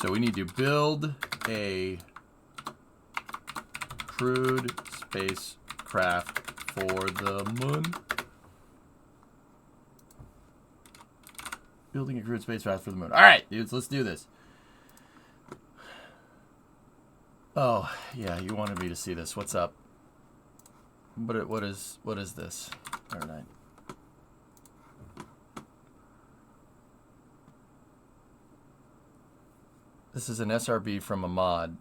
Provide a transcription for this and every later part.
So we need to build a crewed spacecraft for the moon. Building a crewed spacecraft for the moon. All right, dudes, let's do this. Oh, yeah, you wanted me to see this. What's up? What is this? All right. This is an SRB from a mod.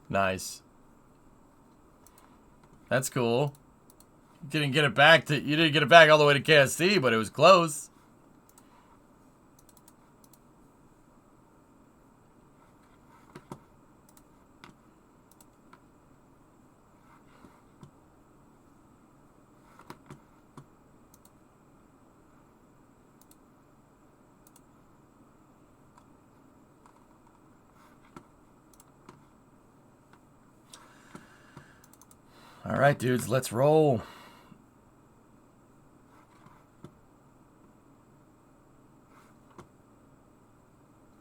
Nice. That's cool. You didn't get it back all the way to KSC, but it was close. All right, dudes, let's roll.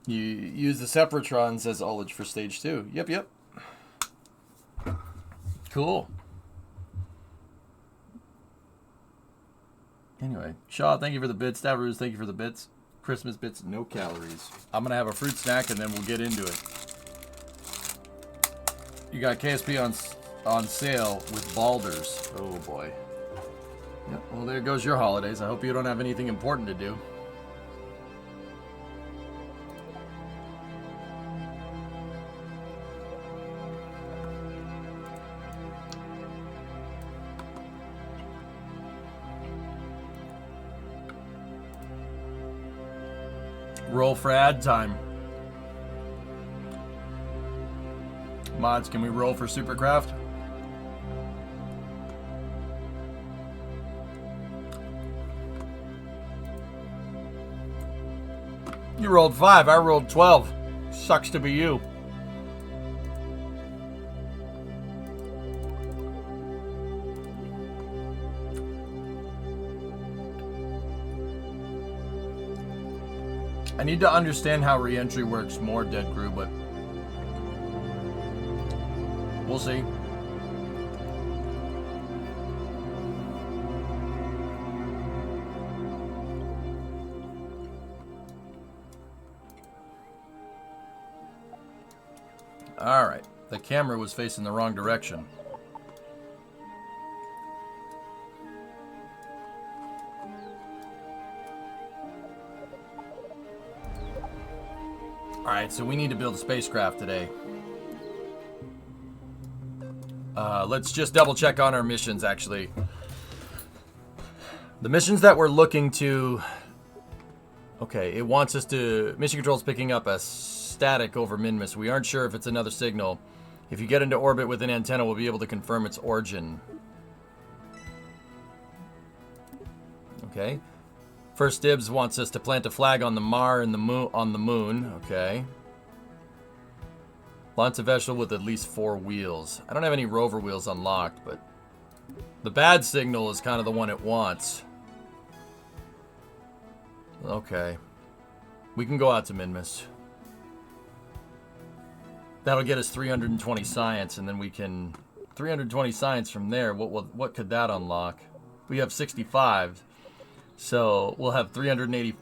You use the Separatrons as ullage for stage 2. Yep. Cool. Anyway, Shaw, thank you for the bits. Stavros, thank you for the bits. Christmas bits, no calories. I'm going to have a fruit snack, and then we'll get into it. You got KSP on sale with Baldur's. Oh, boy. Yep, well, there goes your holidays. I hope you don't have anything important to do. Roll for ad time. Mods, can we roll for Supercraft? You rolled 5, I rolled 12. Sucks to be you. I need to understand how re-entry works more, Dead Crew, but we'll see. All right, the camera was facing the wrong direction. Alright, so we need to build a spacecraft today. Let's just double check on our missions, actually. The missions that we're looking to... Okay, it wants us to... Mission Control's picking up a static over Minmus. We aren't sure if it's another signal. If you get into orbit with an antenna, we'll be able to confirm its origin. Okay. First Dibs wants us to plant a flag on the Mar and on the moon. Okay. Launch a vessel with at least 4 wheels. I don't have any rover wheels unlocked, but the bad signal is kind of the one it wants. Okay. We can go out to Minmus. That'll get us 320 science, and then we can 320 science from there. What could that unlock? We have 65. So we'll have 320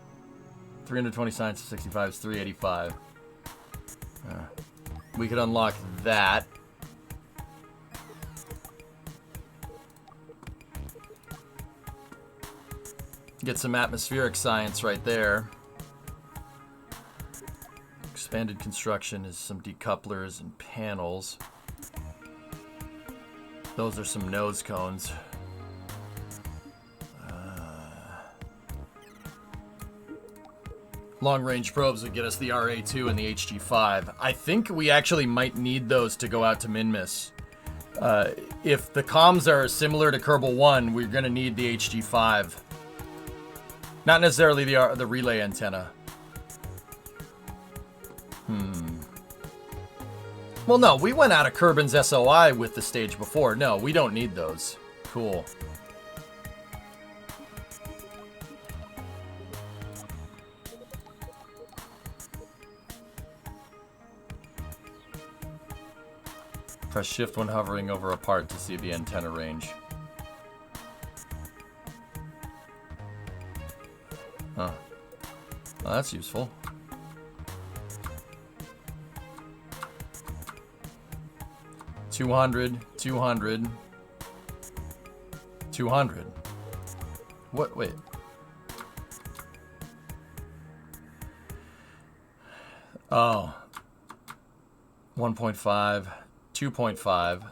science, 65 is 385. We could unlock that. Get some atmospheric science right there. Expanded construction is some decouplers and panels. Those are some nose cones. Long-range probes would get us the RA2 and the HG5. I think we actually might need those to go out to Minmus. If the comms are similar to Kerbal 1, we're going to need the HG5. Not necessarily the relay antenna. Well, no, we went out of Kerbin's SOI with the stage before. No, we don't need those. Cool. Press shift when hovering over a part to see the antenna range. Huh. Well, that's useful. $200, $200, $200. What? Wait. Oh. 1.5. 2.5,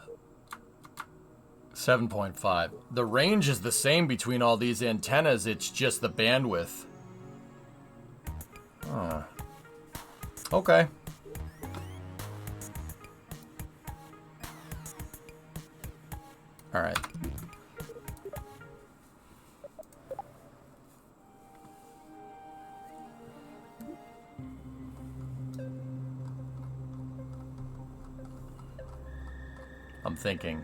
7.5. The range is the same between all these antennas, it's just the bandwidth. Oh. Okay. All right. I'm thinking.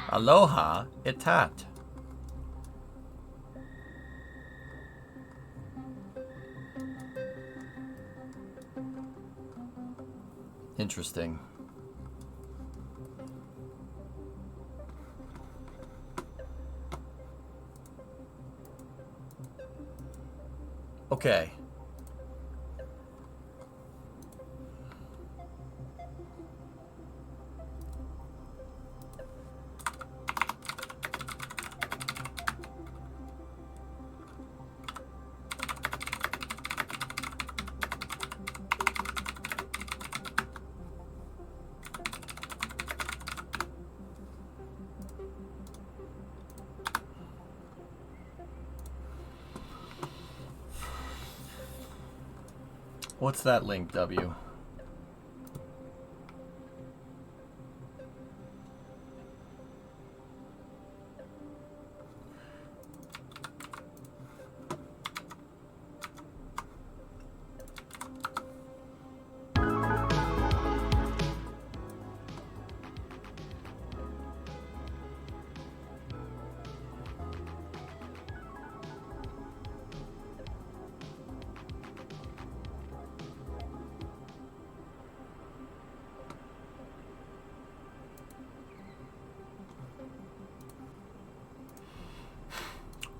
Aloha etat. Interesting. Okay. What's that link, W?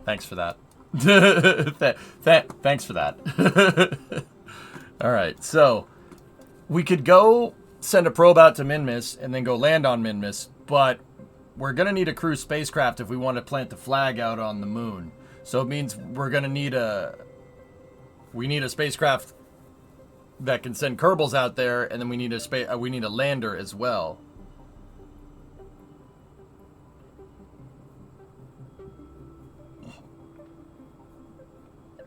Thanks for that. Thanks for that. All right, so we could go send a probe out to Minmus and then go land on Minmus, but we're going to need a cruise spacecraft if we want to plant the flag out on the moon. So it means we're going to need we need a spacecraft that can send Kerbals out there, and then we need a lander as well.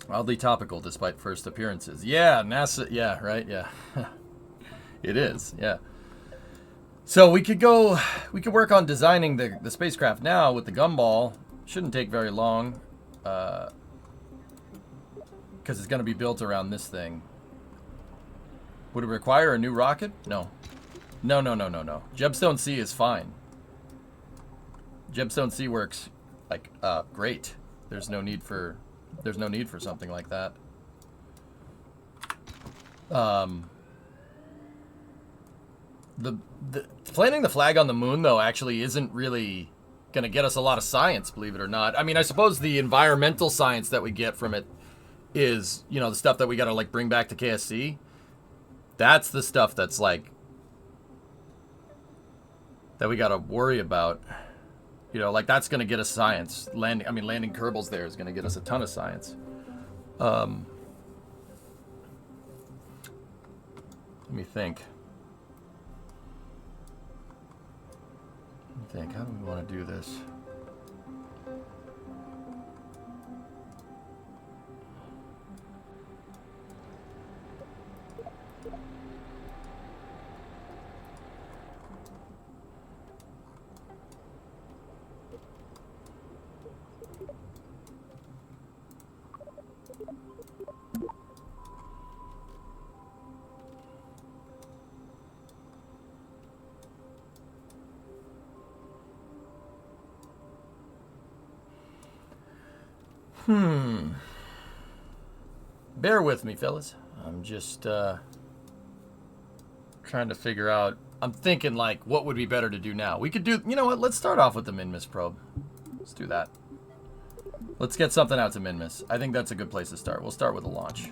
Oddly topical despite first appearances. Yeah, NASA, yeah, right, yeah. It is, yeah. So we could work on designing the spacecraft now with the gumball. Shouldn't take very long. Because it's going to be built around this thing. Would it require a new rocket? No. No. Gemstone C is fine. Gemstone C works, like, great. There's no need for something like that. The planting the flag on the moon, though, actually isn't really going to get us a lot of science, believe it or not. I mean, I suppose the environmental science that we get from it is, you know, the stuff that we got to, like, bring back to KSC. That's the stuff that's, like, that we got to worry about. You know, like, that's going to get us science. Landing Kerbals there is going to get us a ton of science. Let me think. How do we want to do this? Bear with me, fellas. I'm just trying to figure out. I'm thinking, like, what would be better to do now? We could do, you know what? Let's start off with the Minmus probe. Let's do that. Let's get something out to Minmus. I think that's a good place to start. We'll start with a launch.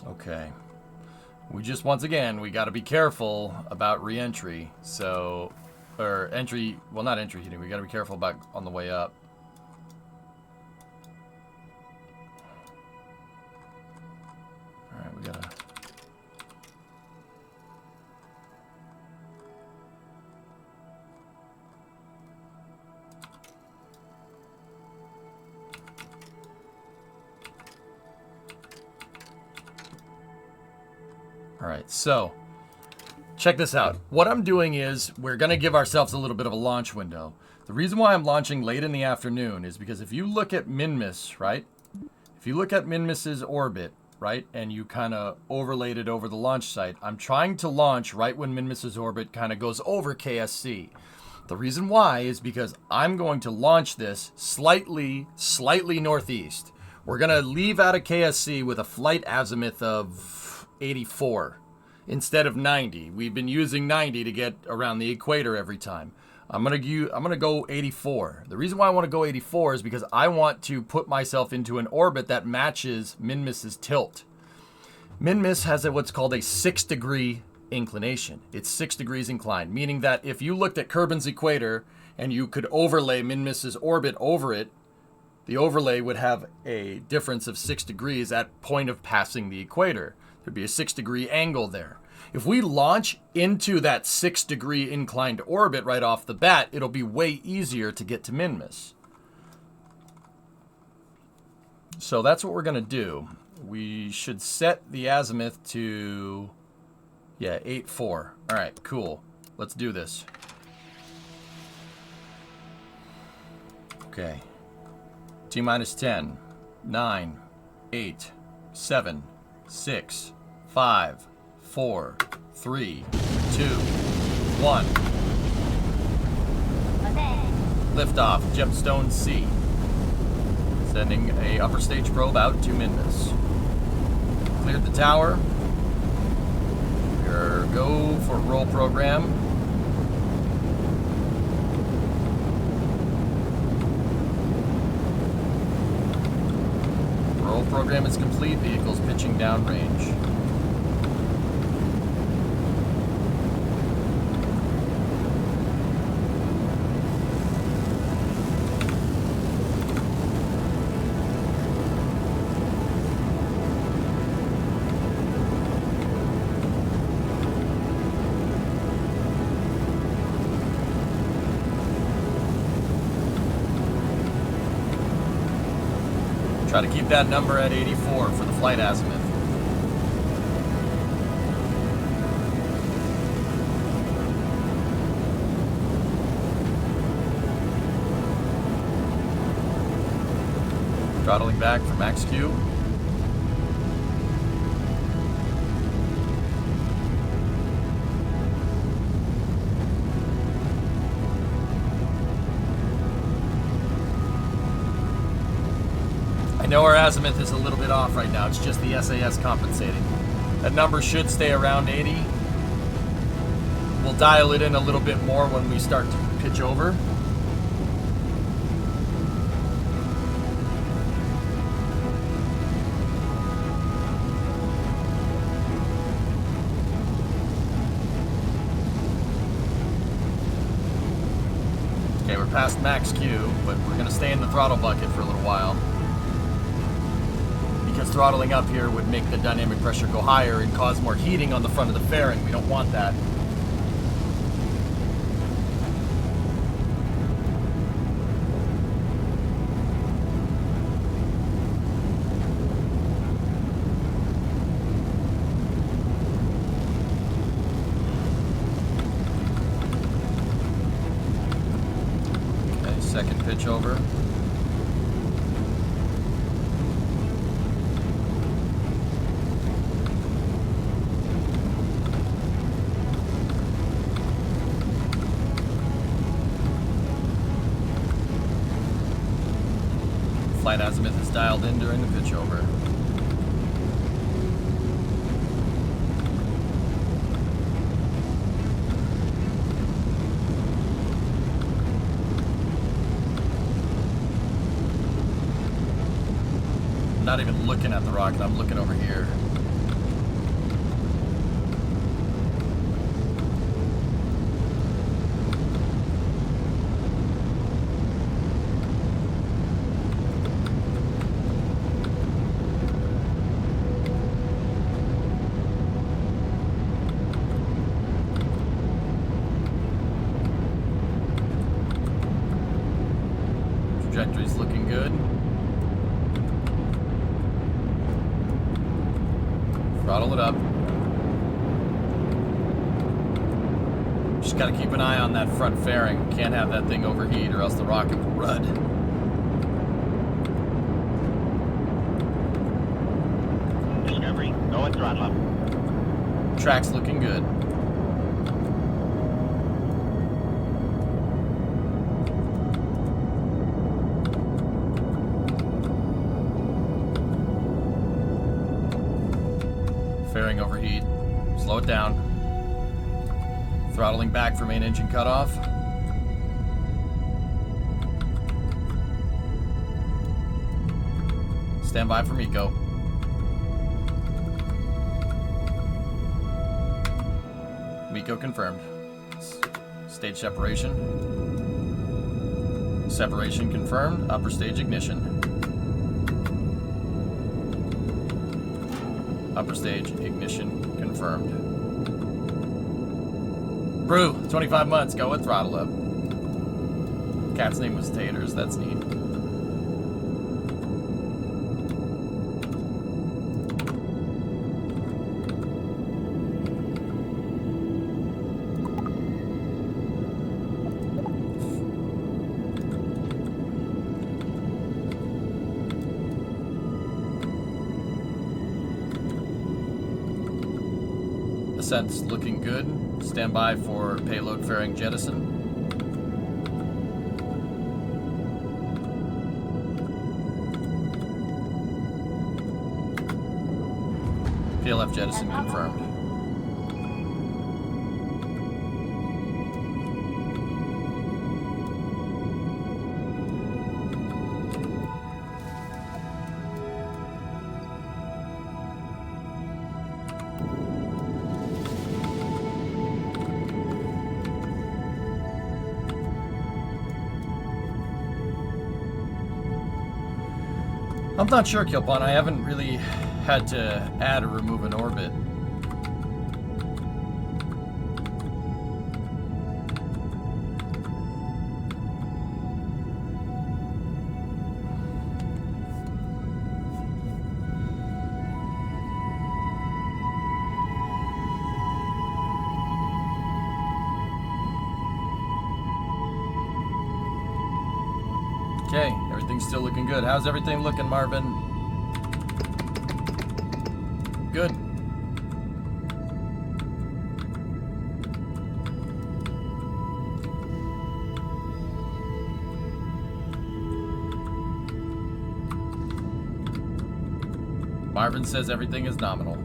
Okay. We just, once again, we got to be careful about re-entry. So, or entry, well, not entry heating. We got to be careful about on the way up. All right, we got to... All right, so check this out. What I'm doing is we're going to give ourselves a little bit of a launch window. The reason why I'm launching late in the afternoon is because if you look at Minmus, right? If you look at Minmus's orbit, right, and you kind of overlaid it over the launch site, I'm trying to launch right when Minmus's orbit kind of goes over KSC. The reason why is because I'm going to launch this slightly northeast. We're going to leave out of KSC with a flight azimuth of 84 instead of 90. We've been using 90 to get around the equator every time. I'm gonna go 84. The reason why I want to go 84 is because I want to put myself into an orbit that matches Minmus's tilt. Minmus has what's called a 6-degree inclination. It's 6 degrees inclined, meaning that if you looked at Kerbin's equator and you could overlay Minmus's orbit over it, the overlay would have a difference of 6 degrees at point of passing the equator. There'd be a 6-degree angle there. If we launch into that 6-degree inclined orbit right off the bat, it'll be way easier to get to Minmus. So that's what we're going to do. We should set the azimuth to, 84. All right, cool. Let's do this. Okay. T-minus 10, 9, 8, 7, 6, 5, 4, 3, 2, 1. Liftoff, Gemstone C. Sending a upper stage probe out to Minmus. Cleared the tower. We're go for roll program. Roll program is complete. Vehicle's pitching downrange. Try to keep that number at 84 for the flight azimuth. Throttling back for max Q. I know our azimuth is a little bit off right now. It's just the SAS compensating. That number should stay around 80. We'll dial it in a little bit more when we start to pitch over. Okay, we're past max Q, but we're going to stay in the throttle bucket for a little while. Because throttling up here would make the dynamic pressure go higher and cause more heating on the front of the fairing. We don't want that. Okay, second pitch over. Flight azimuth is dialed in during the pitch over. I'm not even looking at the rocket, I'm looking over here. Trajectory's looking good. Throttle it up. Just gotta keep an eye on that front fairing. Can't have that thing overheat or else the rocket will rud. Discovery, go at throttle up. Track's looking good. Fairing overheat. Slow it down. Throttling back for main engine cutoff. Stand by for MECO. MECO confirmed. Stage separation. Separation confirmed. Upper stage ignition. Upper stage ignition confirmed. Brew, 25 months, go with throttle up. Cat's name was Taters, that's neat. Ascent's looking good. Stand by for payload fairing jettison. PLF jettison confirmed. I'm not sure, Kilpon. I haven't really had to add or remove an orbit. Okay, everything's still looking good. How's everything looking, Marvin? Good. Marvin says everything is nominal.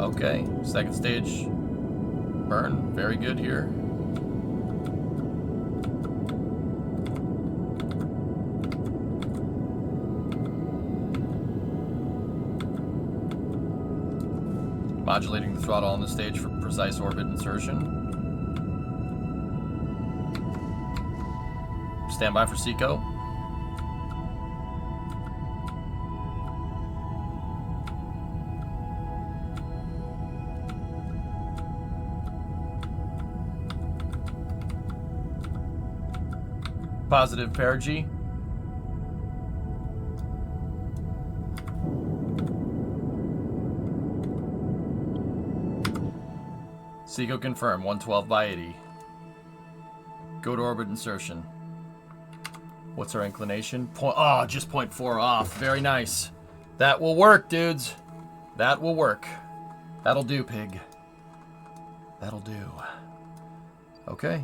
Okay, second stage burn, very good here. Modulating the throttle on the stage for precise orbit insertion. Stand by for SECO. Positive perigee. Seco confirmed, 112 by 80. Go to orbit insertion. What's our inclination? Just 0.4 off. Very nice. That will work, dudes. That will work. That'll do, pig. That'll do. Okay.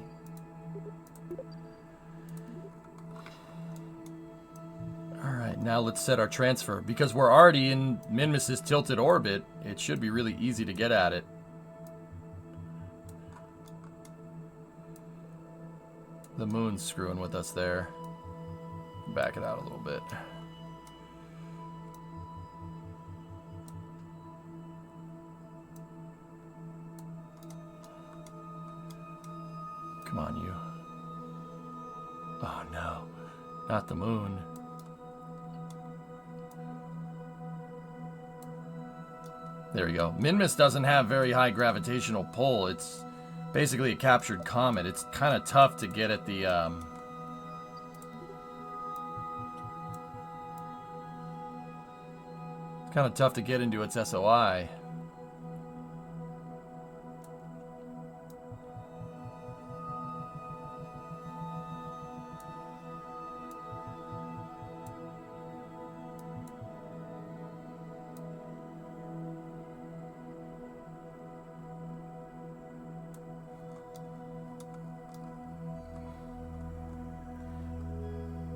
Alright, now let's set our transfer. Because we're already in Minmus's tilted orbit, it should be really easy to get at it. The moon's screwing with us there. Back it out a little bit. Come on, you. Oh no, not the moon. There we go. Minmus doesn't have very high gravitational pull. It's basically a captured comet. It's kind of tough to get at the kind of tough to get into its SOI.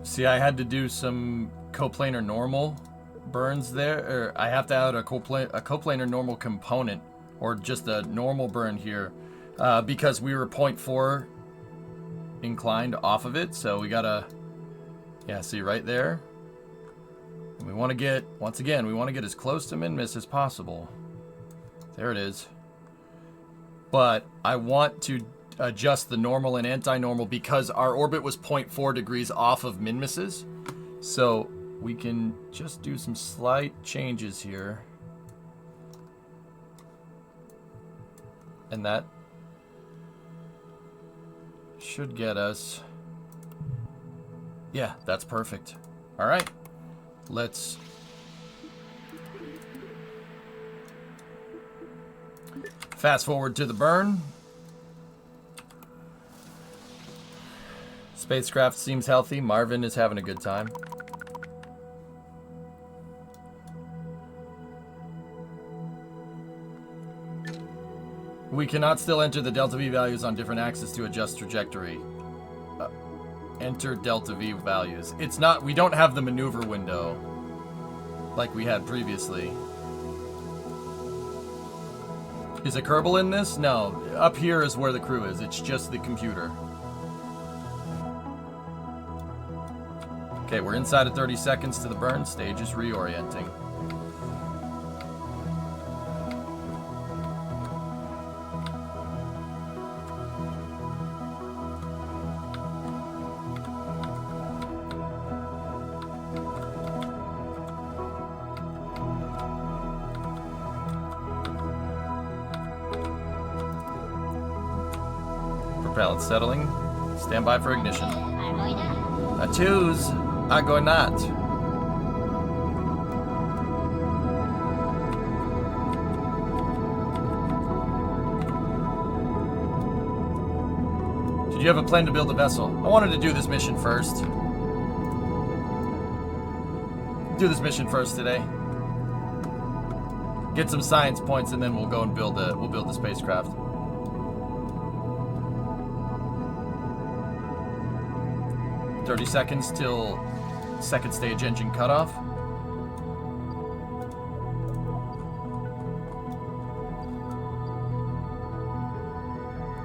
See, I had to do some coplanar normal burns there, or I have to add a coplanar normal component, or just a normal burn here, because we were 0.4 inclined off of it, so we gotta, yeah, see right there? And we want to get, once again, we want to get as close to Minmus as possible. There it is. But I want to adjust the normal and anti-normal because our orbit was 0.4 degrees off of Minmus's. So we can just do some slight changes here. And that should get us... Yeah, that's perfect. All right, let's... fast forward to the burn. Spacecraft seems healthy. Marvin is having a good time. We cannot still enter the delta V values on different axes to adjust trajectory. Enter delta V values. It's not, we don't have the maneuver window like we had previously. Is a Kerbal in this? No. Up here is where the crew is. It's just the computer. Okay, we're inside of 30 seconds to the burn. Stage is reorienting. Propellant settling. Stand by for ignition. A twos. Agonat. Did you have a plan to build a vessel? I wanted to do this mission first. Do this mission first today. Get some science points and then we'll go and build the spacecraft. $30 seconds till second stage engine cutoff.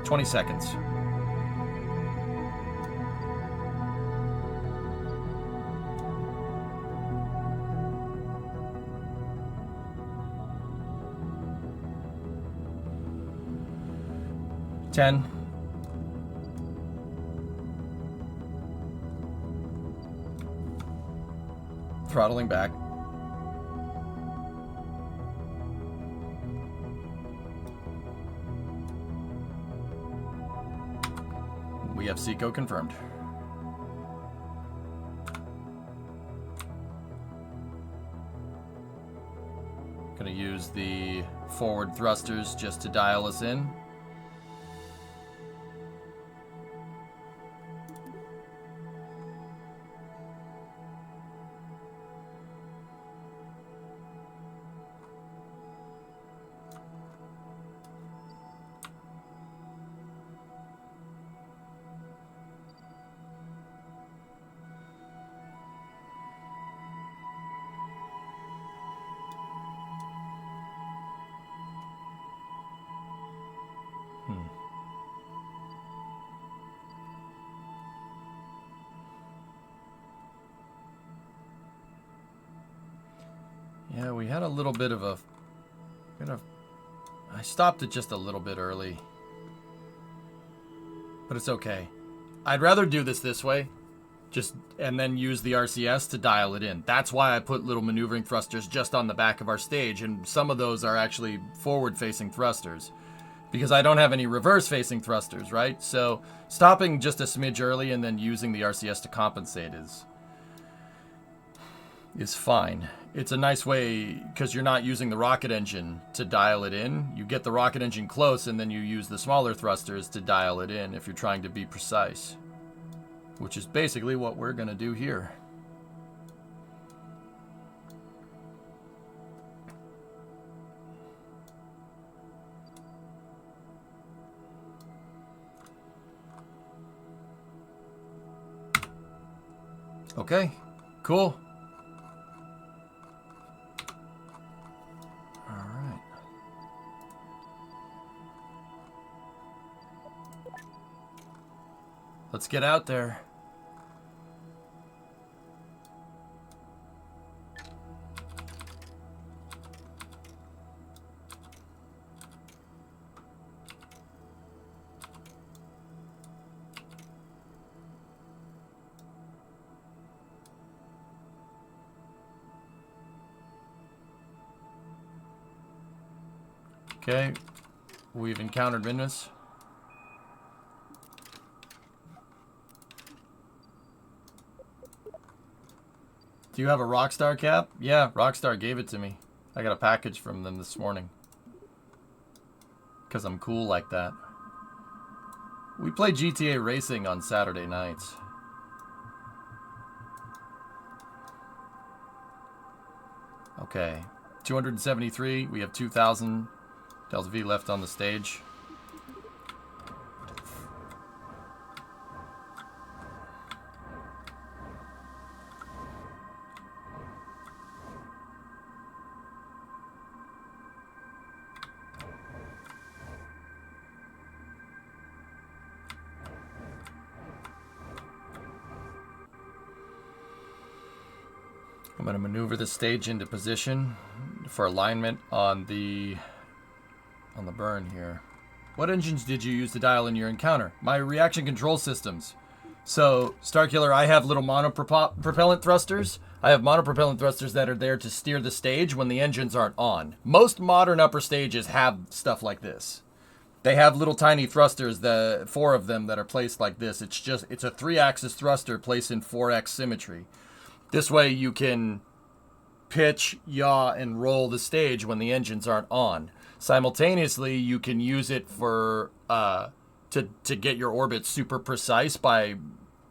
$20 seconds. $10. Throttling back. We have Seco confirmed. Gonna use the forward thrusters just to dial us in. Yeah, we had a little bit of a... I stopped it just a little bit early. But it's okay. I'd rather do this way. And then use the RCS to dial it in. That's why I put little maneuvering thrusters just on the back of our stage. And some of those are actually forward-facing thrusters. Because I don't have any reverse-facing thrusters, right? So stopping just a smidge early and then using the RCS to compensate is fine. It's a nice way, because you're not using the rocket engine to dial it in. You get the rocket engine close, and then you use the smaller thrusters to dial it in if you're trying to be precise. Which is basically what we're going to do here. Okay, cool. All right. Let's get out there. Okay, we've encountered Minmus. Do you have a Rockstar cap? Yeah, Rockstar gave it to me. I got a package from them this morning. Because I'm cool like that. We play GTA Racing on Saturday nights. Okay, 273. We have 2,000 Delta V left on the stage. I'm going to maneuver the stage into position for alignment on the burn here. What engines did you use to dial in your encounter? My reaction control systems. So, Starkiller, I have little monopropellant thrusters. I have monopropellant thrusters that are there to steer the stage when the engines aren't on. Most modern upper stages have stuff like this. They have little tiny thrusters, 4 of them that are placed like this. It's a 3-axis thruster placed in 4x symmetry. This way you can pitch, yaw, and roll the stage when the engines aren't on. Simultaneously, you can use it for to get your orbit super precise by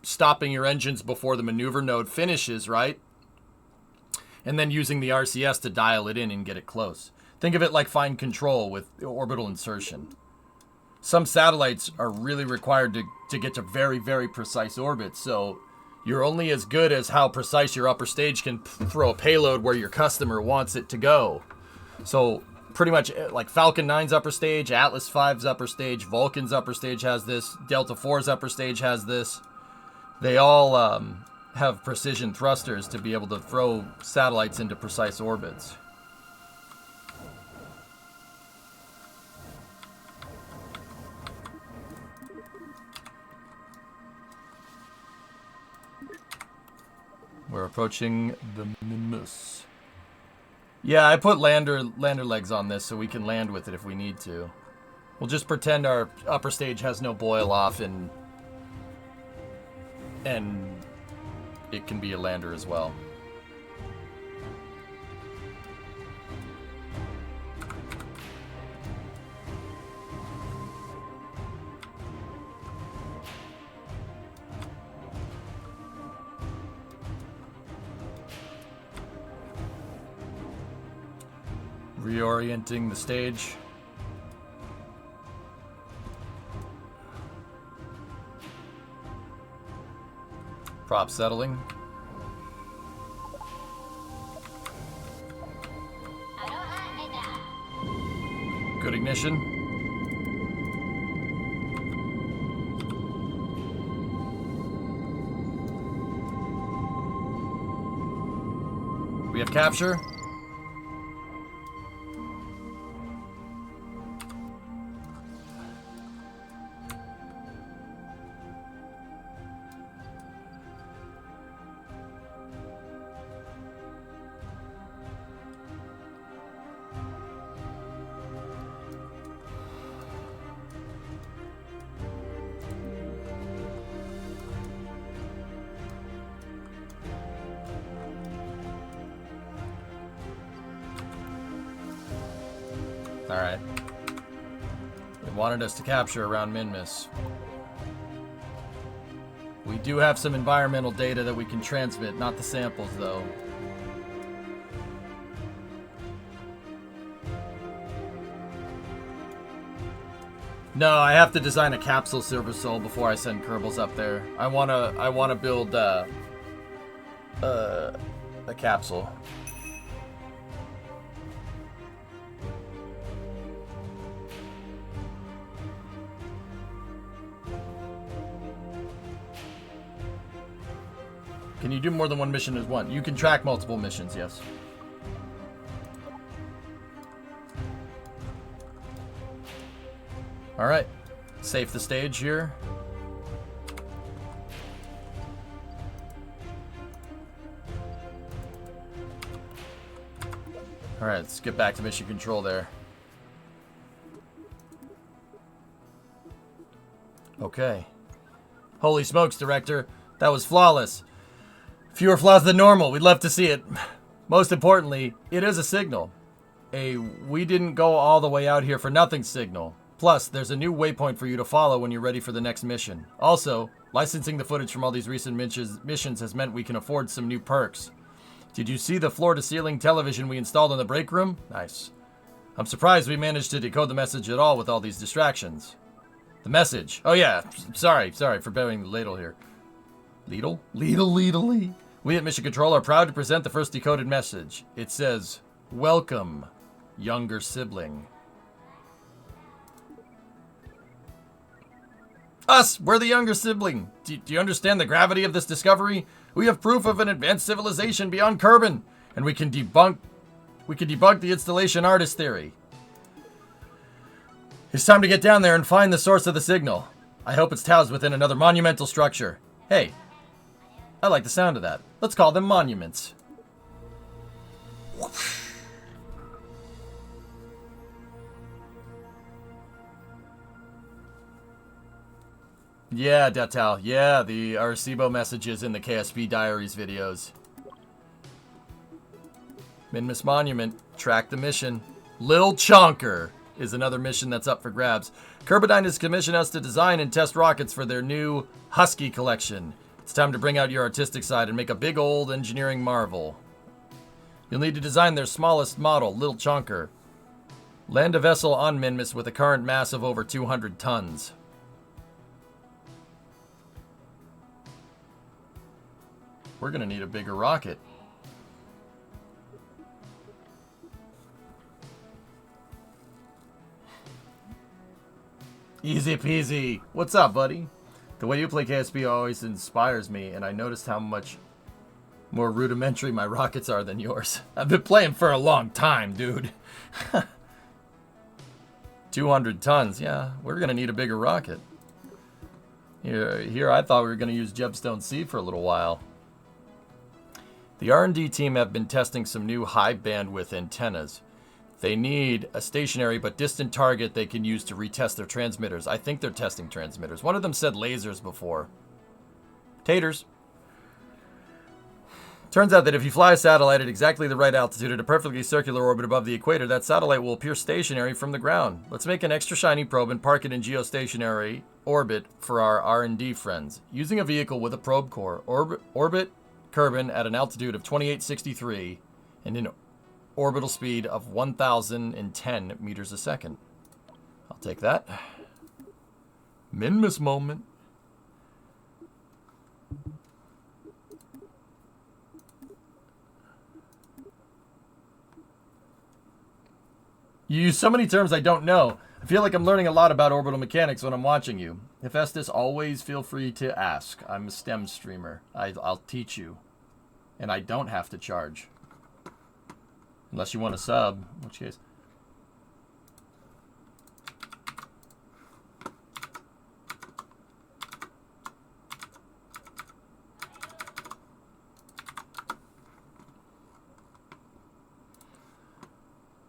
stopping your engines before the maneuver node finishes, right? And then using the RCS to dial it in and get it close. Think of it like fine control with orbital insertion. Some satellites are really required to get to very, very precise orbits, so you're only as good as how precise your upper stage can throw a payload where your customer wants it to go. So pretty much like Falcon 9's upper stage, Atlas 5's upper stage, Vulcan's upper stage has this, Delta 4's upper stage has this. They all have precision thrusters to be able to throw satellites into precise orbits. We're approaching the Minmus. Yeah, I put lander legs on this so we can land with it if we need to. We'll just pretend our upper stage has no boil off and it can be a lander as well. Reorienting the stage. Prop settling. Good ignition. We have capture. Alright. They wanted us to capture around Minmus. We do have some environmental data that we can transmit, not the samples, though. No, I have to design a capsule Silver Soul before I send Kerbals up there. I wanna build a capsule. Can you do more than one mission as one? You can track multiple missions, yes. Alright. Safe the stage here. Alright, let's get back to mission control there. Okay. Holy smokes, Director. That was flawless. Fewer flaws than normal. We'd love to see it. Most importantly, it is a signal. A we didn't go all the way out here for nothing signal. Plus, there's a new waypoint for you to follow when you're ready for the next mission. Also, licensing the footage from all these recent missions has meant we can afford some new perks. Did you see the floor-to-ceiling television we installed in the break room? Nice. I'm surprised we managed to decode the message at all with all these distractions. The message. Oh yeah, sorry for bearing the ladle here. Ladle? Ladle. We at Mission Control are proud to present the first decoded message. It says, "Welcome, younger sibling." Us! We're the younger sibling! Do you understand the gravity of this discovery? We have proof of an advanced civilization beyond Kerbal, and we can debunk the installation artist theory. It's time to get down there and find the source of the signal. I hope it's housed within another monumental structure. Hey, I like the sound of that. Let's call them monuments. Yeah, Detal. Yeah, the Arecibo messages in the KSP Diaries videos. Minmus Monument. Track the mission. Lil Chonker is another mission that's up for grabs. Kerbodyne has commissioned us to design and test rockets for their new Husky collection. It's time to bring out your artistic side and make a big old engineering marvel. You'll need to design their smallest model, Lil Chonker. Land a vessel on Minmus with a current mass of over 200 tons. We're gonna need a bigger rocket. Easy peasy. What's up, buddy? The way you play KSP always inspires me, and I noticed how much more rudimentary my rockets are than yours. I've been playing for a long time, dude. 200 tons. Yeah, we're gonna need a bigger rocket. Here I thought we were gonna use Jebstone C for a little while. The R&D team have been testing some new high bandwidth antennas. They need a stationary but distant target they can use to retest their transmitters. I think they're testing transmitters. One of them said lasers before. Taters. Turns out that if you fly a satellite at exactly the right altitude at a perfectly circular orbit above the equator, that satellite will appear stationary from the ground. Let's make an extra shiny probe and park it in geostationary orbit for our R&D friends. Using a vehicle with a probe core, orbit Kerbal at an altitude of 2863 and an orbital speed of 1,010 meters a second. I'll take that. Minmus moment. You use so many terms I don't know. I feel like I'm learning a lot about orbital mechanics when I'm watching you. If Estes, always feel free to ask. I'm a STEM streamer. I'll teach you. And I don't have to charge. Unless you want to sub, in which case.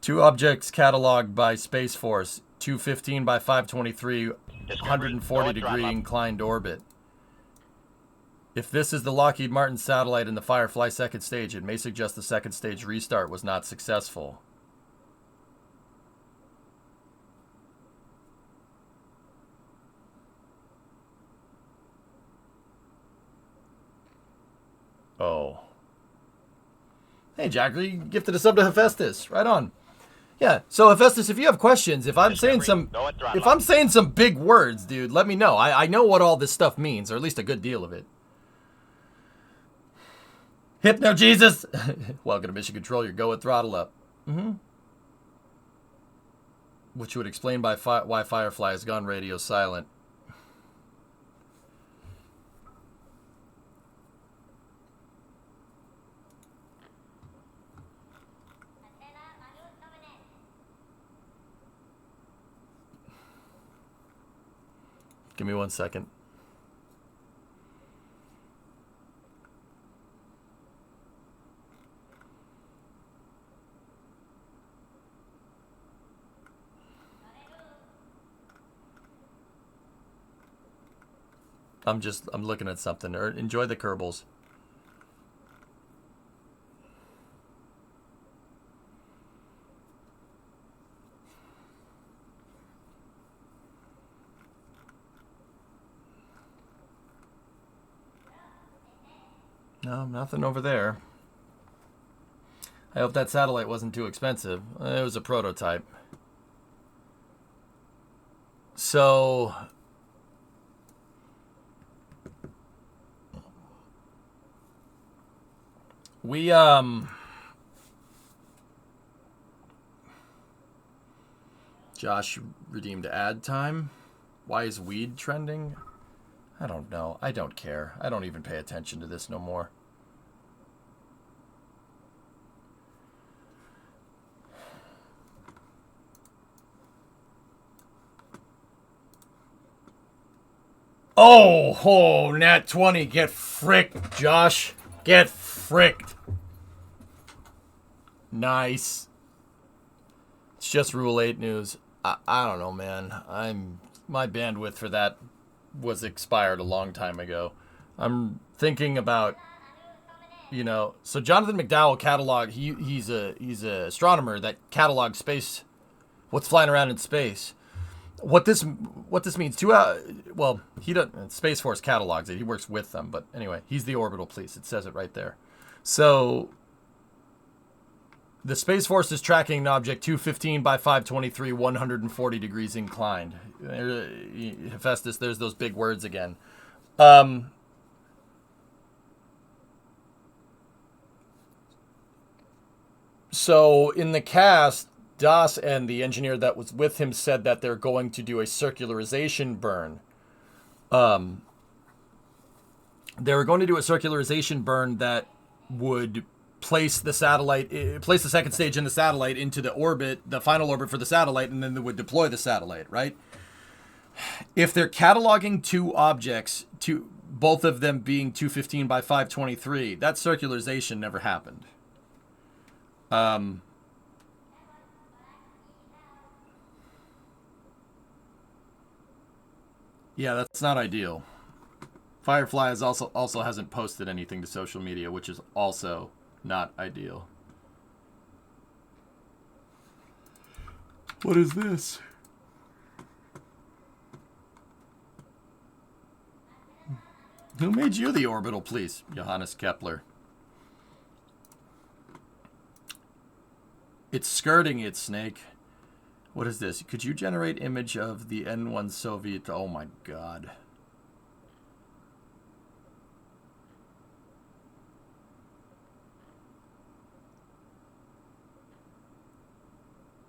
Two objects cataloged by Space Force. 215 by 523, 140 degree inclined orbit. If this is the Lockheed Martin satellite in the Firefly second stage, it may suggest the second stage restart was not successful. Oh. Hey, Jacker, you gifted a sub to Hephaestus. Right on. Yeah, so Hephaestus, if you have questions, if I'm saying some big words, dude, let me know. I know what all this stuff means, or at least a good deal of it. Hypno Jesus! Welcome to Mission Control, your go with throttle up. Which would explain why Firefly has gone radio silent. Give me 1 second. I'm looking at something. Enjoy the Kerbals. No, nothing over there. I hope that satellite wasn't too expensive. It was a prototype. So... we, Josh redeemed ad time. Why is weed trending? I don't know. I don't care. I don't even pay attention to this no more. Oh, nat 20. Get fricked, Josh. Get fricked. Nice. It's just Rule 8 news. I don't know, man. My bandwidth for that was expired a long time ago. I'm thinking about, you know, so Jonathan McDowell catalog. He's a astronomer that catalogs space, what's flying around in space. What this means? Well, he doesn't. Space Force catalogs it. He works with them, but anyway, he's the orbital police. It says it right there. So the Space Force is tracking an object 215 by 523, 140 degrees inclined. Hephaestus, there's those big words again. So in the cast, Das and the engineer that was with him said that they're going to do a circularization burn. They were going to do a circularization burn that would place the second stage in the satellite into the orbit, the final orbit for the satellite, and then they would deploy the satellite, right? If they're cataloging two objects, both of them being 215 by 523, that circularization never happened. Yeah, that's not ideal. Firefly also hasn't posted anything to social media, which is also not ideal. What is this? Who made you the orbital police? Johannes Kepler. It's skirting it, Snake. What is this? Could you generate image of the N1 Soviet? Oh my god.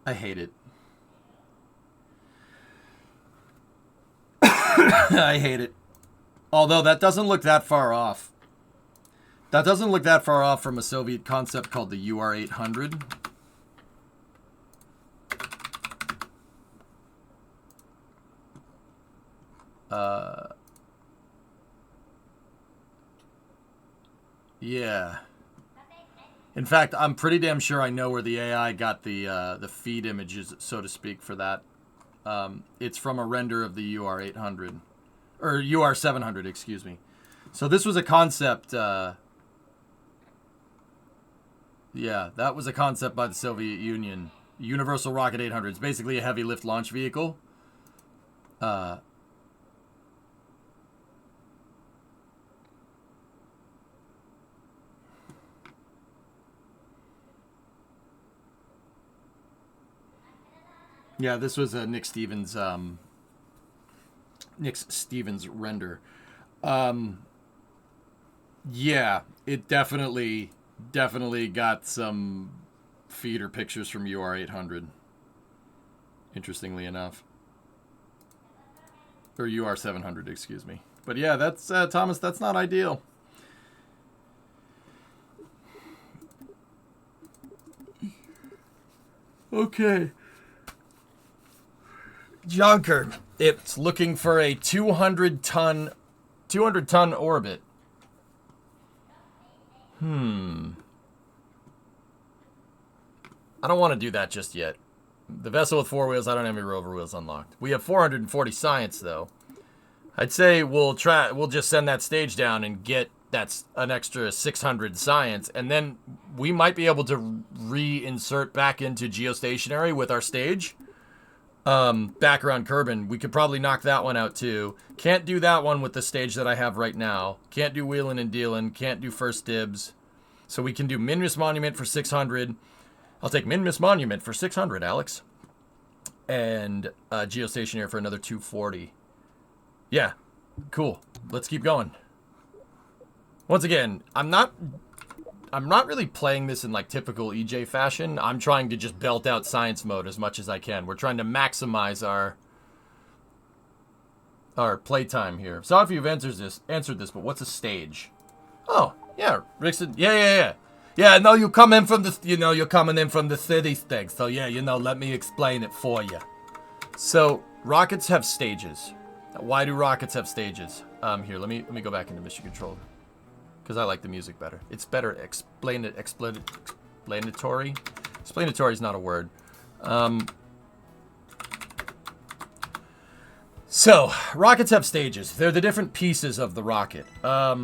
I hate it. I hate it. Although that doesn't look that far off. That doesn't look that far off from a Soviet concept called the UR-800. Yeah. In fact, I'm pretty damn sure I know where the AI got the feed images, so to speak, for that. It's from a render of the UR-800. Or UR-700, excuse me. So this was a concept... yeah, that was a concept by the Soviet Union. Universal Rocket 800. It's basically a heavy lift launch vehicle. Yeah, this was a Nick Stevens render. Yeah, it definitely got some feeder pictures from UR800. Interestingly enough. Or UR700, excuse me. But yeah, that's Thomas, that's not ideal. Okay. Junker, it's looking for a 200 ton orbit. I don't want to do that just yet. The vessel with 4 wheels, I don't have any rover wheels unlocked. We have 440 science though. I'd say we'll just send that stage down and get that's an extra 600 science, and then we might be able to reinsert back into geostationary with our stage. Back around Kerbal. We could probably knock that one out too. Can't do that one with the stage that I have right now. Can't do wheeling and dealing. Can't do first dibs. So we can do Minmus Monument for 600. I'll take Minmus Monument for 600, Alex. And geostationary for another 240. Yeah, cool. Let's keep going. Once again, I'm not really playing this in like typical EJ fashion. I'm trying to just belt out science mode as much as I can. We're trying to maximize our playtime here. Sorry if you've answered this, but what's a stage? Oh, yeah, Rickson. Yeah. Yeah, no, you're coming in from the city thing. So yeah, let me explain it for you. So rockets have stages. Why do rockets have stages? Here, let me go back into mission control. Because I like the music better. It's better explanatory. Explanatory is not a word. So, rockets have stages. They're the different pieces of the rocket. Let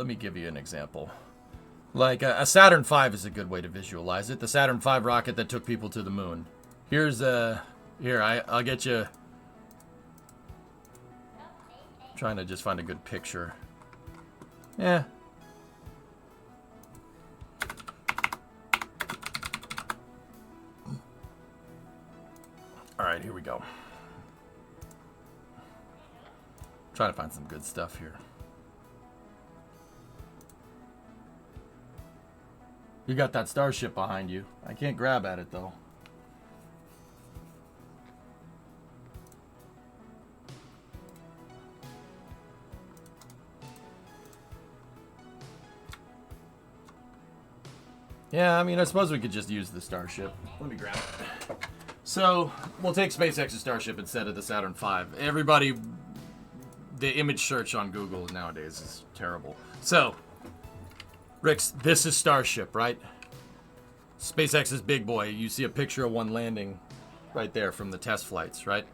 me give you an example. Like, a Saturn V is a good way to visualize it. The Saturn V rocket that took people to the moon. Here's I'll get you... Trying to just find a good picture. Yeah. All right, here we go. Trying to find some good stuff here. You got that starship behind you. I can't grab at it though. Yeah, I mean, I suppose we could just use the Starship. Let me grab it. So, we'll take SpaceX's Starship instead of the Saturn V. Everybody, the image search on Google nowadays is terrible. So, Rix, this is Starship, right? SpaceX's big boy. You see a picture of one landing right there from the test flights, right?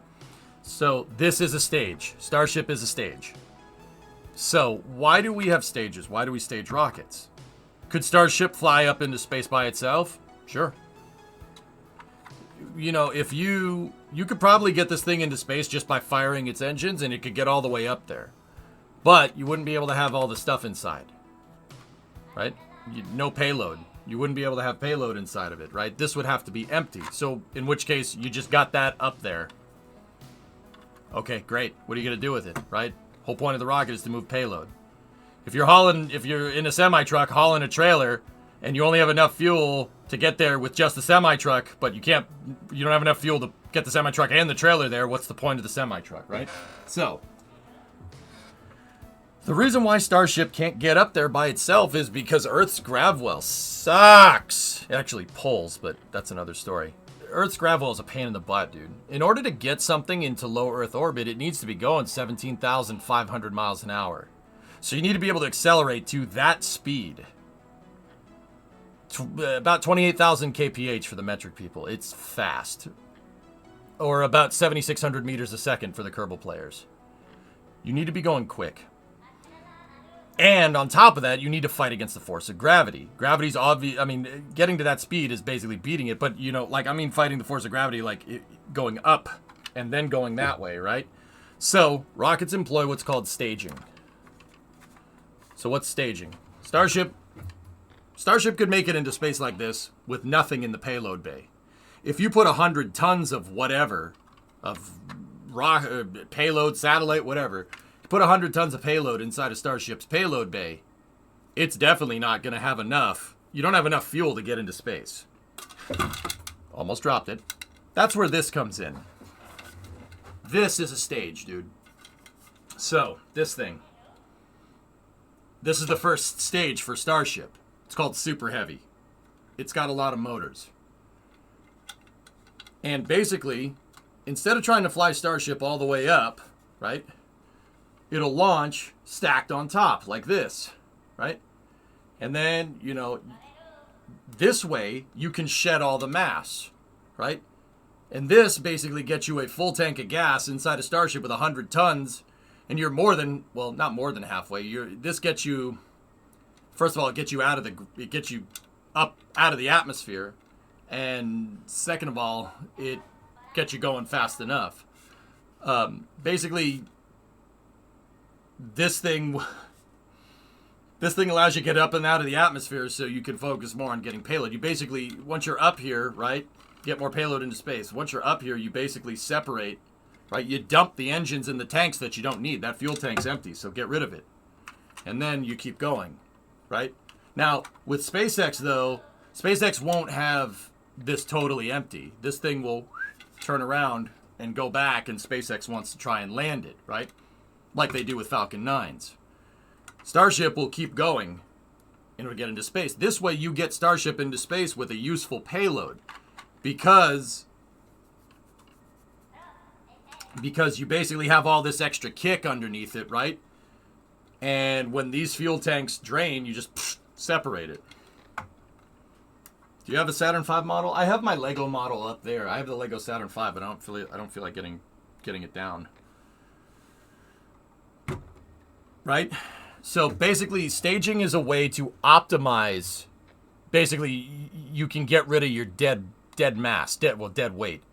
So, this is a stage. Starship is a stage. So, why do we have stages? Why do we stage rockets? Could Starship fly up into space by itself? Sure. If you could probably get this thing into space just by firing its engines, and it could get all the way up there. But you wouldn't be able to have all the stuff inside. Right? No payload. You wouldn't be able to have payload inside of it, right? This would have to be empty. So, in which case, you just got that up there. Okay, great. What are you going to do with it, right? Whole point of the rocket is to move payload. If you're in a semi-truck hauling a trailer, and you only have enough fuel to get there with just the semi-truck, but you don't have enough fuel to get the semi-truck and the trailer there, what's the point of the semi-truck, right? So, the reason why Starship can't get up there by itself is because Earth's grav well sucks. It actually pulls, but that's another story. Earth's grav well is a pain in the butt, dude. In order to get something into low Earth orbit, it needs to be going 17,500 miles an hour. So you need to be able to accelerate to that speed. About 28,000 kph for the metric people. It's fast. Or about 7,600 meters a second for the Kerbal players. You need to be going quick. And on top of that, you need to fight against the force of gravity. Gravity's obvious. I mean, getting to that speed is basically beating it. But, fighting the force of gravity, going up and then going that way, right? So, rockets employ what's called staging. So what's staging? Starship could make it into space like this with nothing in the payload bay. if you put 100 tons of whatever, of rock, payload, satellite, whatever, put 100 tons of payload inside a Starship's payload bay, it's definitely not going to have enough. You don't have enough fuel to get into space. Almost dropped it. That's where this comes in. This is a stage, dude. So, this thing. This is the first stage for Starship. It's called Super Heavy. It's got a lot of motors. And basically, instead of trying to fly Starship all the way up, right, it'll launch stacked on top like this, right? And then, you know, this way you can shed all the mass, right? And this basically gets you a full tank of gas inside a Starship with 100 tons, and you're more than, well, not more than halfway. This gets you, first of all, it gets you up out of the atmosphere, and second of all, it gets you going fast enough. Basically, this thing allows you to get up and out of the atmosphere so you can focus more on getting payload. You basically, once you're up here, right, get more payload into space. Once you're up here, you basically separate, right? You dump the engines in the tanks that you don't need. That fuel tank's empty, so get rid of it. And then you keep going, right? Now, with SpaceX, though, SpaceX won't have this totally empty. This thing will turn around and go back, and SpaceX wants to try and land it, right? Like they do with Falcon 9s. Starship will keep going in order to get into space. This way you get Starship into space with a useful payload because you basically have all this extra kick underneath it, right? And when these fuel tanks drain, you just separate it. Do you have a Saturn V model? I have my Lego model up there. I have the Lego Saturn V, but I don't feel like getting it down. Right? So basically, staging is a way to optimize. Basically, you can get rid of your dead mass, dead weight.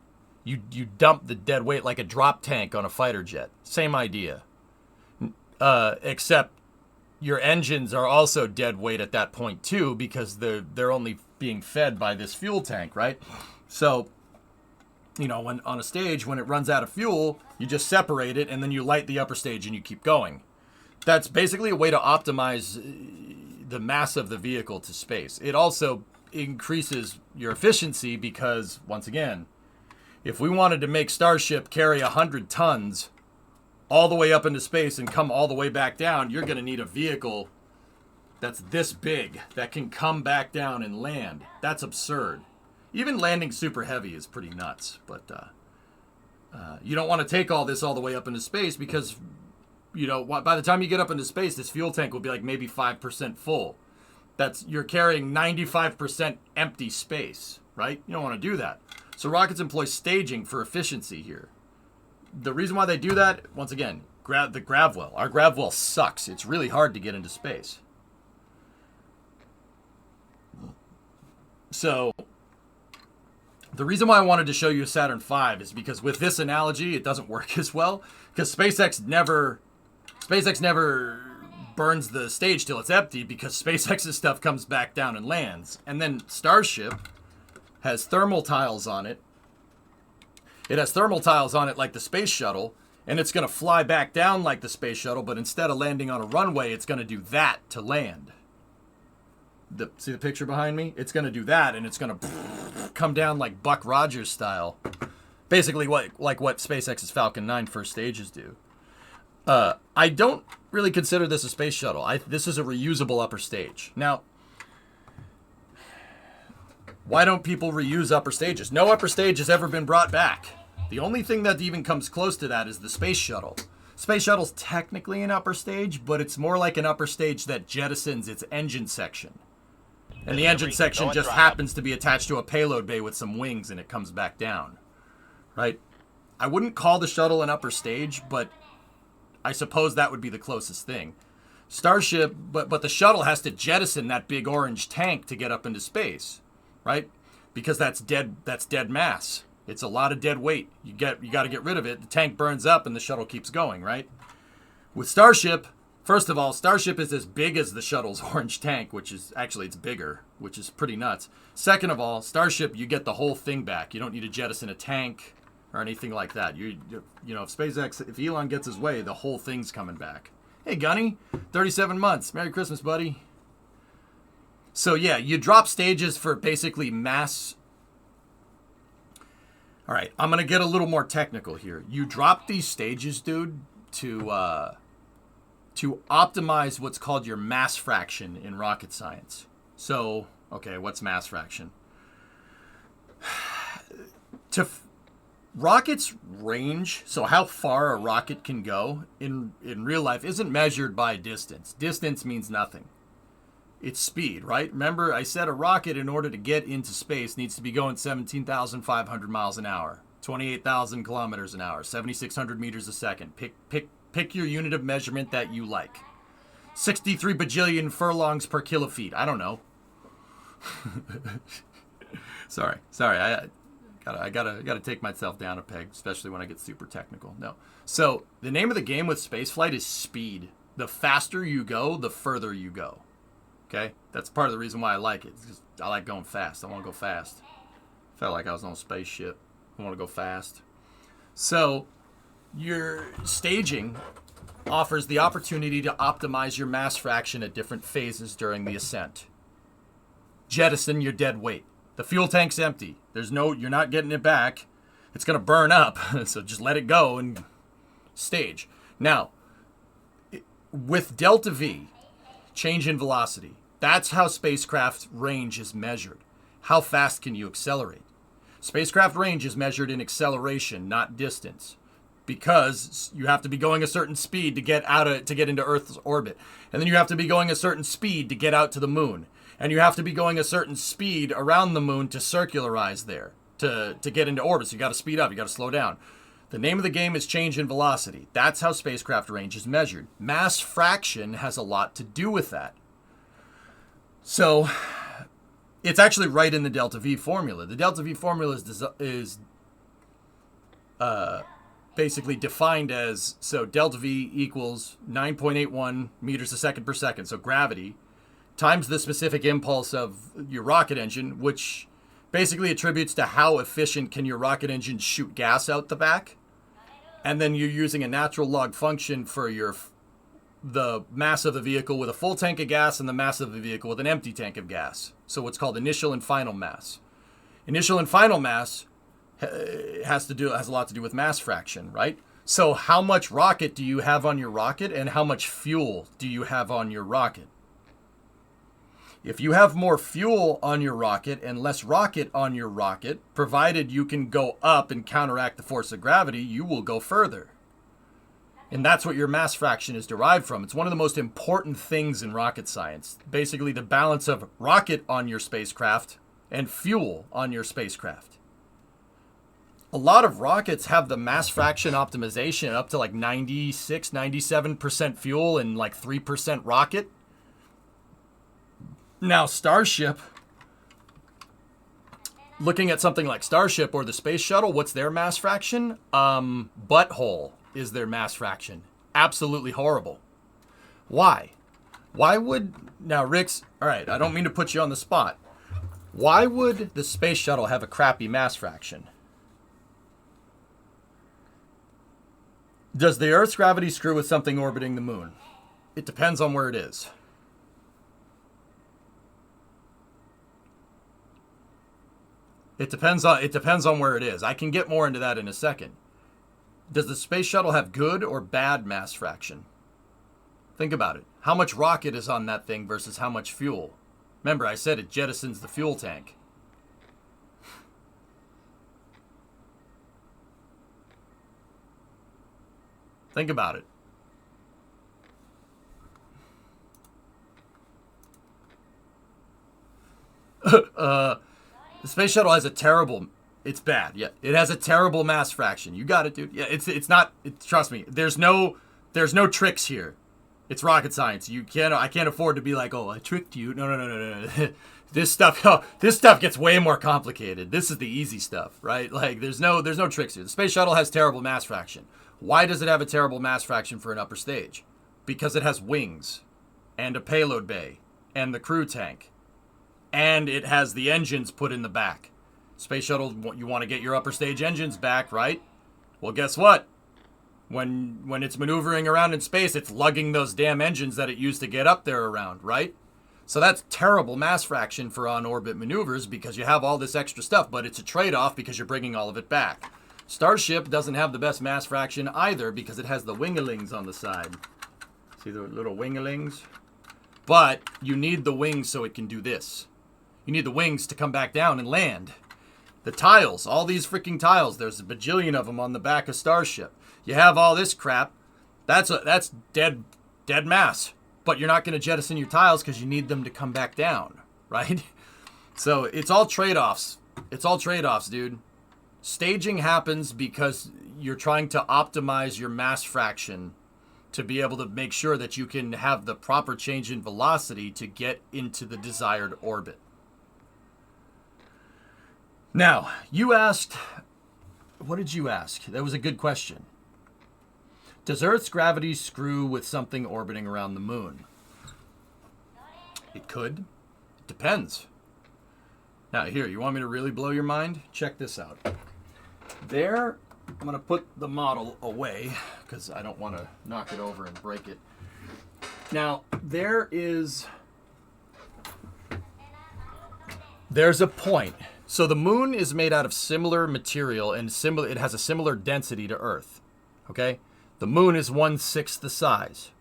You dump the dead weight like a drop tank on a fighter jet. Same idea. Except your engines are also dead weight at that point too, because they're only being fed by this fuel tank, right? So, you know, when on a stage, when it runs out of fuel, you just separate it and then you light the upper stage and you keep going. That's basically a way to optimize the mass of the vehicle to space. It also increases your efficiency because, once again, if we wanted to make Starship carry 100 tons all the way up into space and come all the way back down, you're going to need a vehicle that's this big that can come back down and land. That's absurd. Even landing Super Heavy is pretty nuts, but you don't want to take all this all the way up into space because, you know, by the time you get up into space, this fuel tank will be like maybe 5% full. You're carrying 95% empty space, right? You don't want to do that. So rockets employ staging for efficiency here. The reason why they do that, once again, the grav well. Our grav well sucks. It's really hard to get into space. So the reason why I wanted to show you a Saturn V is because with this analogy, it doesn't work as well. Because SpaceX never burns the stage till it's empty because SpaceX's stuff comes back down and lands. And then Starship has thermal tiles on it. It has thermal tiles on it like the space shuttle, and it's going to fly back down like the space shuttle, but instead of landing on a runway, it's going to do that to land. See the picture behind me? It's going to do that, and it's going to come down like Buck Rogers style. Basically like what SpaceX's Falcon 9 first stages do. I don't really consider this a space shuttle. This is a reusable upper stage. Now, why don't people reuse upper stages? No upper stage has ever been brought back. The only thing that even comes close to that is the space shuttle. Space shuttle's technically an upper stage, but it's more like an upper stage that jettisons its engine section. And the engine section just happens to be attached to a payload bay with some wings and it comes back down. Right? I wouldn't call the shuttle an upper stage, but I suppose that would be the closest thing. Starship, but the shuttle has to jettison that big orange tank to get up into space. Right? Because that's dead mass. It's a lot of dead weight. You got to get rid of it. The tank burns up and the shuttle keeps going, right? With Starship, First of all, Starship is as big as the shuttle's orange tank, which is actually it's bigger, which is pretty nuts. Second of all, Starship, you get the whole thing back. You don't need to jettison a tank or anything like that. You know, if SpaceX, if Elon gets his way, the whole thing's coming back. Hey, Gunny, 37 months. Merry Christmas, buddy. So yeah, you drop stages for basically mass. All right, I'm gonna get a little more technical here. You drop these stages, dude, to optimize what's called your mass fraction in rocket science. So, okay, what's mass fraction? Rockets' range, so how far a rocket can go in real life, isn't measured by distance. Distance means nothing. It's speed, right? Remember, I said a rocket, in order to get into space, needs to be going 17,500 miles an hour, 28,000 kilometers an hour, 7,600 meters a second. Pick your unit of measurement that you like. 63 bajillion furlongs per kilofeet. I don't know. Sorry. I gotta take myself down a peg, especially when I get super technical. No. So the name of the game with spaceflight is speed. The faster you go, the further you go. Okay? That's part of the reason why I like it. It's just, I like going fast. I want to go fast. Felt like I was on a spaceship. I want to go fast. So your staging offers the opportunity to optimize your mass fraction at different phases during the ascent. Jettison your dead weight. The fuel tank's empty. You're not getting it back. It's going to burn up. So just let it go and stage. Now, with delta V, change in velocity, that's how spacecraft range is measured. How fast can you accelerate? Spacecraft range is measured in acceleration, not distance, because you have to be going a certain speed to get into Earth's orbit, and then you have to be going a certain speed to get out to the moon, and you have to be going a certain speed around the moon to circularize there to get into orbit. So you got to speed up, you got to slow down. The name of the game is change in velocity. That's how spacecraft range is measured. Mass fraction has a lot to do with that. So it's actually right in the delta V formula. The delta V formula is basically defined as, so delta V equals 9.81 meters a second per second, so gravity, times the specific impulse of your rocket engine, which basically attributes to how efficient can your rocket engine shoot gas out the back. And then you're using a natural log function for the mass of the vehicle with a full tank of gas and the mass of the vehicle with an empty tank of gas. So what's called initial and final mass. Initial and final mass has a lot to do with mass fraction, right? So how much rocket do you have on your rocket, and how much fuel do you have on your rocket? If you have more fuel on your rocket and less rocket on your rocket, provided you can go up and counteract the force of gravity, you will go further. And that's what your mass fraction is derived from. It's one of the most important things in rocket science. Basically, the balance of rocket on your spacecraft and fuel on your spacecraft. A lot of rockets have the mass fraction optimization up to like 96, 97% fuel and like 3% rocket. Now, Starship, looking at something like Starship or the Space Shuttle, what's their mass fraction? Butthole is their mass fraction. Absolutely horrible. Why? Now, Rick's, all right, I don't mean to put you on the spot. Why would the Space Shuttle have a crappy mass fraction? Does the Earth's gravity screw with something orbiting the moon? It depends on where it is. It depends on where it is. I can get more into that in a second. Does the Space Shuttle have good or bad mass fraction? Think about it. How much rocket is on that thing versus how much fuel? Remember, I said it jettisons the fuel tank. Think about it. The Space Shuttle has it's bad. Yeah, it has a terrible mass fraction. You got it, dude. Yeah, it's not, trust me, there's no tricks here. It's rocket science. I can't afford to be like, oh, I tricked you. No. This stuff gets way more complicated. This is the easy stuff, right? Like there's no tricks here. The Space Shuttle has terrible mass fraction. Why does it have a terrible mass fraction for an upper stage? because it has wings and a payload bay and the crew tank. And it has the engines put in the back. Space shuttle, you want to get your upper stage engines back, right? Well, guess what? When it's maneuvering around in space, it's lugging those damn engines that it used to get up there around, right? So that's terrible mass fraction for on-orbit maneuvers because you have all this extra stuff, but it's a trade-off because you're bringing all of it back. Starship doesn't have the best mass fraction either because it has the winglings on the side. See the little winglings? But you need the wings so it can do this. You need the wings to come back down and land. The tiles, all these freaking tiles, there's a bajillion of them on the back of Starship. You have all this crap. That's dead mass. But you're not going to jettison your tiles because you need them to come back down, right? So it's all trade-offs. It's all trade-offs, dude. Staging happens because you're trying to optimize your mass fraction to be able to make sure that you can have the proper change in velocity to get into the desired orbit. Now, you asked, what did you ask? That was a good question. Does Earth's gravity screw with something orbiting around the moon? It could. It depends. Now, here, you want me to really blow your mind? Check this out. There, I'm going to put the model away because I don't want to knock it over and break it. Now, there's a point. So the moon is made out of similar material and it has a similar density to Earth. Okay? The moon is 1/6 the size.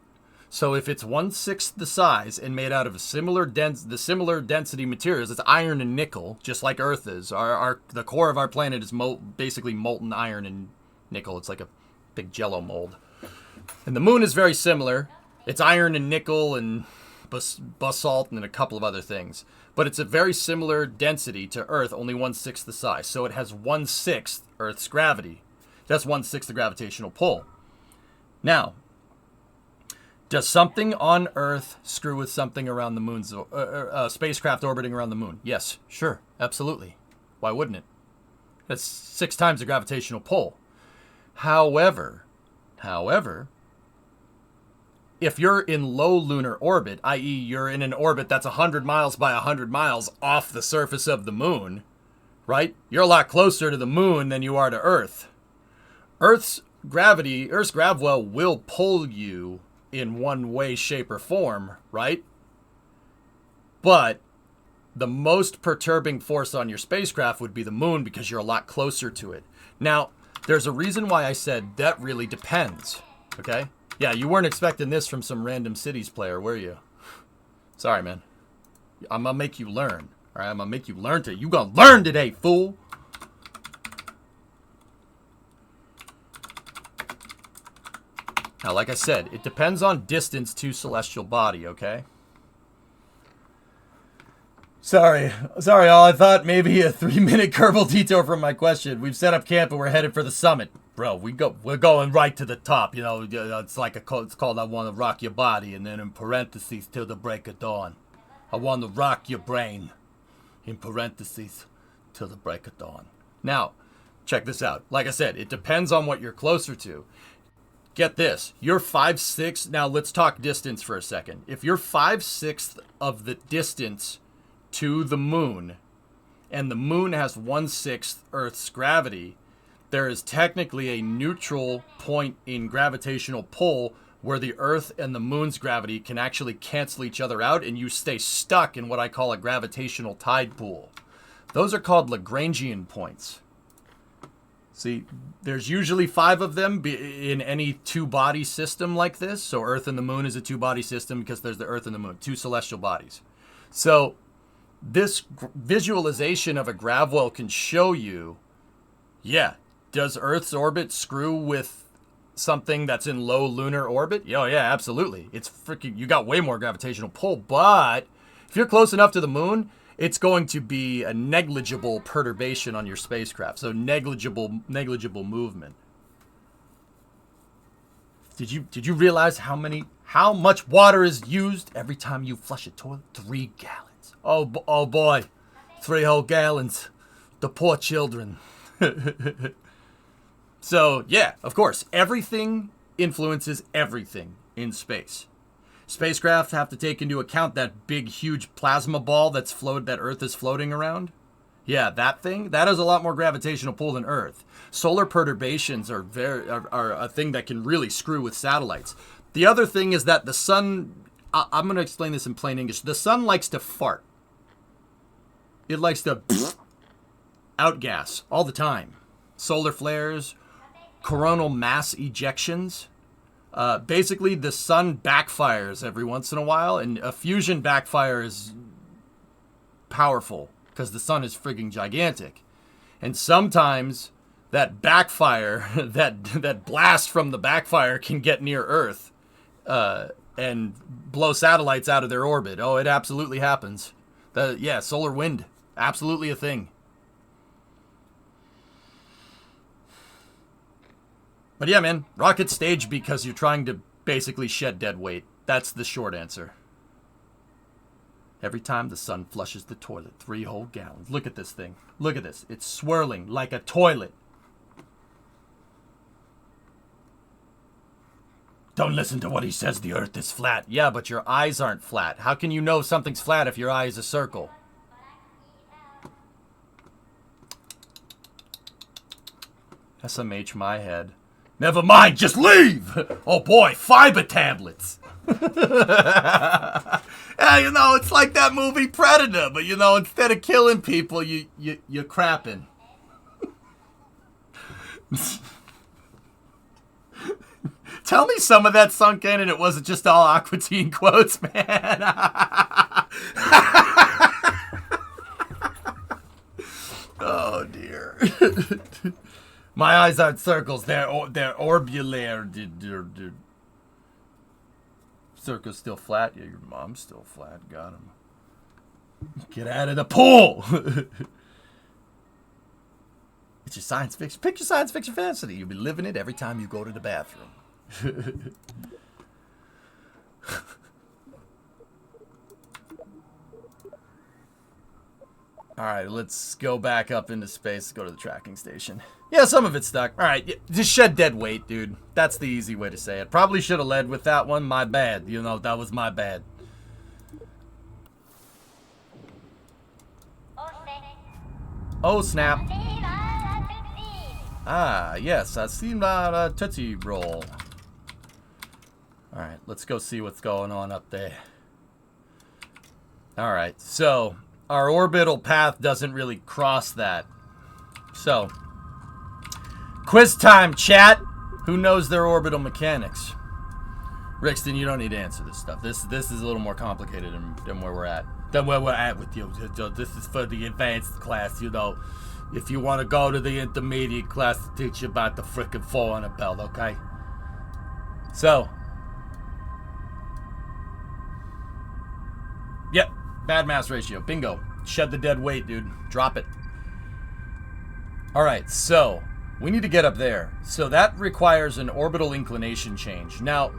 So if it's 1/6 the size and made out of similar density materials, it's iron and nickel, just like Earth is. The core of our planet is basically molten iron and nickel. It's like a big jello mold. And the moon is very similar. It's iron and nickel and basalt and a couple of other things. But it's a very similar density to Earth, only 1/6 the size. So it has 1/6 Earth's gravity. That's 1/6 the gravitational pull. Now, does something on Earth screw with something around the moon's spacecraft orbiting around the moon? Yes, sure, absolutely. Why wouldn't it? That's 6 times the gravitational pull. However, if you're in low lunar orbit, i.e. you're in an orbit that's 100 miles by 100 miles off the surface of the moon, right? You're a lot closer to the moon than you are to Earth. Earth's gravwell will pull you in one way, shape, or form, right? But the most perturbing force on your spacecraft would be the moon because you're a lot closer to it. Now, there's a reason why I said that really depends, okay? Yeah, you weren't expecting this from some random Cities player, were you? Sorry, man. I'm gonna make you learn, all right? I'm gonna make you learn today. You gonna learn today, fool! Now, like I said, it depends on distance to celestial body, okay? Sorry, all. I thought maybe a 3-minute Kerbal detour from my question. We've set up camp and we're headed for the summit. Bro, we're going right to the top. You know, it's called I Want to Rock Your Body, and then in parentheses, till the break of dawn. I want to rock your brain, in parentheses, till the break of dawn. Now, check this out. Like I said, it depends on what you're closer to. Get this, you're 5/6. Now let's talk distance for a second. If you're 5/6 of the distance to the moon, and the moon has 1/6 Earth's gravity, there is technically a neutral point in gravitational pull where the Earth and the moon's gravity can actually cancel each other out, and you stay stuck in what I call a gravitational tide pool. Those are called Lagrangian points. See, there's usually 5 of them in any 2-body system like this. So Earth and the moon is a 2-body system because there's the Earth and the moon, 2 celestial bodies. So this visualization of a gravwell can show you, yeah, does Earth's orbit screw with something that's in low lunar orbit? Oh, yeah, absolutely. It's freaking, you got way more gravitational pull, but if you're close enough to the moon, it's going to be a negligible perturbation on your spacecraft. So negligible movement. Did you realize how much water is used every time you flush a toilet? 3 gallons. Oh boy, 3 whole gallons. The poor children. So yeah, of course, everything influences everything in space. Spacecraft have to take into account that big, huge plasma ball that Earth is floating around. Yeah, that thing, that has a lot more gravitational pull than Earth. Solar perturbations are a thing that can really screw with satellites. The other thing is that the sun, I'm going to explain this in plain English. The sun likes to fart. It likes to outgas all the time. Solar flares, coronal mass ejections. Basically, the sun backfires every once in a while, and a fusion backfire is powerful because the sun is frigging gigantic. And sometimes that backfire, that blast from the backfire can get near Earth and blow satellites out of their orbit. Oh, it absolutely happens. Yeah, solar wind, absolutely a thing. But yeah, man, rockets stage because you're trying to basically shed dead weight. That's the short answer. Every time the sun flushes the toilet, 3 whole gallons. Look at this thing. Look at this. It's swirling like a toilet. Don't listen to what he says, the earth is flat. Yeah, but your eyes aren't flat. How can you know something's flat if your eye is a circle? SMH my head. Never mind, just leave! Oh boy, fiber tablets! Yeah, you know, it's like that movie Predator, but you know, instead of killing people, you're crapping. Tell me some of that sunk in and it wasn't just all Aqua Teen quotes, man. Oh dear. My eyes aren't circles, they're orbular. Circle's still flat. Yeah, your mom's still flat. Got him. Get out of the pool! It's your science fiction. Pick your science fiction fantasy. You'll be living it every time you go to the bathroom. Alright, let's go back up into space. Go to the tracking station. Yeah, some of it's stuck. Alright, just shed dead weight, dude. That's the easy way to say it. Probably should have led with that one. My bad. You know, that was my bad. Oh, snap. Ah, yes. I've seen that Tootsie Roll. Alright, let's go see what's going on up there. Alright, so our orbital path doesn't really cross that. So, quiz time, chat. Who knows their orbital mechanics? Rixton, you don't need to answer this stuff. This is a little more complicated than where we're at. Than where we're at with you. This is for the advanced class, you know. If you want to go to the intermediate class to teach you about the frickin' 400 belt, okay? So. Yep. Bad mass ratio. Bingo. Shed the dead weight, dude. Drop it. Alright, so we need to get up there. So that requires an orbital inclination change. Now,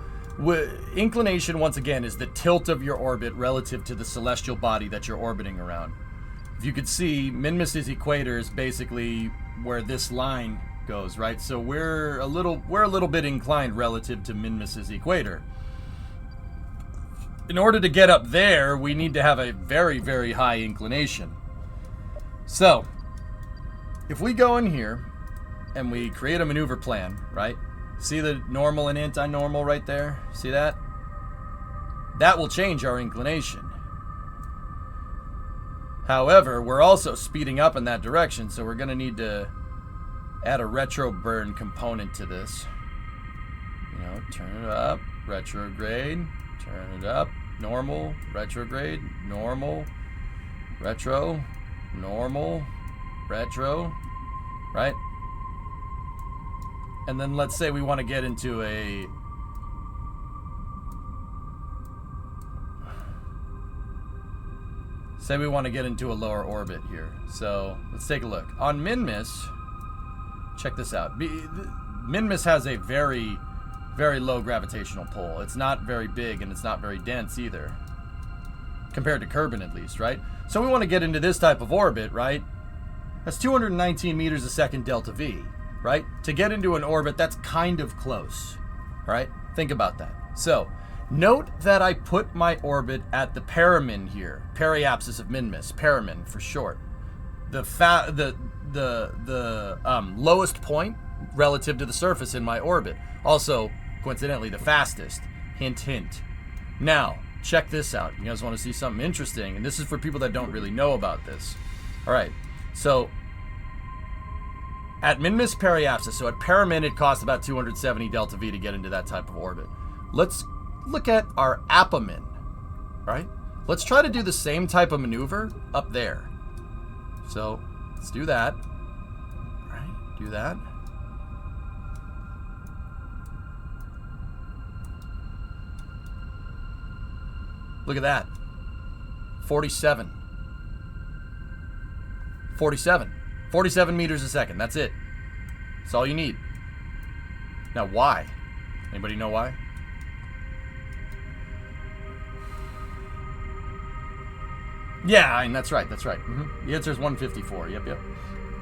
inclination, once again, is the tilt of your orbit relative to the celestial body that you're orbiting around. If you could see, Minmus's equator is basically where this line goes, right? So we're a little bit inclined relative to Minmus's equator. In order to get up there, we need to have a very, very high inclination. So, if we go in here and we create a maneuver plan, right? See the normal and anti-normal right there? See that? That will change our inclination. However, we're also speeding up in that direction, so we're going to need to add a retro burn component to this. You know, turn it up, retrograde, turn it up, normal, retrograde, normal, retro, normal, retro, right? And then let's say we want to get into a... Say we want to get into a lower orbit here. So, let's take a look. On Minmus, check this out. Minmus has a very, very low gravitational pull. It's not very big and it's not very dense either. Compared to Kerbal at least, right? So we want to get into this type of orbit, right? That's 219 meters a second delta V, right? To get into an orbit, that's kind of close, right? Think about that. So, note that I put my orbit at the paramin here. Periapsis of Minmus. Paramin for short. The lowest point relative to the surface in my orbit. Also, coincidentally, the fastest. Hint, hint. Now, check this out. You guys want to see something interesting? And this is for people that don't really know about this. All right. So, at Minmus periapsis, so at paramin, it costs about 270 delta V to get into that type of orbit. Let's look at our apomin, right? Let's try to do the same type of maneuver up there. So, let's do that. All right, do that. Look at that. 47. 47 meters a second. That's it. That's all you need. Now, why? Anybody know why? Yeah, I mean, that's right. Mm-hmm. The answer is 154. Yep.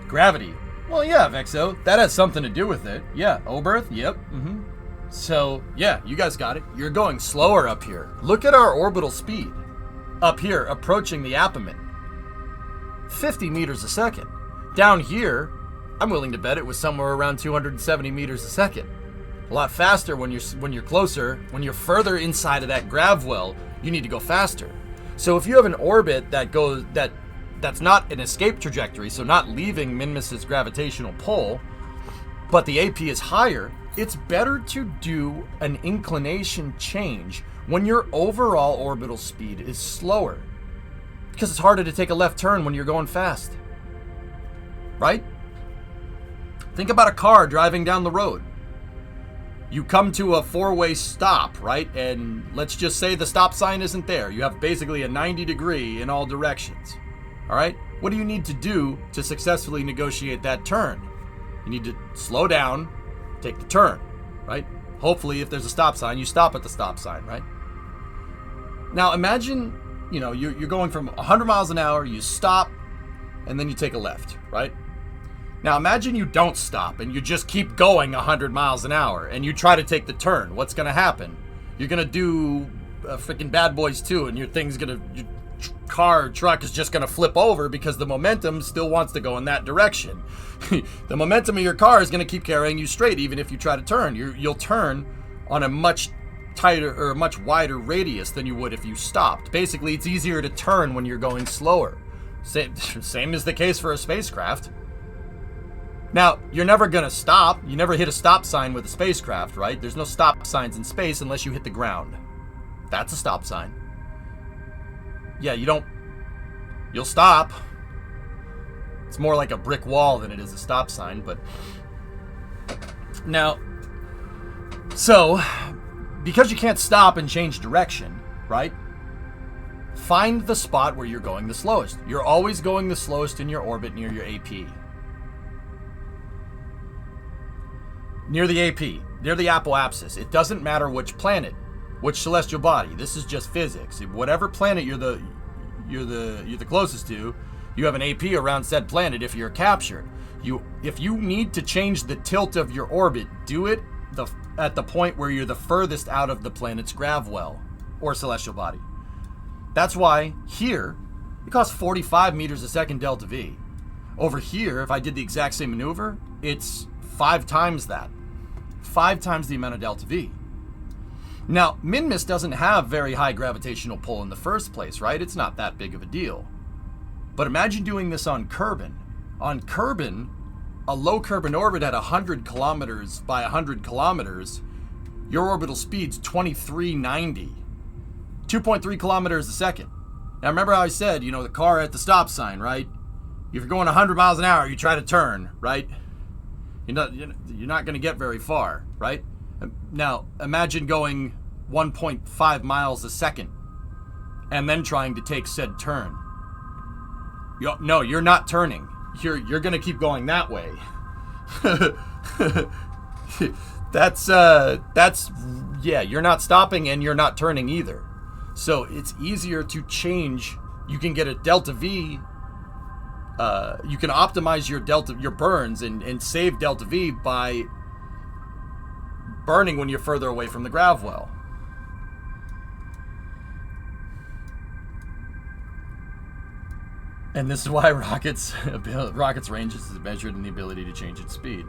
Gravity. Well, yeah, Vexo. That has something to do with it. Yeah, Oberth. Yep. Mm-hmm. So, yeah, you guys got it. You're going slower up here. Look at our orbital speed. Up here, approaching the apomin. 50 meters a second. Down here, I'm willing to bet it was somewhere around 270 meters a second. A lot faster when you're closer, when you're further inside of that grav well, you need to go faster. So if you have an orbit that's not an escape trajectory, so not leaving Minmus's gravitational pull, but the AP is higher, it's better to do an inclination change when your overall orbital speed is slower. Because it's harder to take a left turn when you're going fast. Right? Think about a car driving down the road. You come to a four-way stop, right? And let's just say the stop sign isn't there. You have basically a 90 degree in all directions. All right? What do you need to do to successfully negotiate that turn? You need to slow down, take the turn, right? Hopefully, if there's a stop sign, you stop at the stop sign, right? Now, imagine, you're going from 100 miles an hour, you stop, and then you take a left, right? Now, imagine you don't stop, and you just keep going 100 miles an hour, and you try to take the turn. What's going to happen? You're going to do freaking Bad Boys 2, and your truck is just going to flip over because the momentum still wants to go in that direction. The momentum of your car is going to keep carrying you straight, even if you try to turn. You'll turn on a much tighter or a much wider radius than you would if you stopped. Basically, it's easier to turn when you're going slower. Same is the case for a spacecraft. Now, you're never going to stop. You never hit a stop sign with a spacecraft, right? There's no stop signs in space unless you hit the ground. That's a stop sign. Yeah, you'll stop. It's more like a brick wall than it is a stop sign, but now, so, because you can't stop and change direction, right? Find the spot where you're going the slowest. You're always going the slowest in your orbit near your AP. Near the AP, near the apoapsis. It doesn't matter which planet, which celestial body. This is just physics. Whatever planet you're the closest to, you have an AP around said planet if you're captured. If you need to change the tilt of your orbit, do it at the point where you're the furthest out of the planet's grav well or celestial body. That's why here it costs 45 meters a second delta V. Over here, if I did the exact same maneuver, it's 5 times that. 5 times the amount of delta V. Now, Minmus doesn't have very high gravitational pull in the first place, right? It's not that big of a deal. But imagine doing this on Kerbal. On Kerbal, a low Kerbal orbit at 100 kilometers by 100 kilometers, your orbital speed's 2390. 2.3 kilometers a second. Now, remember how I said, the car at the stop sign, right? If you're going 100 miles an hour, you try to turn, right? You're not going to get very far, right? Now, imagine going 1.5 miles a second and then trying to take said turn. No, you're not turning. You're going to keep going that way. You're not stopping and you're not turning either. So it's easier to change. You can get a delta V. You can optimize your burns and save delta V by burning when you're further away from the grav well. And this is why rockets range is measured in the ability to change its speed.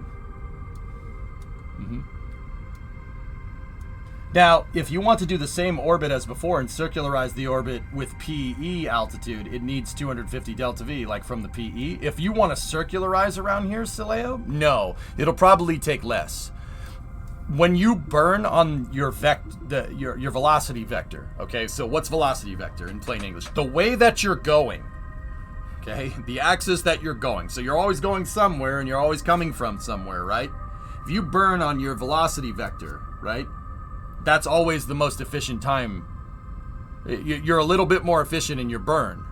Now, if you want to do the same orbit as before and circularize the orbit with PE altitude, it needs 250 delta V, like from the PE. If you want to circularize around here, Sileo, no, it'll probably take less. When you burn on your your velocity vector, okay, so what's velocity vector in plain English? The way that you're going, okay, the axis that you're going. So you're always going somewhere and you're always coming from somewhere, right? If you burn on your velocity vector, right, that's always the most efficient time. You're a little bit more efficient in your burn,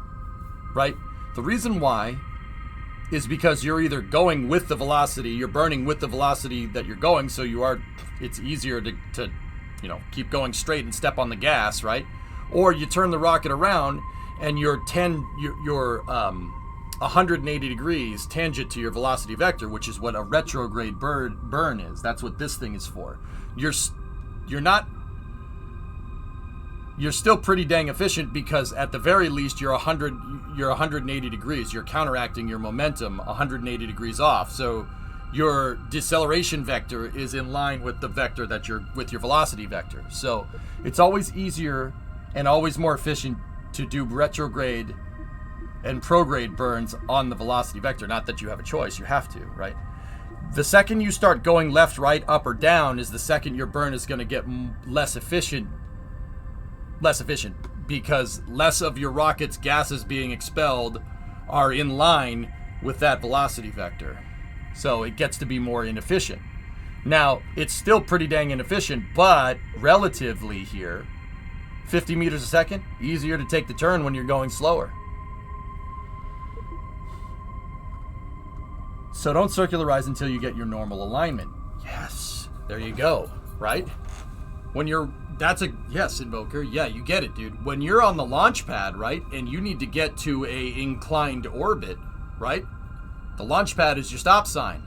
right? The reason why is because you're either going with the velocity, you're burning with the velocity that you're going, so it's easier to keep going straight and step on the gas, right? Or you turn the rocket around and you're 180 degrees tangent to your velocity vector, which is what a retrograde burn is. That's what this thing is for. You're still pretty dang efficient because at the very least you're 180 degrees. You're counteracting your momentum 180 degrees off. So your deceleration vector is in line with the vector that with your velocity vector. So it's always easier and always more efficient to do retrograde and prograde burns on the velocity vector. Not that you have a choice, you have to, right? The second you start going left, right, up, or down is the second your burn is going to get less efficient because less of your rocket's gases being expelled are in line with that velocity vector. So it gets to be more inefficient. Now, it's still pretty dang inefficient, but relatively here, 50 meters a second, easier to take the turn when you're going slower. So don't circularize until you get your normal alignment. Yes, there you go, right? Yes, Invoker, yeah, you get it, dude. When you're on the launch pad, right, and you need to get to a inclined orbit, right? The launch pad is your stop sign.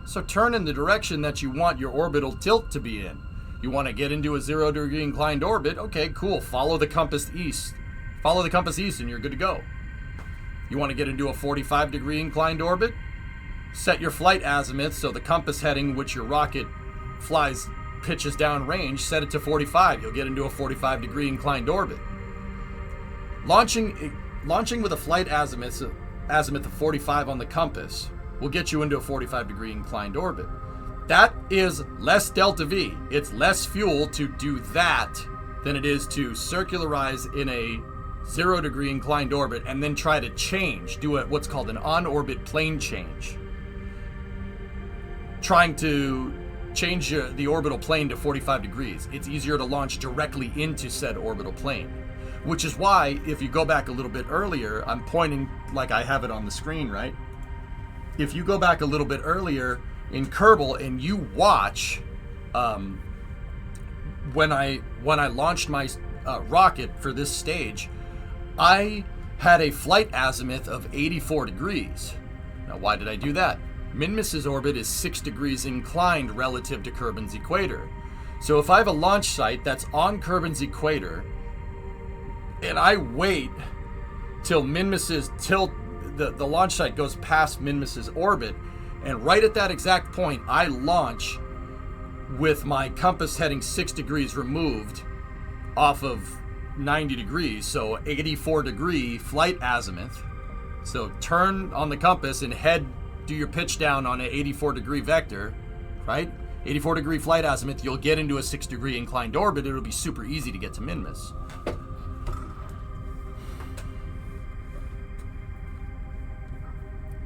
So turn in the direction that you want your orbital tilt to be in. You want to get into a 0 degree inclined orbit? Okay, cool. Follow the compass east. Follow the compass east and you're good to go. You want to get into a 45 degree inclined orbit? Set your flight azimuth so the compass heading which your rocket pitches down range, set it to 45. You'll get into a 45 degree inclined orbit. Launching with a flight azimuth of 45 on the compass will get you into a 45 degree inclined orbit. That is less delta V. It's less fuel to do that than it is to circularize in a 0 degree inclined orbit and then try to do what's called an on-orbit plane change. Trying to change the orbital plane to 45 degrees. It's easier to launch directly into said orbital plane. Which is why, if you go back a little bit earlier, I'm pointing like I have it on the screen, right? If you go back a little bit earlier in Kerbal and you watch when I launched my rocket for this stage, I had a flight azimuth of 84 degrees. Now, why did I do that? Minmus's orbit is 6 degrees inclined relative to Kerbin's equator. So if I have a launch site that's on Kerbin's equator, and I wait till Minmus's the launch site goes past Minmus's orbit, and right at that exact point, I launch with my compass heading 6 degrees removed off of 90 degrees, so 84 degree flight azimuth. So turn on the compass and do your pitch down on an 84 degree vector, right? 84 degree flight azimuth, you'll get into a 6 degree inclined orbit. It'll be super easy to get to Minmus.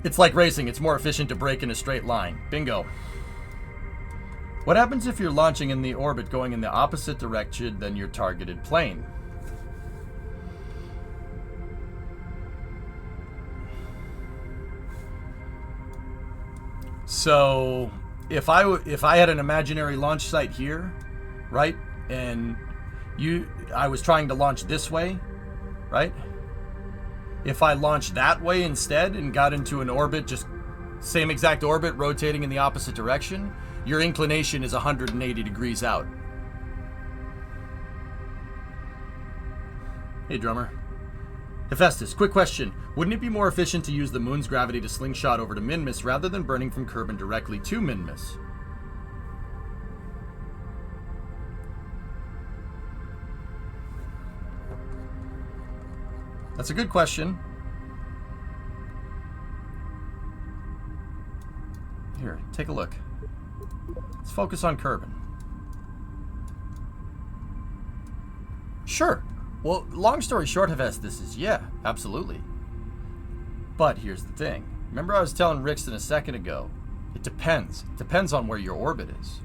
It's like racing. It's more efficient to brake in a straight line. Bingo. What happens if you're launching in the orbit going in the opposite direction than your targeted plane? So if I had an imaginary launch site here, right, and I was trying to launch this way, right? If I launched that way instead and got into an orbit just same exact orbit rotating in the opposite direction, your inclination is 180 degrees out. Hey, drummer. Hephaestus, quick question. Wouldn't it be more efficient to use the moon's gravity to slingshot over to Minmus rather than burning from Kerbin directly to Minmus? That's a good question. Here, take a look. Let's focus on Kerbin. Sure. Well, long story short, Hephaestus is yeah, absolutely. But here's the thing. Remember I was telling Rixton a second ago, it depends. It depends on where your orbit is.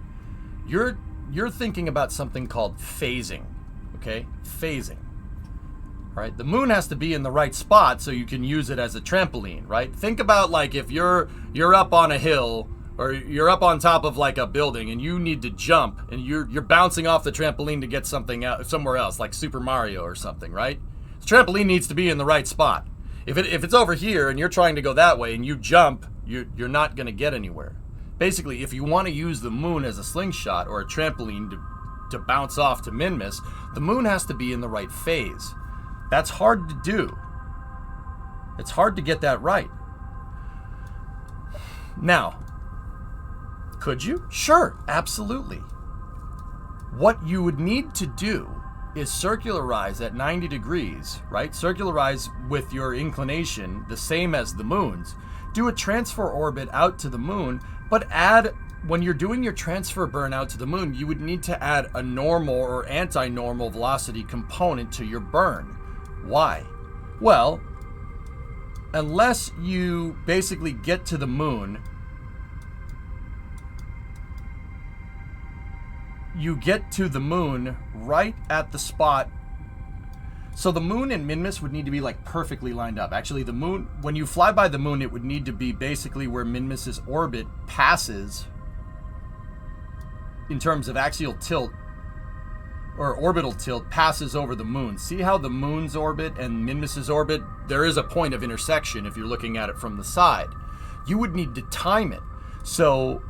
You're thinking about something called phasing, okay? Phasing. All right? The moon has to be in the right spot so you can use it as a trampoline, right? Think about like if you're up on a hill or you're up on top of like a building and you need to jump and you're bouncing off the trampoline to get something out somewhere else, like Super Mario or something, right? The trampoline needs to be in the right spot. If it's over here and you're trying to go that way and you jump, you're not going to get anywhere. Basically, if you want to use the moon as a slingshot or a trampoline to bounce off to Minmus, the moon has to be in the right phase. That's hard to do. It's hard to get that right. Now, could you? Sure, absolutely. What you would need to do is circularize at 90 degrees, right? Circularize with your inclination, the same as the moon's. Do a transfer orbit out to the moon, but when you're doing your transfer burn out to the moon, you would need to add a normal or anti-normal velocity component to your burn. Why? Well, unless you basically get to the moon, you get to the moon right at the spot. So the moon and Minmus would need to be like perfectly lined up. Actually, the moon, when you fly by the moon, it would need to be basically where Minmus's orbit passes in terms of axial tilt or orbital tilt passes over the moon. See how the moon's orbit and Minmus's orbit, there is a point of intersection if you're looking at it from the side. You would need to time it. So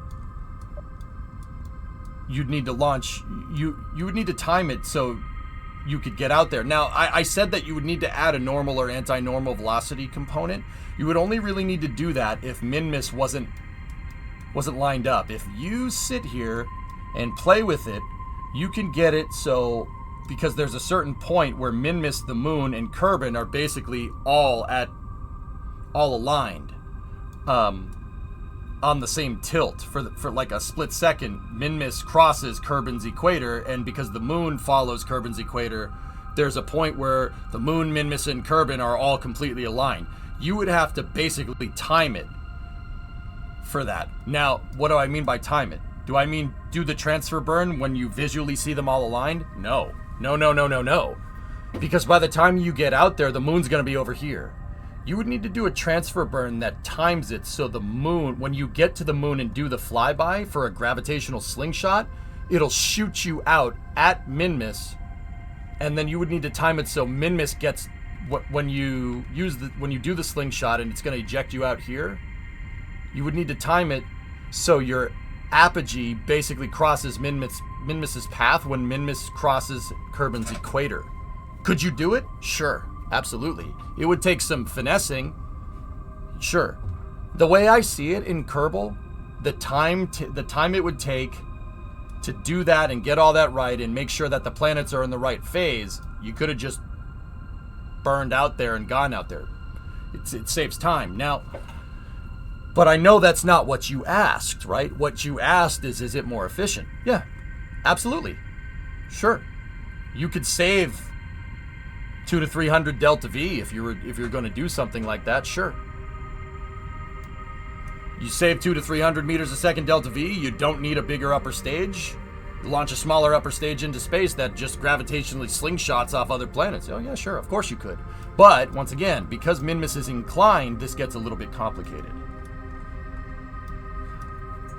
you'd need to launch, you would need to time it so you could get out there. Now, I said that you would need to add a normal or anti-normal velocity component. You would only really need to do that if Minmus wasn't lined up. If you sit here and play with it, you can get it so, because there's a certain point where Minmus, the moon, and Kerbin are basically all aligned on the same tilt. For like a split second, Minmus crosses Kerbin's equator, and because the moon follows Kerbin's equator, there's a point where the moon, Minmus, and Kerbin are all completely aligned. You would have to basically time it for that. Now, what do I mean by time it? Do I mean do the transfer burn when you visually see them all aligned? No. No. Because by the time you get out there, the moon's going to be over here. You would need to do a transfer burn that times it so the moon, when you get to the moon and do the flyby for a gravitational slingshot, it'll shoot you out at Minmus, and then you would need to time it so Minmus gets when you do the slingshot and it's going to eject you out here. You would need to time it so your apogee basically crosses Minmus's path when Minmus crosses Kerbin's equator. Could you do it? Sure. Absolutely. It would take some finessing. Sure. The way I see it in Kerbal, the time it would take to do that and get all that right and make sure that the planets are in the right phase, you could have just burned out there and gone out there. It saves time. Now, but I know that's not what you asked, right? What you asked is it more efficient? Yeah, absolutely. Sure. You could save 200 to 300 delta V if you're going to do something like that. Sure. You save 200 to 300 meters a second delta V. You don't need a bigger upper stage. You launch a smaller upper stage into space that just gravitationally slingshots off other planets. Oh yeah, sure. Of course you could. But once again, because Minmus is inclined, this gets a little bit complicated.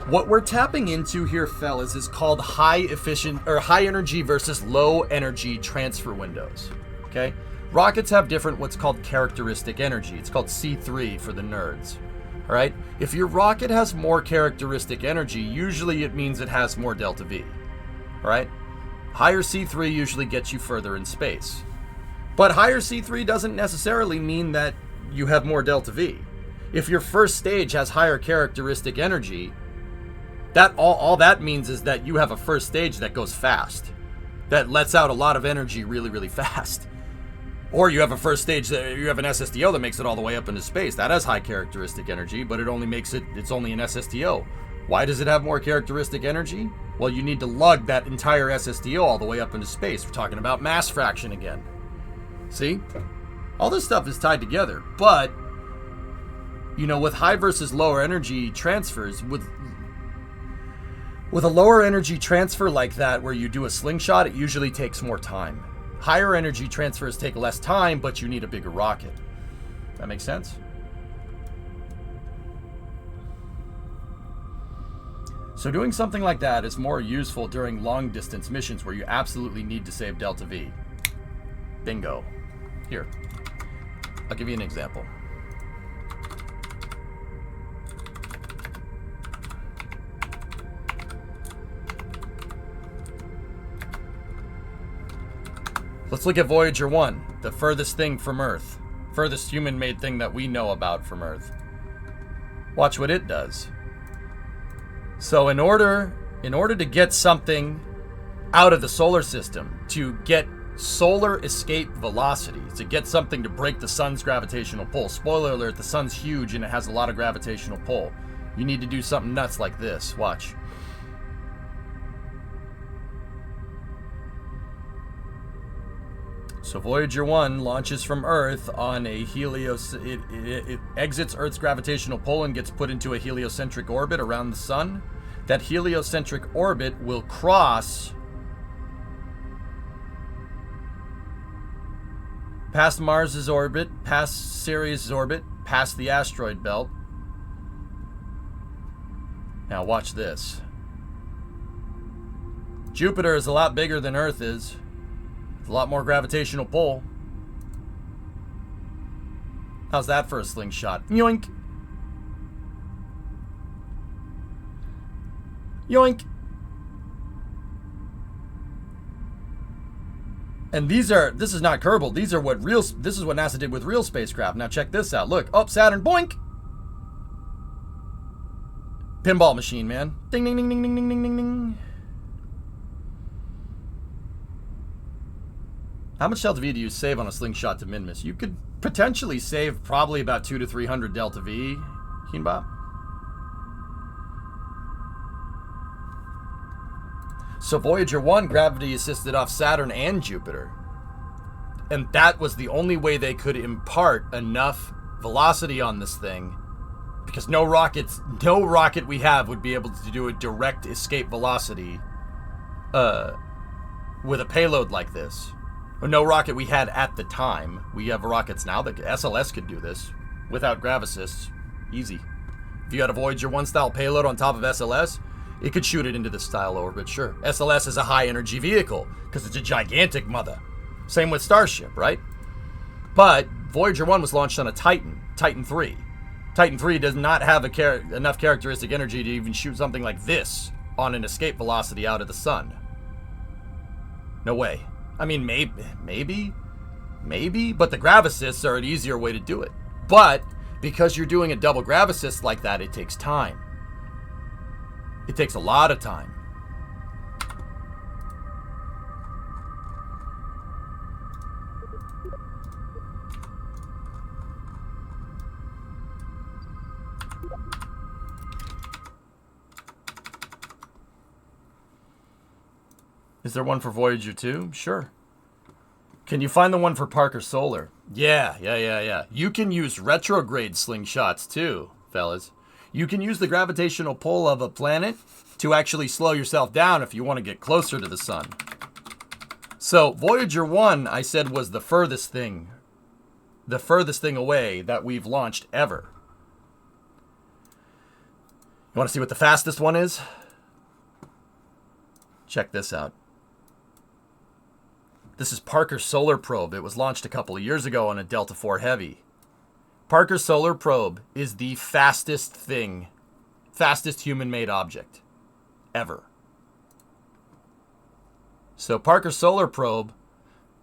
What we're tapping into here, fellas, is called high energy versus low energy transfer windows. Okay? Rockets have different what's called characteristic energy. It's called C3 for the nerds. All right? If your rocket has more characteristic energy, usually it means it has more delta V. All right? Higher C3 usually gets you further in space. But higher C3 doesn't necessarily mean that you have more delta V. If your first stage has higher characteristic energy, that all that means is that you have a first stage that goes fast, that lets out a lot of energy really, really fast. Or you have a first stage that you have an SSTO that makes it all the way up into space. That has high characteristic energy, but it's only an SSTO. Why does it have more characteristic energy? Well, you need to lug that entire SSTO all the way up into space. We're talking about mass fraction again. See? All this stuff is tied together, but you know, with high versus lower energy transfers, with a lower energy transfer like that where you do a slingshot, it usually takes more time. Higher energy transfers take less time, but you need a bigger rocket. That makes sense? So doing something like that is more useful during long distance missions where you absolutely need to save delta V. Bingo. Here, I'll give you an example. Let's look at Voyager 1, the furthest thing from Earth. Furthest human-made thing that we know about from Earth. Watch what it does. So in order to get something out of the solar system, to get solar escape velocity, to get something to break the sun's gravitational pull. Spoiler alert, the sun's huge and it has a lot of gravitational pull. You need to do something nuts like this. Watch. So Voyager 1 launches from Earth on a it exits Earth's gravitational pull and gets put into a heliocentric orbit around the sun. That heliocentric orbit will cross past Mars's orbit, past Sirius' orbit, past the asteroid belt. Now watch this. Jupiter is a lot bigger than Earth is. A lot more gravitational pull. How's that for a slingshot? Yoink. Yoink. And this is not Kerbal. This is what NASA did with real spacecraft. Now check this out. Look, up Saturn, boink. Pinball machine, man. Ding, ding, ding, ding, ding, ding, ding, ding, ding. How much delta V do you save on a slingshot to min-miss? You could potentially save probably about 200 to 300 delta V, Keenbop. So Voyager 1 gravity assisted off Saturn and Jupiter. And that was the only way they could impart enough velocity on this thing, because no rocket we have would be able to do a direct escape velocity with a payload like this. Or no rocket we had at the time. We have rockets now that SLS could do this without grav assists. Easy. If you had a Voyager 1 style payload on top of SLS, it could shoot it into this style orbit, sure. SLS is a high energy vehicle because it's a gigantic mother. Same with Starship, right? But Voyager 1 was launched on a Titan 3. Titan 3 does not have enough characteristic energy to even shoot something like this on an escape velocity out of the sun. No way. I mean, maybe, but the grav assists are an easier way to do it. But because you're doing a double grav assist like that, it takes time. It takes a lot of time. Is there one for Voyager 2? Sure. Can you find the one for Parker Solar? Yeah. You can use retrograde slingshots too, fellas. You can use the gravitational pull of a planet to actually slow yourself down if you want to get closer to the sun. So Voyager 1, I said, was the furthest thing away that we've launched ever. You want to see what the fastest one is? Check this out. This is Parker Solar Probe. It was launched a couple of years ago on a Delta IV Heavy. Parker Solar Probe is the fastest human-made object ever. So Parker Solar Probe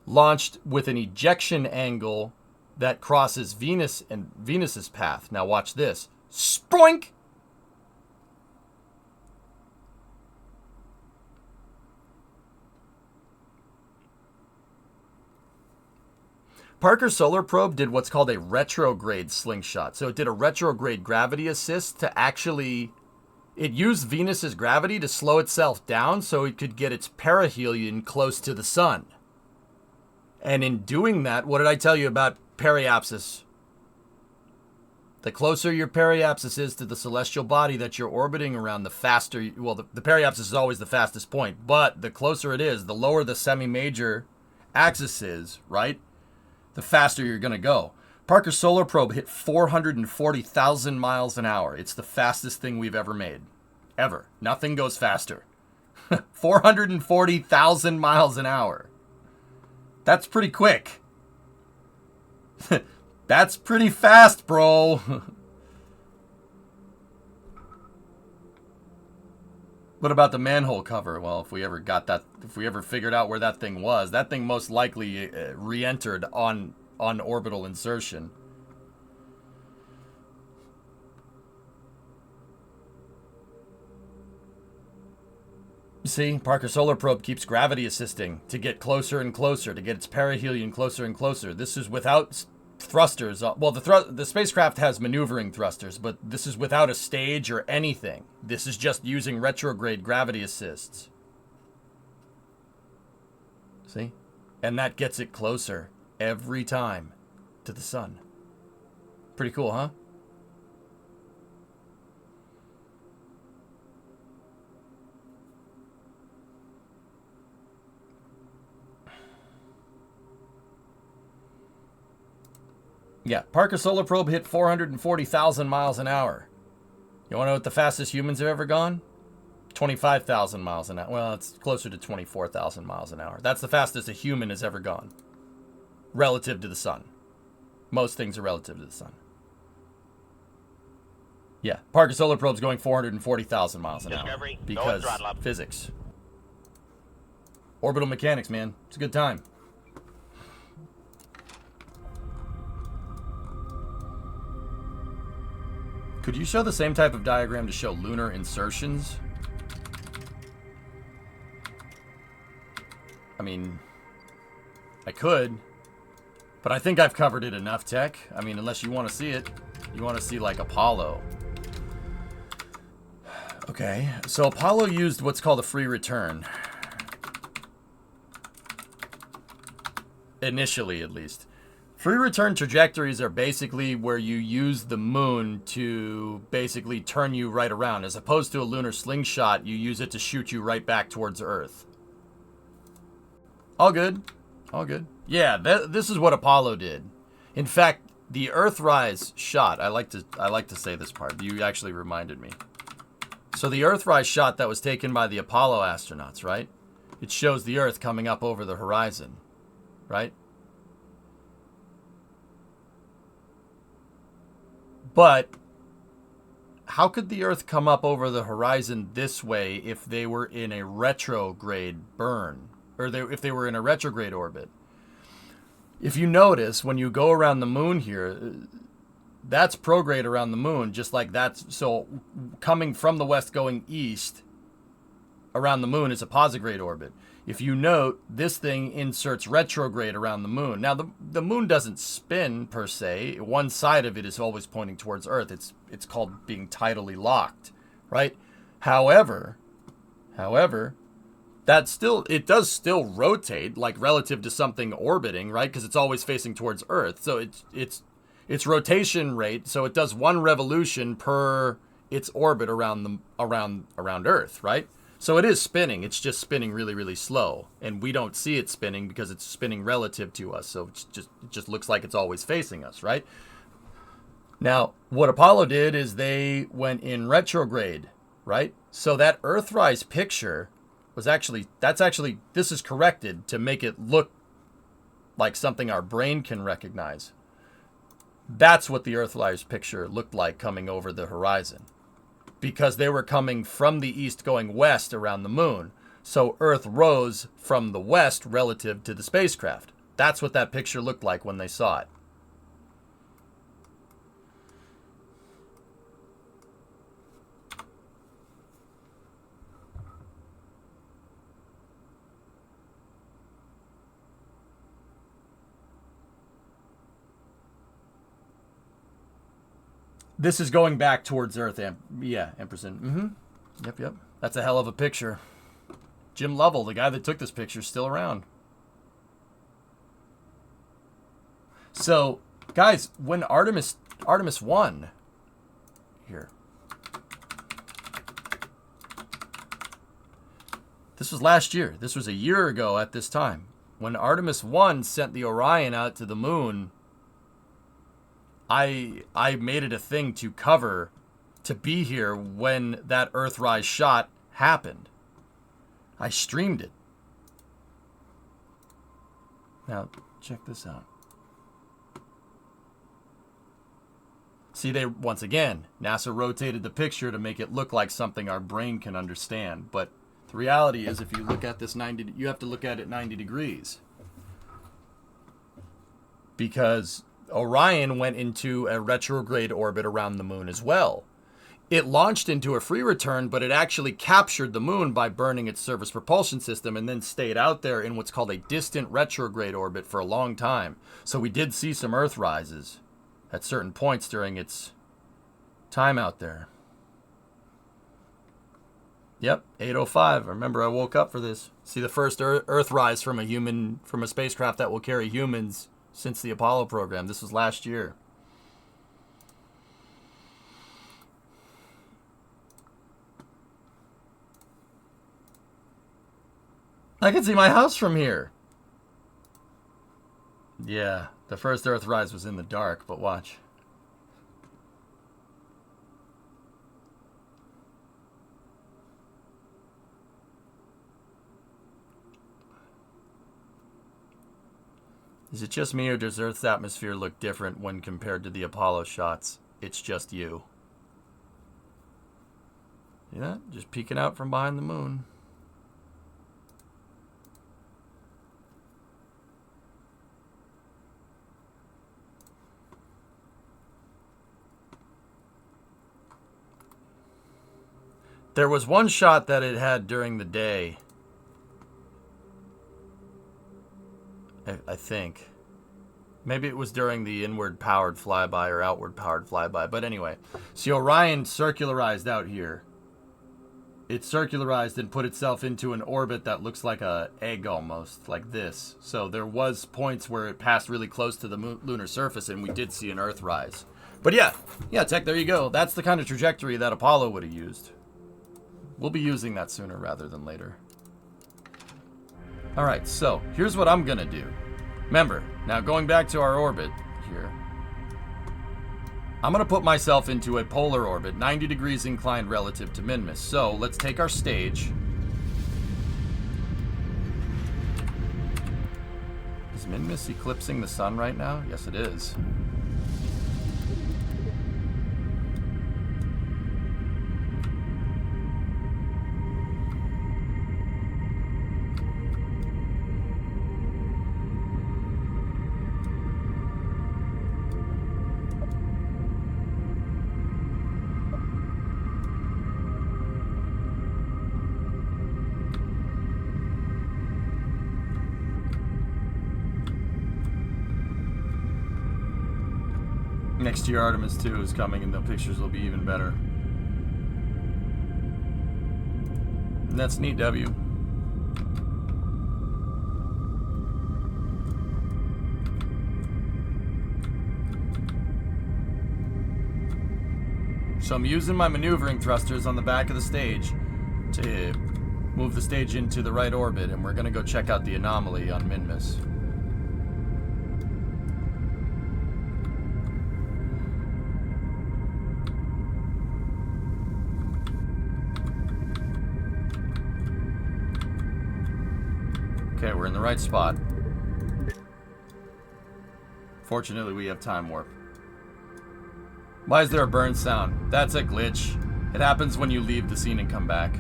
launched with an ejection angle that crosses Venus and Venus's path. Now watch this. Spoink! Parker Solar Probe did what's called a retrograde slingshot. So it did a retrograde gravity assist to actually... It used Venus's gravity to slow itself down so it could get its perihelion close to the sun. And in doing that, what did I tell you about periapsis? The closer your periapsis is to the celestial body that you're orbiting around, the faster... Well, the periapsis is always the fastest point, but the closer it is, the lower the semi-major axis is, right? The faster you're going to go. Parker Solar Probe hit 440,000 miles an hour. It's the fastest thing we've ever made. Ever. Nothing goes faster. 440,000 miles an hour. That's pretty quick. That's pretty fast, bro. What about the manhole cover? Well, if we ever figured out where that thing was, that thing most likely re-entered on orbital insertion. See, Parker Solar Probe keeps gravity assisting to get closer and closer, to get its perihelion closer and closer. This is without thrusters. Well, the spacecraft has maneuvering thrusters, but this is without a stage or anything. This is just using retrograde gravity assists. See? And that gets it closer every time to the sun. Pretty cool, huh? Yeah, Parker Solar Probe hit 440,000 miles an hour. You want to know what the fastest humans have ever gone? 25,000 miles an hour. Well, it's closer to 24,000 miles an hour. That's the fastest a human has ever gone. Relative to the sun. Most things are relative to the sun. Yeah, Parker Solar Probe's going 440,000 miles an hour. Because physics. Orbital mechanics, man. It's a good time. Could you show the same type of diagram to show lunar insertions? I mean, I could, but I think I've covered it enough, Tech. I mean, unless you want to see it. You want to see, like, Apollo. Okay, so Apollo used what's called a free return. Initially, at least. Free return trajectories are basically where you use the moon to basically turn you right around. As opposed to a lunar slingshot, you use it to shoot you right back towards Earth. All good. All good. Yeah, this is what Apollo did. In fact, the Earthrise shot, I like to say this part. You actually reminded me. So the Earthrise shot that was taken by the Apollo astronauts, right? It shows the Earth coming up over the horizon, right? But how could the Earth come up over the horizon this way if they were in a retrograde burn? Or if they were in a retrograde orbit? If you notice, when you go around the moon here, that's prograde around the moon, just like that's... So coming from the west going east around the moon is a posigrade orbit. If you note, this thing inserts retrograde around the moon. Now, the moon doesn't spin, per se. One side of it is always pointing towards Earth. It's called being tidally locked, right? However, it does still rotate, like relative to something orbiting, right? Because it's always facing towards Earth. So its rotation rate, so it does one revolution per its orbit around Earth, right? So it is spinning. It's just spinning really, really slow. And we don't see it spinning because it's spinning relative to us. So it just looks like it's always facing us, right? Now, what Apollo did is they went in retrograde, right? So that Earthrise picture was this is corrected to make it look like something our brain can recognize. That's what the Earthrise picture looked like coming over the horizon. Because they were coming from the east going west around the moon. So Earth rose from the west relative to the spacecraft. That's what that picture looked like when they saw it. This is going back towards Earth. Yeah, ampersand. Mm-hmm. Yep. That's a hell of a picture. Jim Lovell, the guy that took this picture, is still around. So, guys, when Artemis 1... Here. This was last year. This was a year ago at this time. When Artemis 1 sent the Orion out to the moon... I made it a thing to cover, to be here when that Earthrise shot happened. I streamed it. Now, check this out. See, once again, NASA rotated the picture to make it look like something our brain can understand. But the reality is, if you look at this you have to look at it 90 degrees. Because Orion went into a retrograde orbit around the moon as well. It launched into a free return, but it actually captured the moon by burning its surface propulsion system and then stayed out there in what's called a distant retrograde orbit for a long time. So we did see some Earth rises at certain points during its time out there. Yep, 8:05. Remember, I woke up for this. See the first Earth rise from a spacecraft that will carry humans since the Apollo program. This was last year. I can see my house from here. Yeah, the first Earthrise was in the dark, but watch. Is it just me, or does Earth's atmosphere look different when compared to the Apollo shots? It's just you. See that? Just peeking out from behind the moon. There was one shot that it had during the day. I think. Maybe it was during the inward powered flyby or outward powered flyby. But anyway, see, Orion circularized out here. It circularized and put itself into an orbit that looks like an egg almost, like this. So there was points where it passed really close to the lunar surface and we did see an Earthrise. But yeah, Tech, there you go. That's the kind of trajectory that Apollo would have used. We'll be using that sooner rather than later. Alright, so here's what I'm going to do. Remember, now going back to our orbit here, I'm going to put myself into a polar orbit, 90 degrees inclined relative to Minmus. So let's take our stage. Is Minmus eclipsing the sun right now? Yes, it is. Next year, Artemis 2 is coming, and the pictures will be even better. And that's neat, W. So I'm using my maneuvering thrusters on the back of the stage to move the stage into the right orbit, and we're going to go check out the anomaly on Minmus. Okay, we're in the right spot. Fortunately, we have time warp. Why is there a burn sound? That's a glitch. It happens when you leave the scene and come back.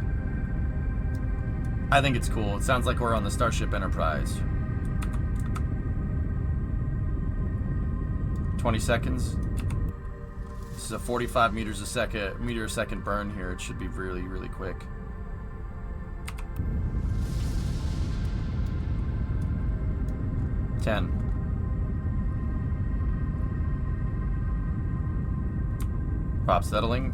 I think it's cool. It sounds like we're on the Starship Enterprise. 20 seconds. This is a 45 meter a second burn here. It should be really, really quick. Ten. Prop settling.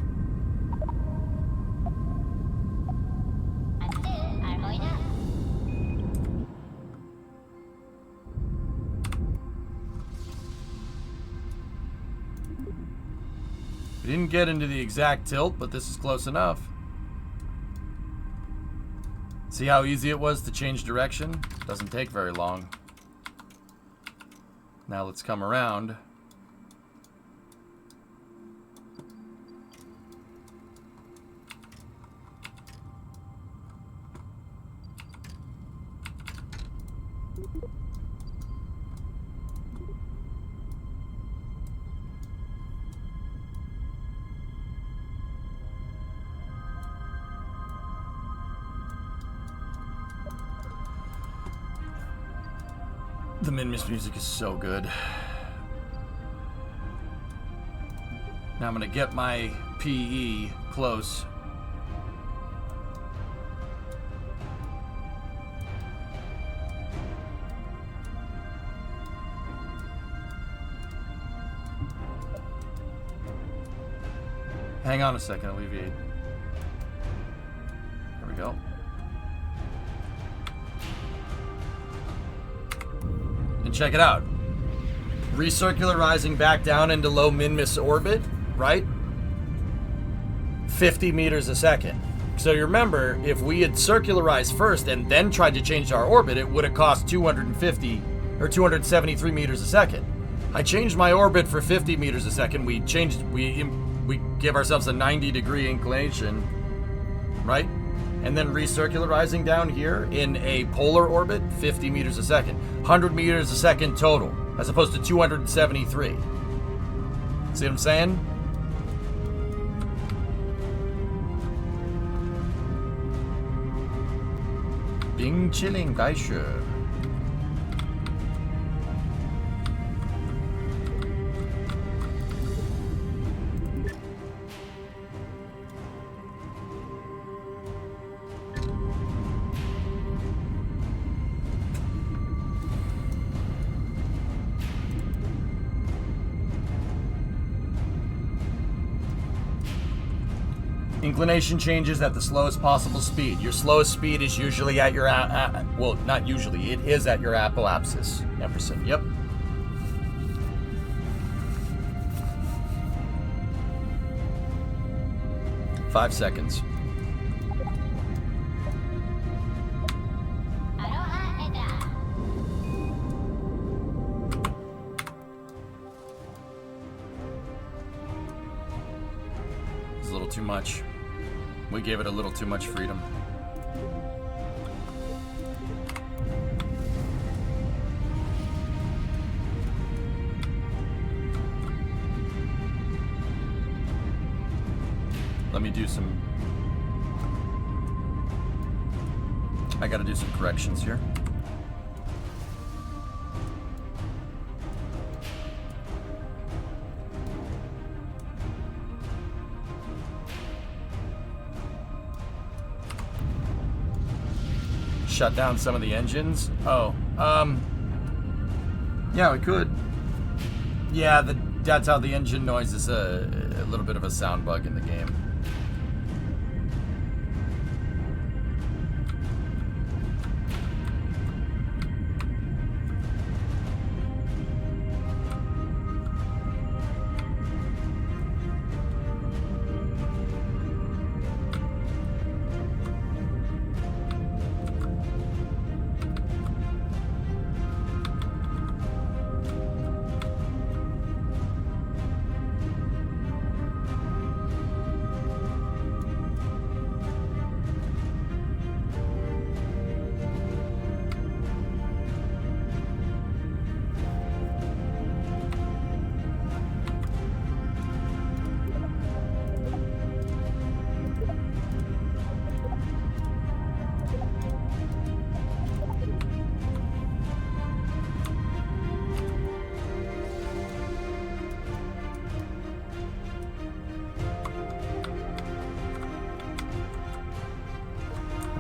We didn't get into the exact tilt, but this is close enough. See how easy it was to change direction? Doesn't take very long. Now let's come around. The Minmus music is so good. Now I'm gonna get my PE close. Hang on a second, alleviate. There we go. And check it out. Recircularizing back down into low Minmus orbit, right? 50 meters a second. So you remember, if we had circularized first and then tried to change our orbit, it would have cost 250 or 273 meters a second. I changed my orbit for 50 meters a second. We give ourselves a 90-degree inclination, right? And then recircularizing down here in a polar orbit, 50 meters a second. 100 meters a second total, as opposed to 273. See what I'm saying? Bing chilling, Gaisha. Inclination changes at the slowest possible speed. Your slowest speed is usually at your, well, not usually, it is at your apoapsis. Emerson, yep. Five seconds. It's a little too much. We gave it a little too much freedom. Let me do some... I gotta do some corrections here. Shut down some of the engines. Oh, yeah, we could. Yeah, that's how the engine noise is a little bit of a sound bug in the game.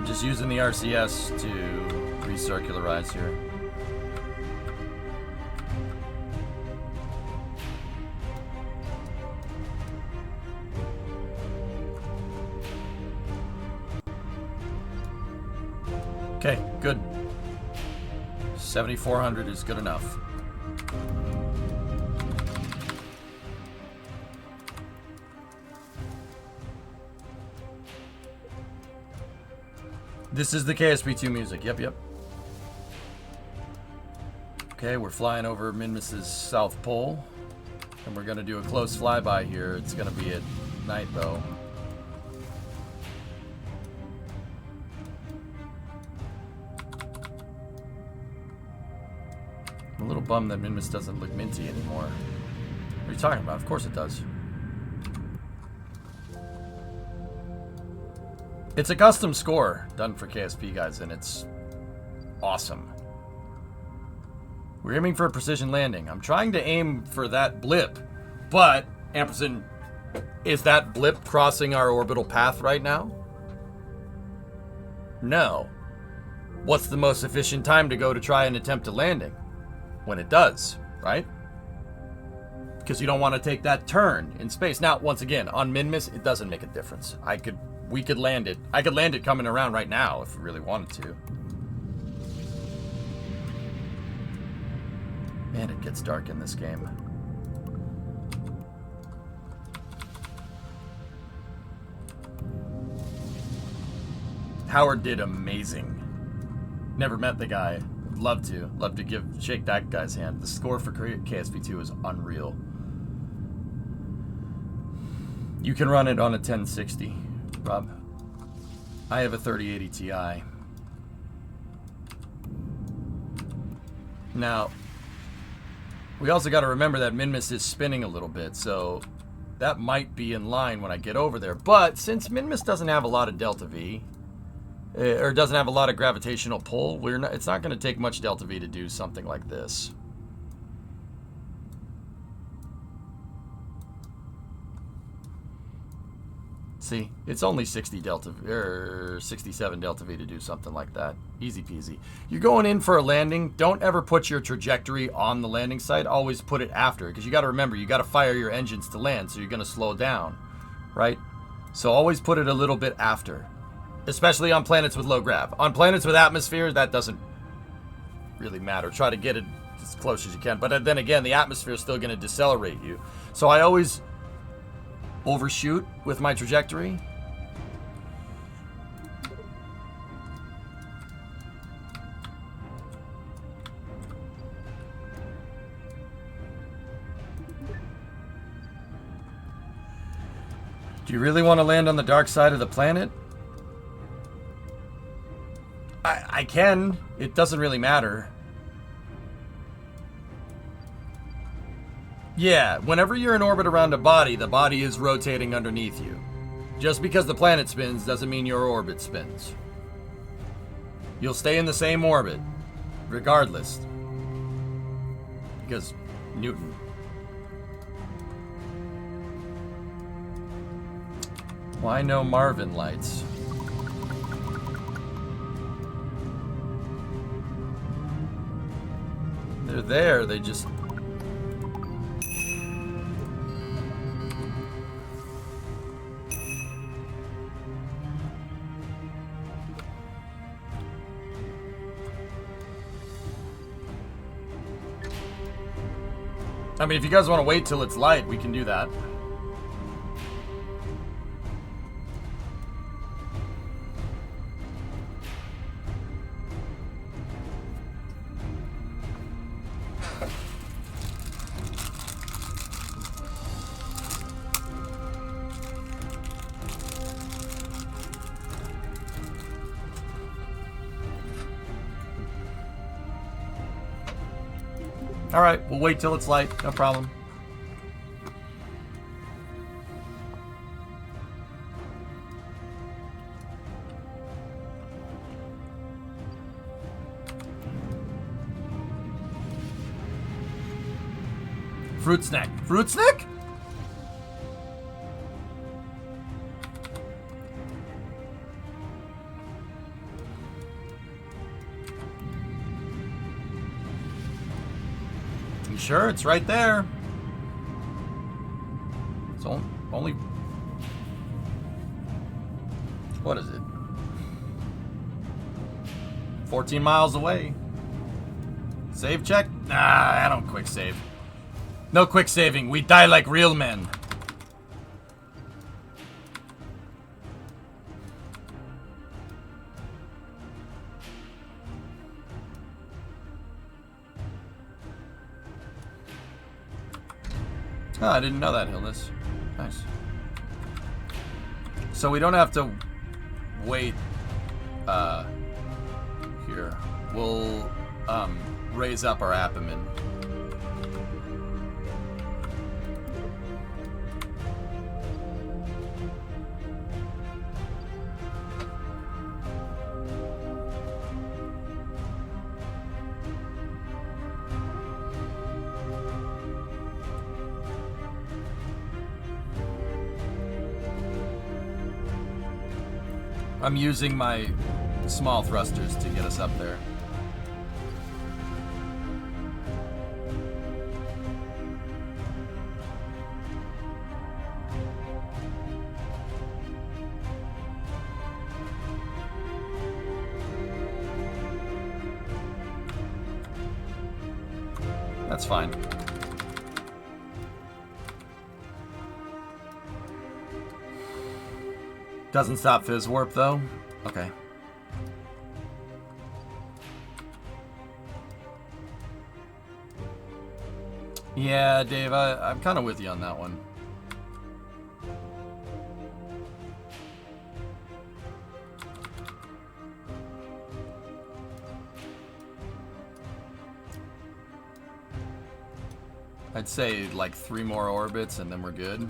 I'm just using the RCS to recircularize here. Okay, good. 7,400 is good enough. This is the KSP2 music. Yep, yep. Okay, we're flying over Minmus's South Pole. And we're going to do a close flyby here. It's going to be at night, though. I'm a little bummed that Minmus doesn't look minty anymore. What are you talking about? Of course it does. It's a custom score done for KSP guys, and it's awesome. We're aiming for a precision landing. I'm trying to aim for that blip, but, Ampersand, is that blip crossing our orbital path right now? No. What's the most efficient time to go to try and attempt a landing? When it does, right? Because you don't want to take that turn in space. Now, once again, on Minmus, it doesn't make a difference. We could land it. I could land it coming around right now if we really wanted to. Man, it gets dark in this game. Howard did amazing. Never met the guy. Love to shake that guy's hand. The score for KSP2 is unreal. You can run it on a 1060, Rob. I have a 3080 Ti. Now, we also got to remember that Minmus is spinning a little bit, so that might be in line when I get over there. But since Minmus doesn't have a lot of delta V, or doesn't have a lot of gravitational pull, it's not going to take much delta V to do something like this. See, it's only 60 delta or 67 delta V to do something like that. Easy peasy. You're going in for a landing. Don't ever put your trajectory on the landing site. Always put it after, because you got to remember, you got to fire your engines to land, so you're going to slow down, right? So always put it a little bit after. Especially on planets with low grav. On planets with atmosphere, that doesn't really matter. Try to get it as close as you can. But then again, the atmosphere is still going to decelerate you. So I always overshoot with my trajectory. Do you really want to land on the dark side of the planet? I can. It doesn't really matter. Yeah, whenever you're in orbit around a body, the body is rotating underneath you. Just because the planet spins doesn't mean your orbit spins. You'll stay in the same orbit, regardless. Because Newton. Why no Marvin lights? They're there, they just... I mean, if you guys want to wait till it's light, we can do that. Alright, we'll wait till it's light, no problem. Fruit snack. Fruit snack? sure? It's right there. It's only... What is it? 14 miles away. Save check? Nah, I don't quick save. No quick saving. We die like real men. Oh, I didn't know that, Hillis. Nice. So we don't have to wait here. We'll raise up our abdomen. I'm using my small thrusters to get us up there. That's fine. Doesn't stop fizz warp though? Okay. Yeah, Dave, I'm kind of with you on that one. I'd say like 3 more orbits and then we're good.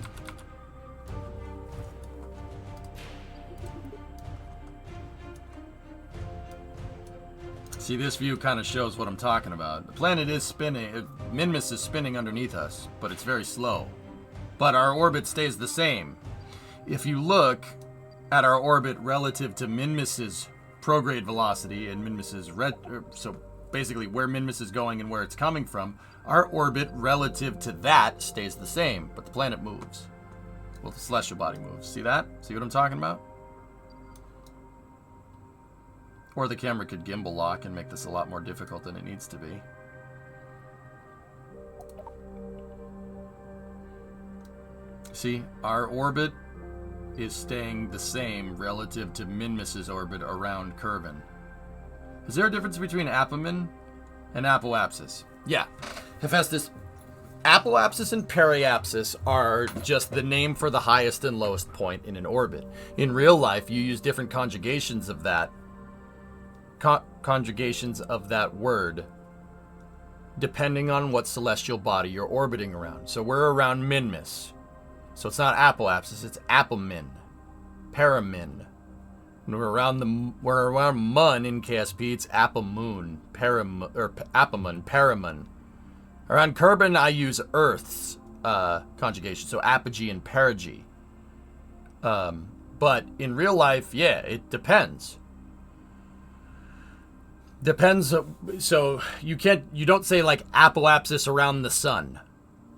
See, this view kind of shows what I'm talking about. The planet is spinning. Minmus is spinning underneath us, but it's very slow. But our orbit stays the same. If you look at our orbit relative to Minmus's prograde velocity and Minmus's so basically where Minmus is going and where it's coming from, our orbit relative to that stays the same, but the planet moves. Well, the celestial body moves. See that? See what I'm talking about? Or the camera could gimbal lock and make this a lot more difficult than it needs to be. See, our orbit is staying the same relative to Minmus's orbit around Kerbal. Is there a difference between apomin and apoapsis? Yeah. Hephaestus, apoapsis and periapsis are just the name for the highest and lowest point in an orbit. In real life, you use different conjugations of that. Conjugations of that word depending on what celestial body you're orbiting around. So we're around Minmus. So it's not apoapsis, it's apomin. Paramin. When we're around Mun in KSP, it's apomoon. Apomon, Paramon. Around Kerbal, I use Earth's conjugation, so apogee and perigee. But in real life, yeah, it depends. Depends. So you don't say like apoapsis around the sun.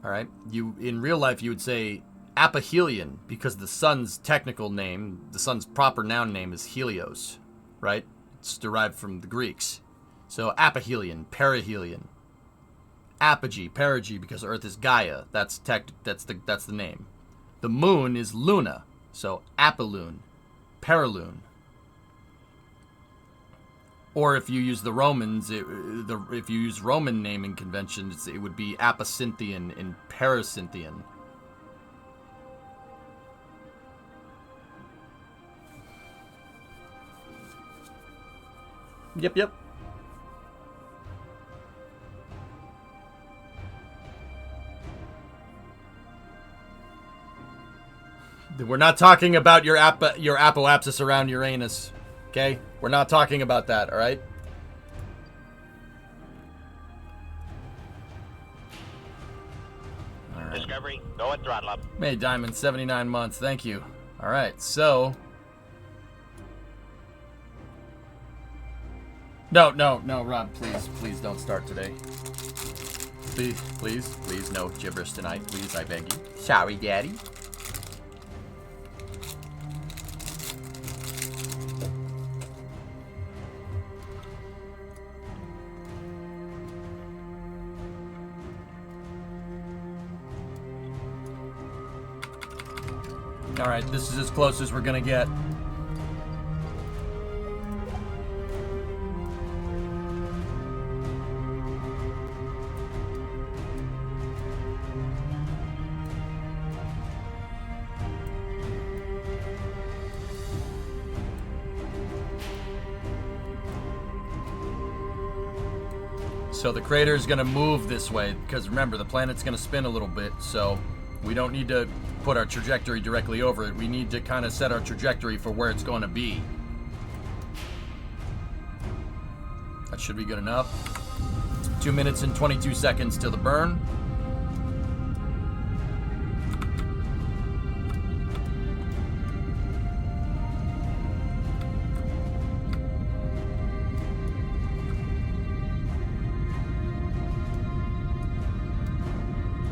All right. In real life, you would say apohelion because the sun's technical name, the sun's proper noun name is Helios, right? It's derived from the Greeks. So apohelion, perihelion, apogee, perigee because Earth is Gaia. That's the name. The moon is Luna. So apolune, periloon. Or if you use the Romans, if you use Roman naming conventions, it would be Apocynthian and Paracynthian. Yep. We're not talking about your apoapsis around Uranus. Okay? We're not talking about that, all right? All right. Discovery, go and throttle up. May Diamond, 79 months. Thank you. All right, so... No, Rob, please don't start today. Please, please, please, no gibberish tonight. Please, I beg you. Sorry, Daddy. Alright, this is as close as we're gonna get. So the crater is going to move this way, because remember, the planet's going to spin a little bit, so we don't need to put our trajectory directly over it. We need to kind of set our trajectory for where it's going to be. That should be good enough. 2 minutes and 22 seconds till the burn.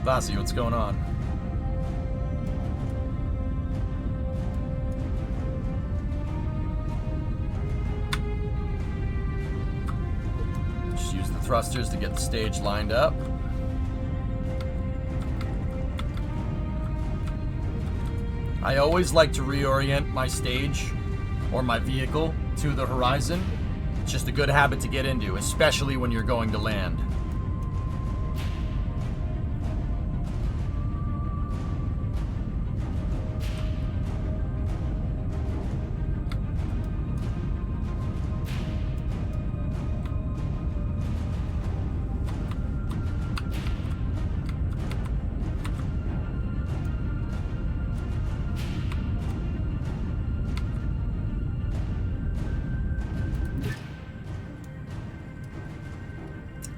Vasi, what's going on? Just use the thrusters to get the stage lined up. I always like to reorient my stage or my vehicle to the horizon. It's just a good habit to get into, especially when you're going to land.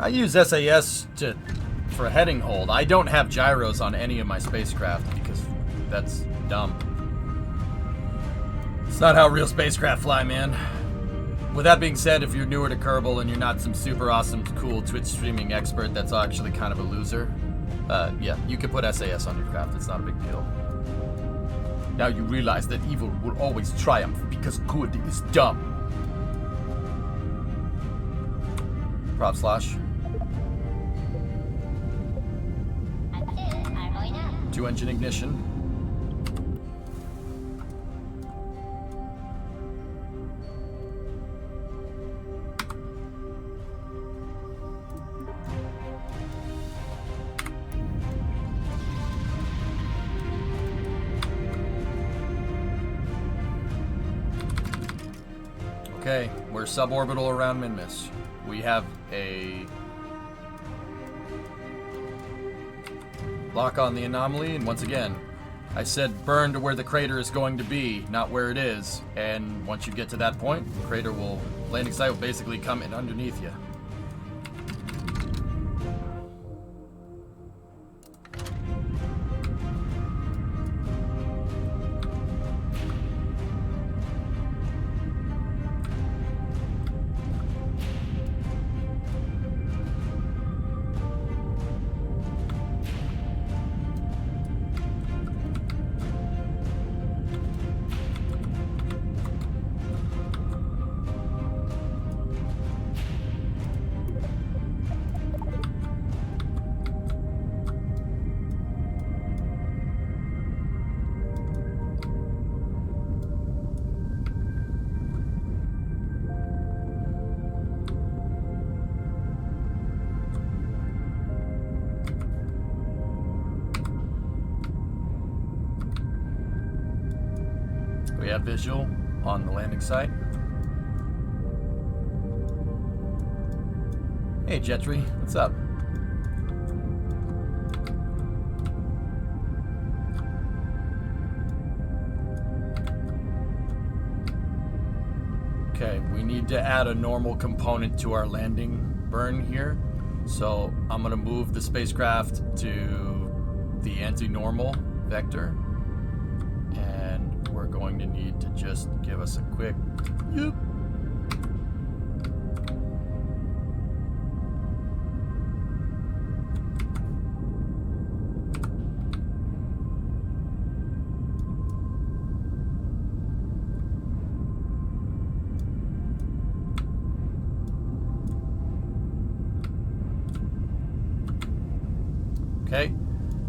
I use SAS for heading hold. I don't have gyros on any of my spacecraft because that's dumb. It's not how real spacecraft fly, man. With that being said, if you're newer to Kerbal and you're not some super awesome, cool Twitch streaming expert that's actually kind of a loser, yeah, you can put SAS on your craft. It's not a big deal. Now you realize that evil will always triumph because good is dumb. Prop slash. 2-engine ignition. Okay, we're suborbital around Minmus. We have a lock on the anomaly, and once again, I said burn to where the crater is going to be, not where it is. And once you get to that point, the crater will, landing site will basically come in underneath you. We have visual on the landing site. Hey Jetri, what's up? Okay, we need to add a normal component to our landing burn here. So I'm gonna move the spacecraft to the anti-normal vector. And we're going to need to just give us a quick yoop. Okay,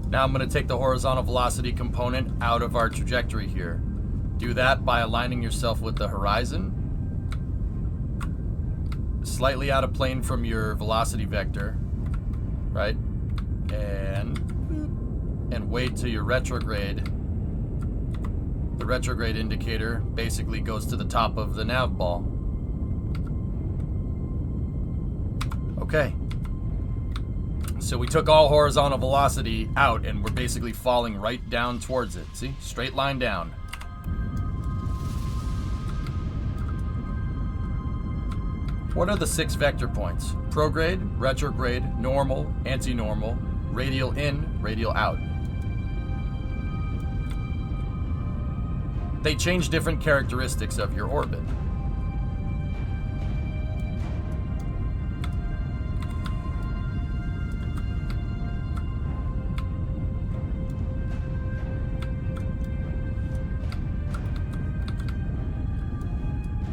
now I'm going to take the horizontal velocity component out of our trajectory here. Do that by aligning yourself with the horizon, slightly out of plane from your velocity vector, right? And wait till your retrograde. The retrograde indicator basically goes to the top of the nav ball. Okay. So we took all horizontal velocity out and we're basically falling right down towards it. See? Straight line down. What are the 6 vector points? Prograde, retrograde, normal, anti-normal, radial in, radial out. They change different characteristics of your orbit.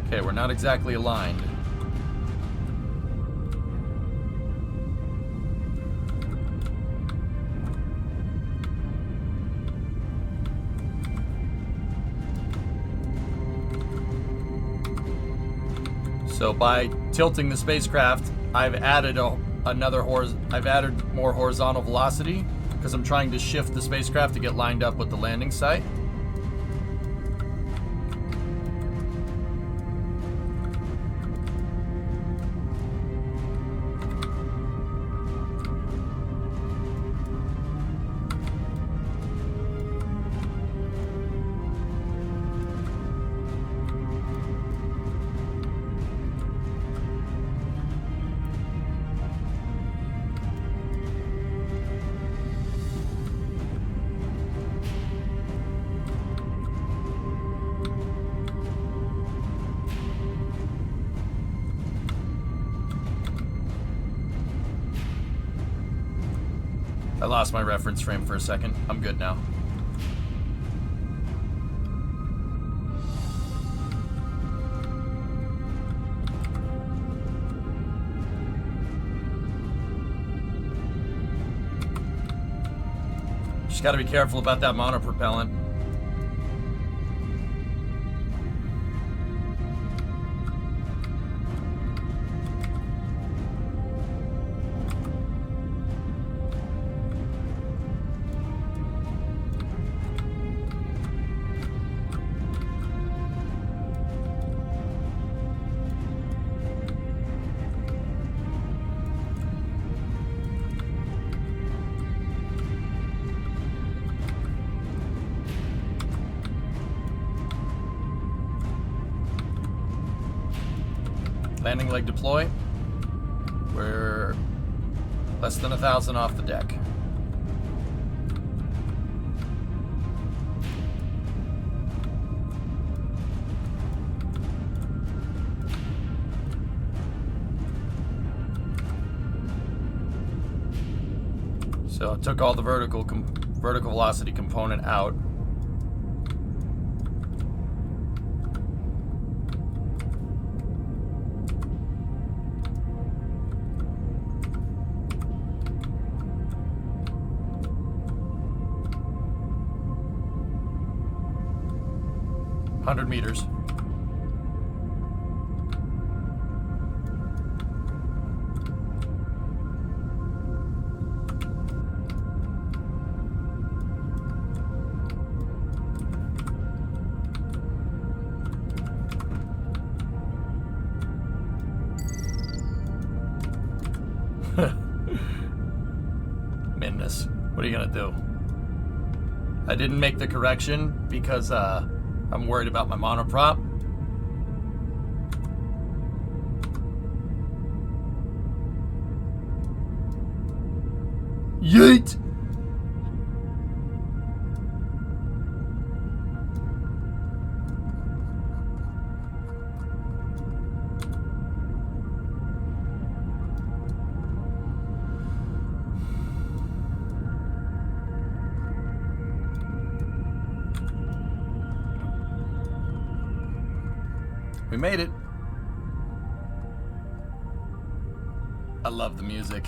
Okay, we're not exactly aligned. So by tilting the spacecraft, I've added I've added more horizontal velocity because I'm trying to shift the spacecraft to get lined up with the landing site. I lost my reference frame for a second. I'm good now. Just gotta be careful about that monopropellant. Landing leg deploy. We're less than 1,000 off the deck. So I took all the vertical velocity component out. Hundred meters. Midness. What are you gonna do? I didn't make the correction because I'm worried about my monoprop. Yeet! We made it. I love the music.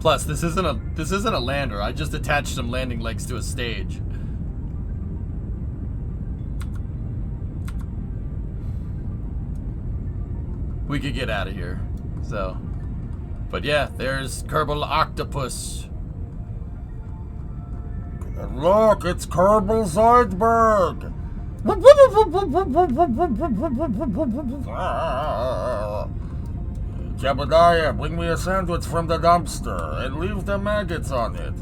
Plus, this isn't a lander. I just attached some landing legs to a stage. We could get out of here. So, but yeah, there's Kerbal Octopus. Look, it's Kerbal Zoidberg. Jebediah, bring me a sandwich from the dumpster and leave the maggots on it.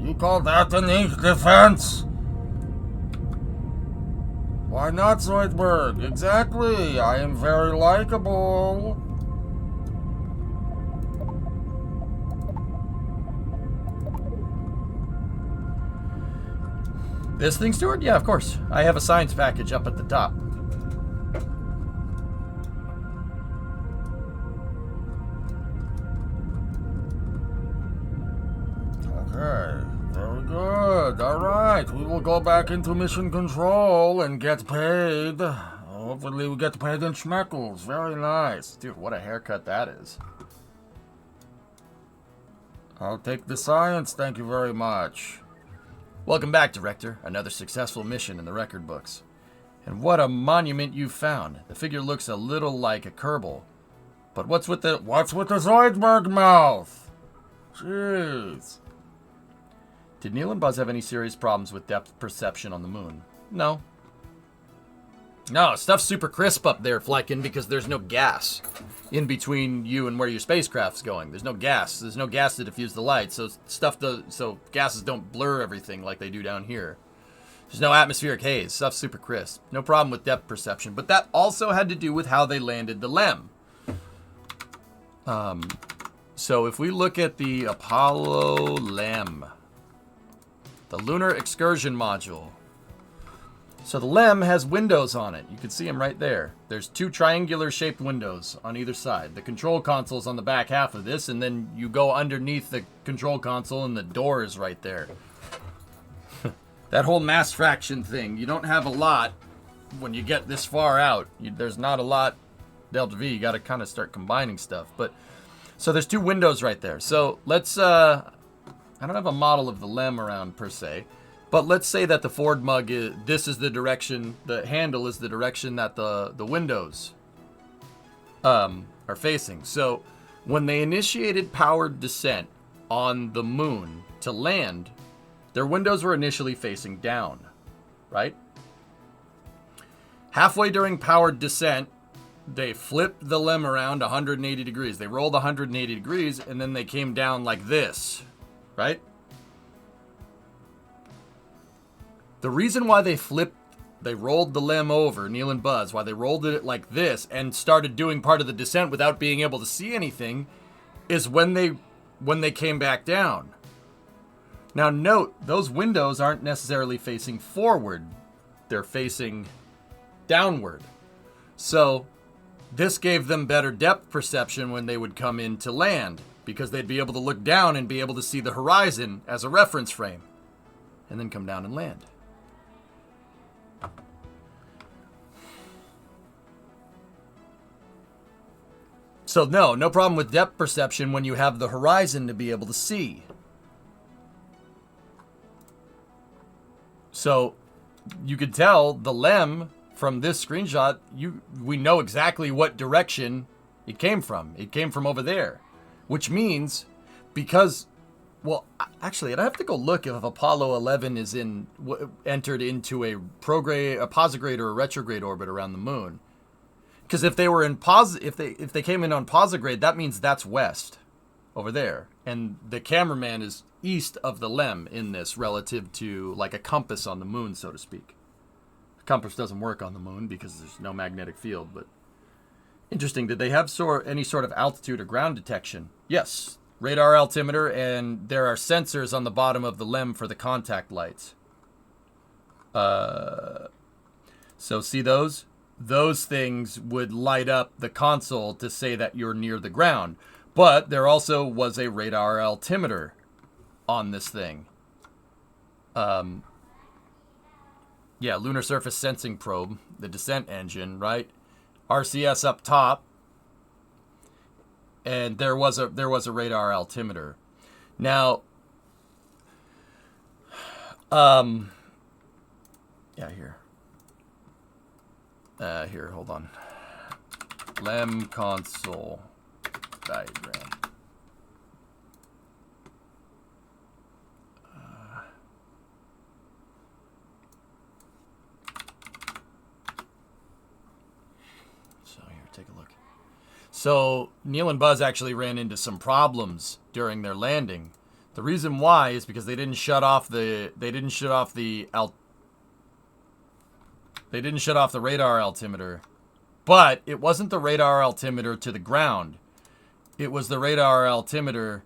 You call that an ink defense? Why not, Zoidberg? Exactly. I am very likable. This thing, Stuart? Yeah, of course. I have a science package up at the top. Okay, very good. All right, we will go back into mission control and get paid. Hopefully we get paid in schmeckles. Very nice. Dude, what a haircut that is. I'll take the science, thank you very much. Welcome back, Director. Another successful mission in the record books. And what a monument you found. The figure looks a little like a Kerbal. But what's with the Zoidberg mouth? Jeez. Did Neil and Buzz have any serious problems with depth perception on the moon? No. No, stuff's super crisp up there, Flykin, because there's no gas in between you and where your spacecraft's going. There's no gas. There's no gas to diffuse the light, so gases don't blur everything like they do down here. There's no atmospheric haze. Stuff's super crisp. No problem with depth perception, but that also had to do with how they landed the LEM. So if we look at the Apollo LEM, the Lunar Excursion Module. So the LEM has windows on it. You can see them right there. There's two triangular shaped windows on either side. The control console's on the back half of this, and then you go underneath the control console and the door is right there. That whole mass fraction thing, you don't have a lot when you get this far out. There's not a lot delta V. You got to kind of start combining stuff. But so there's two windows right there. So let's, I don't have a model of the LEM around per se. But let's say that the Ford mug this is the direction, the handle is the direction that the windows are facing. So when they initiated powered descent on the moon to land, their windows were initially facing down, right? Halfway during powered descent, they flipped the LEM around 180 degrees. They rolled 180 degrees and then they came down like this, right? The reason why they rolled the LEM over, Neil and Buzz, why they rolled it like this and started doing part of the descent without being able to see anything, is when they came back down. Now note, those windows aren't necessarily facing forward. They're facing downward. So this gave them better depth perception when they would come in to land, because they'd be able to look down and be able to see the horizon as a reference frame, and then come down and land. So no problem with depth perception when you have the horizon to be able to see. So you could tell the LEM from this screenshot, we know exactly what direction it came from. It came from over there, which means because, well, actually, I'd have to go look if Apollo 11 is entered into a posigrade or a retrograde orbit around the moon. Because if they were in if they came in on posigrade, that means that's west over there, and the cameraman is east of the LEM in this relative to like a compass on the moon, so to speak. The compass doesn't work on the moon because there's no magnetic field. But interesting. Did they have any sort of altitude or ground detection? Yes, radar altimeter, and there are sensors on the bottom of the LEM for the contact lights. So see those? Those things would light up the console to say that you're near the ground. But there also was a radar altimeter on this thing. Yeah, lunar surface sensing probe, the descent engine, right? RCS up top, and there was a radar altimeter. Now, yeah, here, hold on. LEM console diagram. So here, take a look. So Neil and Buzz actually ran into some problems during their landing. The reason why is because they didn't shut off the radar altimeter. But it wasn't the radar altimeter to the ground. It was the radar altimeter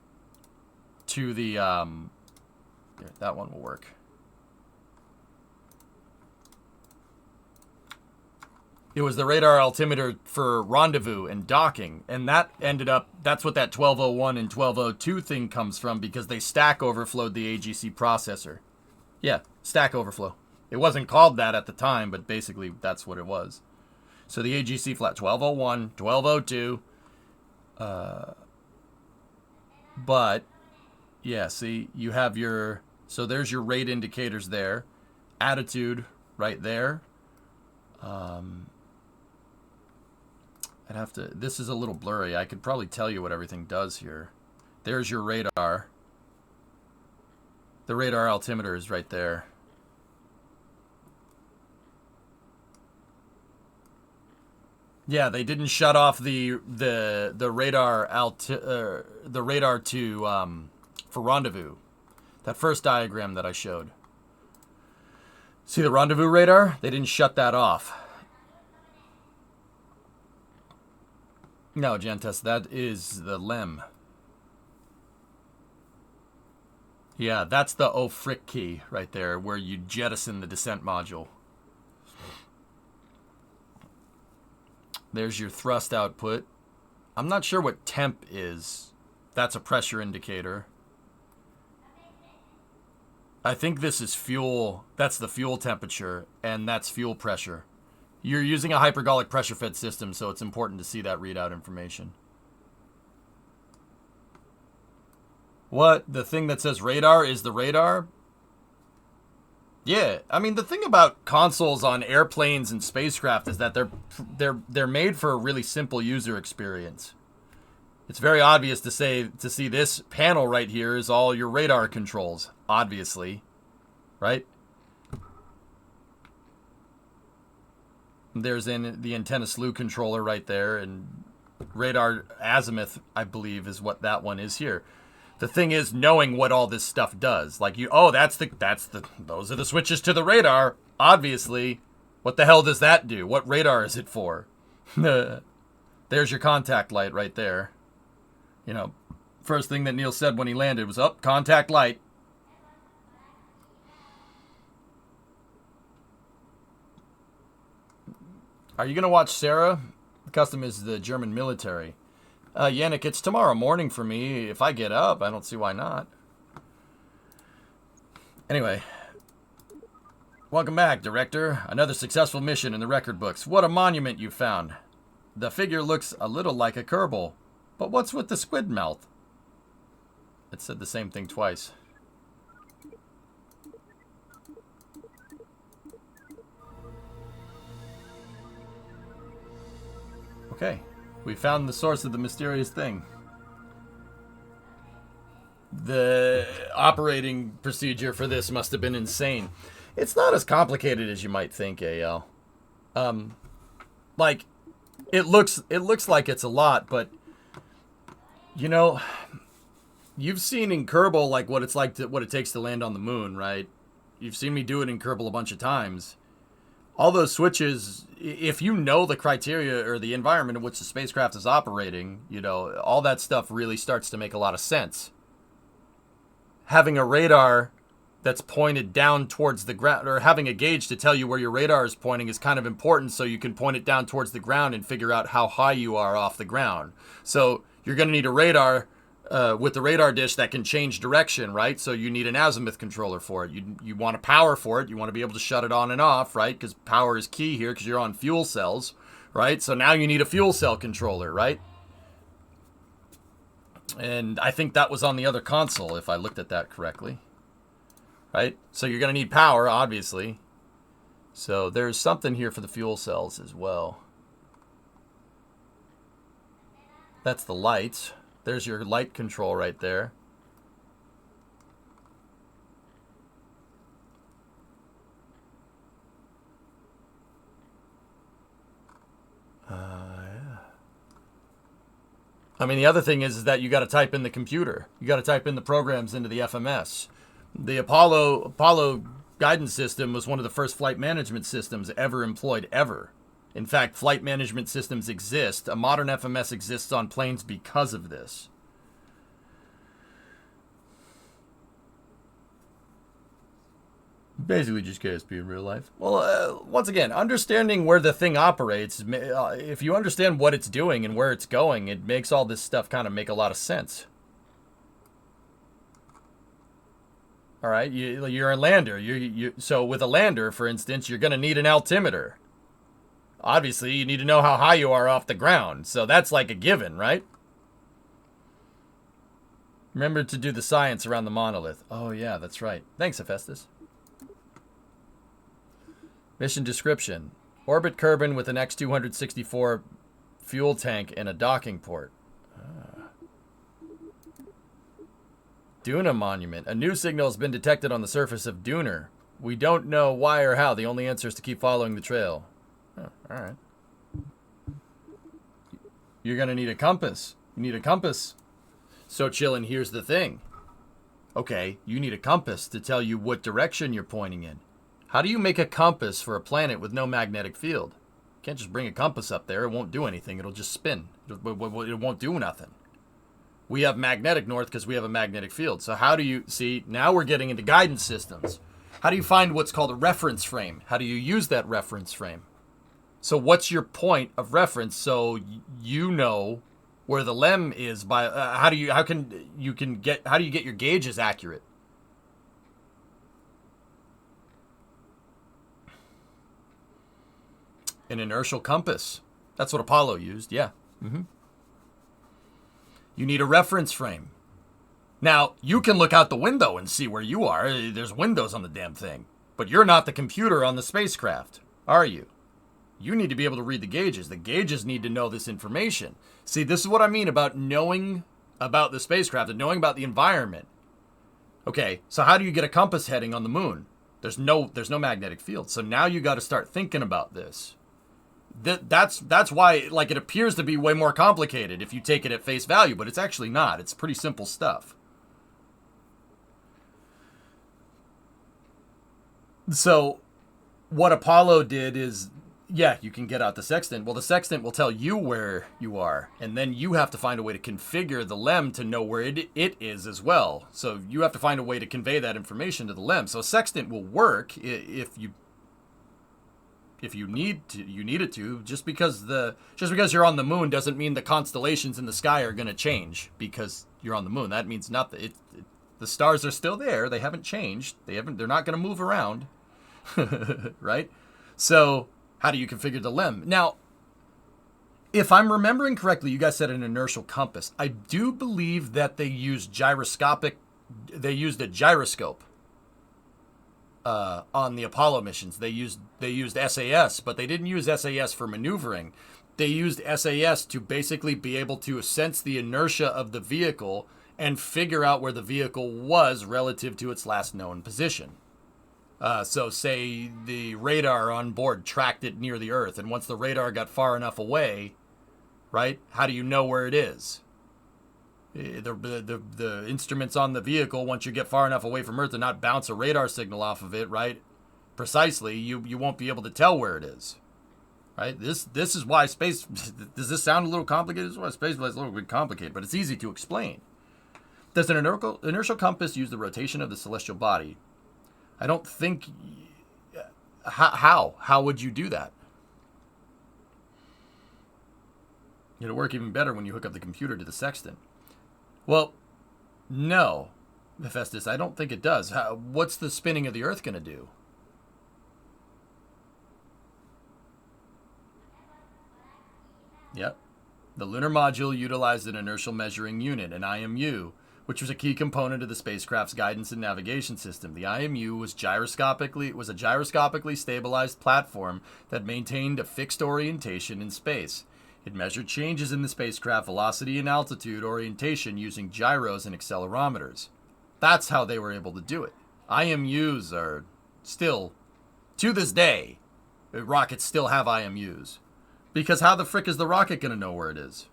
to the here, that one will work. It was the radar altimeter for rendezvous and docking, and that ended up, that's what that 1201 and 1202 thing comes from, because they stack overflowed the AGC processor. Yeah, stack overflow. It wasn't called that at the time, but basically that's what it was. So the AGC flat 1201, 1202, but yeah, see, you have your, so there's your rate indicators there, attitude right there. I'd have to, this is a little blurry. I could probably tell you what everything does here. There's your radar. The radar altimeter is right there. Yeah, they didn't shut off the radar to for rendezvous. That first diagram that I showed. See the rendezvous radar? They didn't shut that off. No, Gentes, that is the LEM. Yeah, that's the oh frick key right there, where you jettison the descent module. There's your thrust output. I'm not sure what temp is. That's a pressure indicator. I think this is fuel. That's the fuel temperature, and that's fuel pressure. You're using a hypergolic pressure-fed system, so it's important to see that readout information. What? The thing that says radar is the radar? Yeah, I mean, the thing about consoles on airplanes and spacecraft is that they're made for a really simple user experience. It's very obvious to see this panel right here is all your radar controls, obviously, right? There's the antenna slew controller right there, and radar azimuth, I believe, is what that one is here. The thing is knowing what all this stuff does. Like those are the switches to the radar. Obviously, what the hell does that do? What radar is it for? There's your contact light right there. You know, first thing that Neil said when he landed was, "Oh, contact light." Are you going to watch Sarah? The custom is the German military. Yannick, it's tomorrow morning for me. If I get up, I don't see why not. Anyway. Welcome back, Director. Another successful mission in the record books. What a monument you found. The figure looks a little like a Kerbal. But what's with the squid mouth? It said the same thing twice. Okay, we found the source of the mysterious thing. The operating procedure for this must have been insane. It's not as complicated as you might think, AL. Like, it looks like it's a lot, but you know, you've seen in Kerbal like what it takes to land on the moon, right? You've seen me do it in Kerbal a bunch of times. All those switches, if you know the criteria or the environment in which the spacecraft is operating, you know, all that stuff really starts to make a lot of sense. Having a radar that's pointed down towards the ground, or having a gauge to tell you where your radar is pointing, is kind of important, so you can point it down towards the ground and figure out how high you are off the ground. So you're going to need a radar with the radar dish that can change direction, right? So you need an azimuth controller for it. You want a power for it. You want to be able to shut it on and off, right? Because power is key here because you're on fuel cells, right? So now you need a fuel cell controller, right? And I think that was on the other console, if I looked at that correctly, right? So you're going to need power, obviously. So there's something here for the fuel cells as well. That's the lights. There's your light control right there. Yeah. I mean, the other thing is that you got to type in the computer. You got to type in the programs into the FMS. The Apollo guidance system was one of the first flight management systems ever employed, ever. In fact, flight management systems exist. A modern FMS exists on planes because of this. Basically just KSP in real life. Well, once again, understanding where the thing operates, if you understand what it's doing and where it's going, it makes all this stuff kind of make a lot of sense. All right, you're a lander. So with a lander, for instance, you're going to need an altimeter. Obviously, you need to know how high you are off the ground. So that's like a given, right? Remember to do the science around the monolith. Oh, yeah, that's right. Thanks, Hephaestus. Mission description. Orbit Kerbal with an X-264 fuel tank and a docking port. Duna Monument. A new signal has been detected on the surface of Duner. We don't know why or how. The only answer is to keep following the trail. Oh, all right. You're going to need a compass. You need a compass. So, Chillin', here's the thing. Okay, you need a compass to tell you what direction you're pointing in. How do you make a compass for a planet with no magnetic field? You can't just bring a compass up there. It won't do anything. It'll just spin. It won't do nothing. We have magnetic north because we have a magnetic field. So how do you... See, now we're getting into guidance systems. How do you find what's called a reference frame? How do you use that reference frame? So what's your point of reference so you know where the LEM is by... how do you get your gauges accurate? An inertial compass. That's what Apollo used, yeah. Mm-hmm. You need a reference frame. Now, you can look out the window and see where you are. There's windows on the damn thing. But you're not the computer on the spacecraft, are you? You need to be able to read the gauges. The gauges need to know this information. See, this is what I mean about knowing about the spacecraft and knowing about the environment. Okay, so how do you get a compass heading on the moon? There's no magnetic field. So now you got to start thinking about this. That's why, like, it appears to be way more complicated if you take it at face value, but it's actually not. It's pretty simple stuff. So what Apollo did is, yeah, you can get out the sextant. Well, the sextant will tell you where you are, and then you have to find a way to configure the LEM to know where it is as well. So you have to find a way to convey that information to the LEM. So a sextant will work if you need it to. Just because you're on the moon doesn't mean the constellations in the sky are going to change because you're on the moon. That means nothing. The stars are still there. They haven't changed. They're not going to move around. Right? So how do you configure the LEM? Now, if I'm remembering correctly, you guys said an inertial compass. I do believe that they used a gyroscope on the Apollo missions. They used SAS, but they didn't use SAS for maneuvering. They used SAS to basically be able to sense the inertia of the vehicle and figure out where the vehicle was relative to its last known position. So say the radar on board tracked it near the Earth, and once the radar got far enough away, right, how do you know where it is? The instruments on the vehicle, once you get far enough away from Earth to not bounce a radar signal off of it, right, precisely, you won't be able to tell where it is. Right? This is why space... Does this sound a little complicated? This is why space flight is a little bit complicated, but it's easy to explain. Does an inertial compass use the rotation of the celestial body? I don't think... How would you do that? It'll work even better when you hook up the computer to the sextant. Well, no, Hephaestus, I don't think it does. What's the spinning of the Earth going to do? Yep. The lunar module utilized an inertial measuring unit, an IMU, which was a key component of the spacecraft's guidance and navigation system. The IMU was a gyroscopically stabilized platform that maintained a fixed orientation in space. It measured changes in the spacecraft velocity and altitude orientation using gyros and accelerometers. That's how they were able to do it. IMUs are still, to this day, rockets still have IMUs. Because how the frick is the rocket going to know where it is?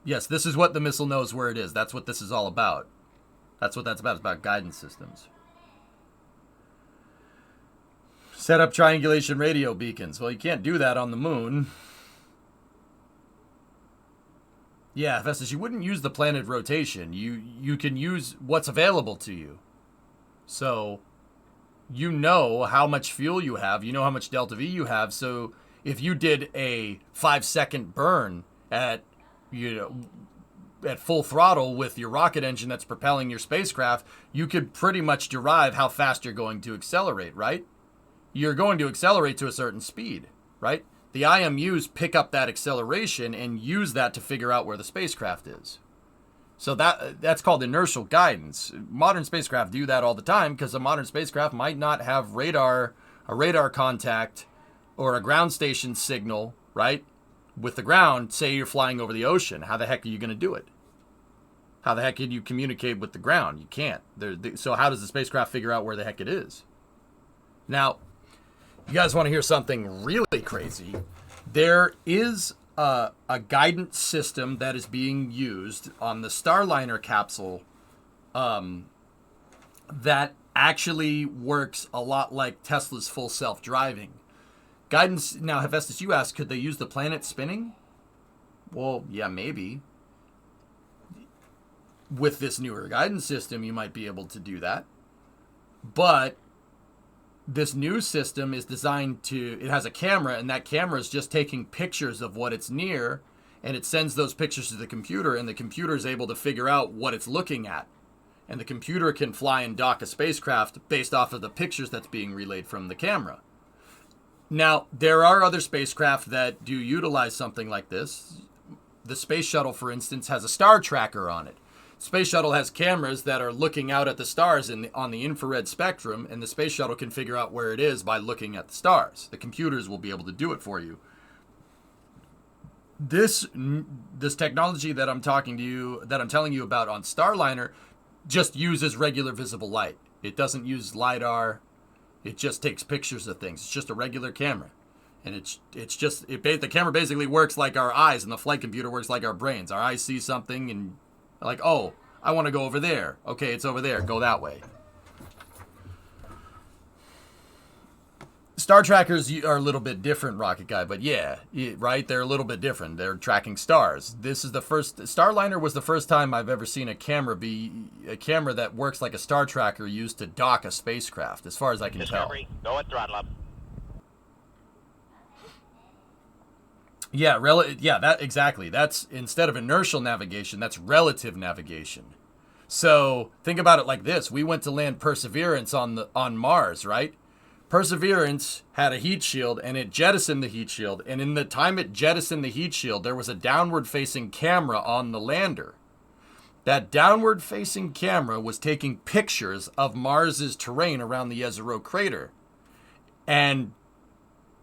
Yes, this is what the missile knows where it is. That's what this is all about. That's what that's about. It's about guidance systems. Set up triangulation radio beacons. Well, you can't do that on the moon. Yeah, Hephaestus, you wouldn't use the planet rotation. You can use what's available to you. So, you know how much fuel you have. You know how much delta V you have. So, if you did a 5-second burn at full throttle with your rocket engine that's propelling your spacecraft, you could pretty much derive how fast you're going to accelerate, right? You're going to accelerate to a certain speed, right? The IMUs pick up that acceleration and use that to figure out where the spacecraft is. So that's called inertial guidance. Modern spacecraft do that all the time because a modern spacecraft might not have a radar contact or a ground station signal, right, with the ground. Say you're flying over the ocean. How the heck are you going to do it? How the heck can you communicate with the ground? You can't. So how does the spacecraft figure out where the heck it is? Now, you guys want to hear something really crazy? There is a guidance system that is being used on the Starliner capsule that actually works a lot like Tesla's full self-driving. Guidance, now Hephaestus, you asked, could they use the planet spinning? Well, yeah, maybe. With this newer guidance system, you might be able to do that. But this new system is designed to, it has a camera, and that camera is just taking pictures of what it's near, and it sends those pictures to the computer, and the computer is able to figure out what it's looking at. And the computer can fly and dock a spacecraft based off of the pictures that's being relayed from the camera. Now, there are other spacecraft that do utilize something like this. The Space Shuttle, for instance, has a star tracker on it. Space Shuttle has cameras that are looking out at the stars on the infrared spectrum, and the Space Shuttle can figure out where it is by looking at the stars. The computers will be able to do it for you. This technology that I'm telling you about on Starliner just uses regular visible light. It doesn't use LiDAR. It just takes pictures of things. It's just a regular camera. And the camera basically works like our eyes, and the flight computer works like our brains. Our eyes see something and like, oh, I want to go over there. Okay, it's over there. Go that way. Star trackers are a little bit different, Rocket Guy, but yeah, right? They're a little bit different. They're tracking stars. Starliner was the first time I've ever seen a camera that works like a star tracker used to dock a spacecraft, as far as I can tell. Go at throttle up. Yeah, exactly. That's, instead of inertial navigation, that's relative navigation. So think about it like this. We went to land Perseverance on Mars, right? Perseverance had a heat shield, and it jettisoned the heat shield. And in the time it jettisoned the heat shield, there was a downward-facing camera on the lander. That downward-facing camera was taking pictures of Mars's terrain around the Jezero crater. And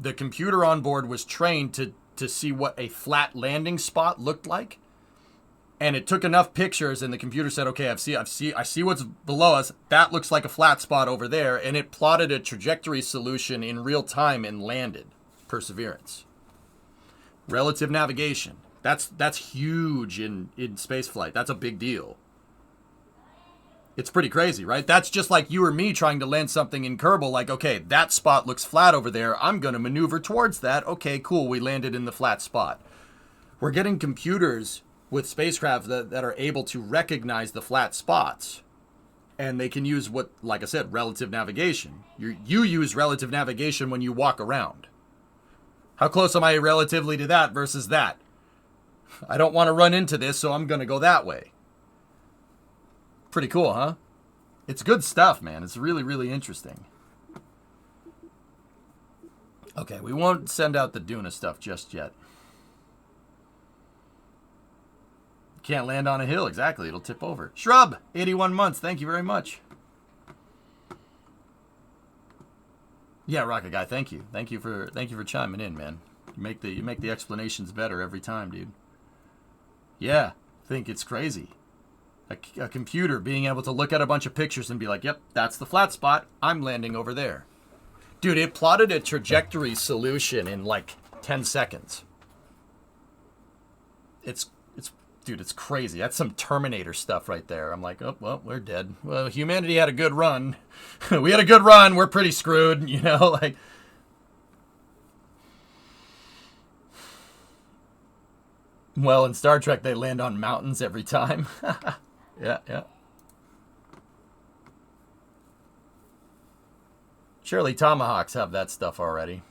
the computer on board was trained to see what a flat landing spot looked like. And it took enough pictures, and the computer said, okay, I see what's below us. That looks like a flat spot over there. And it plotted a trajectory solution in real time and landed Perseverance. Relative navigation. That's huge in spaceflight. That's a big deal. It's pretty crazy, right? That's just like you or me trying to land something in Kerbal. Like, okay, that spot looks flat over there. I'm going to maneuver towards that. Okay, cool. We landed in the flat spot. We're getting computers with spacecraft that are able to recognize the flat spots. And they can use what, like I said, relative navigation. You use relative navigation when you walk around. How close am I relatively to that versus that? I don't want to run into this, so I'm going to go that way. Pretty cool, huh? It's good stuff, man. It's really, really interesting. Okay, we won't send out the Duna stuff just yet. Can't land on a hill. Exactly. It'll tip over. Shrub, 81 months. Thank you very much. Yeah, Rocket Guy, thank you. Thank you for chiming in, man. You make the explanations better every time, dude. Yeah, I think it's crazy. A computer being able to look at a bunch of pictures and be like, yep, that's the flat spot. I'm landing over there. Dude, it plotted a trajectory solution in like 10 seconds. Dude, it's crazy. That's some Terminator stuff right there. I'm like, oh, well, we're dead. Well, humanity had a good run. We had a good run. We're pretty screwed, you know, like. Well, in Star Trek, they land on mountains every time. Yeah, yeah. Surely Tomahawks have that stuff already.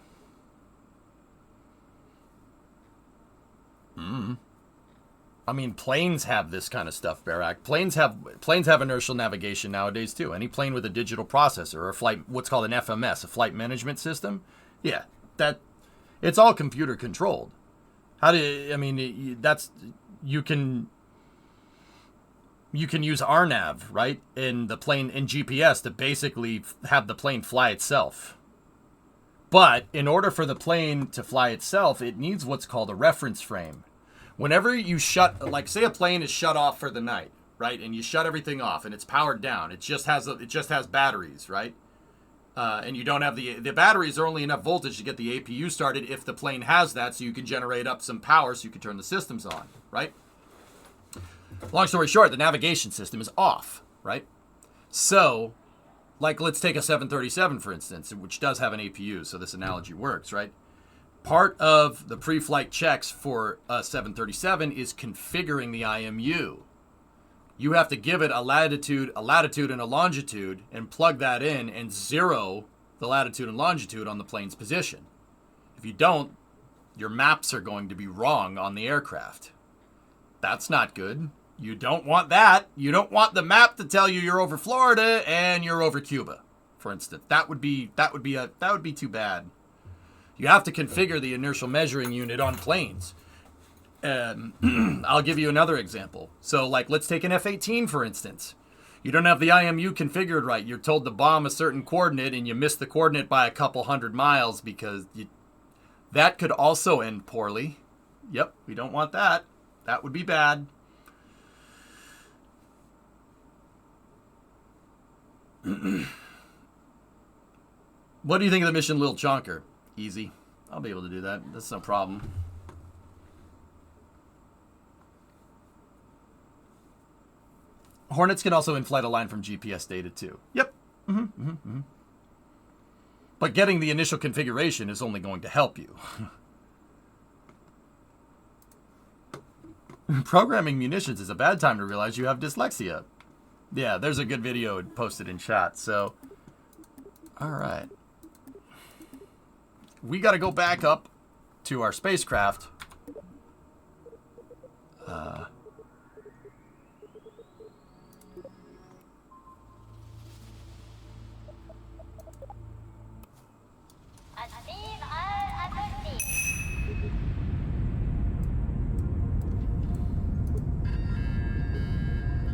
I mean, planes have this kind of stuff, Barak. Planes have inertial navigation nowadays too. Any plane with a digital processor or what's called an FMS, a flight management system. Yeah, it's all computer controlled. You can use RNAV, right, in the plane, in GPS, to basically have the plane fly itself. But in order for the plane to fly itself, it needs what's called a reference frame. Whenever you like say a plane is shut off for the night, right, and you shut everything off and it's powered down, it just has batteries, right, and you don't have the batteries are only enough voltage to get the APU started if the plane has that, so you can generate up some power so you can turn the systems on, right? Long story short, the navigation system is off, right? So, like, let's take a 737, for instance, which does have an APU, so this analogy works, right? Part of the pre-flight checks for a 737 is configuring the IMU. You have to give it a latitude, and a longitude, and plug that in and zero the latitude and longitude on the plane's position. If you don't, your maps are going to be wrong on the aircraft. That's not good. You don't want that. You don't want the map to tell you you're over Florida and you're over Cuba, for instance. That would be too bad. You have to configure the inertial measuring unit on planes. I'll give you another example. So, like, let's take an F-18, for instance. You don't have the IMU configured right. You're told to bomb a certain coordinate and you miss the coordinate by a couple 100 miles because that could also end poorly. Yep, we don't want that. That would be bad. What do you think of the mission Lil Chonker? Easy. I'll be able to do that. That's no problem. Hornets can also in-flight align from GPS data too. Yep. But getting the initial configuration is only going to help you. Programming munitions is a bad time to realize you have dyslexia. Yeah, there's a good video posted in chat. So, all right. We got to go back up to our spacecraft.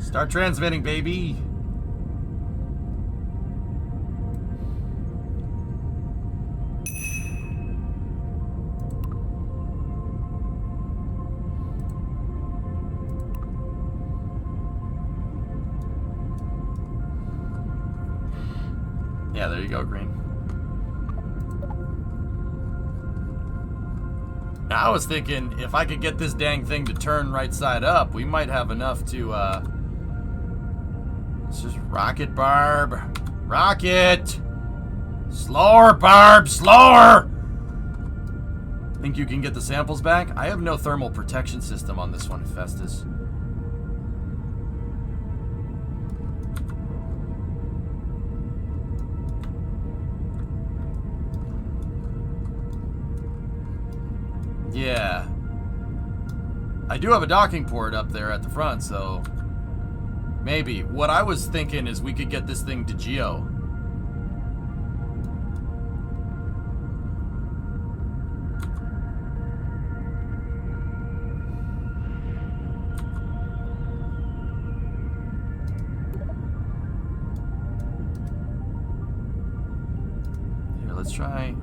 Start transmitting, baby. Yeah, there you go, Green. Now, I was thinking if I could get this dang thing to turn right side up, we might have enough to, This is rocket, Barb. Rocket! Slower, Barb, slower! Think you can get the samples back? I have no thermal protection system on this one, Festus. Yeah. I do have a docking port up there at the front, so maybe. What I was thinking is we could get this thing to Geo. Here, let's try.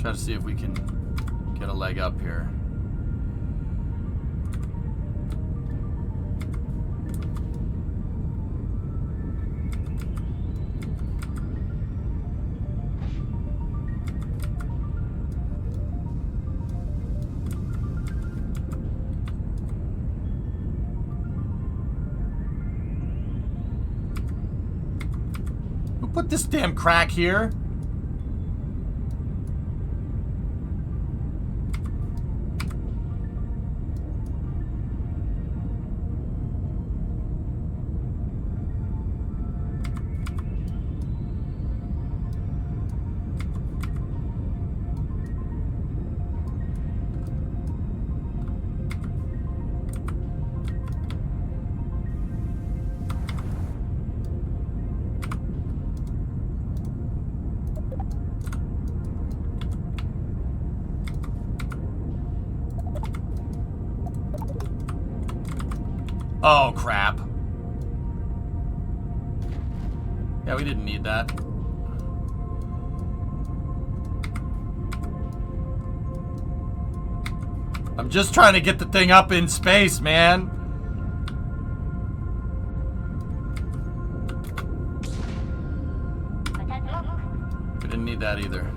Try to see if we can get a leg up here. Who put this damn crack here? Oh, crap. Yeah, we didn't need that. I'm just trying to get the thing up in space, man. We didn't need that either.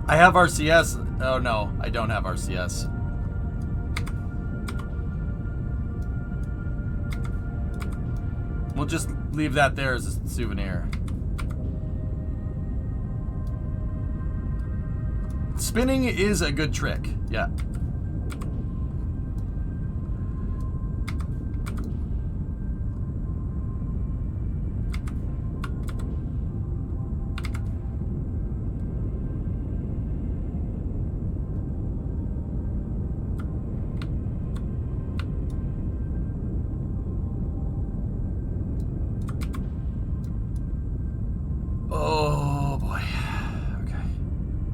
I have RCS. Oh no, I don't have RCS. We'll just leave that there as a souvenir. Spinning is a good trick, yeah.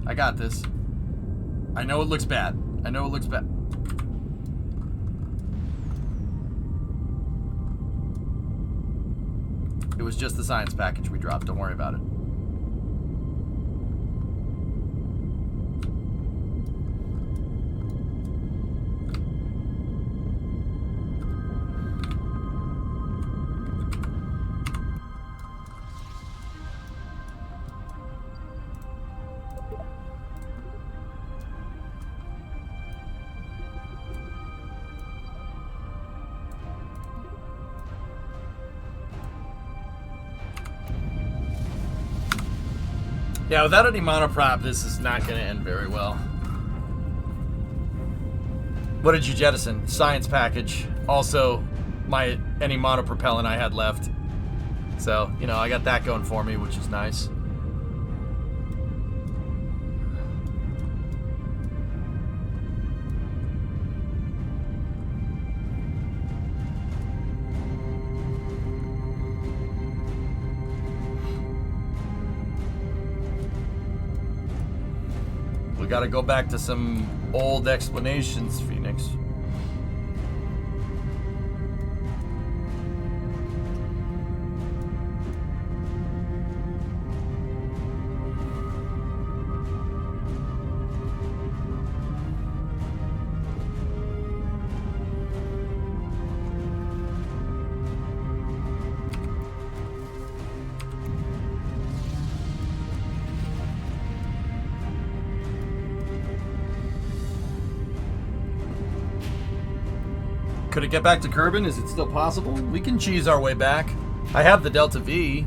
I got this. I know it looks bad. I know it looks bad. It was just the science package we dropped. Don't worry about it. Yeah, without any monoprop, this is not going to end very well. What did you jettison? Science package. Also, any monopropellant I had left. So, you know, I got that going for me, which is nice. We gotta go back to some old explanations, Phoenix. Could it get back to Kerbal? Is it still possible? We can cheese our way back. I have the Delta V.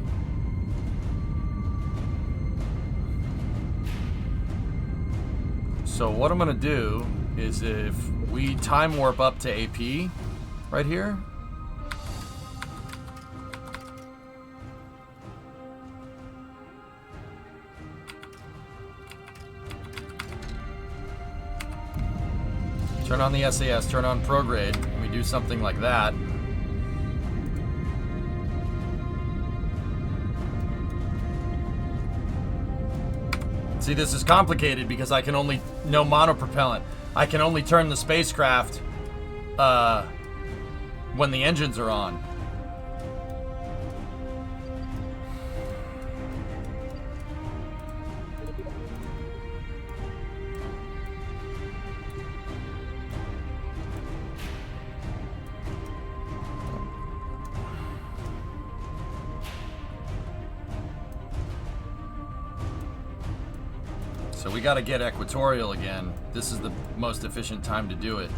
So what I'm gonna do is if we time warp up to AP right here. Turn on the SAS, turn on prograde, and we do something like that. See, this is complicated because I can only... No monopropellant. I can only turn the spacecraft when the engines are on. So we gotta get equatorial again. This is the most efficient time to do it.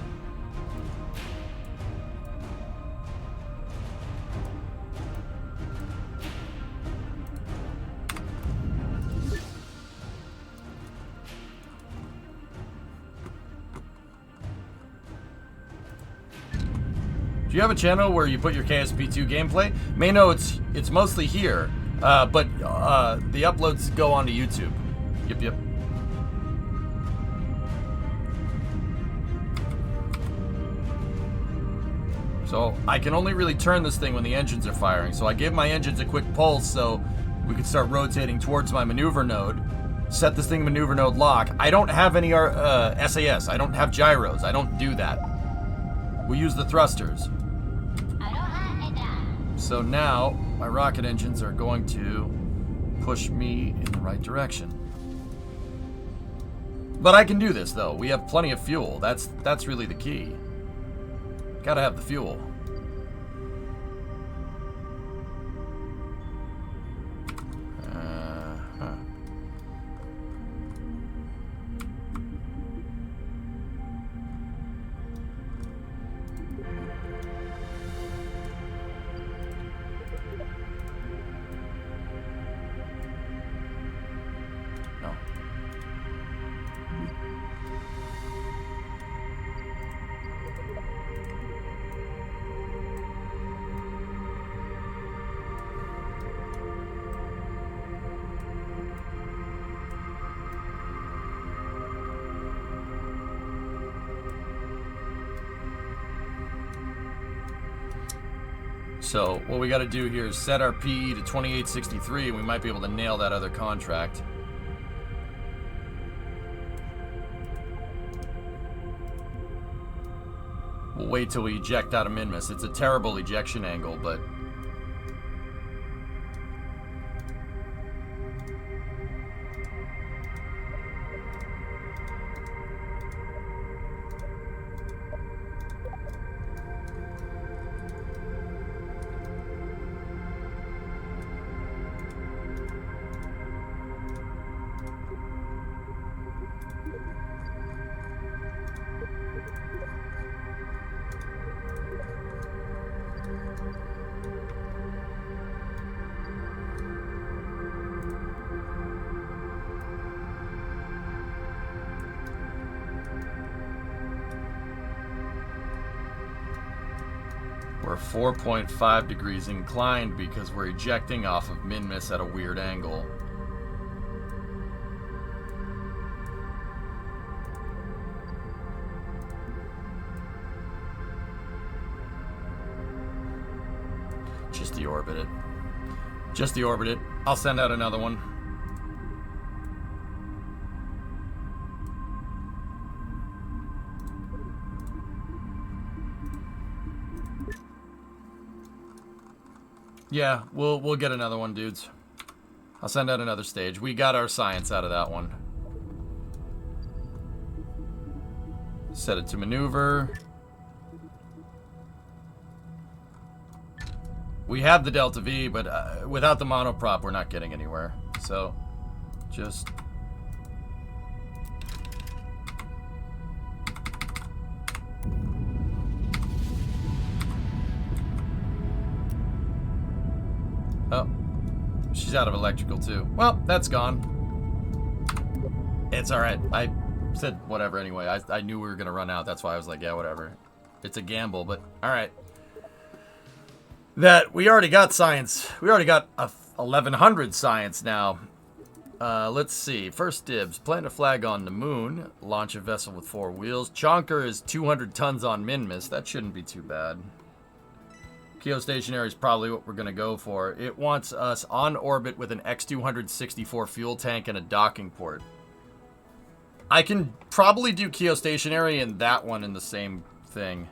Do you have a channel where you put your KSP2 gameplay? May know it's mostly here, but the uploads go onto YouTube. Yep. So I can only really turn this thing when the engines are firing. So I give my engines a quick pulse so we can start rotating towards my maneuver node. Set this thing maneuver node lock. I don't have any SAS. I don't have gyros. I don't do that. We use the thrusters. So now my rocket engines are going to push me in the right direction. But I can do this though. We have plenty of fuel. That's really the key. Gotta have the fuel. No. So what we got to do here is set our PE to 2863, and we might be able to nail that other contract. We'll wait till we eject out of Minmus. It's a terrible ejection angle, but... We're 4.5 degrees inclined because we're ejecting off of Minmus at a weird angle. Just deorbit it. Just deorbit it. I'll send out another one. Yeah, we'll get another one, dudes. I'll send out another stage. We got our science out of that one. Set it to maneuver. We have the Delta V, but without the monoprop, we're not getting anywhere. So, just... Oh, she's out of electrical too. Well, that's gone. It's all right. said whatever anyway. I knew we were gonna run out. That's why I was like, yeah, whatever. It's a gamble, but all right. That we already got science. We already got 1,100 science now. Let's see. First dibs. Plant a flag on the moon. Launch a vessel with 4 wheels. Chonker is 200 tons on Minmus. That shouldn't be too bad. Geostationary is probably what we're going to go for. It wants us on orbit with an X-264 fuel tank and a docking port. I can probably do geostationary and that one in the same thing.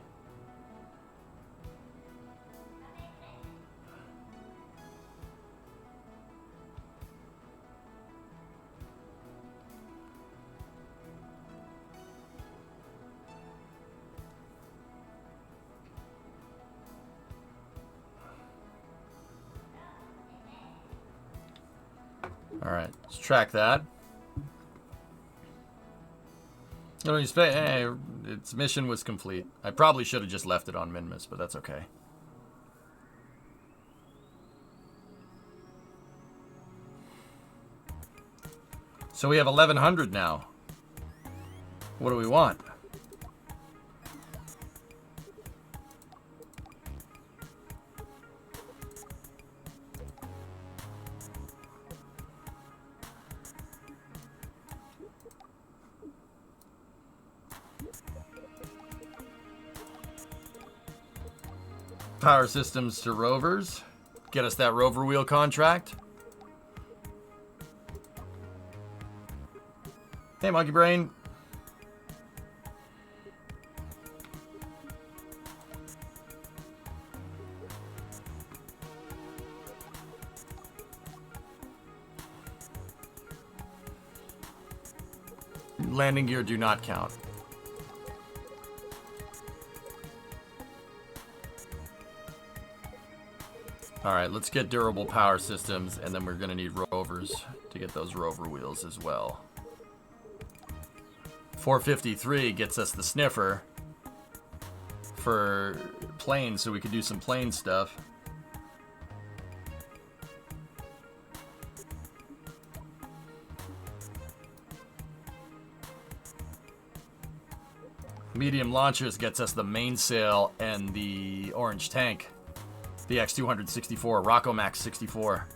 Alright, let's track that. Hey, its mission was complete. I probably should have just left it on Minmus, but that's okay. So we have 1,100 now. What do we want? Power systems to rovers. Get us that rover wheel contract. Hey, Monkey Brain. Landing gear do not count. Alright, let's get durable power systems, and then we're going to need rovers to get those rover wheels as well. 453 gets us the sniffer for planes, so we could do some plane stuff. Medium launchers gets us the mainsail and the orange tank. The X-264, Rocco Max 64.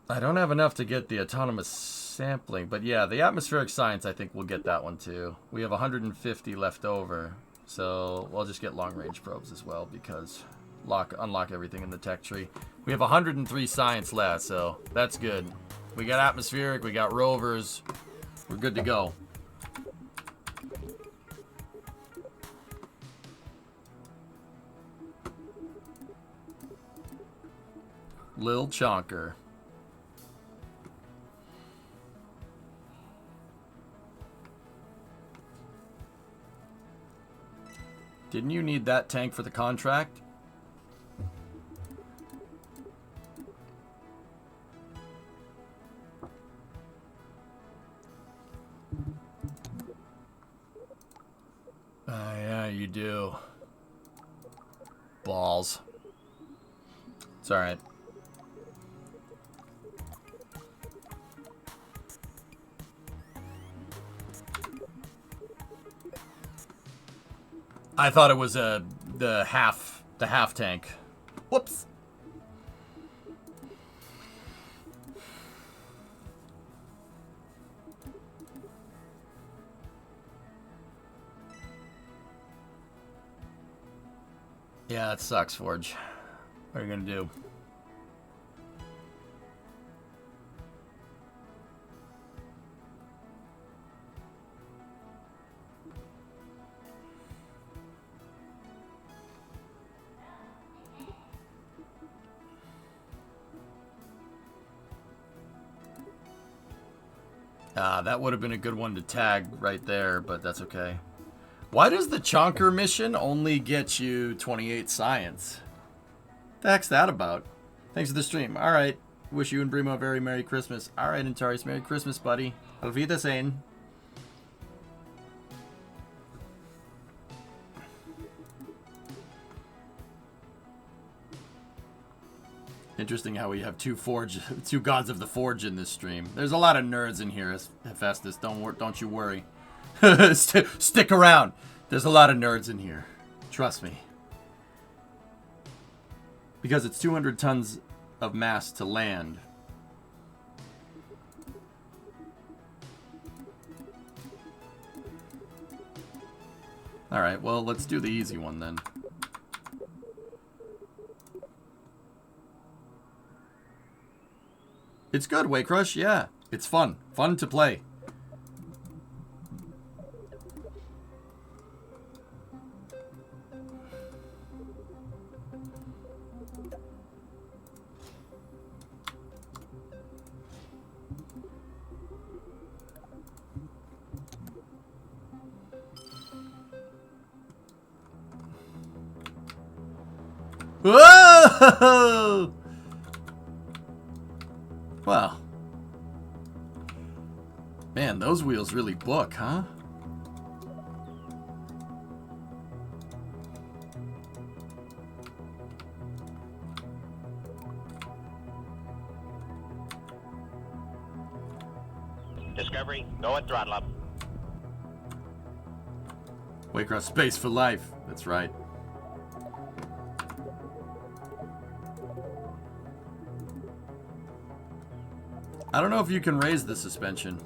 I don't have enough to get the autonomous sampling, but yeah, the atmospheric science, I think we'll get that one too. We have 150 left over, so we'll just get long-range probes as well because unlock everything in the tech tree. We have 103 science left, so that's good. We got atmospheric, we got rovers, we're good to go. Lil Chonker. Didn't you need that tank for the contract? Yeah, you do. Balls. It's alright. I thought it was the half tank. Whoops. Yeah, it sucks, Forge. What are you gonna do? That would have been a good one to tag right there, but that's okay. Why does the Chonker mission only get you 28 science? The heck's that about? Thanks for the stream. Alright. Wish you and Brimo a very Merry Christmas. Alright, Antares. Merry Christmas, buddy. Auf Wiedersehen. Interesting how we have two gods of the forge in this stream. There's a lot of nerds in here, Hephaestus. Don't you worry. Stick around. There's a lot of nerds in here. Trust me. Because it's 200 tons of mass to land. Alright, well, let's do the easy one then. It's good, Waycrush, yeah. It's fun. Fun to play. Whoa! Wow. Man, those wheels really book, huh? Discovery, go at throttle up. Waycross space for life. That's right. I don't know if you can raise the suspension.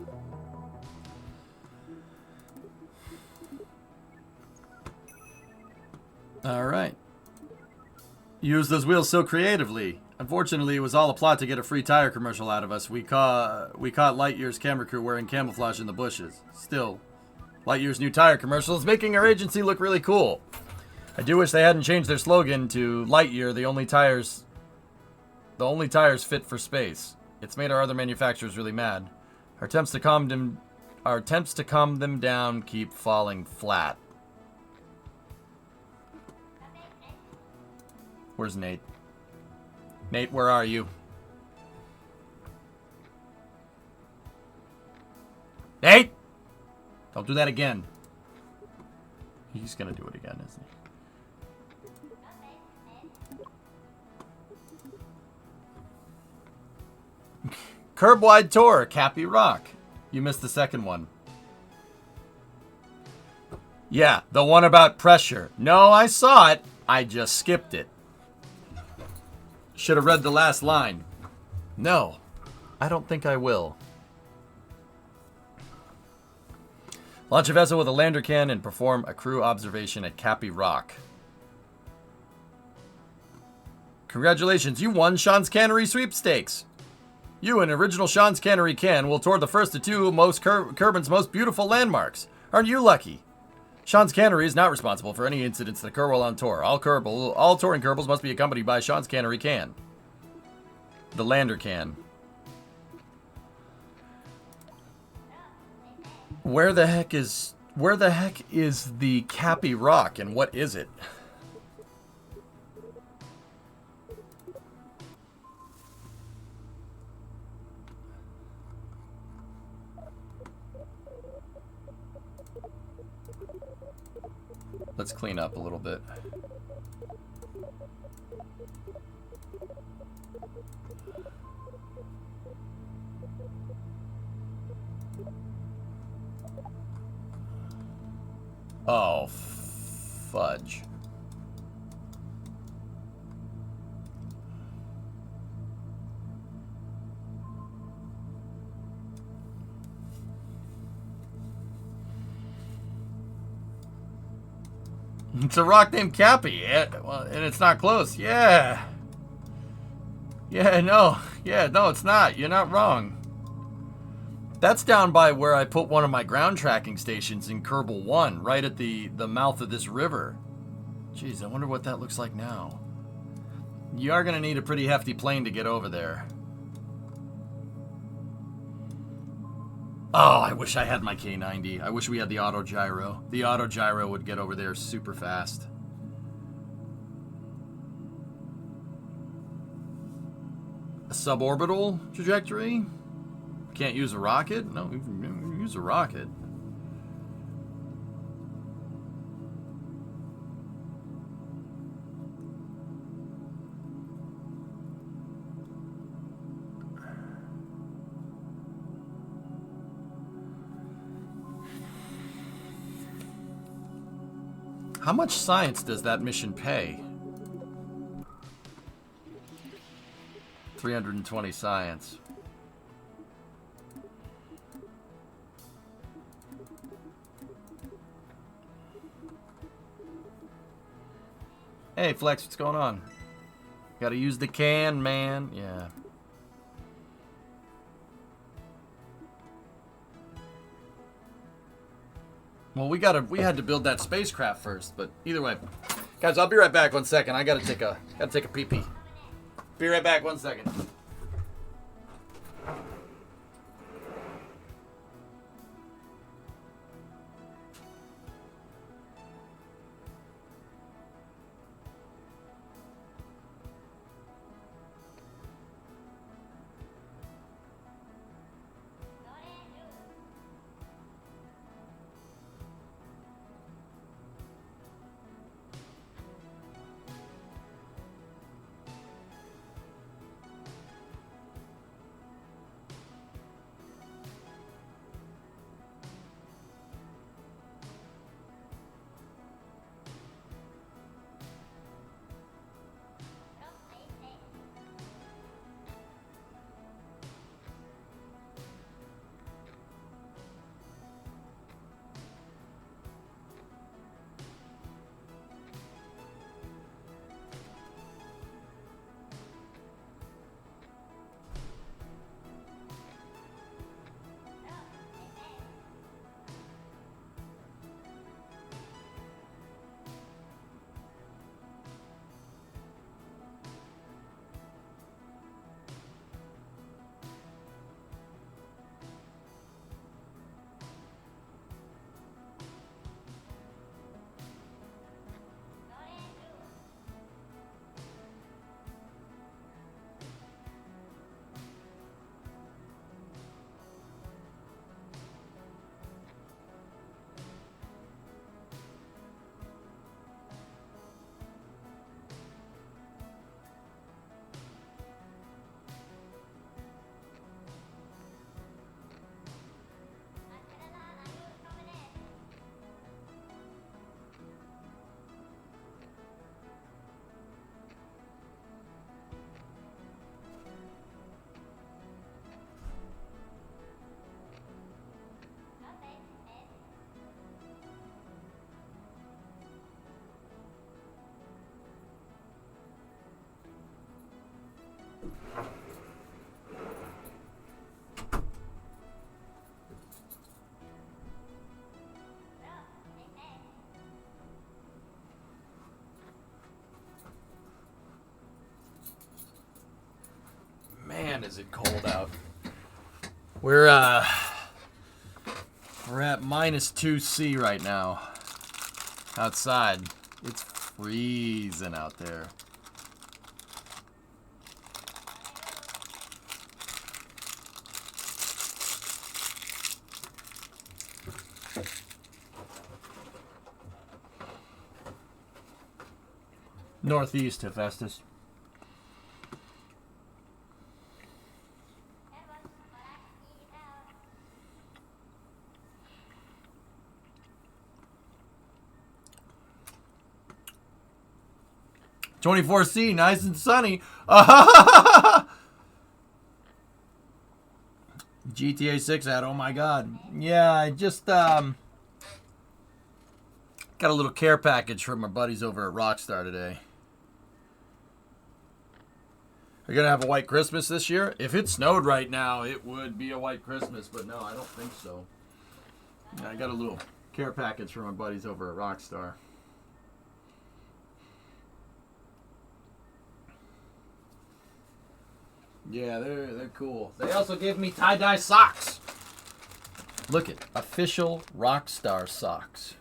Alright. Use those wheels so creatively. Unfortunately, it was all a plot to get a free tire commercial out of us. We caught Lightyear's camera crew wearing camouflage in the bushes. Still, Lightyear's new tire commercial is making our agency look really cool. I do wish they hadn't changed their slogan to Lightyear, the only tires fit for space. It's made our other manufacturers really mad. Our attempts to calm them down keep falling flat. Where's Nate? Nate, where are you? Nate! Don't do that again. He's gonna do it again, isn't he? Curb-wide tour, Cappy Rock. You missed the second one. Yeah, the one about pressure. No, I saw it. I just skipped it. Should have read the last line. No, I don't think I will. Launch a vessel with a lander can and perform a crew observation at Cappy Rock. Congratulations, you won Sean's Cannery Sweepstakes. You and original Sean's Cannery can will tour the first of two Kerbin's most beautiful landmarks. Aren't you lucky? Sean's Cannery is not responsible for any incidents that occur while on tour. All touring Kerbals must be accompanied by Sean's Cannery can. The lander can. Where the heck is the Cappy Rock and what is it? Let's clean up a little bit. Oh, fudge. It's a rock named Cappy, well, and it's not close. Yeah. No, it's not. You're not wrong. That's down by where I put one of my ground tracking stations in Kerbal 1, right at the mouth of this river. Jeez, I wonder what that looks like now. You are going to need a pretty hefty plane to get over there. Oh, I wish I had my K90. I wish we had the auto gyro. The auto gyro would get over there super fast. A suborbital trajectory? Can't use a rocket? No, we can use a rocket. How much science does that mission pay? 320 science. Hey, Flex, what's going on? Gotta use the can, man. Yeah. Well, we had to build that spacecraft first, but either way. Guys, I'll be right back 1 second. I gotta take a pee-pee. Be right back 1 second. Man, is it cold out. We're at -2°C right now. Outside. It's freezing out there. Northeast, Hephaestus. '24°C, nice and sunny. GTA 6 ad, oh my god. Yeah, I just got a little care package from my buddies over at Rockstar today. Are you gonna have a white Christmas this year? If it snowed right now, it would be a white Christmas, but no, I don't think so. Yeah, I got a little care package from my buddies over at Rockstar. Yeah, they're cool. They also gave me tie-dye socks. Look at official Rockstar socks.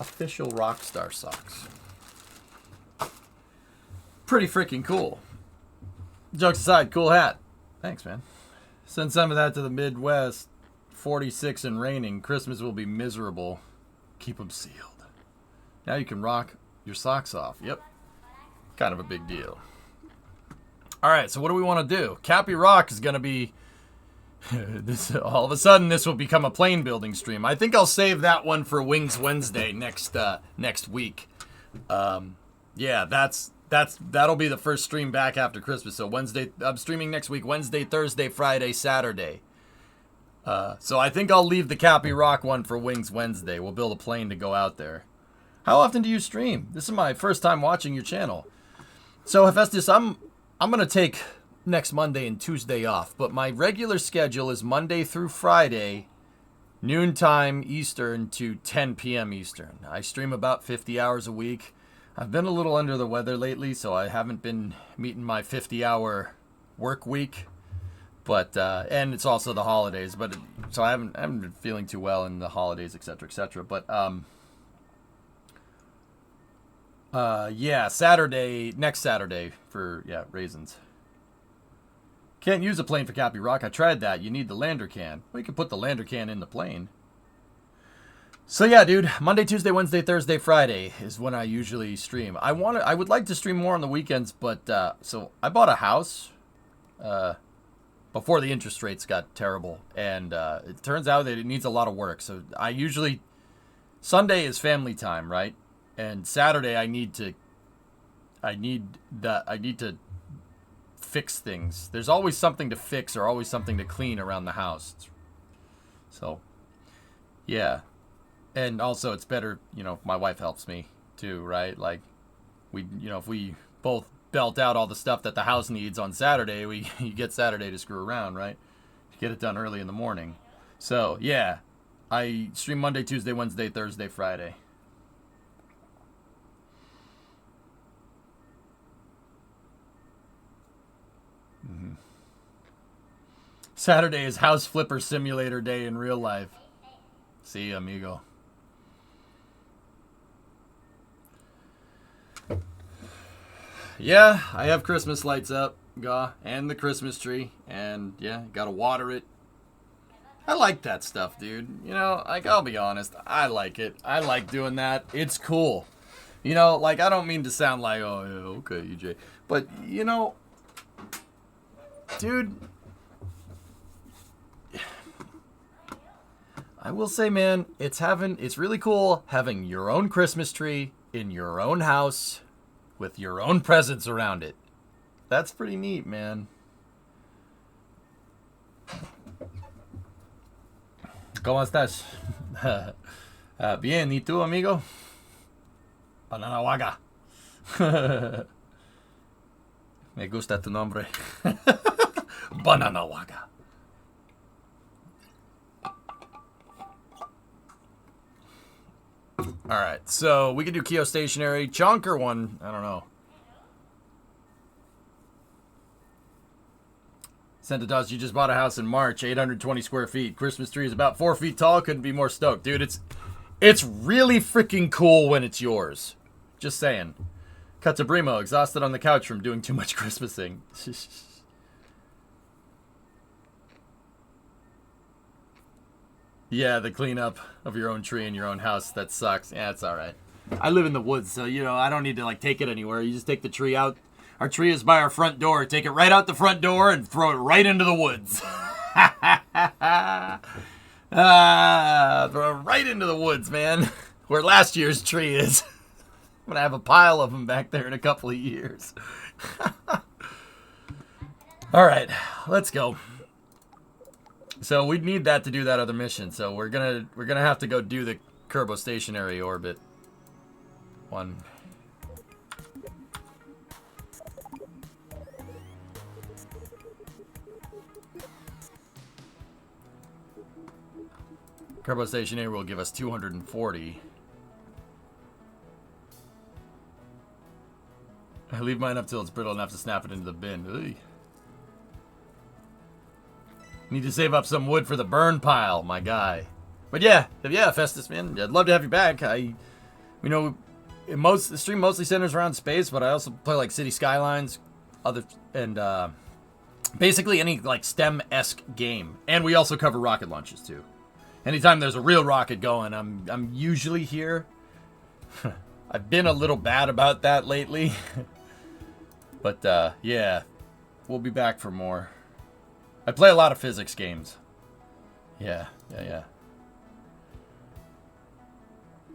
Official Rockstar socks. Pretty freaking cool. Jokes aside, cool hat. Thanks, man. Send some of that to the Midwest. 46 and raining. Christmas will be miserable. Keep them sealed. Now you can rock your socks off. Yep. Kind of a big deal. All right, so what do we want to do? Cappy Rock is going to be This all of a sudden this will become a plane building stream. I think I'll save that one for Wings Wednesday next week. Yeah, that'll be the first stream back after Christmas. So Wednesday, I'm streaming next week, Wednesday, Thursday, Friday, Saturday. So I think I'll leave the Cappy Rock one for Wings Wednesday. We'll build a plane to go out there. How often do you stream? This is my first time watching your channel. So Hephaestus, I'm gonna take next Monday and Tuesday off, but my regular schedule is Monday through Friday, noontime Eastern to 10 p.m. Eastern. I stream about 50 hours a week. I've been a little under the weather lately, so I haven't been meeting my 50-hour work week. But and it's also the holidays, but so I haven't been feeling too well in the holidays, etc., etc. But yeah, next Saturday for raisins. Can't use a plane for Cappy Rock. I tried that. You need the lander can. Well, you can put the lander can in the plane. So yeah, dude, Monday, Tuesday, Wednesday, Thursday, Friday is when I usually stream. I would like to stream more on the weekends, but so I bought a house before the interest rates got terrible, and it turns out that it needs a lot of work. So Sunday is family time, right? And Saturday I need to fix things. There's always something to fix or always something to clean around the house. So, yeah. And also it's better, my wife helps me too, right? Like if we both belt out all the stuff that the house needs on Saturday, you get Saturday to screw around, right? Get it done early in the morning. So, yeah. I stream Monday, Tuesday, Wednesday, Thursday, Friday. Saturday is House Flipper Simulator Day in real life. See, amigo. Yeah, I have Christmas lights up, and the Christmas tree, and yeah, gotta water it. I like that stuff, dude. I'll be honest, I like it. I like doing that. It's cool. I don't mean to sound like, oh, yeah, okay, EJ. But, dude, I will say, man, it's really cool having your own Christmas tree in your own house with your own presents around it. That's pretty neat, man. ¿Cómo estás? Bien, ¿y tú, amigo? Banana Waga. Me gusta tu nombre. Banana Waga. Alright, so we could do Kyo Stationary. Chonker one, I don't know. Santa Dust, you just bought a house in March, 820 square feet. Christmas tree is about 4 feet tall. Couldn't be more stoked. Dude, it's really freaking cool when it's yours. Just saying. Catabrimo, exhausted on the couch from doing too much Christmasing. Yeah, the cleanup of your own tree in your own house, that sucks. Yeah, it's alright. I live in the woods, so, I don't need to, take it anywhere. You just take the tree out. Our tree is by our front door. Take it right out the front door and throw it right into the woods. Throw it right into the woods, man. Where last year's tree is. I'm going to have a pile of them back there in a couple of years. Alright, let's go. So we'd need that to do that other mission. So we're gonna have to go do the Kerbal stationary orbit one. Kerbal stationary will give us 240. I leave mine up till it's brittle enough to snap it into the bin. Ugh. Need to save up some wood for the burn pile, my guy. But yeah, Festus, man, I'd love to have you back. The stream mostly centers around space, but I also play like City Skylines, basically any like STEM-esque game. And we also cover rocket launches too. Anytime there's a real rocket going, I'm usually here. I've been a little bad about that lately. But yeah, we'll be back for more. I play a lot of physics games. Yeah.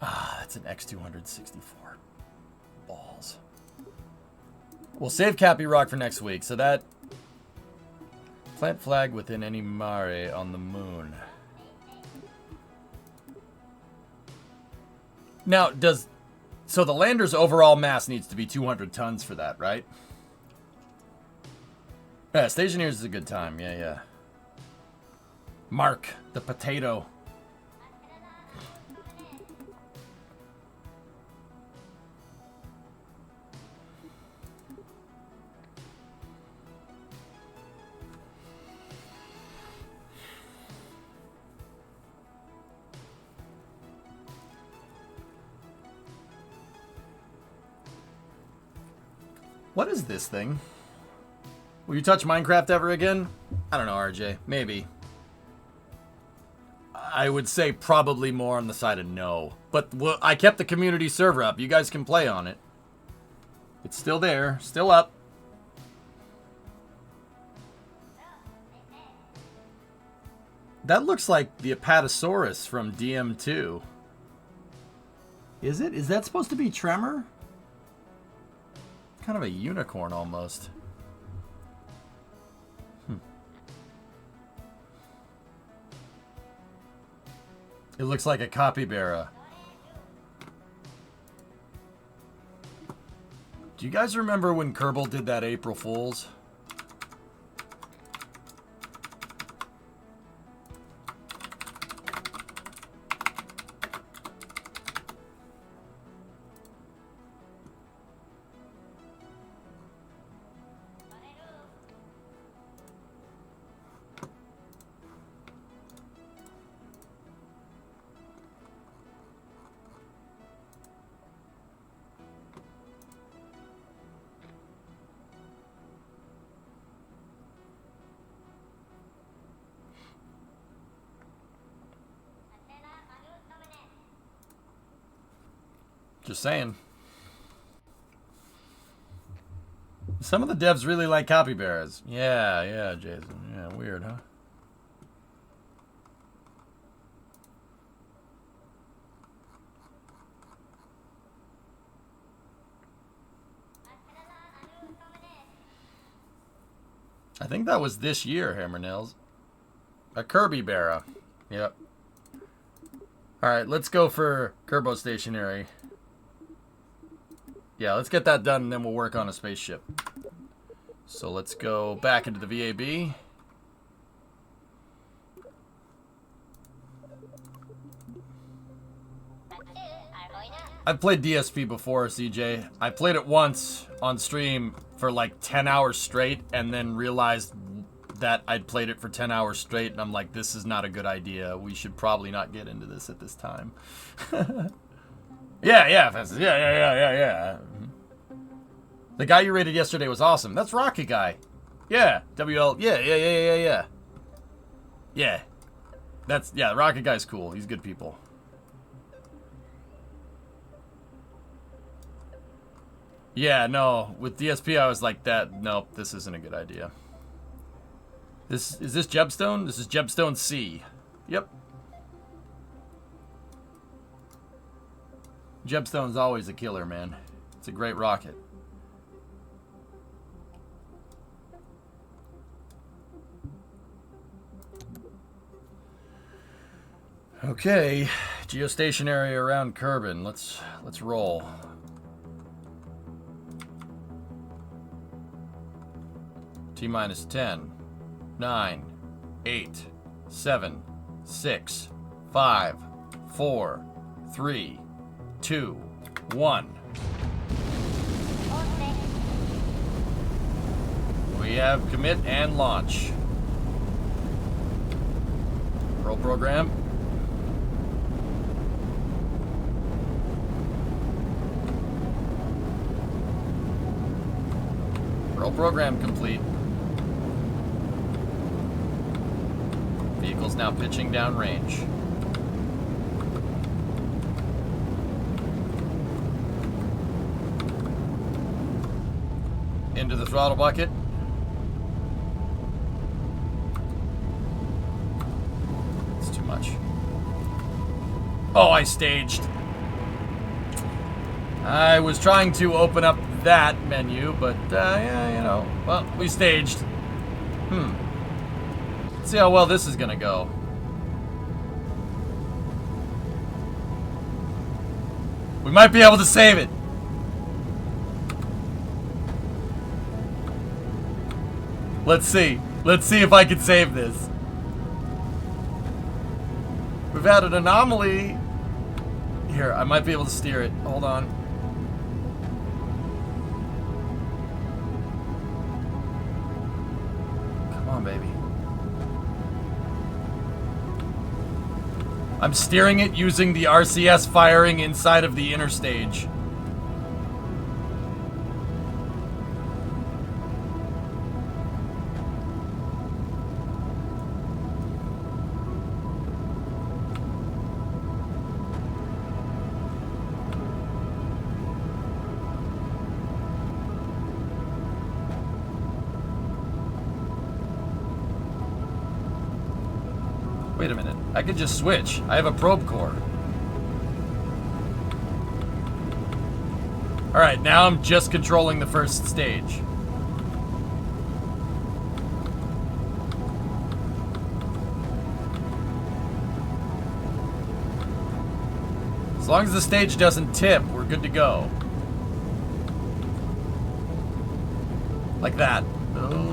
Ah, that's an X264. Balls. We'll save Cappy Rock for next week. So that... Plant flag within any mare on the moon. Now, does... So the lander's overall mass needs to be 200 tons for that, right? Yeah, Stationeers is a good time. Yeah. Mark, the potato. What is this thing? Will you touch Minecraft ever again? I don't know, RJ. Maybe. I would say probably more on the side of no. But I kept the community server up. You guys can play on it. It's still there. Still up. That looks like the Apatosaurus from DM2. Is it? Is that supposed to be Tremor? Kind of a unicorn almost. It looks like a capybara. Do you guys remember when Kerbal did that April Fool's? Just saying. Some of the devs really like capybaras. Yeah, Jason. Yeah, weird, huh? I think that was this year, Hammer Nails. A Kirby Barra. Yep. Alright, let's go for Kerbal Stationary. Yeah, let's get that done and then we'll work on a spaceship. So let's go back into the VAB. I've played DSP before, CJ. I played it once on stream for like 10 hours straight and then realized that I'd played it for 10 hours straight and I'm like, this is not a good idea. We should probably not get into this at this time. Yeah. The guy you rated yesterday was awesome. That's Rocky Guy. Yeah. WL. Yeah. Yeah. That's, yeah, Rocky Guy's cool. He's good people. Yeah, no. With DSP, I was like that. Nope, this isn't a good idea. Is this Jebstone? This is Jebstone C. Yep. Jebstone's always a killer, man. It's a great rocket. Okay, geostationary around Kerbin. Let's roll. T-minus 10, 9, 8, 7, 6, 5, 4, 3, 2, 1. We have commit and launch. Roll program. Roll program complete. Vehicle's now pitching down range. Into the throttle bucket. Oh, I staged. I was trying to open up that menu, but, yeah, you know. Well, we staged. Let's see how well this is gonna go. We might be able to save it. Let's see. Let's see if I can save this. We've had an anomaly. Here, I might be able to steer it. Hold on. Come on, baby. I'm steering it using the RCS firing inside of the inner stage. Wait a minute. I could just switch. I have a probe core. Alright, now I'm just controlling the first stage. As long as the stage doesn't tip, we're good to go. Like that. Oh.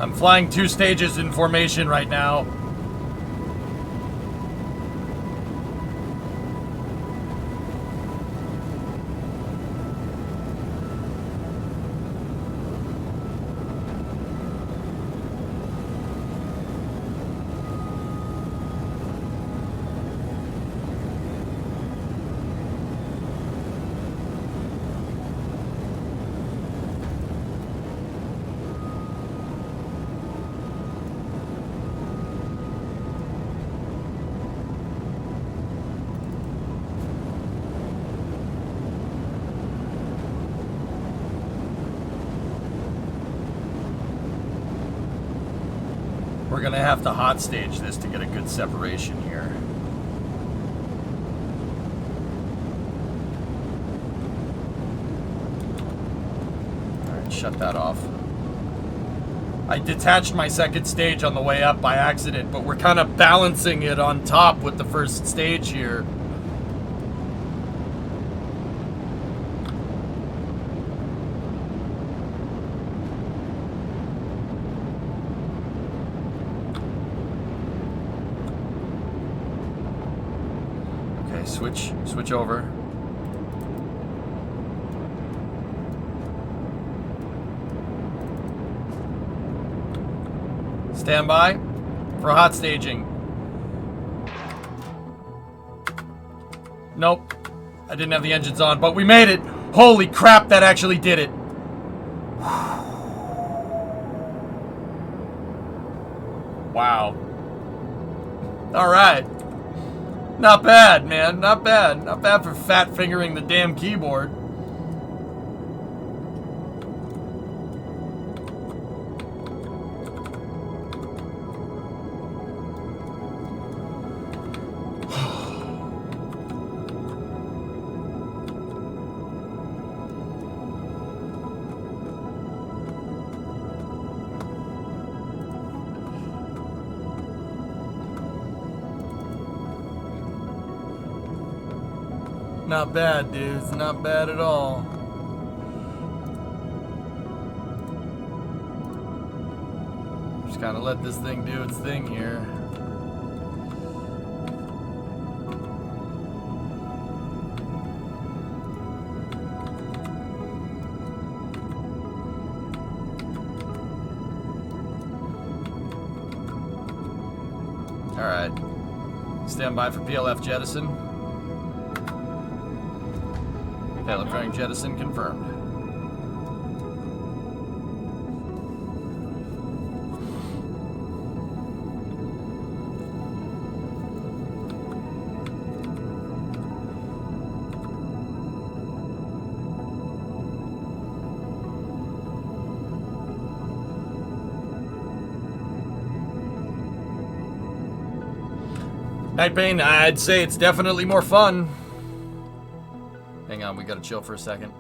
I'm flying 2 stages in formation right now. We're gonna have to hot stage this to get a good separation here. Alright, shut that off. I detached my second stage on the way up by accident, but we're kind of balancing it on top with the first stage here. Switch over. Stand by for hot staging. Nope. I didn't have the engines on, but we made it. Holy crap, that actually did it. Wow. All right. Not bad, man. Not bad. Not bad for fat fingering the damn keyboard. Not bad, dudes. Not bad at all. Just kind of let this thing do its thing here. Alright. Stand by for PLF jettison. Electronic jettison confirmed. Night Bane, I'd say it's definitely more fun. Hang on, we gotta chill for a second.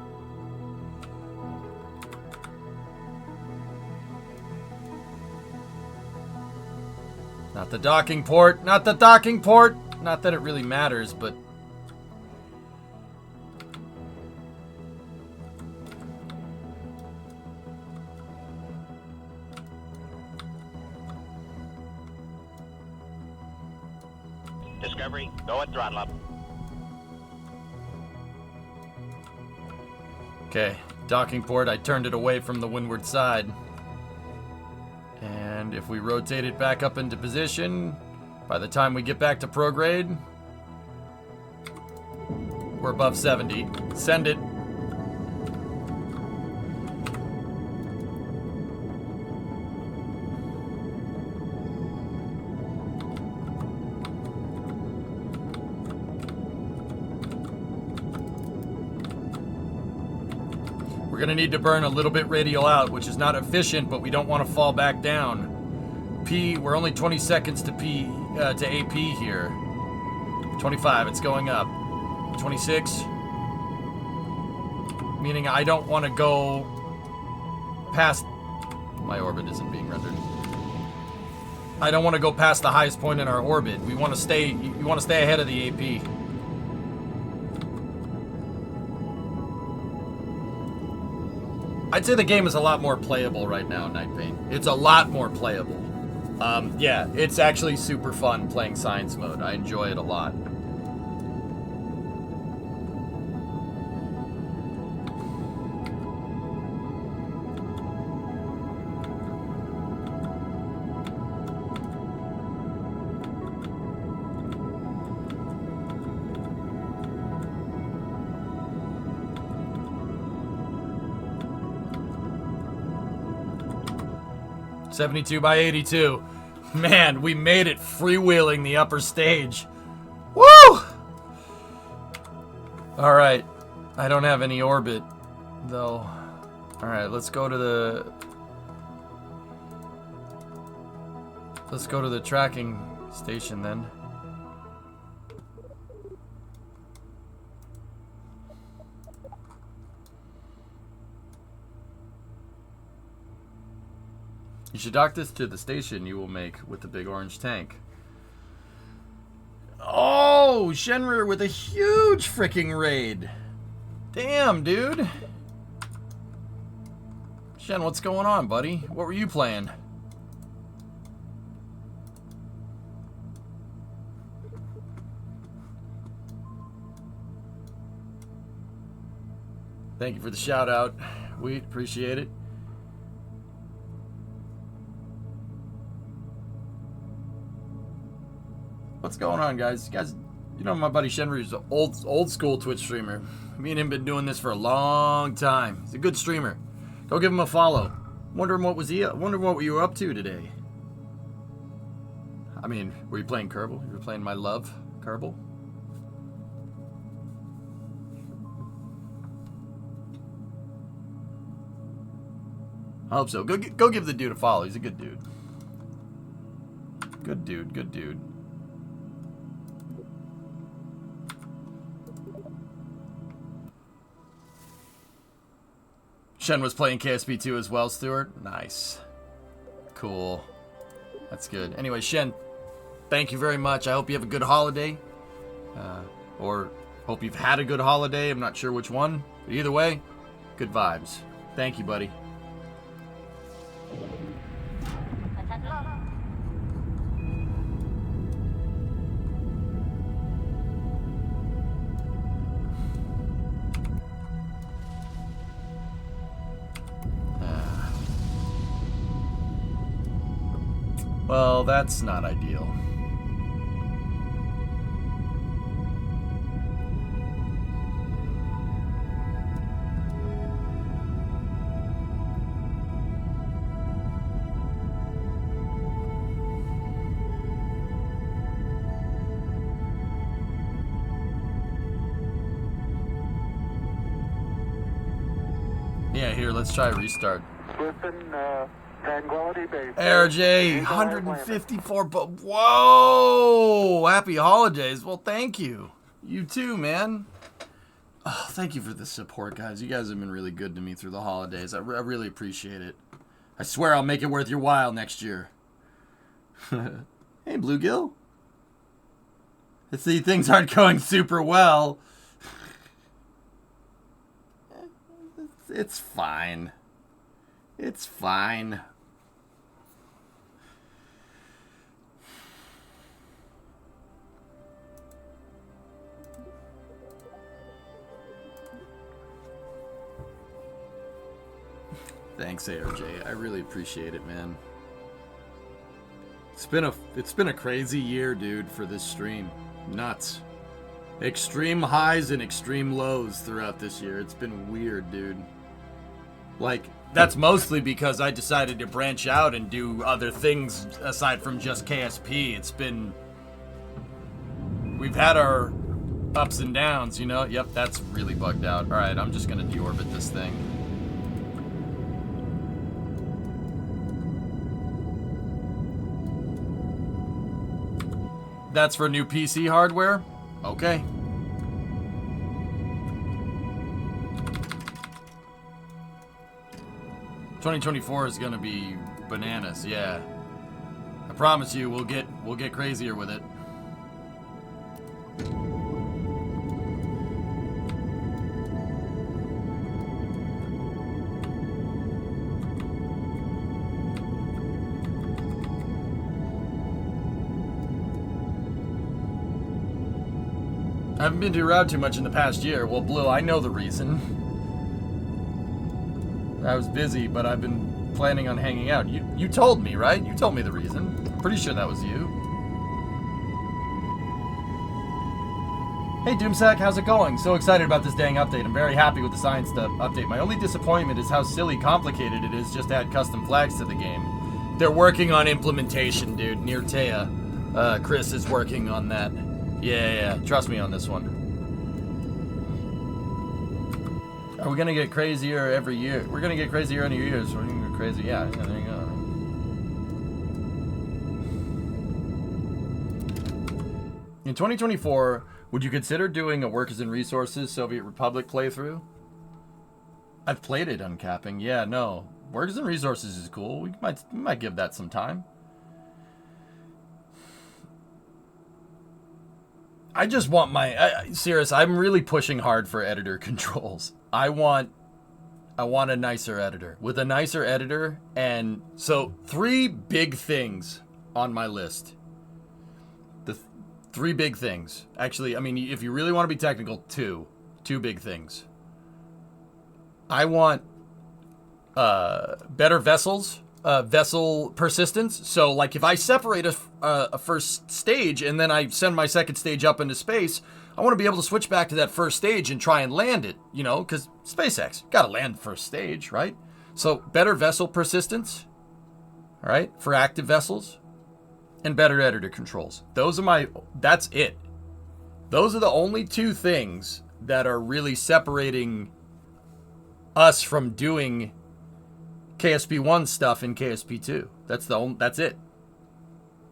Not the docking port, not the docking port! Not that it really matters, but... Discovery, go at throttle up. Okay, docking port, I turned it away from the windward side. And if we rotate it back up into position, by the time we get back to prograde, we're above 70. Send it. We're gonna need to burn a little bit radial out, which is not efficient, but we don't want to fall back down. P, we're only 20 seconds to AP here. 25, it's going up. 26, meaning I don't want to go past, my orbit isn't being rendered. I don't want to go past the highest point in our orbit. We want to stay, you want to stay ahead of the AP. I'd say the game is a lot more playable right now, Night Bane. It's a lot more playable. Yeah, it's actually super fun playing science mode. I enjoy it a lot. $72 by $82. Man, we made it freewheeling the upper stage. Woo! Alright. I don't have any orbit, though. Alright, let's go to the... Let's go to the tracking station, then. You should dock this to the station you will make with the big orange tank. Oh, Shenrir with a huge freaking raid. Damn, dude. Shen, what's going on, buddy? What were you playing? Thank you for the shout out. We appreciate it. What's going on, guys? You know my buddy Shenry's an old school Twitch streamer. Me and him been doing this for a long time. He's a good streamer. Go give him a follow. Wondering what you were up to today. I mean, were you playing Kerbal? You were playing my love, Kerbal? I hope so. Go give the dude a follow. He's a good dude. Good dude. Good dude. Shen was playing KSP2 as well, Stuart. Nice. Cool. That's good. Anyway, Shen, thank you very much. I hope you have a good holiday. Or hope you've had a good holiday. I'm not sure which one. But either way, good vibes. Thank you, buddy. Well, that's not ideal. Yeah, here, let's try restart. Tranquility Base. ARJ, 154, but whoa! Happy holidays. Well, thank you. You too, man. Oh, thank you for the support, guys. You guys have been really good to me through the holidays. I really appreciate it. I swear I'll make it worth your while next year. Hey, Bluegill. I see things aren't going super well. It's fine. It's fine. Thanks, ARJ. I really appreciate it, man. It's been a crazy year, dude, for this stream. Nuts. Extreme highs and extreme lows throughout this year. It's been weird, dude. Like, that's mostly because I decided to branch out and do other things aside from just KSP. It's been... We've had our ups and downs, you know? Yep, that's really bugged out. Alright, I'm just gonna deorbit this thing. That's for new PC hardware? Okay. ...2024 is gonna be bananas, yeah. I promise you, we'll get crazier with it. I haven't been to your route too much in the past year. Well, Blue, I know the reason. I was busy, but I've been planning on hanging out. You told me, right? You told me the reason. Pretty sure that was you. Hey, Doomsack, how's it going? So excited about this dang update. I'm very happy with the science stuff update. My only disappointment is how silly complicated it is just to add custom flags to the game. They're working on implementation, dude. Near Taya. Chris is working on that. Yeah, trust me on this one. Are we gonna get crazier every year? We're gonna get crazier every year, so we're gonna get crazy. Yeah, there you go. In 2024, would you consider doing a Workers and Resources Soviet Republic playthrough? I've played it uncapping. Yeah, no. Workers and Resources is cool. We might give that some time. I just want my... serious, I'm really pushing hard for editor controls. I want a nicer editor. With a nicer editor, and... So, 3 big things on my list. The 3 big things. Actually, I mean, if you really want to be technical, 2. 2 big things. I want better vessels. Vessel persistence. So, like, if I separate a first stage and then I send my second stage up into space, I want to be able to switch back to that first stage and try and land it, you know, because SpaceX, gotta land the first stage, right? So, better vessel persistence, all right, for active vessels, and better editor controls. That's it. Those are the only 2 things that are really separating us from doing KSP1 stuff in KSP2. That's it.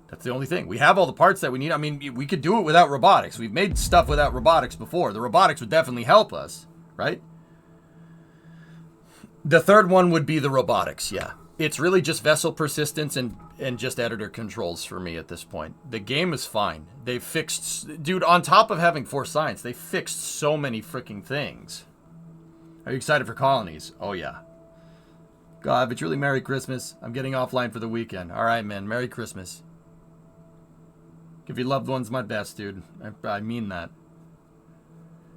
That's the only thing. We have all the parts that we need. I mean, we could do it without robotics. We've made stuff without robotics before. The robotics would definitely help us, right? The third one would be the robotics, yeah. It's really just vessel persistence and just editor controls for me at this point. The game is fine. They've fixed... Dude, on top of having Force Science, they fixed so many freaking things. Are you excited for Colonies? Oh, yeah. God, but truly Merry Christmas. I'm getting offline for the weekend. All right, man. Merry Christmas. Give your loved ones my best, dude. I mean that.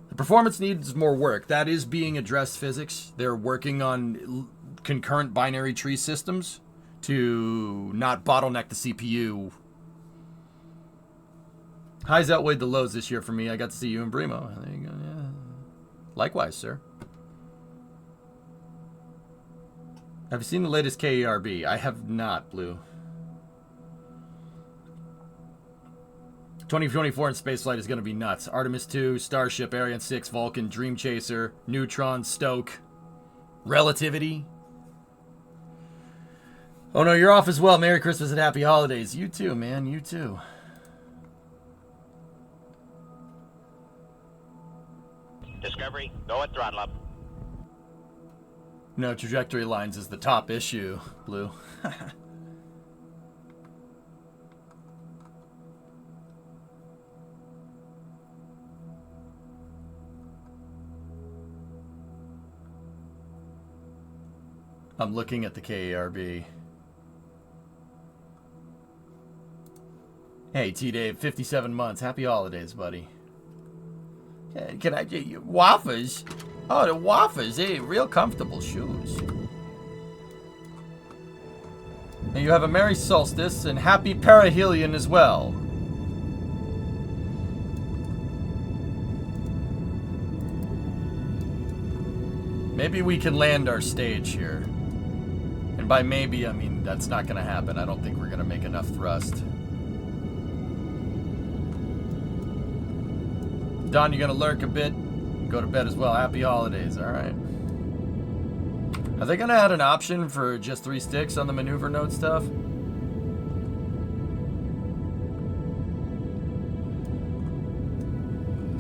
The performance needs more work. That is being addressed, physics. They're working on concurrent binary tree systems to not bottleneck the CPU. Highs outweighed the lows this year for me. I got to see you and Brimo. There you go. Yeah. Likewise, sir. Have you seen the latest KERB? I have not, Blue. 2024 in spaceflight is going to be nuts. Artemis 2, Starship, Ariane 6, Vulcan, Dream Chaser, Neutron, Stoke, Relativity. Oh no, you're off as well. Merry Christmas and Happy Holidays. You too, man. You too. Discovery, go at throttle up. No, trajectory lines is the top issue, Blue. I'm looking at the KERB. Hey, T-Dave, 57 months. Happy holidays, buddy. Can I get you waffles? Oh, the waffles. Hey, real comfortable shoes. And you have a Merry Solstice and Happy Perihelion as well. Maybe we can land our stage here. And by maybe, I mean that's not going to happen. I don't think we're going to make enough thrust. Don, you're going to lurk a bit. Go to bed as well. Happy holidays. All right. Are they going to add an option for just 3 sticks on the maneuver node stuff?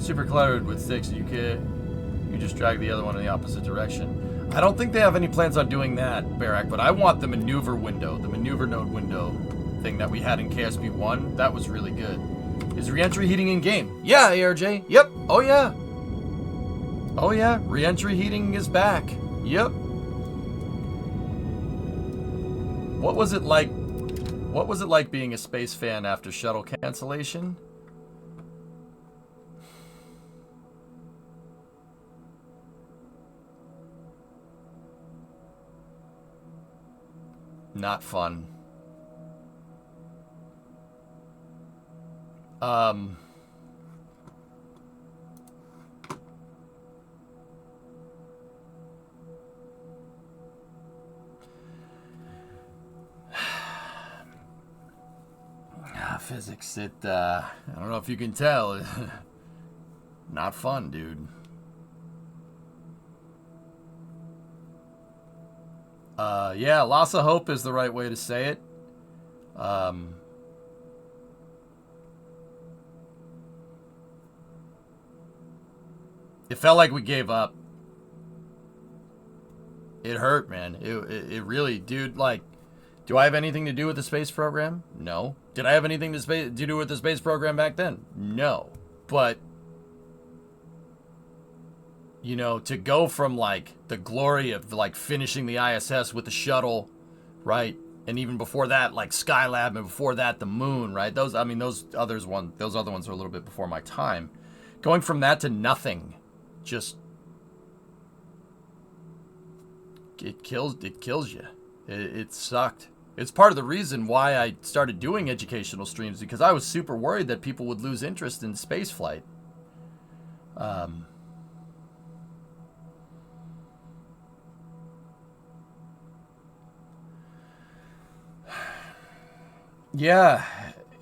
Super cluttered with sticks. You just drag the other one in the opposite direction. I don't think they have any plans on doing that, Barak, but I want the maneuver window, the maneuver node window thing that we had in KSP 1. That was really good. Is re-entry heating in game? Yeah, ARJ. Yep. Oh yeah. Oh yeah. Re-entry heating is back. Yep. What was it like? What was it like being a space fan after shuttle cancellation? Not fun. Physics, I don't know if you can tell. Not fun, dude. Yeah, loss of hope is the right way to say it. It felt like we gave up. It hurt, man. It really, dude, like, do I have anything to do with the space program? No. Did I have anything to do with the space program back then? No. But, you know, to go from, like, the glory of, like, finishing the ISS with the shuttle, right? And even before that, like, Skylab, and before that, the moon, right? Those other ones are a little bit before my time. Going from that to nothing, just, it kills you. It sucked. It's part of the reason why I started doing educational streams, because I was super worried that people would lose interest in spaceflight. Yeah,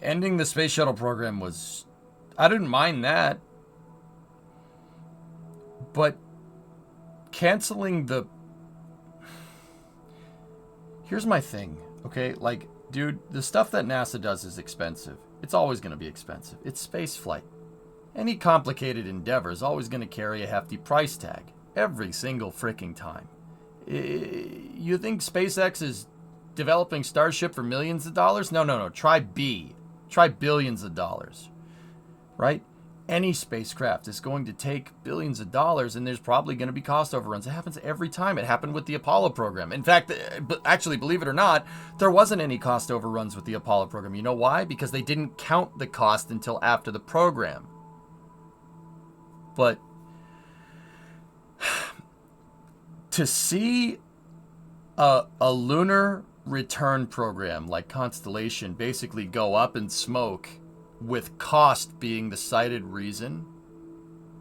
ending the space shuttle program was, I didn't mind that. But canceling the, here's my thing, okay? Like, dude, the stuff that NASA does is expensive. It's always going to be expensive. It's space flight. Any complicated endeavor is always going to carry a hefty price tag. Every single freaking time. You think SpaceX is developing Starship for millions of dollars? No. Try B. Try billions of dollars. Right? Any spacecraft is going to take billions of dollars, and there's probably going to be cost overruns. It happens every time. It happened with the Apollo program. In fact, actually, believe it or not, there wasn't any cost overruns with the Apollo program. You know why? Because they didn't count the cost until after the program. But to see a lunar return program like Constellation basically go up in smoke with cost being the cited reason,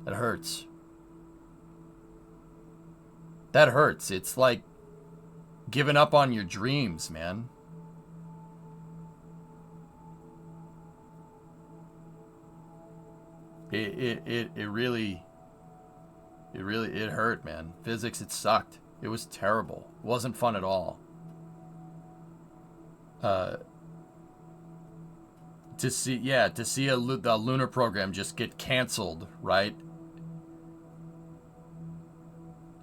that hurts. That hurts. It's like giving up on your dreams, man. It really hurt, man. Physics, it sucked. It was terrible. It wasn't fun at all. To see the lunar program just get canceled, right?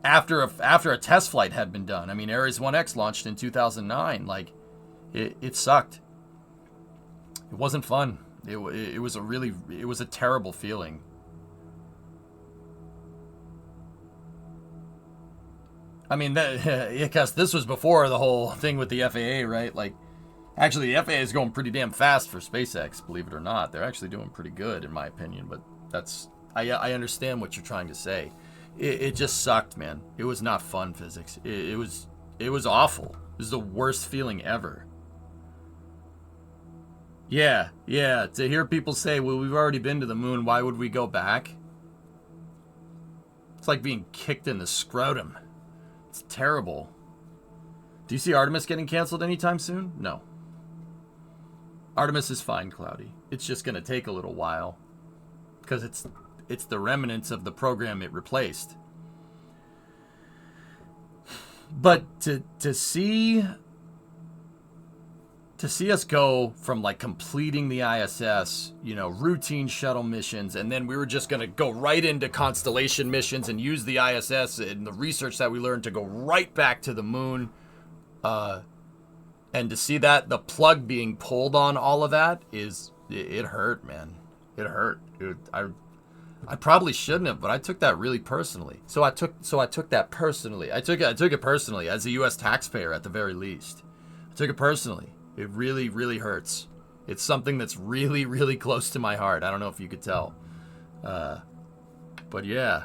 After a test flight had been done. I mean, Ares 1X launched in 2009. Like, it sucked. It wasn't fun. It was a terrible feeling. I mean, because this was before the whole thing with the FAA, right? Like, actually, the FAA is going pretty damn fast for SpaceX, believe it or not. They're actually doing pretty good, in my opinion. But I understand what you're trying to say. It just sucked, man. It was not fun, physics. It was awful. It was the worst feeling ever. Yeah. To hear people say, well, we've already been to the moon, why would we go back? It's like being kicked in the scrotum. It's terrible. Do you see Artemis getting canceled anytime soon? No. Artemis is fine, Cloudy. It's just going to take a little while. Because it's the remnants of the program it replaced. But to see us go from like completing the ISS, routine shuttle missions, and then we were just going to go right into Constellation missions and use the ISS and the research that we learned to go right back to the moon, and to see that the plug being pulled on all of that it hurt, man. It hurt. I probably shouldn't have, but I took that really personally. So I took that personally. I took it personally as a U.S. taxpayer at the very least. I took it personally. It really, really hurts. It's something that's really, really close to my heart. I don't know if you could tell. But yeah.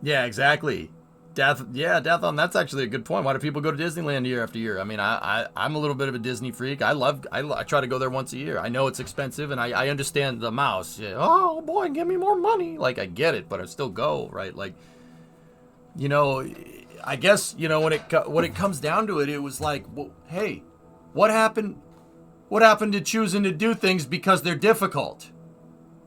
Yeah, exactly. Death on, that's actually a good point. Why do people go to Disneyland year after year? I mean, I'm a little bit of a Disney freak. I try to go there once a year. I know it's expensive, and I understand the mouse. Yeah, oh boy, give me more money. Like, I get it, but I still go, right? Like, I guess, when it comes down to it, it was like, well, hey, what happened to choosing to do things because they're difficult?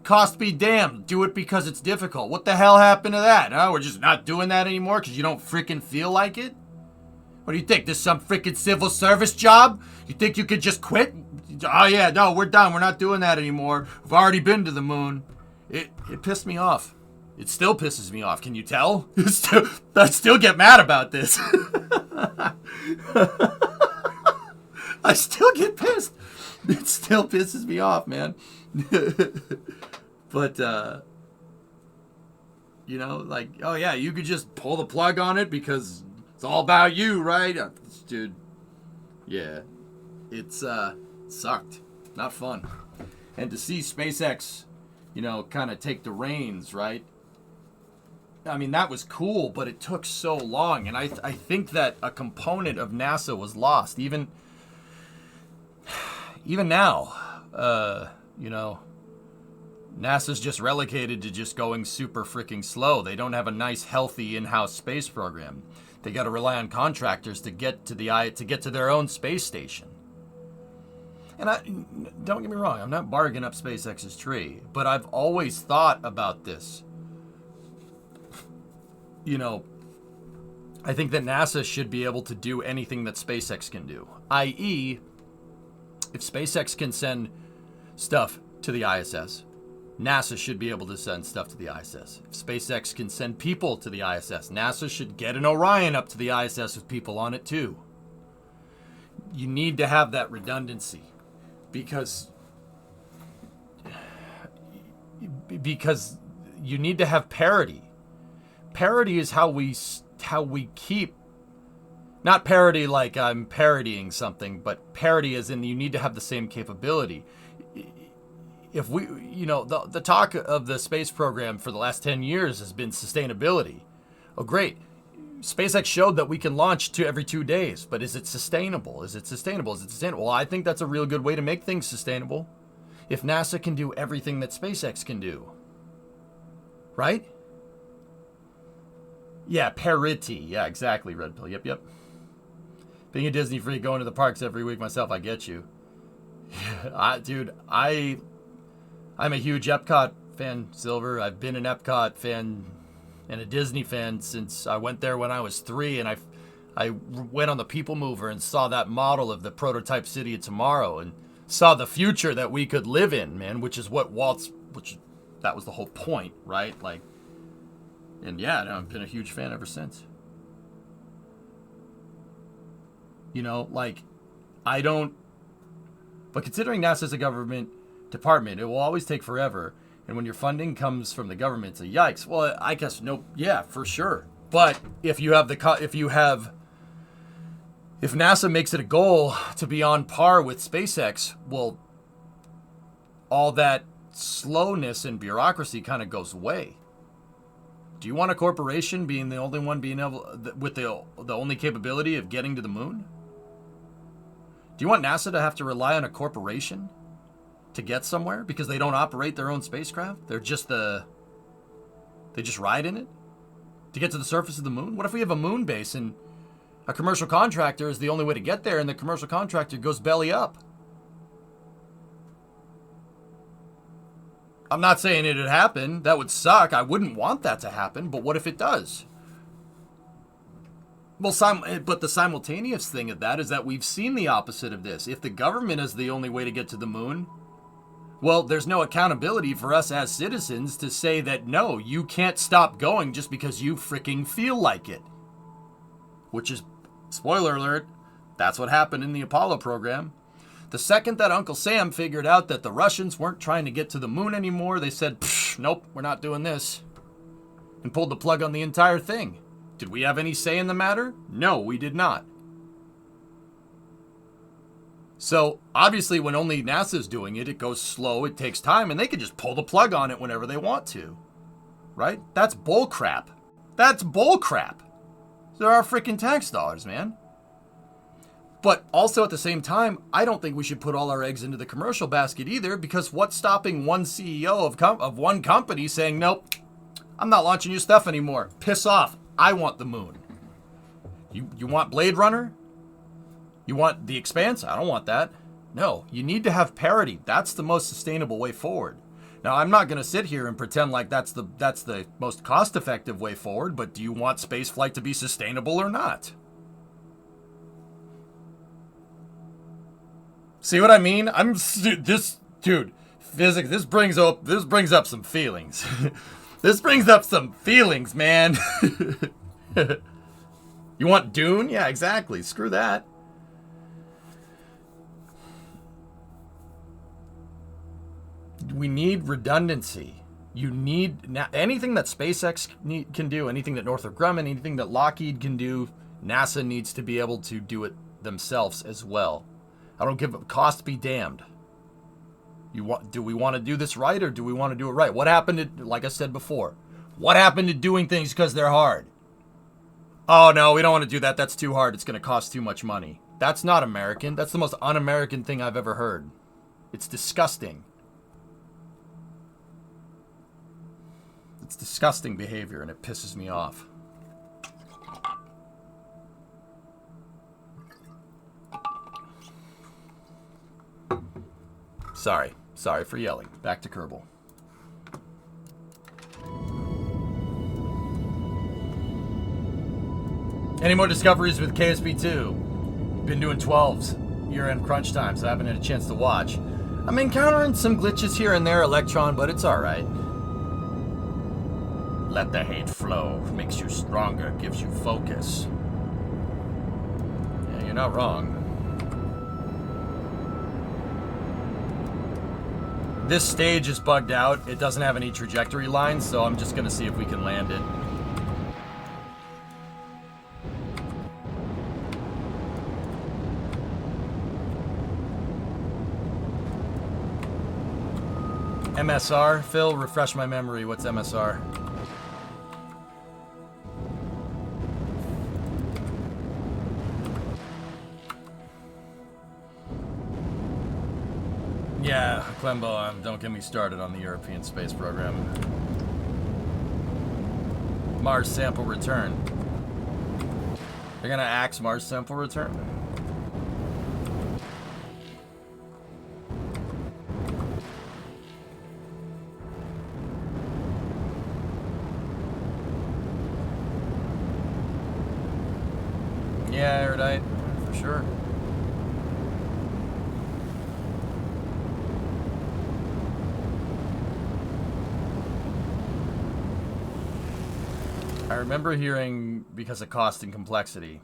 Cost be damned. Do it because it's difficult. What the hell happened to that? Huh? We're just not doing that anymore because you don't freaking feel like it? What do you think? This is some freaking civil service job? You think you could just quit? Oh yeah, no, we're done. We're not doing that anymore. We've already been to the moon. It pissed me off. It still pisses me off. Can you tell? I still get mad about this. I still get pissed. It still pisses me off, man. But, like, oh yeah, you could just pull the plug on it because it's all about you, right? Dude, yeah, it's, sucked. Not fun. And to see SpaceX, kind of take the reins, right? I mean, that was cool, but it took so long. And I think that a component of NASA was lost. Even now, NASA's just relegated to just going super freaking slow. They don't have a nice, healthy in-house space program. They got to rely on contractors to get to their own space station. And don't get me wrong, I'm not bargaining up SpaceX's tree, but I've always thought about this. I think that NASA should be able to do anything that SpaceX can do. I.e., if SpaceX can send stuff to the ISS, NASA should be able to send stuff to the ISS. If SpaceX can send people to the ISS, NASA should get an Orion up to the ISS with people on it too. You need to have that redundancy because you need to have parity. Parity is how we keep, not parody like I'm parodying something, but parity as in you need to have the same capability. If we, the talk of the space program for the last 10 years has been sustainability. Oh, great. SpaceX showed that we can launch every 2 days, but is it sustainable? Is it sustainable? Is it sustainable? Well, I think that's a real good way to make things sustainable. If NASA can do everything that SpaceX can do. Right? Yeah, parity. Yeah, exactly, Red Pill. Yep. Being a Disney freak, going to the parks every week myself, I get you. Dude, I'm a huge Epcot fan, Silver. I've been an Epcot fan and a Disney fan since I went there when I was 3, and I went on the People Mover and saw that model of the prototype city of tomorrow and saw the future that we could live in, man, which is what that was the whole point, right? Like, and yeah, no, I've been a huge fan ever since. You know, like, but considering NASA's a government department, it will always take forever. And when your funding comes from the government, it's a yikes. Well, I guess no, yeah, for sure. But if NASA makes it a goal to be on par with SpaceX, well, all that slowness and bureaucracy kind of goes away. Do you want a corporation being the only one being able with the only capability of getting to the moon? Do you want NASA to have to rely on a corporation to get somewhere because they don't operate their own spacecraft? They just ride in it to get to the surface of the moon? What if we have a moon base and a commercial contractor is the only way to get there and the commercial contractor goes belly up? I'm not saying it'd happen. That would suck. I wouldn't want that to happen, but what if it does? Well, but the simultaneous thing of that is that we've seen the opposite of this. If the government is the only way to get to the moon, well, there's no accountability for us as citizens to say that, no, you can't stop going just because you freaking feel like it. Which is, spoiler alert, that's what happened in the Apollo program. The second that Uncle Sam figured out that the Russians weren't trying to get to the moon anymore, they said, nope, we're not doing this. And pulled the plug on the entire thing. Did we have any say in the matter? No, we did not. So, obviously, when only NASA's doing it, it goes slow, it takes time, and they can just pull the plug on it whenever they want to. Right? That's bullcrap. That's bullcrap. There are freaking tax dollars, man. But also at the same time, I don't think we should put all our eggs into the commercial basket either, because what's stopping one CEO of one company saying, nope, I'm not launching your stuff anymore. Piss off. I want the moon. You want Blade Runner? You want The Expanse? I don't want that. No, you need to have parity. That's the most sustainable way forward. Now, I'm not going to sit here and pretend like that's the most cost-effective way forward, but do you want spaceflight to be sustainable or not? See what I mean? Physics. This brings up some feelings. This brings up some feelings, man. You want Dune? Yeah, exactly. Screw that. We need redundancy. You need anything that SpaceX can do, anything that Northrop Grumman, anything that Lockheed can do, NASA needs to be able to do it themselves as well. I don't give a cost be damned. Do we want to do this right or do we want to do it right? What happened to, like I said before, what happened to doing things because they're hard? Oh, no, we don't want to do that. That's too hard. It's going to cost too much money. That's not American. That's the most un-American thing I've ever heard. It's disgusting. It's disgusting behavior, and it pisses me off. Sorry for yelling. Back to Kerbal. Any more discoveries with KSP2? Been doing 12s. Year-end crunch time, so I haven't had a chance to watch. I'm encountering some glitches here and there, Electron, but it's alright. Let the hate flow. Makes you stronger, gives you focus. Yeah, you're not wrong. This stage is bugged out. It doesn't have any trajectory lines, so I'm just going to see if we can land it. MSR? Phil, refresh my memory. What's MSR? Yeah, Clembo, don't get me started on the European space program. Mars sample return. They're gonna axe Mars sample return? Yeah, erudite, for sure. I remember hearing because of cost and complexity.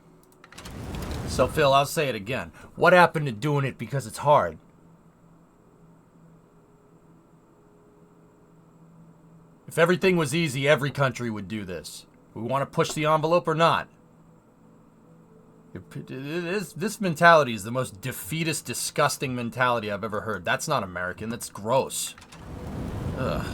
So, Phil, I'll say it again. What happened to doing it because it's hard? If everything was easy, every country would do this. We want to push the envelope or not? This mentality is the most defeatist, disgusting mentality I've ever heard. That's not American. That's gross. Ugh.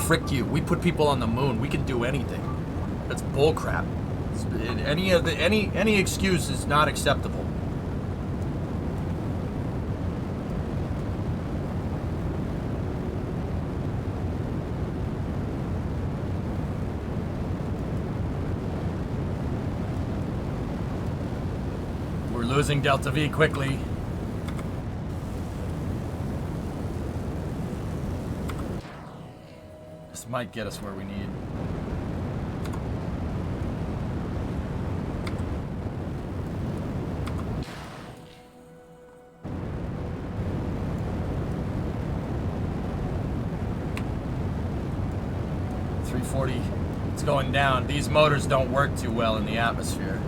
Frick you. We put people on the moon. We can do anything. That's bullcrap. Any excuse is not acceptable. We're losing Delta V quickly. This might get us where we need. It's going down. These motors don't work too well in the atmosphere.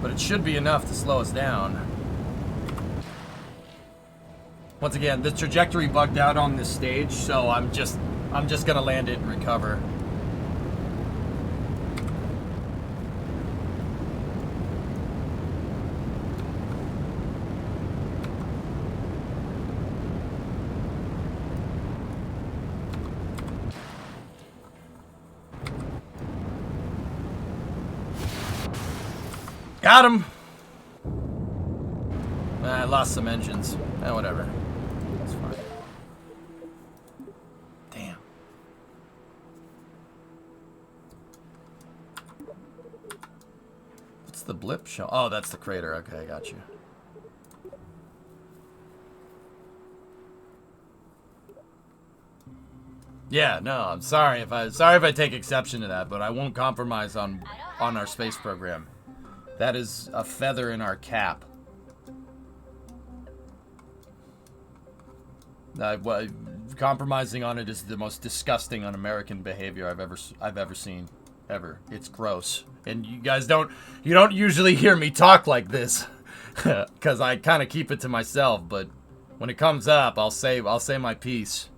But it should be enough to slow us down. Once again, the trajectory bugged out on this stage, so I'm just gonna land it and recover. Got him! I lost some engines. Whatever. It's fine. Damn. What's the blip show? Oh, that's the crater. Okay, I got you. Yeah, no, I'm sorry if I take exception to that, but I won't compromise on our space program. That is a feather in our cap. Compromising on it is the most disgusting un-American behavior I've ever seen, ever. It's gross, and you guys don't usually hear me talk like this, because I kind of keep it to myself. But when it comes up, I'll say my piece.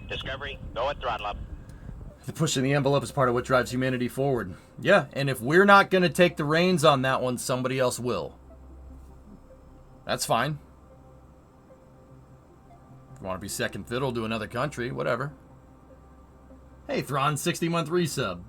Discovery, go at throttle up. Pushing the envelope is part of what drives humanity forward. Yeah, and if we're not going to take the reins on that one, somebody else will. That's fine. If you want to be second fiddle to another country, whatever. Hey, Thrawn, 60-month resub.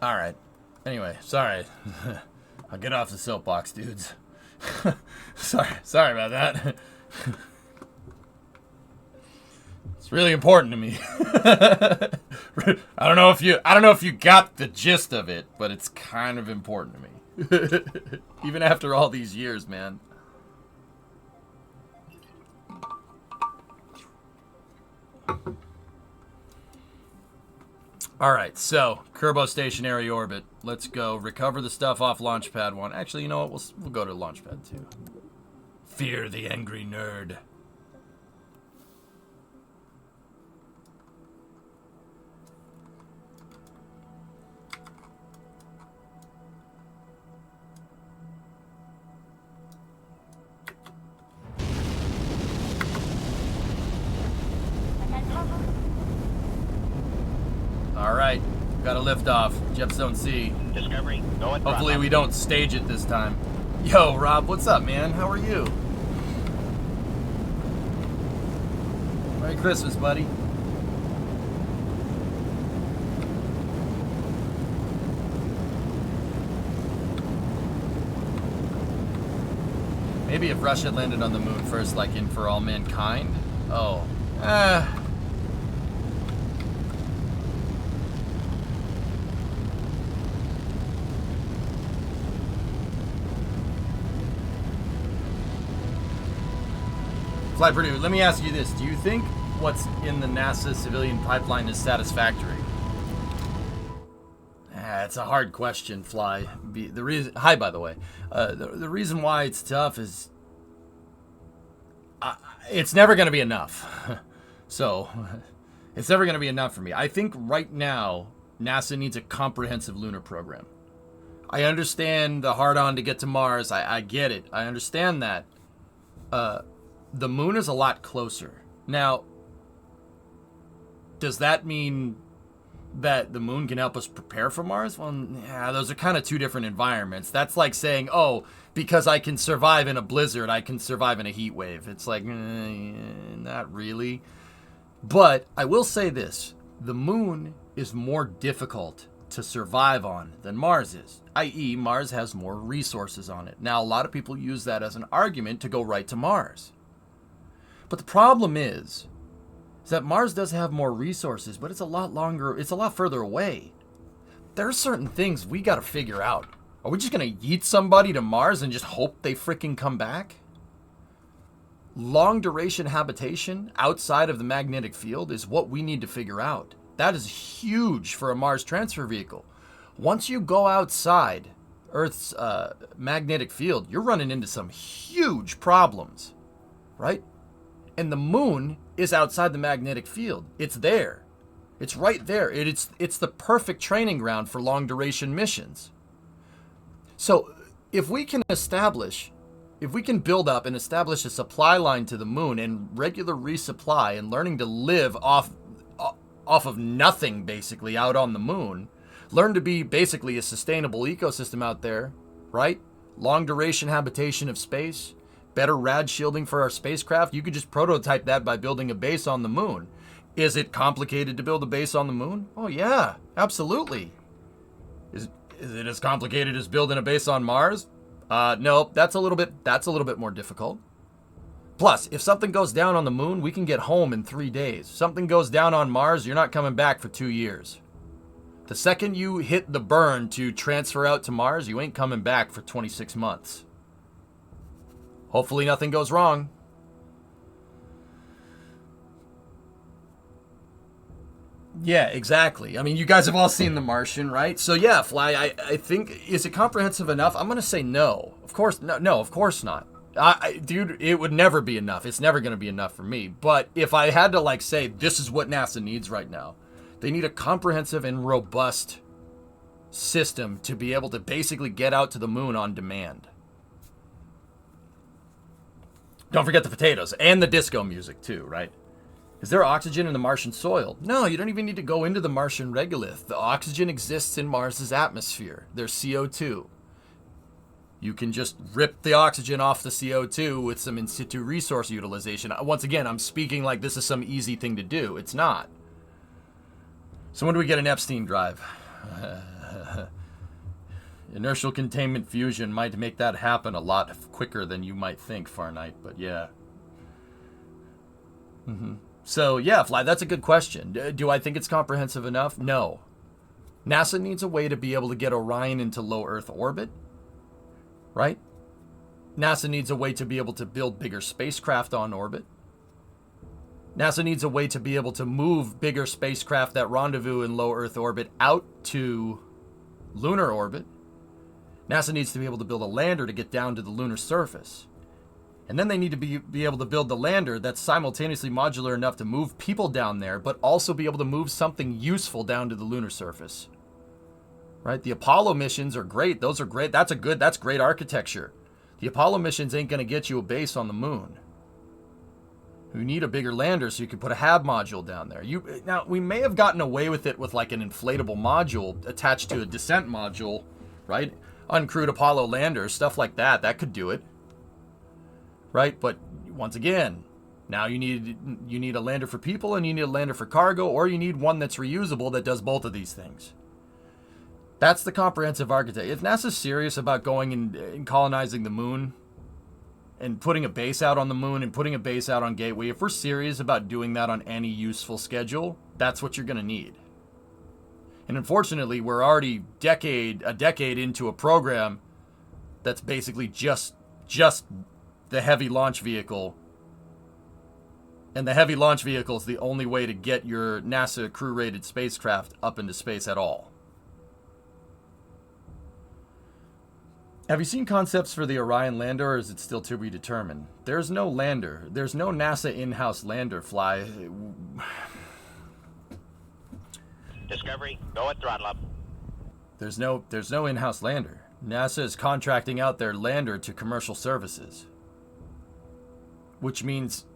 All right. Anyway, sorry. I'll get off the soapbox, dudes. sorry about that. It's really important to me. I don't know if you got the gist of it, but it's kind of important to me. Even after all these years, man. Alright, so, Kerbal stationary orbit. Let's go recover the stuff off Launchpad 1. Actually, you know what? We'll go to Launchpad 2. Fear the angry nerd. liftoff. Jetstone C. Discovery, go at Hopefully throttle. we don't stage it this time. Yo, Rob, what's up, man? How are you? Merry Christmas, buddy. Maybe if Russia landed on the moon first, like in For All Mankind? Oh. Fly Purdue, let me ask you this. Do you think what's in the NASA civilian pipeline is satisfactory? It's a hard question, Fly. The reason, hi, by the way. The reason why it's tough is it's never going to be enough. So, it's never going to be enough for me. I think right now, NASA needs a comprehensive lunar program. I understand the hard-on to get to Mars. I get it. I understand that. The moon is a lot closer. Now, does that mean that the moon can help us prepare for Mars? Well, yeah, those are kind of two different environments. That's like saying, oh, because I can survive in a blizzard, I can survive in a heat wave. It's like, not really. But I will say this. The moon is more difficult to survive on than Mars is, i.e. Mars has more resources on it. Now, a lot of people use that as an argument to go right to Mars. But the problem is that Mars does have more resources, but it's a lot longer, it's a lot further away. There are certain things we gotta figure out. Are we just gonna yeet somebody to Mars and just hope they freaking come back? Long duration habitation outside of the magnetic field is what we need to figure out. That is huge for a Mars transfer vehicle. Once you go outside Earth's magnetic field, you're running into some huge problems, right? And the moon is outside the magnetic field. It's there. It's right there. It's the perfect training ground for long duration missions. So if we can build up and establish a supply line to the moon and regular resupply and learning to live off of nothing basically out on the moon, learn to be basically a sustainable ecosystem out there, right? Long duration habitation of space, better rad shielding for our spacecraft. You could just prototype that by building a base on the moon. Is it complicated to build a base on the moon? Oh yeah, absolutely. Is it as complicated as building a base on Mars? No, that's a little bit more difficult. Plus, if something goes down on the moon, we can get home in 3 days. Something goes down on Mars, you're not coming back for 2 years. The second you hit the burn to transfer out to Mars, you ain't coming back for 26 months. Hopefully nothing goes wrong. Yeah, exactly. I mean, you guys have all seen The Martian, right? So yeah, Fly, I think, is it comprehensive enough? I'm going to say no. Of course, no, of course not. Dude, it would never be enough. It's never going to be enough for me. But if I had to say, this is what NASA needs right now, they need a comprehensive and robust system to be able to basically get out to the moon on demand. Don't forget the potatoes and the disco music too, right? Is there oxygen in the Martian soil? No, you don't even need to go into the Martian regolith. The oxygen exists in Mars's atmosphere. There's CO2. You can just rip the oxygen off the CO2 with some in situ resource utilization. Once again, I'm speaking like this is some easy thing to do. It's not. So when do we get an Epstein drive? Inertial containment fusion might make that happen a lot quicker than you might think, Farnight, but yeah. So, yeah, Fly, that's a good question. Do I think it's comprehensive enough? No. NASA needs a way to be able to get Orion into low Earth orbit, right? NASA needs a way to be able to build bigger spacecraft on orbit. NASA needs a way to be able to move bigger spacecraft that rendezvous in low Earth orbit out to lunar orbit. NASA needs to be able to build a lander to get down to the lunar surface. And then they need to be able to build the lander that's simultaneously modular enough to move people down there, but also be able to move something useful down to the lunar surface. Right? The Apollo missions are great. Those are great. That's great architecture. The Apollo missions ain't going to get you a base on the moon. We need a bigger lander so you can put a HAB module down there. Now, we may have gotten away with it with like an inflatable module attached to a descent module, right? Uncrewed Apollo lander, stuff like that. That could do it, right? But once again, now you need a lander for people and you need a lander for cargo, or you need one that's reusable that does both of these things. That's the comprehensive architecture. If NASA's serious about going and colonizing the moon and putting a base out on the moon and putting a base out on Gateway, if we're serious about doing that on any useful schedule, that's what you're going to need. And unfortunately, we're already a decade into a program that's basically just the heavy launch vehicle. And the heavy launch vehicle is the only way to get your NASA crew-rated spacecraft up into space at all. Have you seen concepts for the Orion lander, or is it still to be determined? There's no lander. There's no NASA in-house lander, Fly. Discovery, go at throttle up. There's no in-house lander. NASA is contracting out their lander to commercial services. Which means,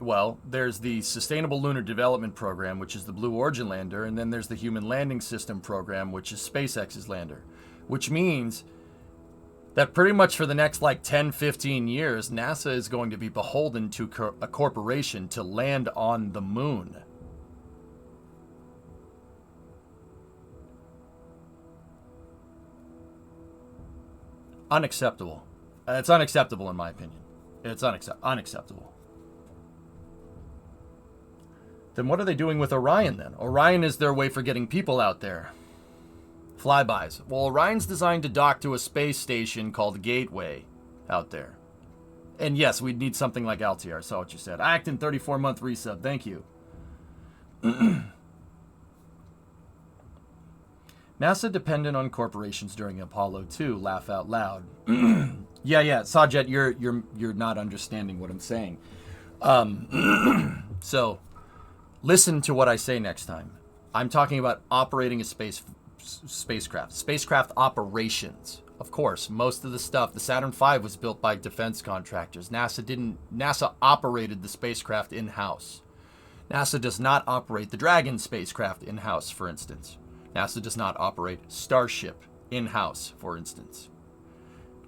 well, there's the Sustainable Lunar Development Program, which is the Blue Origin lander, and then there's the Human Landing System Program, which is SpaceX's lander. Which means that pretty much for the next like 10, 15 years, NASA is going to be beholden to a corporation to land on the moon. Unacceptable. It's unacceptable in my opinion. It's unacceptable. Then what are they doing with Orion then? Orion is their way for getting people out there. Flybys. Well, Orion's designed to dock to a space station called Gateway out there. And yes, we'd need something like Altair. I saw what you said. Acton, 34-month resub. Thank you. NASA dependent on corporations during Apollo 2. Laugh out loud. Yeah. Sajid, you're not understanding what I'm saying. So, listen to what I say next time. I'm talking about operating a spacecraft operations. Of course, most of the stuff, the Saturn V was built by defense contractors. NASA operated the spacecraft in-house. NASA does not operate the Dragon spacecraft in-house, for instance. NASA does not operate Starship in-house, for instance.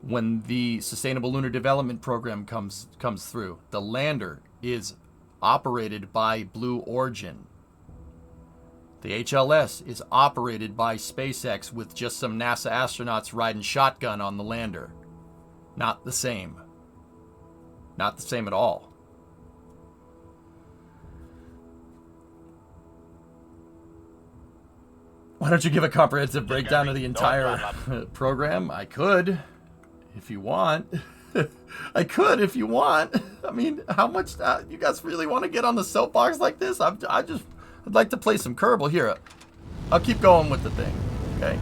When the Sustainable Lunar Development Program comes through, the lander is operated by Blue Origin. The HLS is operated by SpaceX with just some NASA astronauts riding shotgun on the lander. Not the same. Not the same at all. Why don't you give a comprehensive breakdown of the entire program? I could, if you want. I could, if you want. I mean, how much you guys really want to get on the soapbox like this? I'd like to play some Kerbal. Here, I'll keep going with the thing, okay?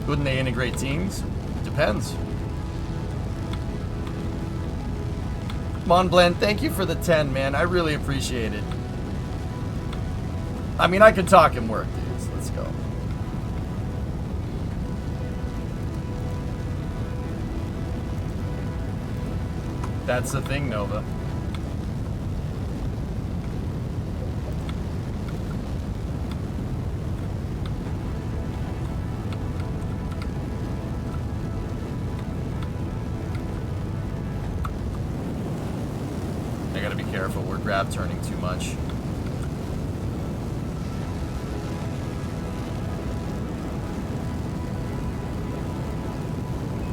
Wouldn't they integrate teams? Depends. Monblend, thank you for the 10, man. I really appreciate it. I mean, I can talk and work, dudes. Let's go. That's the thing, Nova. I gotta be careful. We're grab turning too much.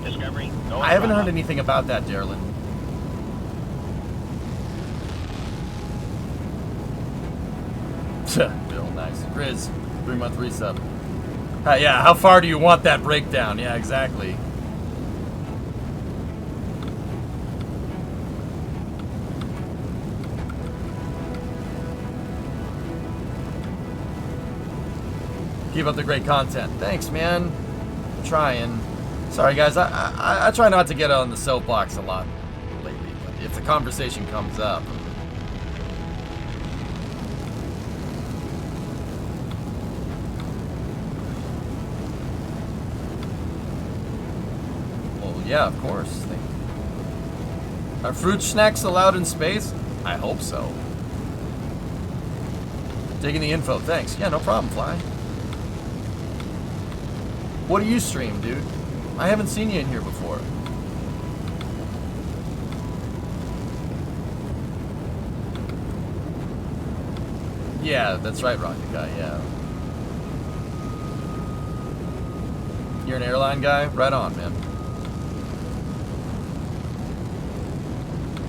Discovery, I haven't heard anything about that, Darylin. Bill, nice. Grizz, 3-month resub. Yeah, how far do you want that breakdown? Yeah, exactly. Keep up the great content. Thanks, man. I'm trying. Sorry, guys. I try not to get on the soapbox a lot lately, but if the conversation comes up. Well, yeah, of course. Are fruit snacks allowed in space? I hope so. Taking the info, thanks. Yeah, no problem, Fly. What do you stream, dude? I haven't seen you in here before. Yeah, that's right, Rocket Guy, yeah. You're an airline guy? Right on, man.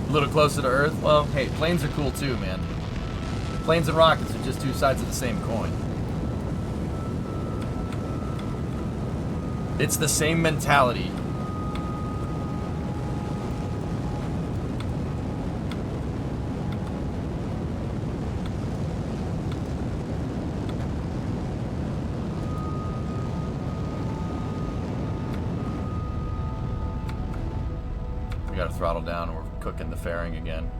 A little closer to Earth? Well, hey, planes are cool too, man. Planes and rockets are just two sides of the same coin. It's the same mentality. We gotta throttle down and we're cooking the fairing again.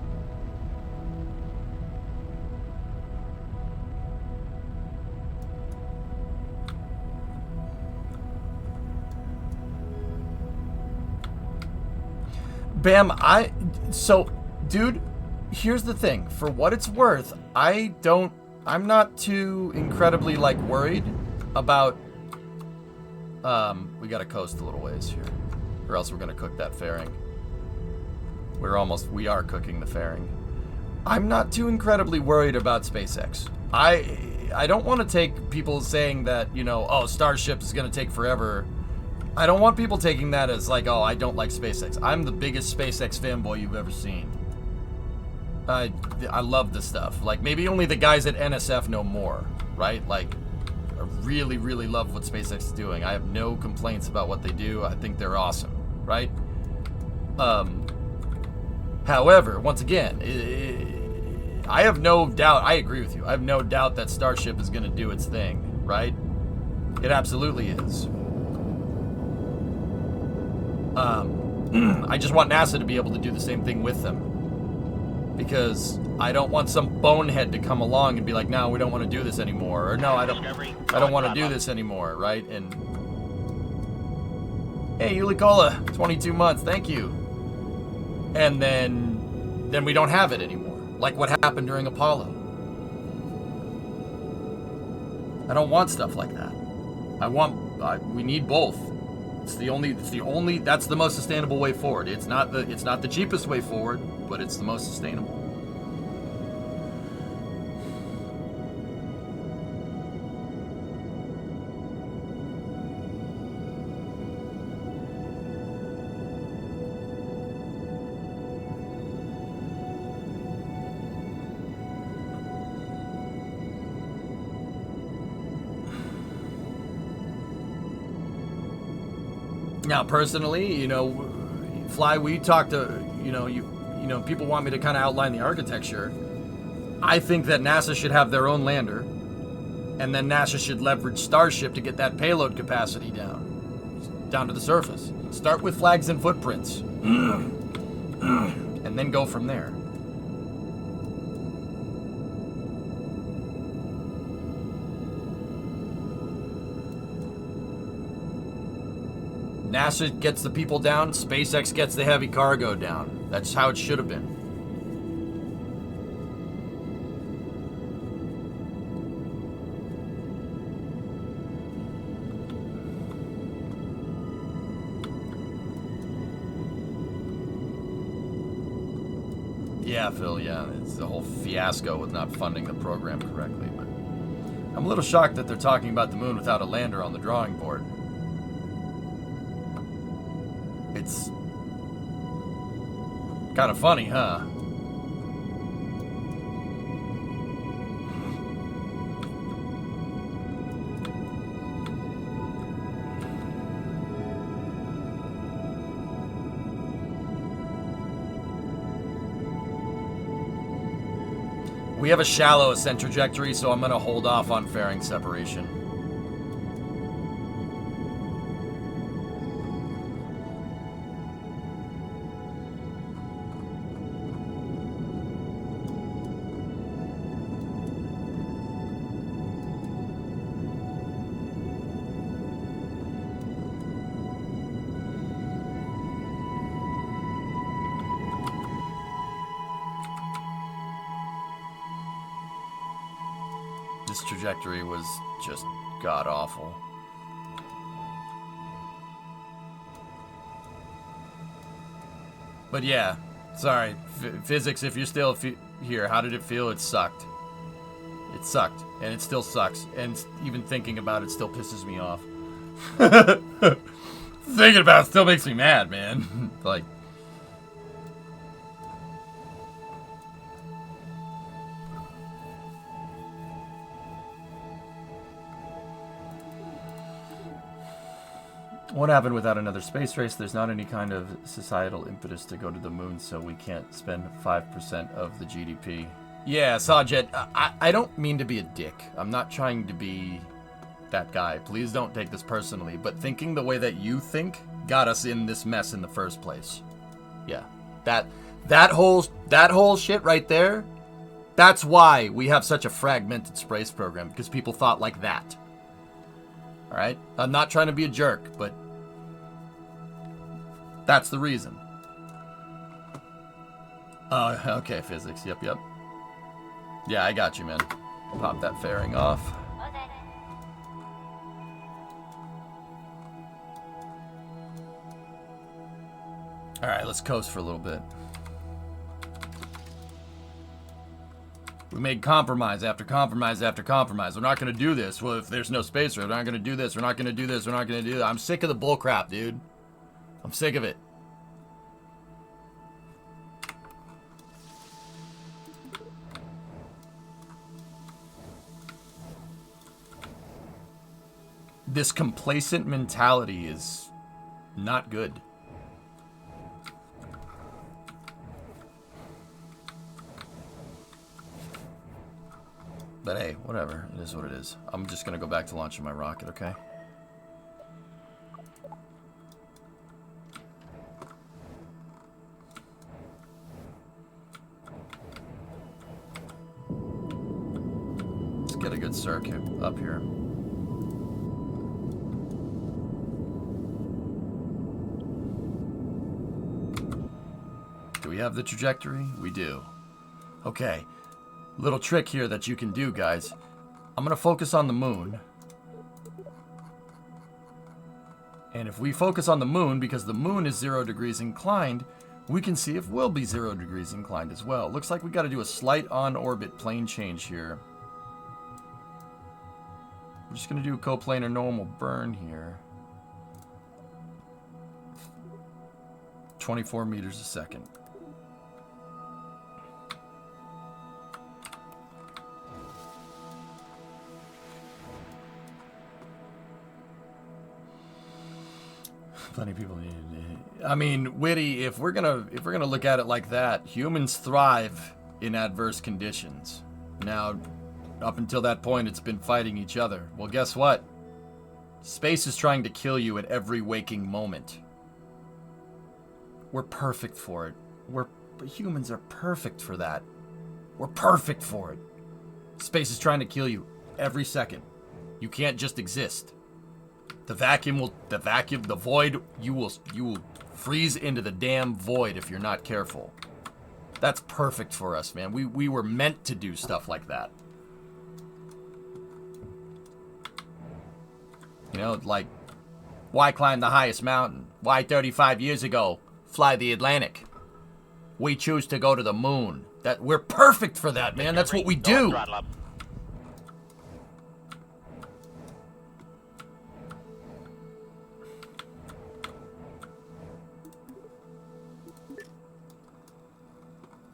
Bam, so, dude, here's the thing. For what it's worth, I'm not too incredibly, like, worried about, we gotta coast a little ways here, or else we're gonna cook that fairing. We are cooking the fairing. I'm not too incredibly worried about SpaceX. I don't want to take people saying that, you know, oh, Starship is gonna take forever. I don't want people taking that as like, oh, I don't like SpaceX. I'm the biggest SpaceX fanboy you've ever seen. I love this stuff. Like, maybe only the guys at NSF know more, right? Like, I really, really love what SpaceX is doing. I have no complaints about what they do. I think they're awesome, right? However, once again, I have no doubt. I agree with you. I have no doubt that Starship is going to do its thing, right? It absolutely is. I just want NASA to be able to do the same thing with them, because I don't want some bonehead to come along and be like, no, we don't want to do this anymore, or no, I don't want to do this anymore, right? And hey, Yulicola, 22 months, thank you. And then we don't have it anymore, like what happened during Apollo. I don't want stuff like that. We need both. That's the most sustainable way forward. It's not the cheapest way forward, but it's the most sustainable. Now, personally, you know, Fly, we talked to, you know, people want me to kind of outline the architecture. I think that NASA should have their own lander, and then NASA should leverage Starship to get that payload capacity down to the surface. Start with flags and footprints, and then go from there. NASA gets the people down, SpaceX gets the heavy cargo down. That's how it should have been. Yeah, Phil, yeah. It's the whole fiasco with not funding the program correctly, but I'm a little shocked that they're talking about the moon without a lander on the drawing board. It's kind of funny, huh? We have a shallow ascent trajectory, so I'm going to hold off on fairing separation. This trajectory was just god-awful. But yeah, sorry. Physics, if you're still here, how did it feel? It sucked. It sucked, and it still sucks. And even thinking about it still pisses me off. Thinking about it still makes me mad, man. Like... What happened without another space race? There's not any kind of societal impetus to go to the moon, so we can't spend 5% of the GDP. Yeah, Sajid, I don't mean to be a dick. I'm not trying to be that guy. Please don't take this personally. But thinking the way that you think got us in this mess in the first place. Yeah, that whole shit right there. That's why we have such a fragmented space program, because people thought like that. All right, I'm not trying to be a jerk, but that's the reason. Oh, okay, physics. Yep. Yeah, I got you, man. Pop that fairing off. All right, let's coast for a little bit. We made compromise after compromise after compromise. We're not going to do this. Well, if there's no space race, we're not going to do this. We're not going to do this. We're not going to do that. I'm sick of the bullcrap, dude. I'm sick of it. This complacent mentality is not good. But hey, whatever. It is what it is. I'm just going to go back to launching my rocket, okay? Let's get a good circuit up here. Do we have the trajectory? We do. Okay. Little trick here that you can do, guys. I'm going to focus on the moon. And if we focus on the moon, because the moon is 0 degrees inclined, we can see if we'll be 0 degrees inclined as well. Looks like we got to do a slight on-orbit plane change here. We're just going to do a coplanar normal burn here. 24 meters a second. Plenty of people need. I mean, Witty, if we're gonna look at it like that, humans thrive in adverse conditions. Now, up until that point, it's been fighting each other. Well, guess what? Space is trying to kill you at every waking moment. We're perfect for it. Humans are perfect for that. We're perfect for it. Space is trying to kill you every second. You can't just exist. The void, you will freeze into the damn void if you're not careful. That's perfect for us, man. We were meant to do stuff like that. You know, like, why climb the highest mountain? Why 35 years ago fly the Atlantic? We choose to go to the moon. We're perfect for that, man. That's what we do.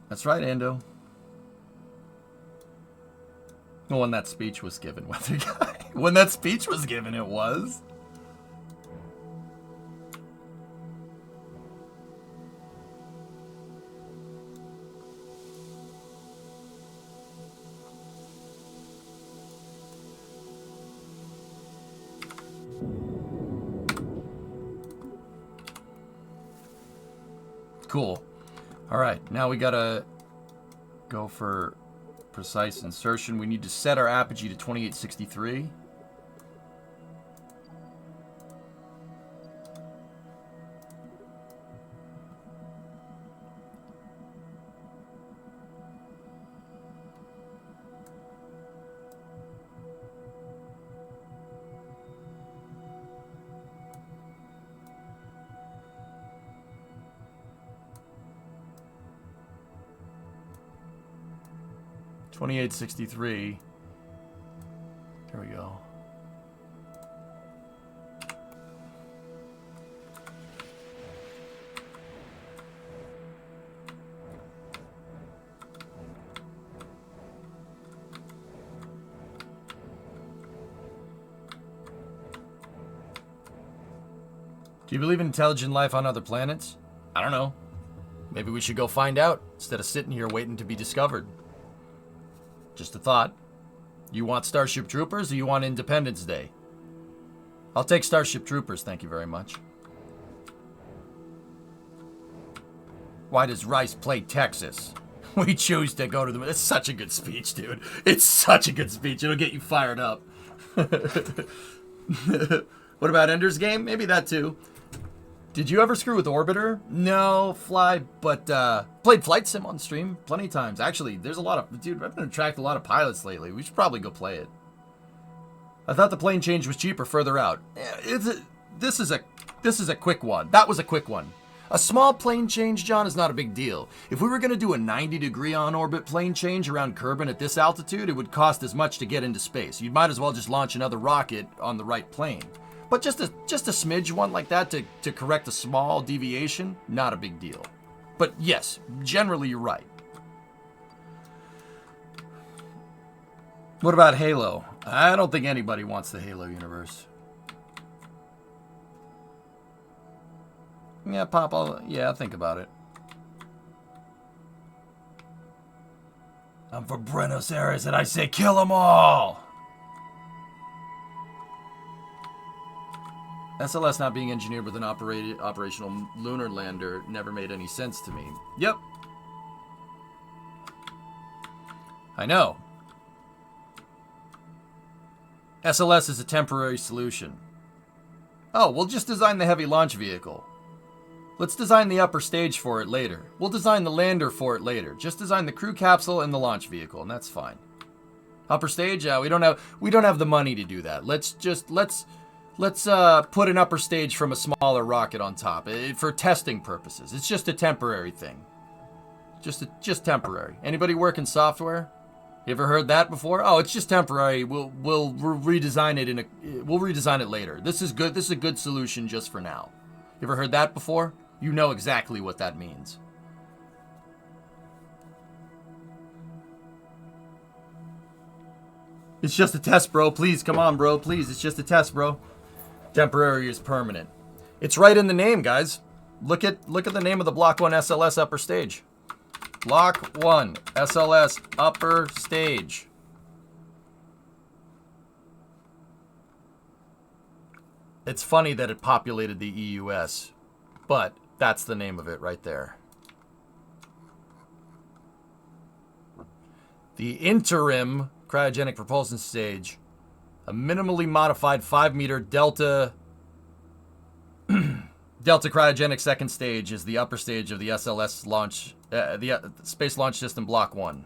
That's right, Ando. When that speech was given, when that speech was given, it was. Cool. All right, now we gotta go for precise insertion. We need to set our apogee to 2863. 2863. There we go. Do you believe in intelligent life on other planets? I don't know. Maybe we should go find out instead of sitting here waiting to be discovered. Just a thought. You want Starship Troopers or you want Independence Day? I'll take Starship Troopers, thank you very much. Why does Rice play Texas? We choose to go to the moon. It's such a good speech, dude. It's such a good speech. It'll get you fired up. What about Ender's Game? Maybe that too. Did you ever screw with Orbiter? No, Fly, but played Flight Sim on stream plenty of times. Actually, there's a lot of... Dude, I've been attracting a lot of pilots lately. We should probably go play it. I thought the plane change was cheaper further out. This is a quick one. That was a quick one. A small plane change, John, is not a big deal. If we were going to do a 90-degree on-orbit plane change around Kerbal at this altitude, it would cost as much to get into space. You might as well just launch another rocket on the right plane. But just a smidge one like that to correct a small deviation, not a big deal. But yes, generally you're right. What about Halo? I don't think anybody wants the Halo universe. Yeah, Pop, I'll think about it. I'm from Buenos Aires and I say kill them all! SLS not being engineered with an operational lunar lander never made any sense to me. Yep. I know. SLS is a temporary solution. Oh, we'll just design the heavy launch vehicle. Let's design the upper stage for it later. We'll design the lander for it later. Just design the crew capsule and the launch vehicle, and that's fine. Upper stage? We don't have the money to do that. Let's put an upper stage from a smaller rocket on top for testing purposes. It's just a temporary thing. Just temporary. Anybody work in software? You ever heard that before? Oh, it's just temporary. We'll redesign it we'll redesign it later. This is good. This is a good solution just for now. You ever heard that before? You know exactly what that means. It's just a test, bro. Please, come on, bro. Please, it's just a test, bro. Temporary is permanent. It's right in the name, guys. Look at the name of the Block 1 SLS upper stage. Block 1 SLS upper stage. It's funny that it populated the EUS, but that's the name of it right there. The interim cryogenic propulsion stage. A minimally modified 5-meter Delta cryogenic second stage is the upper stage of the SLS launch, the Space Launch System Block 1.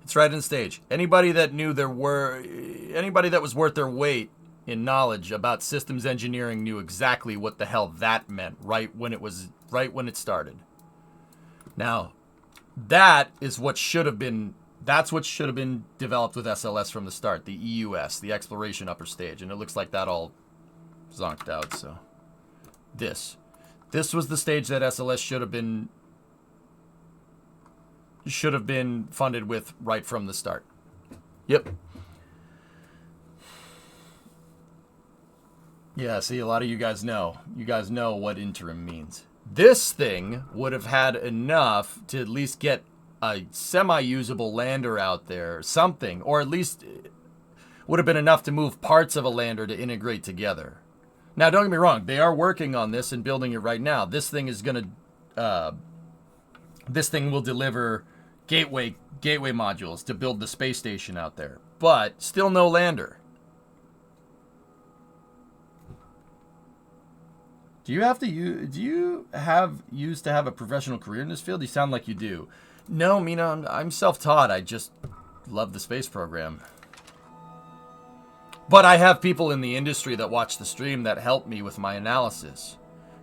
It's right in the stage. Anybody that was worth their weight in knowledge about systems engineering knew exactly what the hell that meant right when it started. Now, that's what should have been developed with SLS from the start, the EUS, the exploration upper stage, and it looks like that all zonked out. So this was the stage that SLS should have been funded with right from the start. Yep. Yeah, see, a lot of you guys know. You guys know what interim means. This thing would have had enough to at least get a semi-usable lander out there, something, or at least would have been enough to move parts of a lander to integrate together. Now, don't get me wrong, they are working on this and building it right now. This thing is this thing will deliver gateway modules to build the space station out there, but still no lander. Do you used to have a professional career in this field? You sound like you do. No, Mina, I'm self-taught. I just love the space program. But I have people in the industry that watch the stream that help me with my analysis.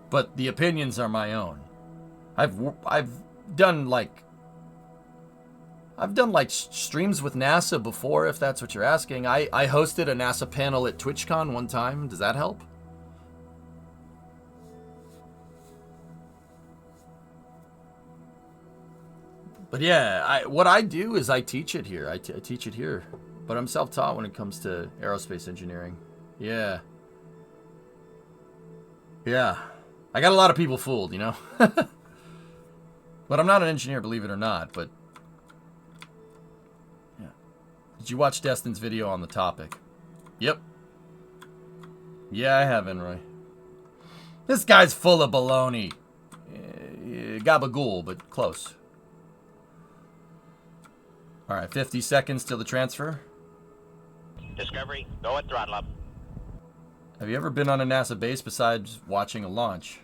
But the opinions are my own. I've done like streams with NASA before, if that's what you're asking. I hosted a NASA panel at TwitchCon one time. Does that help? But yeah, what I do is I teach it here. I teach it here. But I'm self-taught when it comes to aerospace engineering. Yeah. Yeah. I got a lot of people fooled, you know? But I'm not an engineer, believe it or not. But yeah. Did you watch Destin's video on the topic? Yep. Yeah, I have, Enroy. This guy's full of baloney. Gabagool, but close. All right, 50 seconds till the transfer. Discovery, go at throttle up. Have you ever been on a NASA base besides watching a launch?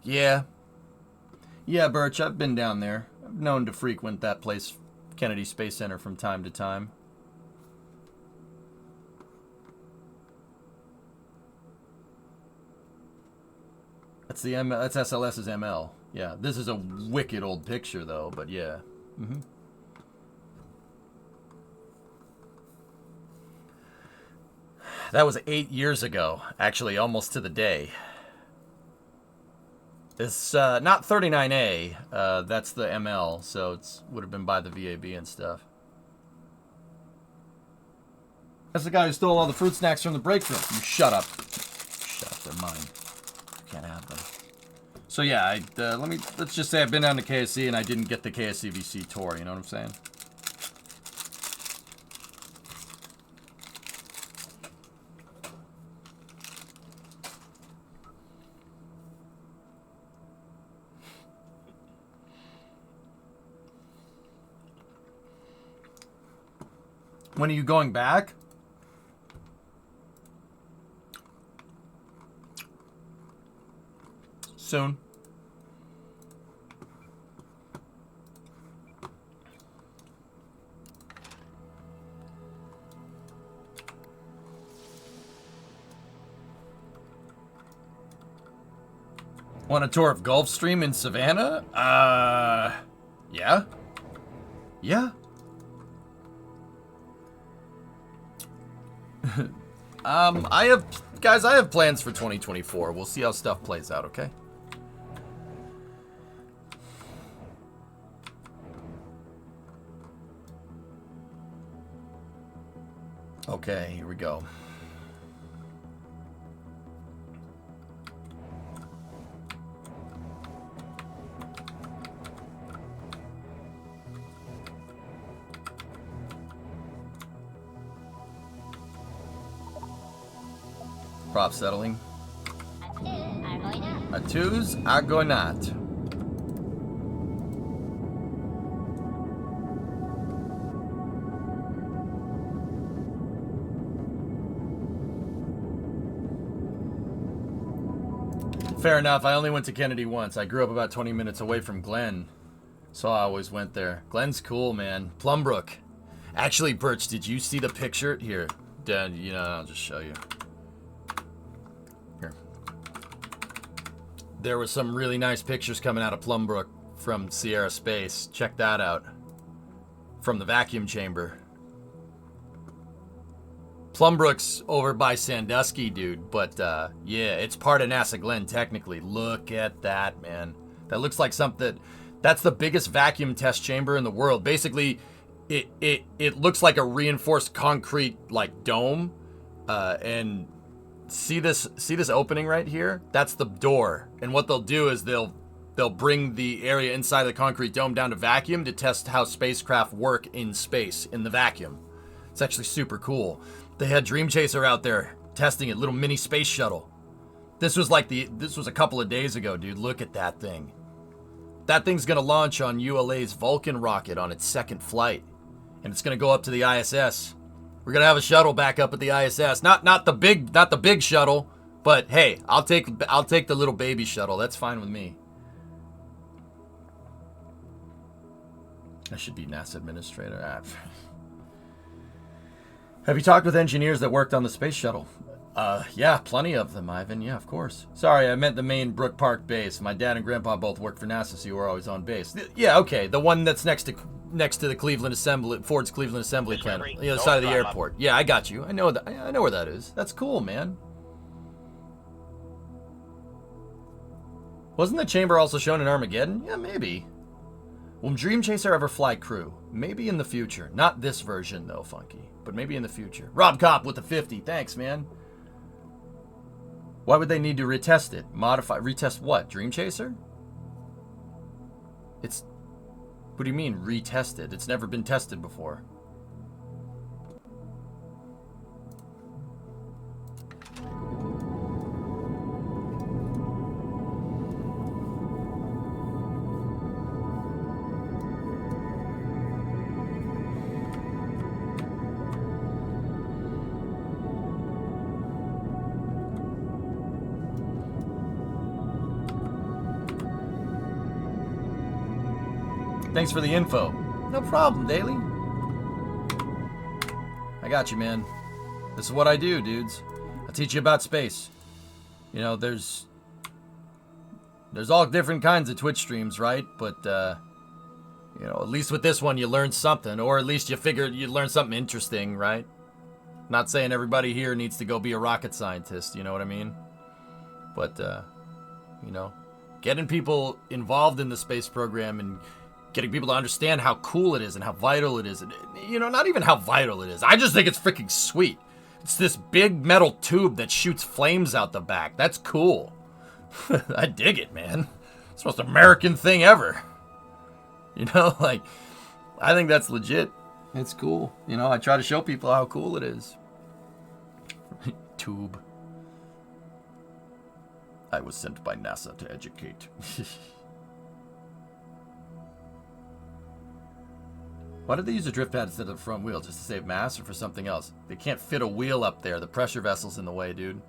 Yeah. Yeah, Birch, I've been down there. I'm known to frequent that place, Kennedy Space Center, from time to time. That's that's SLS's ML. Yeah, this is a wicked old picture though, but yeah. Mm-hmm. That was 8 years ago, actually, almost to the day. This not 39A. That's the ML, so it's would have been by the VAB and stuff. That's the guy who stole all the fruit snacks from the break room. You shut up. Shut up. They're mine. Can't have them. So yeah, let's just say I've been down to KSC and I didn't get the KSCVC tour. You know what I'm saying? When are you going back? Soon. Want a tour of Gulfstream in Savannah? Yeah. Yeah. I have plans for 2024. We'll see how stuff plays out, okay? Okay, here we go. Prop settling. Atus Argonaut. Fair enough. I only went to Kennedy once. I grew up about 20 minutes away from Glen, so I always went there. Glen's cool, man. Plumbrook. Actually, Birch, did you see the picture? Here, Dan, you know, I'll just show you. Here. There were some really nice pictures coming out of Plumbrook from Sierra Space. Check that out. From the vacuum chamber. Plumbrook's over by Sandusky, dude, but yeah, it's part of NASA Glen technically. Look at that, man. That looks like something. That's the biggest vacuum test chamber in the world. Basically, it looks like a reinforced concrete like dome. And see this opening right here? That's the door. And what they'll do is they'll bring the area inside the concrete dome down to vacuum to test how spacecraft work in space in the vacuum. It's actually super cool. They had Dream Chaser out there testing it, little mini space shuttle. This was a couple of days ago, dude. Look at that thing. That thing's gonna launch on ULA's Vulcan rocket on its second flight, and it's gonna go up to the ISS. We're gonna have a shuttle back up at the ISS. Not the big shuttle, but hey, I'll take the little baby shuttle. That's fine with me. I should be NASA administrator. Have you talked with engineers that worked on the space shuttle? Yeah, plenty of them, Ivan. Yeah, of course. Sorry, I meant the main Brook Park base. My dad and grandpa both worked for NASA, so you were always on base. Yeah, okay, the one that's next to the Cleveland Assembly, Ford's Cleveland Assembly plant, the other side of the airport. Yeah, I got you. I know that. I know where that is. That's cool, man. Wasn't the chamber also shown in Armageddon? Yeah, maybe. Will Dream Chaser ever fly crew? Maybe in the future. Not this version, though, Funky. But maybe in the future. Rob Kopp with the 50. Thanks, man. Why would they need to retest it? Retest what? Dream Chaser? What do you mean, retest it? It's never been tested before. Thanks for the info. No problem, Daly. I got you, man. This is what I do, dudes. I teach you about space. You know, there's all different kinds of Twitch streams, right? But, you know, at least with this one, you learn something. Or at least you learn something interesting, right? Not saying everybody here needs to go be a rocket scientist, you know what I mean? But, you know, getting people involved in the space program and getting people to understand how cool it is and how vital it is. And, you know, not even how vital it is. I just think it's freaking sweet. It's this big metal tube that shoots flames out the back. That's cool. I dig it, man. It's the most American thing ever. You know, like, I think that's legit. It's cool. You know, I try to show people how cool it is. Tube. I was sent by NASA to educate. Why did they use a drift pad instead of the front wheel? Just to save mass or for something else? They can't fit a wheel up there. The pressure vessel's in the way, dude.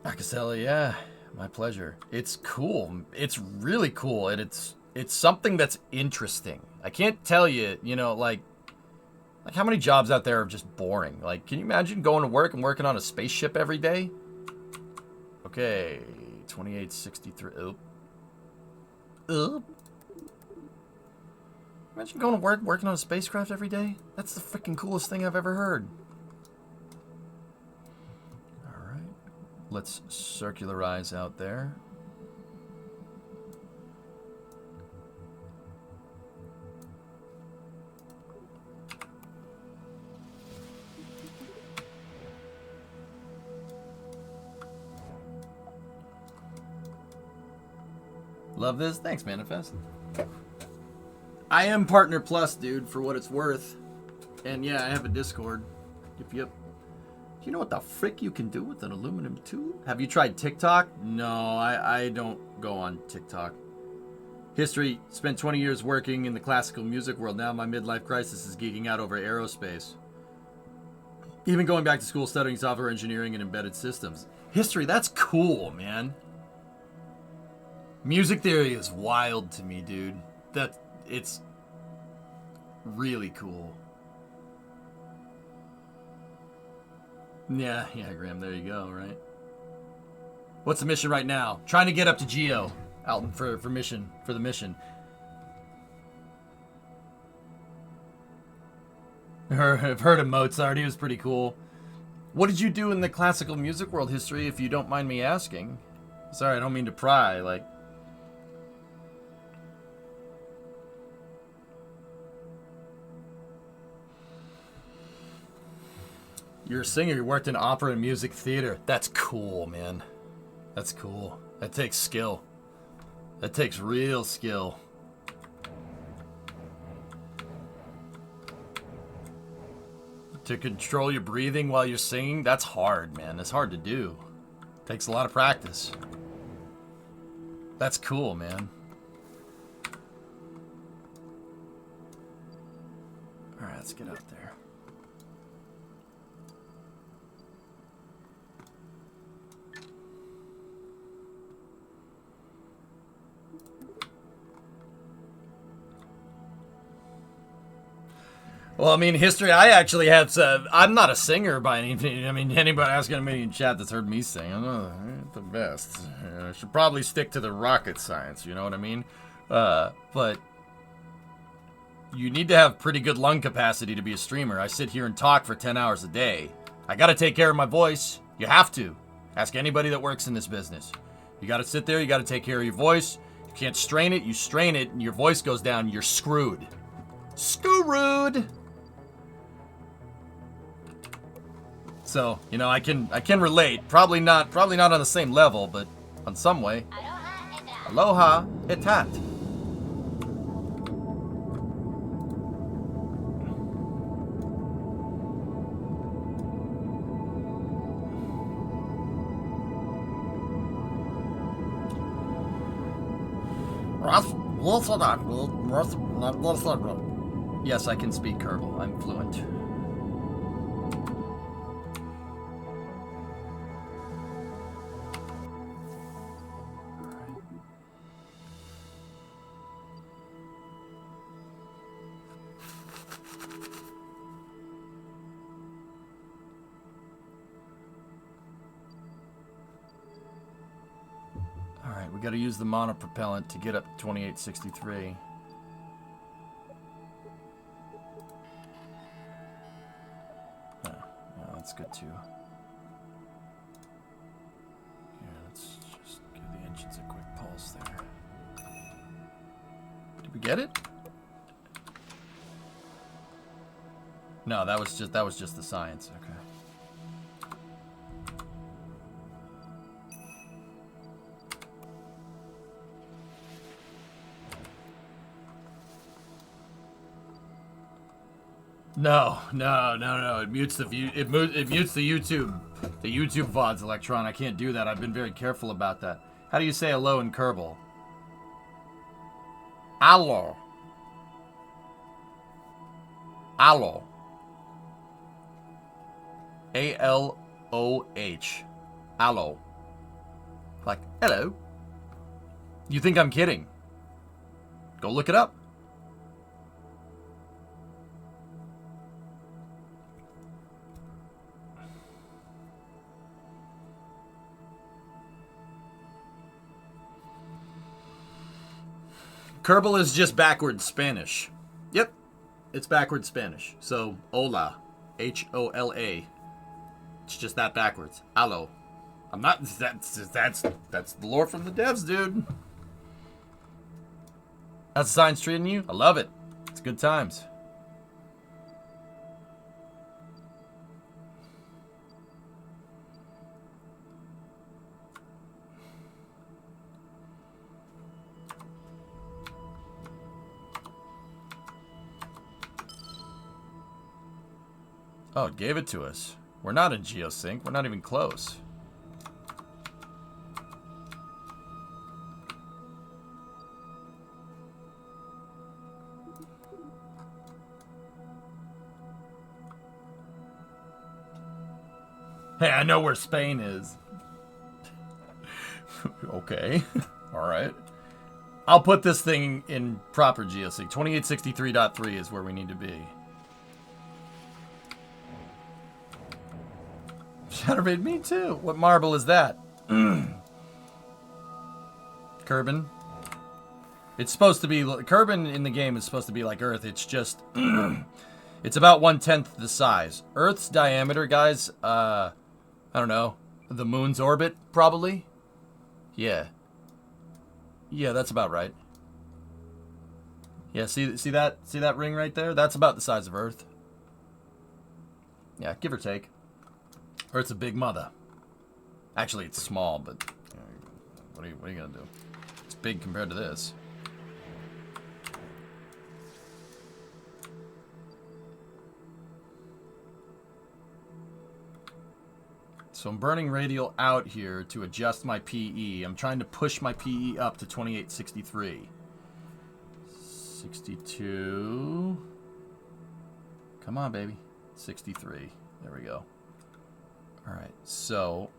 Akasela, yeah. My pleasure. It's cool. It's really cool. And it's something that's interesting. I can't tell you, you know, like how many jobs out there are just boring? Like, can you imagine going to work and working on a spaceship every day? Okay, 2863. Imagine going to work working on a spacecraft every day? That's the freaking coolest thing I've ever heard. All right, let's circularize out there. Love this. Thanks, Manifest. I am Partner Plus, dude, for what it's worth. And yeah, I have a Discord. Do you know what the frick you can do with an aluminum tube? Have you tried TikTok? No, I don't go on TikTok. History. Spent 20 years working in the classical music world. Now my midlife crisis is geeking out over aerospace. Even going back to school studying software engineering and embedded systems. History, that's cool, man. Music theory is wild to me, dude. It's really cool. Yeah, Graham, there you go, right? What's the mission right now? Trying to get up to Geo, Alton, for the mission. I've heard of Mozart. He was pretty cool. What did you do in the classical music world history, if you don't mind me asking? Sorry, I don't mean to pry, like... You're a singer, you worked in opera and music theater. That's cool, man. That's cool. That takes skill. That takes real skill. To control your breathing while you're singing, that's hard, man. That's hard to do. Takes a lot of practice. That's cool, man. Alright, let's get out there. Well, I mean, history. I actually had. I'm not a singer by any means. I mean, anybody asking me in chat that's heard me sing, I'm not the best. I should probably stick to the rocket science. You know what I mean? But you need to have pretty good lung capacity to be a streamer. I sit here and talk for 10 hours a day. I got to take care of my voice. You have to. Ask anybody that works in this business. You got to sit there. You got to take care of your voice. You can't strain it. You strain it, and your voice goes down. You're screwed. Screwed. So, you know, I can relate. Probably not on the same level, but on some way. Aloha etat. Yes, I can speak Kerbal. I'm fluent. Alright, we gotta use the monopropellant to get up to 2863. Oh, yeah, that's good too. Yeah, let's just give the engines a quick pulse there. Did we get it? No, that was just the science. Okay. No. It mutes the view. It mutes the YouTube VODs, Electron. I can't do that. I've been very careful about that. How do you say hello in Kerbal? Allo. Allo. A-L-O-H. Allo. Like, hello. You think I'm kidding? Go look it up. Kerbal is just backwards Spanish. Yep, it's backwards Spanish. So, hola, H-O-L-A. It's just that backwards. Allo. I'm not. That's the lore from the devs, dude. How's the science treating you? I love it. It's good times. Oh, it gave it to us. We're not in geosync. We're not even close. Hey, I know where Spain is. Okay. All right. I'll put this thing in proper geosync. 2863.3 is where we need to be. Shattermade, me too. What marble is that? Kerbin. It's supposed to be... Kerbin in the game is supposed to be like Earth. It's just... it's about 1/10 the size. Earth's diameter, guys, I don't know. The moon's orbit, probably? Yeah. Yeah, that's about right. Yeah, see that ring right there? That's about the size of Earth. Yeah, give or take. Earth's a big mother. Actually, it's small, but you know, what are you gonna do? It's big compared to this. So I'm burning radial out here to adjust my PE. I'm trying to push my PE up to 2863. 62. Come on, baby. 63. There we go. All right, so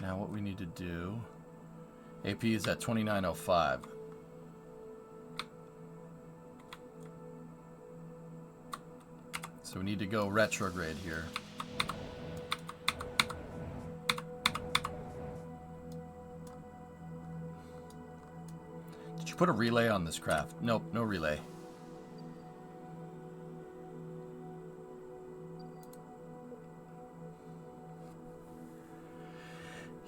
now what we need to do AP is at 2905. So we need to go retrograde here. Did you put a relay on this craft? Nope, no relay.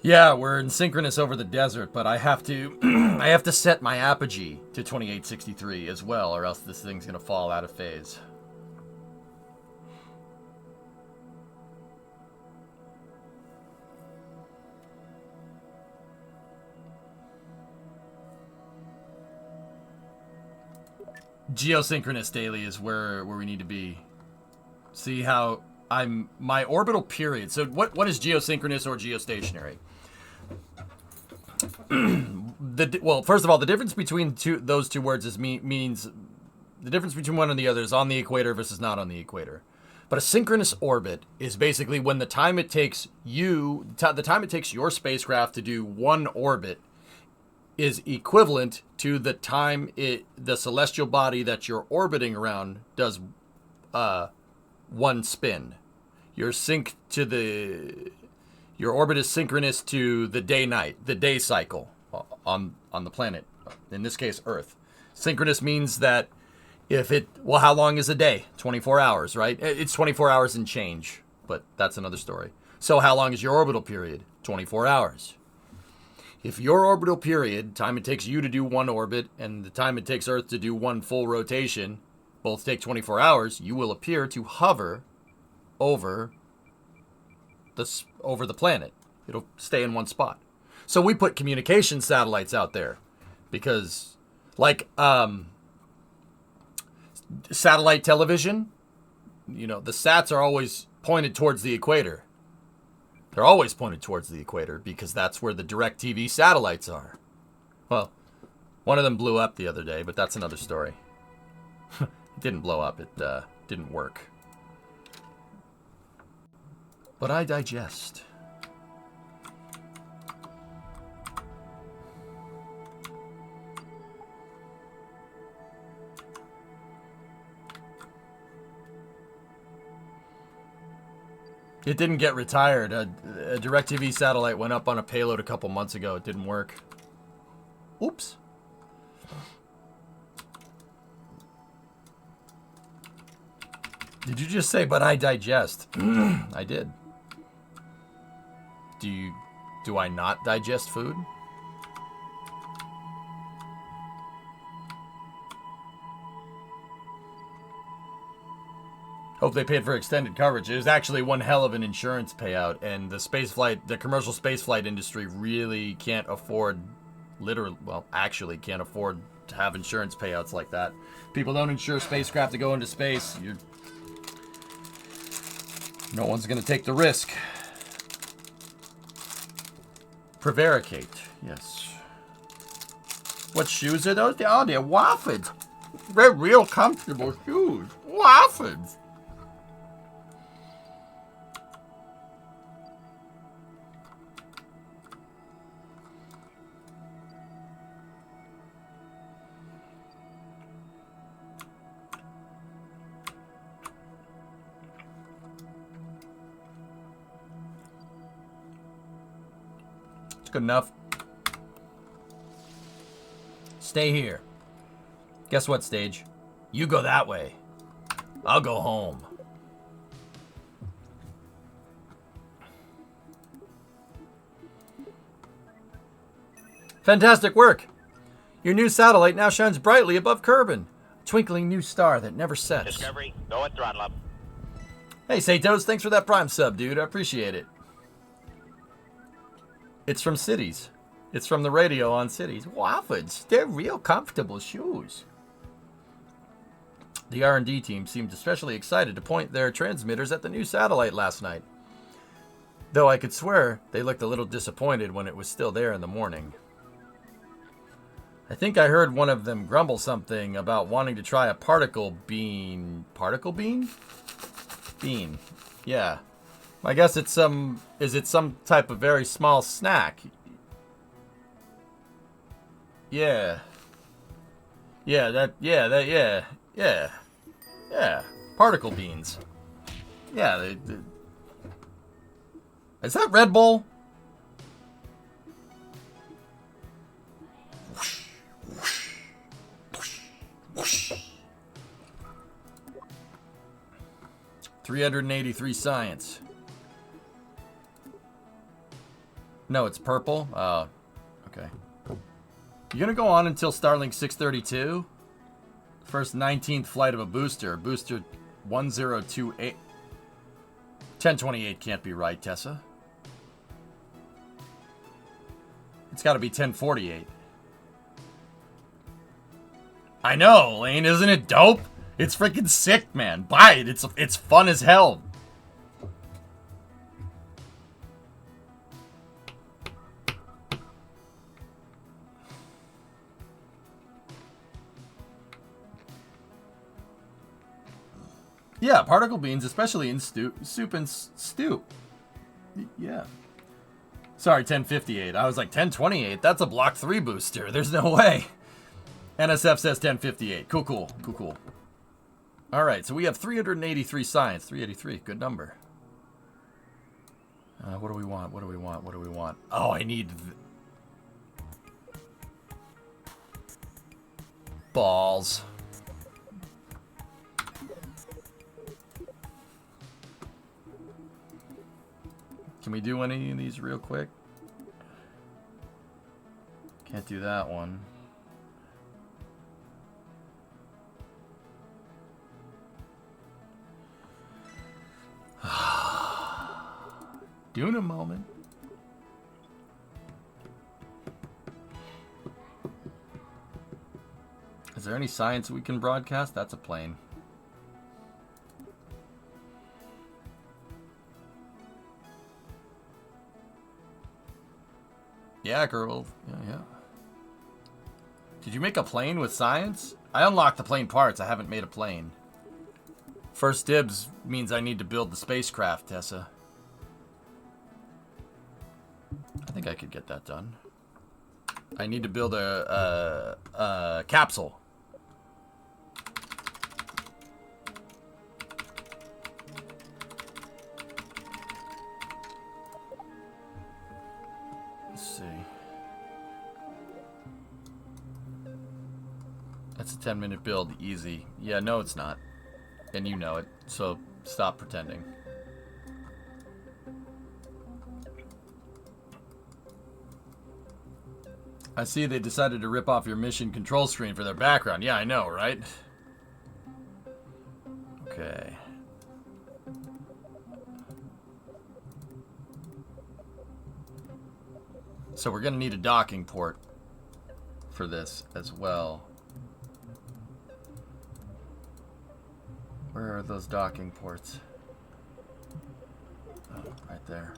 Yeah, we're in synchronous over the desert, but I have to I have to set my apogee to 2863 as well, or else this thing's gonna fall out of phase. Geosynchronous daily is where we need to be. See how my orbital period. So what is geosynchronous or geostationary? Well, first of all, the difference between those two words means the difference between one and the other is on the equator versus not on the equator. But a synchronous orbit is basically when the time it takes your spacecraft to do one orbit is equivalent to the time the celestial body that you're orbiting around does one spin. Your orbit is synchronous to the day cycle on the planet. In this case, Earth. Synchronous means that how long is a day? 24 hours, right? It's 24 hours and change, but that's another story. So how long is your orbital period? 24 hours. If your orbital period, time it takes you to do one orbit, and the time it takes Earth to do one full rotation, both take 24 hours, you will appear to hover over the planet. It'll stay in one spot. So we put communication satellites out there because, like, satellite television, the sats are always pointed towards the equator. They're always pointed towards the equator because that's where the DirecTV satellites are. Well, one of them blew up the other day, but that's another story. It didn't blow up. It didn't work. But I digest. It didn't get retired. A DirecTV satellite went up on a payload a couple months ago. It didn't work. Oops. Did you just say, but I digest? I did. Do I not digest food? Hope they paid for extended coverage. It was actually one hell of an insurance payout, and the commercial spaceflight industry really can't afford, actually can't afford to have insurance payouts like that. People don't insure spacecraft to go into space. No one's going to take the risk. Prevaricate, yes. What shoes are those? Oh, they're waffles. They're real comfortable shoes. Waffles. Good enough. Stay here. Guess what, stage? You go that way. I'll go home. Fantastic work. Your new satellite now shines brightly above Kerbal, a twinkling new star that never sets. Discovery, go at throttle up. Hey, Satos, thanks for that Prime sub, dude. I appreciate it. It's from Cities. It's from the radio on Cities. Waffles. They're real comfortable shoes. The R&D team seemed especially excited to point their transmitters at the new satellite last night. Though I could swear they looked a little disappointed when it was still there in the morning. I think I heard one of them grumble something about wanting to try a particle bean. Particle bean? Bean. Yeah. I guess it's some type of very small snack. Yeah. Yeah. Particle beans. Yeah, is that Red Bull? Whoosh, whoosh, whoosh, whoosh. 383 science. No, it's purple. Oh, okay. You gonna go on until Starlink 632? First 19th flight of a booster. Booster 1028. 1028 can't be right, Tessa. It's got to be 1048. I know, Lane. Isn't it dope? It's freaking sick, man. Buy it. It's fun as hell. Yeah, particle beans, especially in soup and stew. Yeah. Sorry, 1058. I was like, 1028? That's a Block 3 booster. There's no way. NSF says 1058. Cool. All right, so we have 383 science. 383, good number. What do we want? Oh, I need... balls. Can we do any of these real quick? Can't do that one. Do in a moment. Is there any science we can broadcast? That's a plane. Yeah, Kerbal. Yeah. Did you make a plane with science? I unlocked the plane parts. I haven't made a plane. First dibs means I need to build the spacecraft, Tessa. I think I could get that done. I need to build a capsule. Let's see. That's a 10-minute build, easy. Yeah, no, it's not. And you know it, so stop pretending. I see they decided to rip off your mission control screen for their background. Yeah, I know, right? Okay. So we're going to need a docking port for this as well. Where are those docking ports? Oh, right there.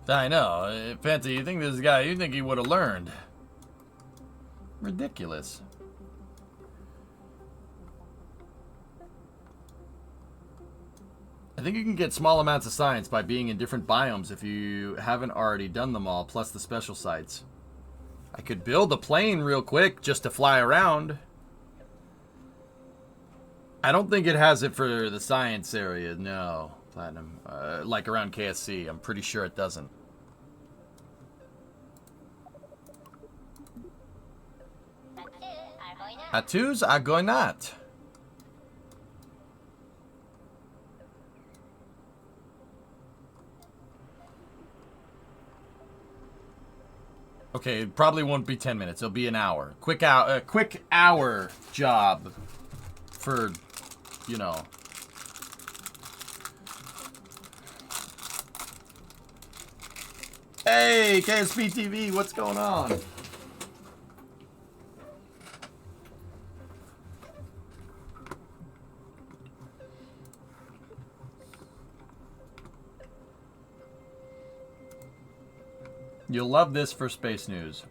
I know. Fancy, you think this guy, you think he would have learned. Ridiculous. I think you can get small amounts of science by being in different biomes if you haven't already done them all, plus the special sites. I could build a plane real quick just to fly around. I don't think it has it for the science area, no. Platinum. Like around KSC, I'm pretty sure it doesn't. Tattoos are going not. Okay, it probably won't be 10 minutes. It'll be an hour. Quick hour job for, you know. Hey, KSP TV, what's going on? You'll love this for space news.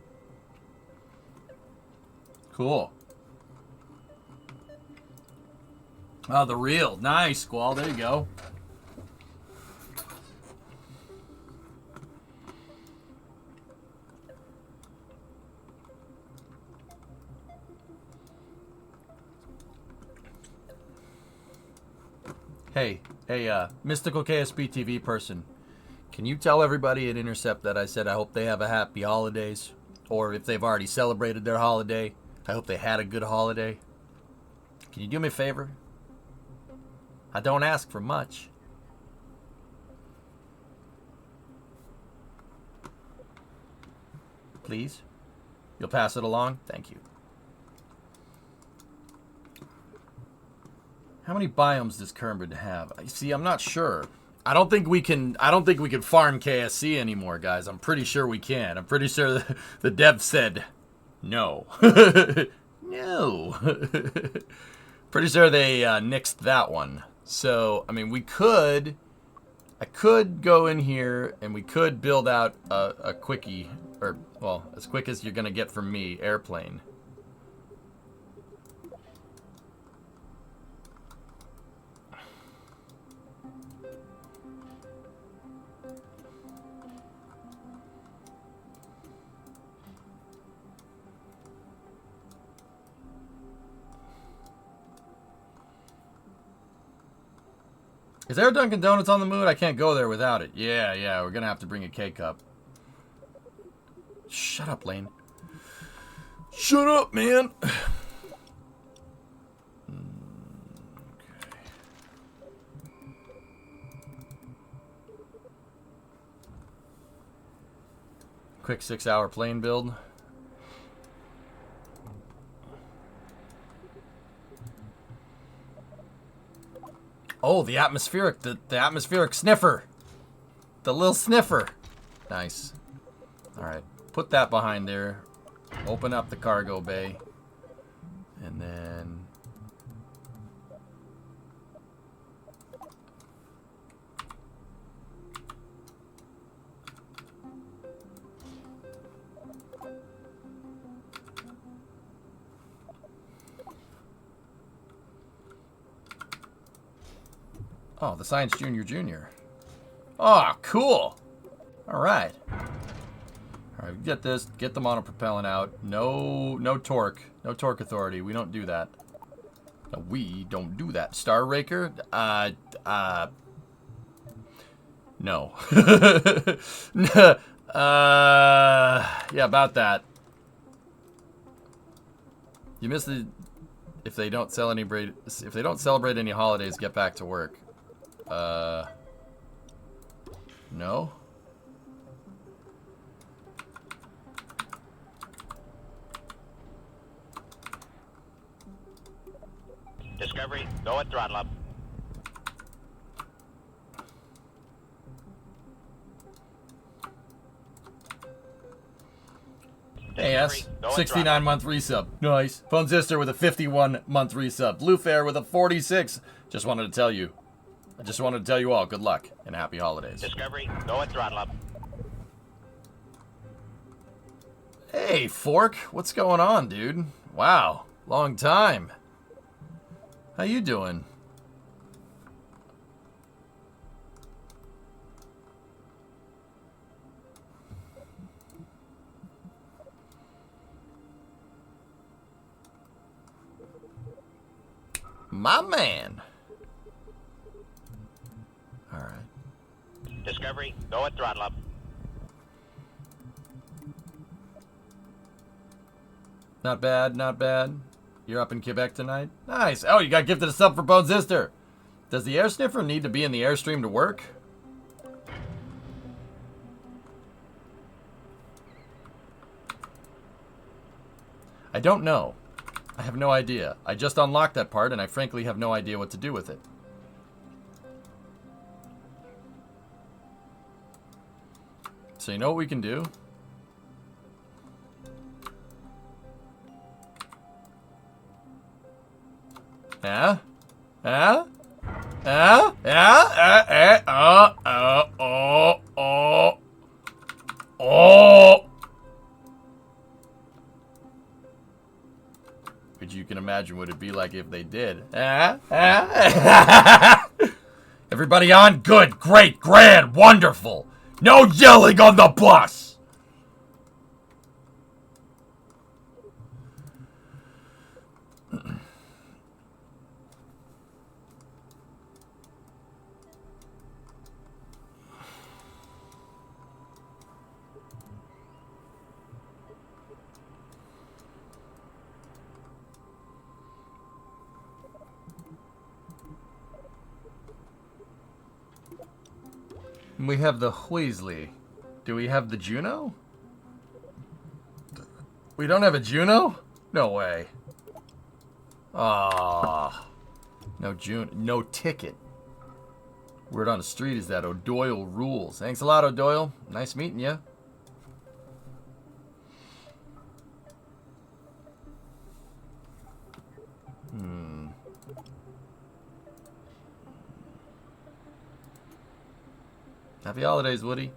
Cool. Oh, the reel. Nice, Squall. There you go. Hey, Mystical KSP TV person. Can you tell everybody at Intercept that I said I hope they have a happy holidays? Or if they've already celebrated their holiday, I hope they had a good holiday. Can you do me a favor? I don't ask for much. Please? You'll pass it along? Thank you. How many biomes does Kerbal have? See, I'm not sure. I don't think we can farm KSC anymore, guys. I'm pretty sure we can. I'm pretty sure the dev said no. No. Pretty sure they nixed that one. So, I mean, I could go in here and we could build out a quickie, or, well, as quick as you're going to get from me, airplane. Is there a Dunkin' Donuts on the moon? I can't go there without it. Yeah, we're gonna have to bring a K-Cup. Shut up, Lane. Shut up, man! Okay. Quick 6-hour plane build. Oh, the atmospheric sniffer. The little sniffer. Nice. Alright, put that behind there. Open up the cargo bay. And then... Oh, the Science Junior. Oh, cool. All right. All right, get this. Get the monopropellant out. No torque. No torque authority. We don't do that. No, we don't do that. Star Raker? No. Yeah, about that. You missed the... If they don't celebrate any holidays, get back to work. No? Discovery, go at throttle up. Hey, S. 69-month resub. Nice. Phone Sister with a 51-month resub. Blue Fair with a 46. Just wanted to tell you. I just wanted to tell you all good luck and happy holidays. Discovery, go at throttle up. Hey, Fork. What's going on, dude? Wow. Long time. How you doing? My man. All right. Discovery, go at throttle up. Not bad, not bad. You're up in Quebec tonight? Nice. Oh, you got gifted a sub for Bone Sister. Does the air sniffer need to be in the airstream to work? I don't know. I have no idea. I just unlocked that part, and I frankly have no idea what to do with it. So you know what we can do? Yeah? Yeah? Yeah? Yeah? Oh! Which you can imagine what it'd be like if they did. Everybody on? Good, great, grand, wonderful. No yelling on the bus! We have the Huisley. Do we have the Juno? We don't have a Juno? No way. Ah, no Juno, no ticket. Word on the street is that O'Doyle rules. Thanks a lot, O'Doyle. Nice meeting you. Happy holidays, Woody.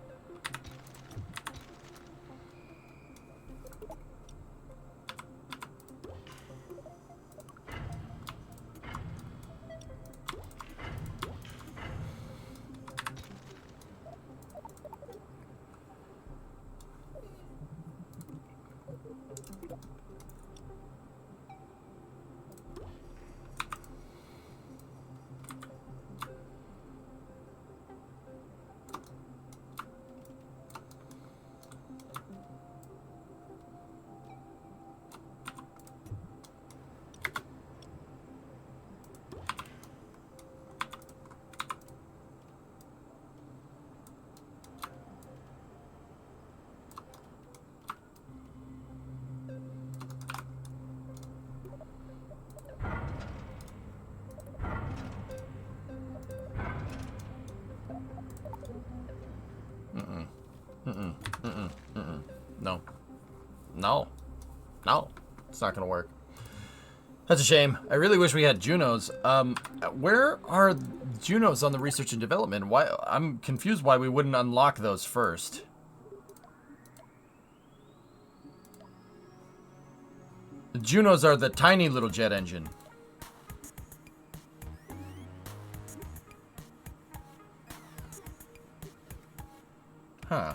No. No. No. It's not gonna work. That's a shame. I really wish we had Junos. Where are Junos on the research and development? Why? I'm confused why we wouldn't unlock those first. The Junos are the tiny little jet engine. Huh.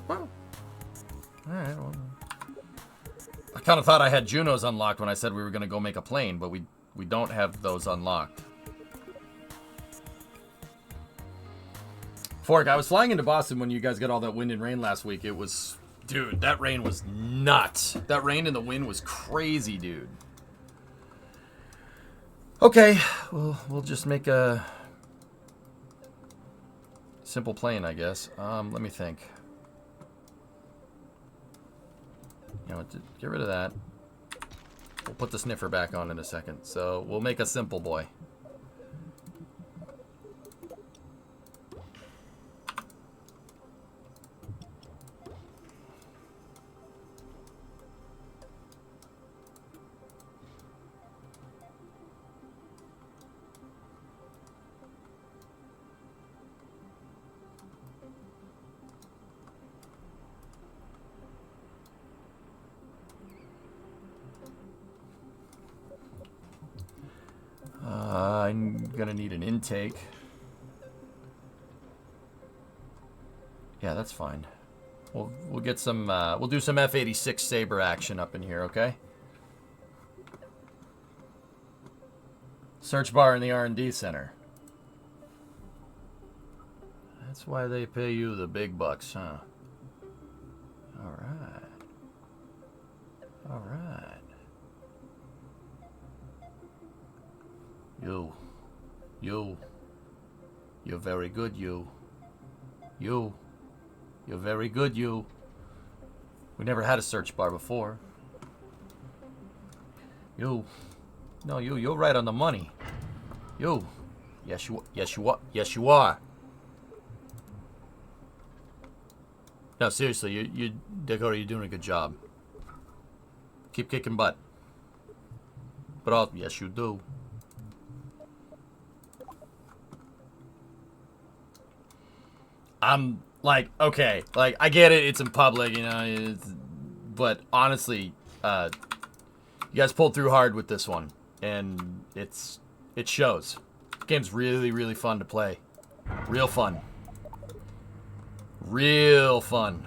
Well. Alright, well. I kind of thought I had Junos unlocked when I said we were going to go make a plane, but we don't have those unlocked. Fork, I was flying into Boston when you guys got all that wind and rain last week. It was... Dude, that rain was nuts. That rain and the wind was crazy, dude. Okay, we'll just make a simple plane, I guess. Let me think. You know what? Get rid of that. We'll put the sniffer back on in a second. So we'll make a simple boy. I'm gonna need an intake. Yeah, that's fine. We'll get some. We'll do some F-86 Sabre action up in here, okay? Search bar in the R&D center. That's why they pay you the big bucks, huh? All right. All right. You're very good, you're very good, you. We never had a search bar before. No, you're right on the money. Yes, you are. No, seriously, Dakota, you're doing a good job. Keep kicking butt. But yes, you do. I'm like, okay, like I get it, it's in public, you know, but honestly, you guys pulled through hard with this one, and it shows. The game's really, really fun to play. Real fun. Real fun.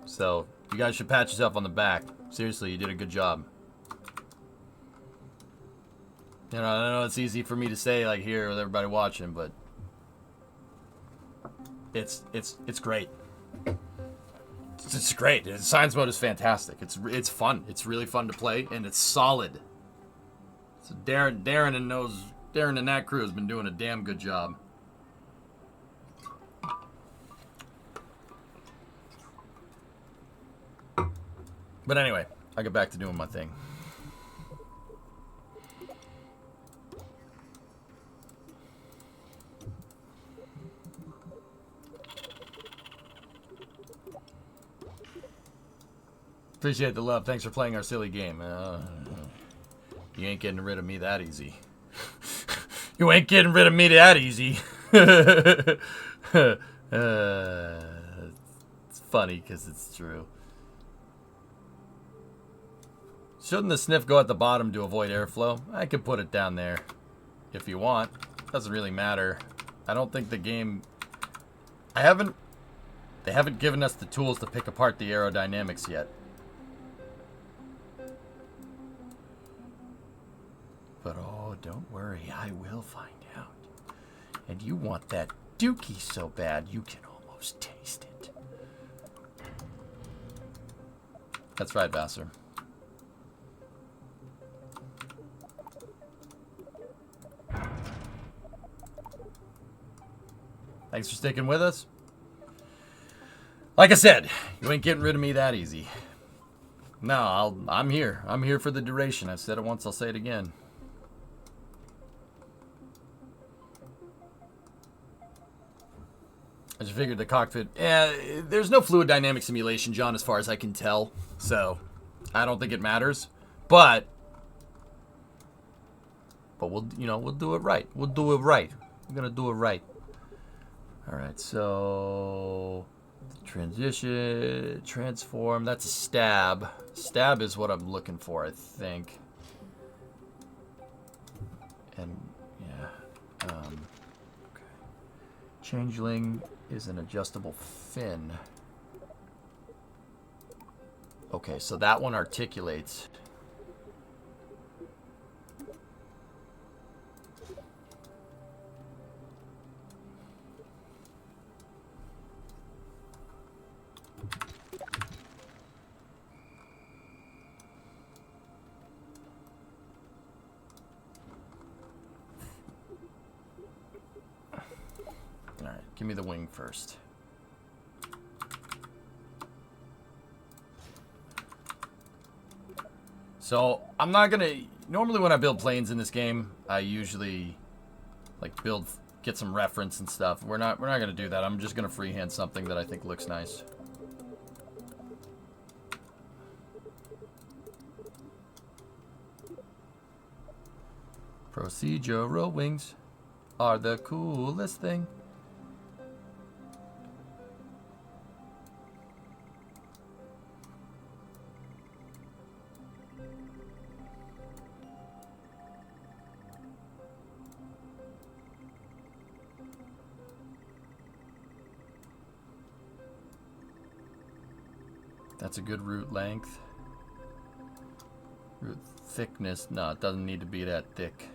So, you guys should pat yourself on the back. Seriously, you did a good job. You know, I know it's easy for me to say, like, here with everybody watching, but it's great. It's great. The science mode is fantastic. It's fun. It's really fun to play, and it's solid. So Darren knows Darren and that crew has been doing a damn good job. But anyway, I get back to doing my thing. Appreciate the love. Thanks for playing our silly game. You ain't getting rid of me that easy. You ain't getting rid of me that easy. It's funny because it's true. Shouldn't the sniff go at the bottom to avoid airflow? I could put it down there if you want. Doesn't really matter. I don't think the game... They haven't given us the tools to pick apart the aerodynamics yet. But oh, don't worry, I will find out. And you want that dookie so bad, you can almost taste it. That's right, Vassar. Thanks for sticking with us. Like I said, you ain't getting rid of me that easy. No, I'm here. I'm here for the duration. I've said it once, I'll say it again. I just figured the cockpit... there's no fluid dynamic simulation, John, as far as I can tell. So, I don't think it matters. But we'll do it right. We'll do it right. We're going to do it right. All right, so... Transition, transform, that's a stab. Stab is what I'm looking for, I think. And, yeah. Okay. Changeling is an adjustable fin. Okay, so that one articulates. Give me the wing first. So, I'm not gonna... Normally when I build planes in this game, I usually, like, get some reference and stuff. We're not gonna do that. I'm just gonna freehand something that I think looks nice. Procedural wings are the coolest thing. That's a good root length. Root thickness, no, it doesn't need to be that thick.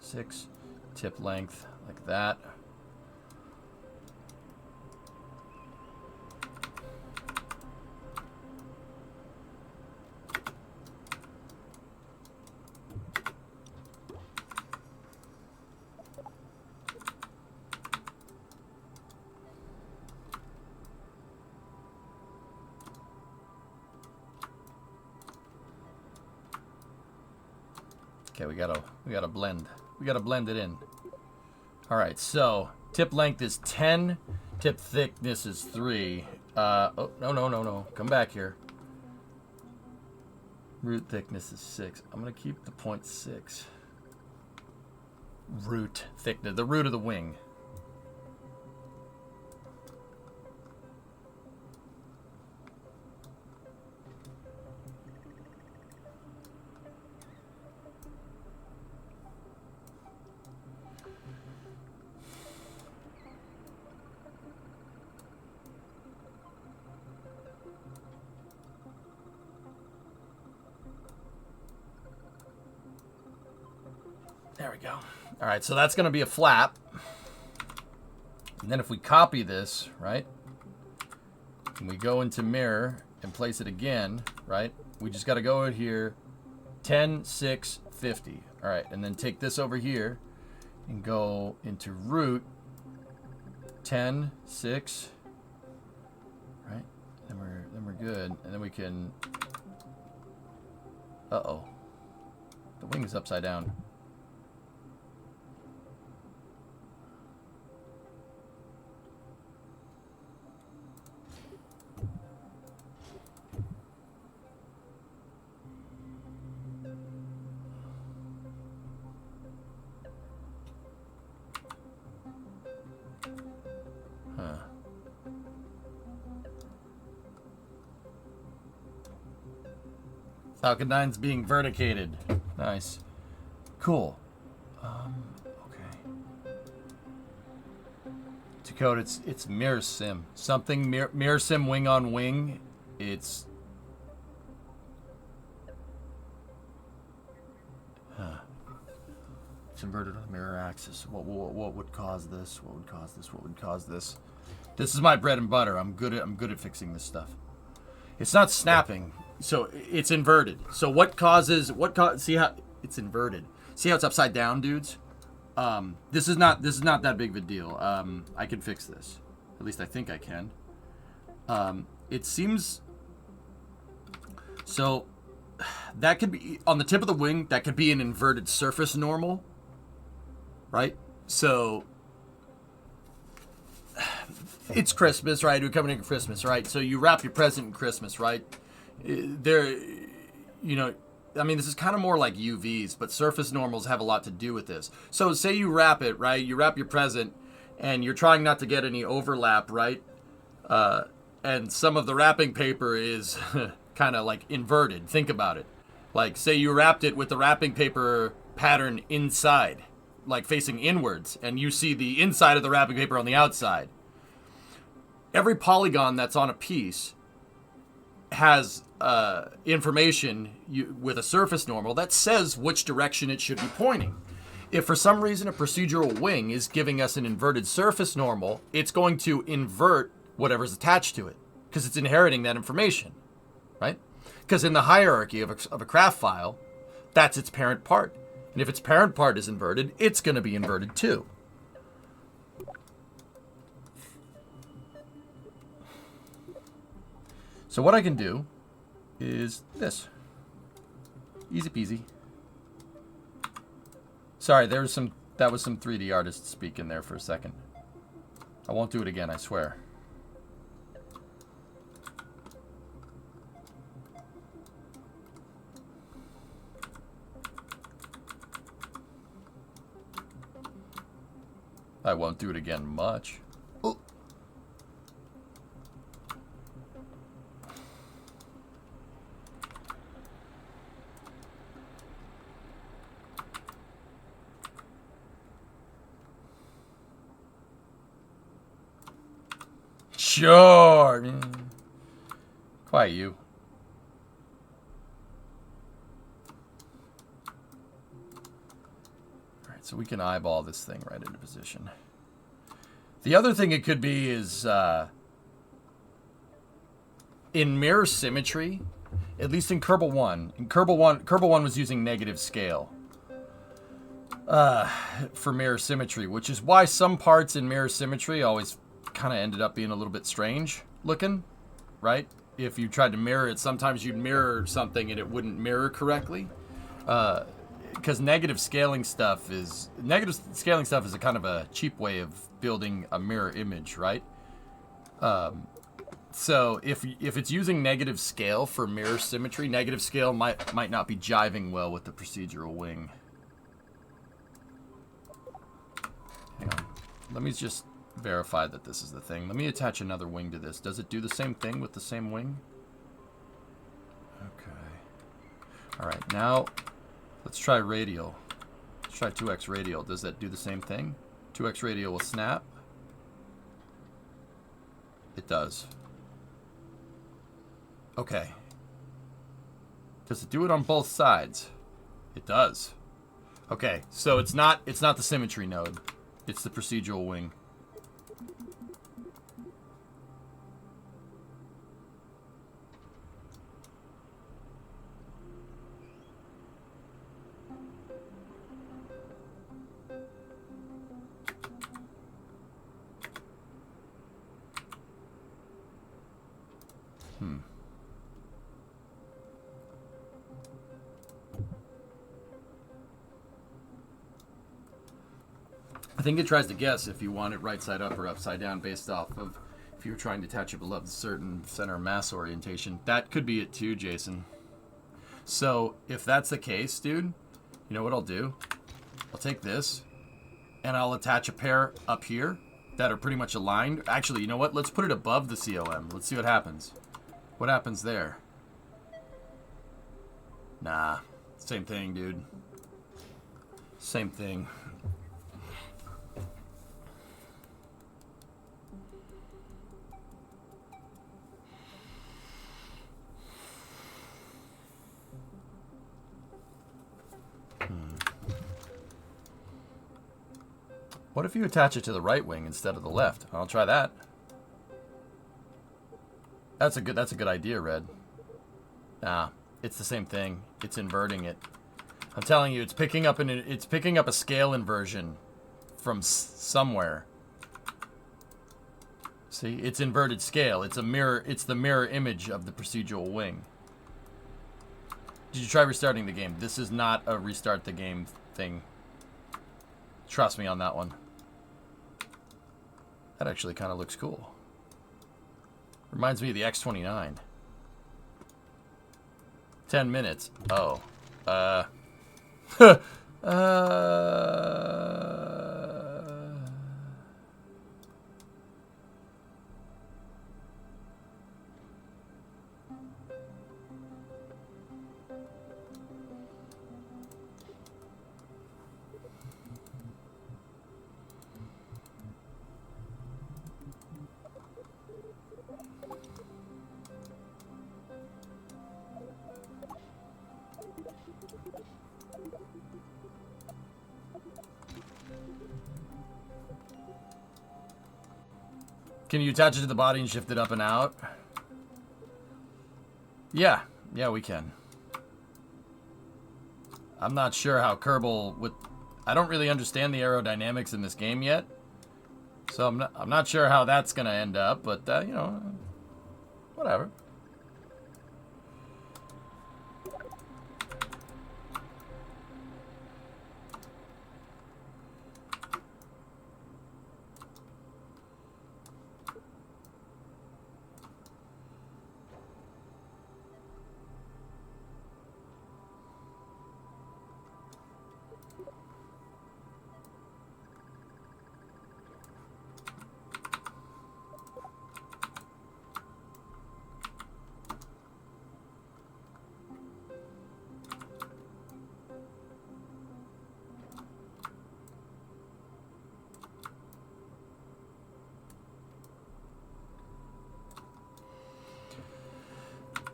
6. Tip length, like that. Okay, we gotta blend. We gotta blend it in. All right, so tip length is 10, tip thickness is 3. Oh, no. Come back here. Root thickness is 6. I'm gonna keep the 0.6. Root thickness, the root of the wing. There we go. All right, so that's going to be a flap. And then if we copy this, right, and we go into mirror and place it again, right, we just got to go in here, 10, 6, 50. All right, and then take this over here, and go into root 10, 6, right? Then we're good, and then we can. Uh-oh, the wing is upside down. Huh. Falcon 9's being verticated. Nice. Cool. Okay. To code, it's mirror sim. Something mirror sim wing on wing. It's it's inverted on the mirror axis. What would cause this? What would cause this? What would cause this? This is my bread and butter. I'm good at fixing this stuff. It's not snapping, so it's inverted. So see how it's inverted? See how it's upside down, dudes? This is not that big of a deal. I can fix this. At least I think I can. It seems so that could be on the tip of the wing. That could be an inverted surface normal, right? So it's Christmas, right? We're coming into Christmas, right? So you wrap your present in Christmas, right? I mean, this is kind of more like UVs, but surface normals have a lot to do with this. So say you wrap it, right? You wrap your present, and you're trying not to get any overlap, right? And some of the wrapping paper is kind of like inverted. Think about it. Like, say you wrapped it with the wrapping paper pattern inside, like facing inwards, and you see the inside of the wrapping paper on the outside. Every polygon that's on a piece has information with a surface normal that says which direction it should be pointing. If for some reason a procedural wing is giving us an inverted surface normal, it's going to invert whatever's attached to it because it's inheriting that information, right? Because in the hierarchy of a craft file, that's its parent part. And if its parent part is inverted, it's going to be inverted too. So what I can do is this. Easy peasy. Sorry, that was some 3D artist speak in there for a second. I won't do it again, I swear. I won't do it again much. Oh. Sure. Quiet you. Alright, so we can eyeball this thing right into position. The other thing it could be is in mirror symmetry, at least in Kerbal 1. In Kerbal 1 was using negative scale for mirror symmetry, which is why some parts in mirror symmetry always kind of ended up being a little bit strange looking, right? If you tried to mirror it, sometimes you'd mirror something and it wouldn't mirror correctly. Because negative scaling stuff is a kind of a cheap way of building a mirror image, right? So if it's using negative scale for mirror symmetry, negative scale might not be jiving well with the procedural wing. Hang on. Let me just verify that this is the thing. Let me attach another wing to this. Does it do the same thing with the same wing? Okay. All right, now let's try radial. Let's try 2x radial. Does that do the same thing? 2x radial will snap. It does. Okay. Does it do it on both sides? It does. Okay, so it's not the symmetry node. It's the procedural wing. I think it tries to guess if you want it right side up or upside down based off of if you're trying to attach it below a certain center of mass orientation. That could be it too, Jason. So if that's the case, dude, you know what I'll do? I'll take this and I'll attach a pair up here that are pretty much aligned. Actually, you know what? Let's put it above the COM. Let's see what happens. What happens there? Nah, same thing, dude. Same thing. What if you attach it to the right wing instead of the left? I'll try that. That's a good idea, Red. Nah, it's the same thing. It's inverting it. I'm telling you, it's picking up a scale inversion from somewhere. See, it's inverted scale. It's the mirror image of the procedural wing. Did you try restarting the game? This is not a restart the game thing. Trust me on that one. That actually kind of looks cool. Reminds me of the X-29. 10 minutes. Oh. Can you attach it to the body and shift it up and out? Yeah. Yeah, we can. I'm not sure how Kerbal would... I don't really understand the aerodynamics in this game yet. So I'm not sure how that's going to end up, but, you know, whatever.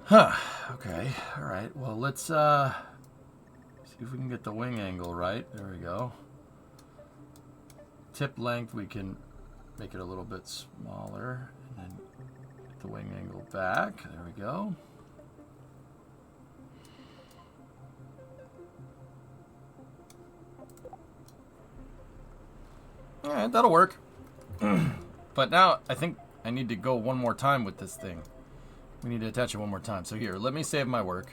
Huh. Okay. All right. Well, let's see if we can get the wing angle right. There we go. Tip length, we can make it a little bit smaller. And then get the wing angle back. There we go. All right, that'll work. But now I think I need to go one more time with this thing. We need to attach it one more time. So here, let me save my work.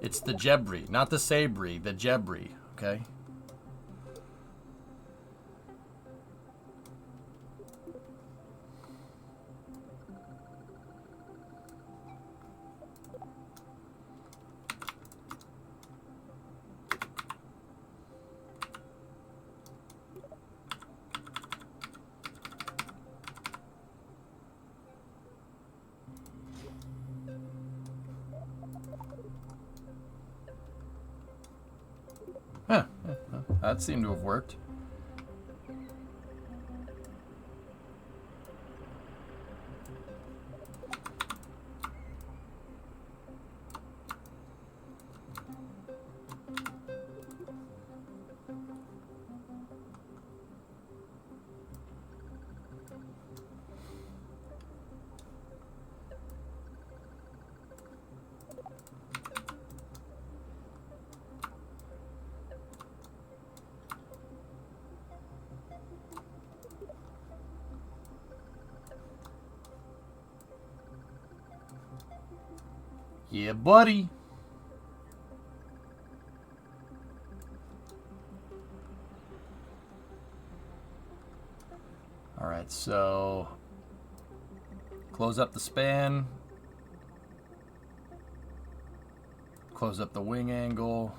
It's the Jebri, not the Sabri, the Jebri, okay? Huh, that seemed to have worked. Yeah, buddy. All right, so close up the span. Close up the wing angle.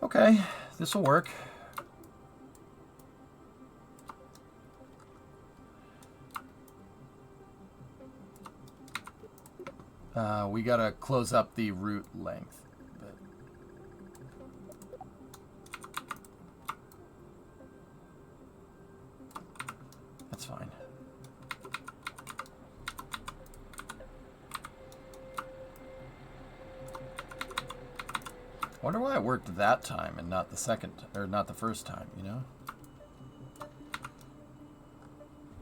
Okay, this will work. We gotta close up the root length. That's fine. Wonder why it worked that time and not the second, or not the first time, you know?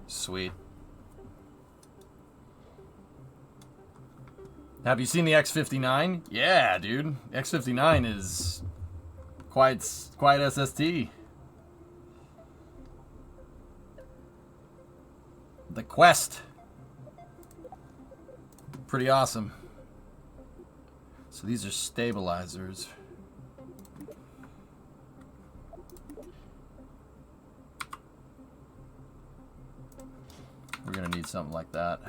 Sweet. Have you seen the X59? Yeah, dude. X59 is quite SST. The Quest. Pretty awesome. So these are stabilizers. We're gonna need something like that.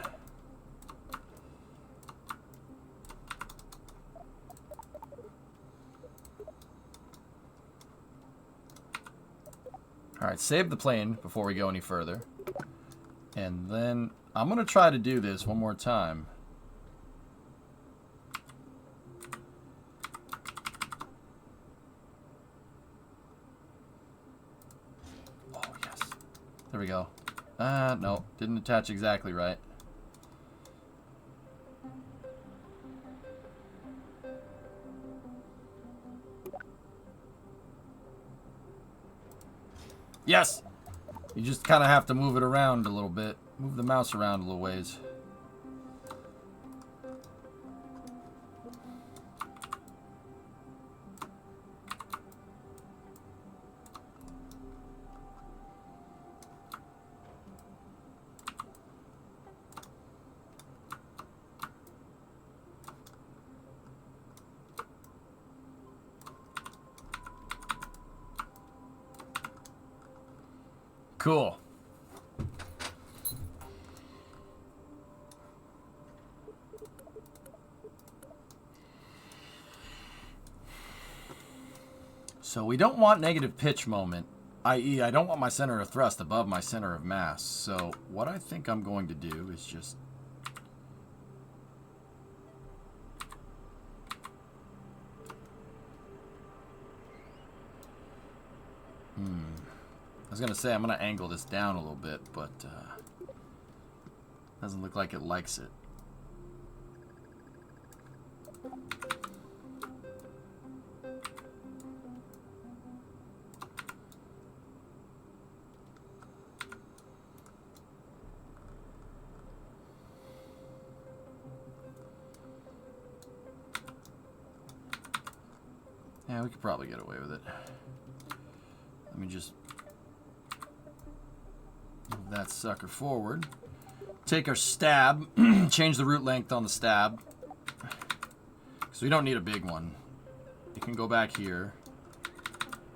Alright, save the plane before we go any further. And then I'm gonna try to do this one more time. Oh, yes. There we go. No, didn't attach exactly right. Yes! You just kind of have to move it around a little bit. Move the mouse around a little ways. Cool. So we don't want negative pitch moment, i.e. I don't want my center of thrust above my center of mass. So what I think I'm going to do is just... I was going to say I'm going to angle this down a little bit, but doesn't look like it likes it. Yeah, we could probably get away with it. Let me just move that sucker forward. Take our stab, change the root length on the stab. So we don't need a big one. It can go back here.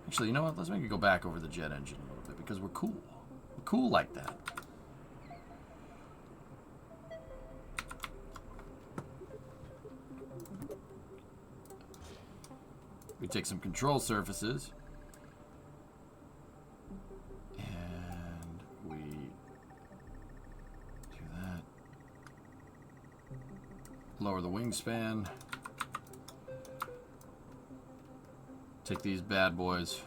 Actually, you know what? Let's make it go back over the jet engine a little bit because we're cool. We're cool like that. We take some control surfaces. And we do that. Lower the wingspan. Take these bad boys.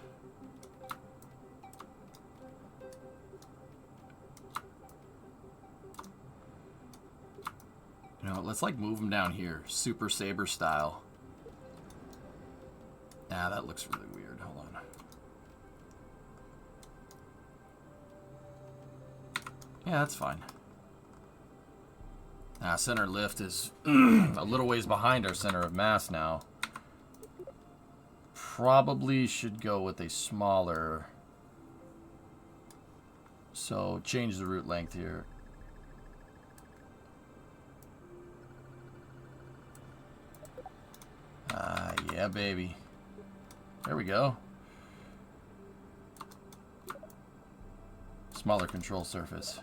You know, let's like move them down here. Super Saber style. Nah, that looks really weird. Hold on. Yeah, that's fine. Center lift is a little ways behind our center of mass now. Probably should go with a smaller. So change the root length here. Yeah, baby. There we go. Smaller control surface.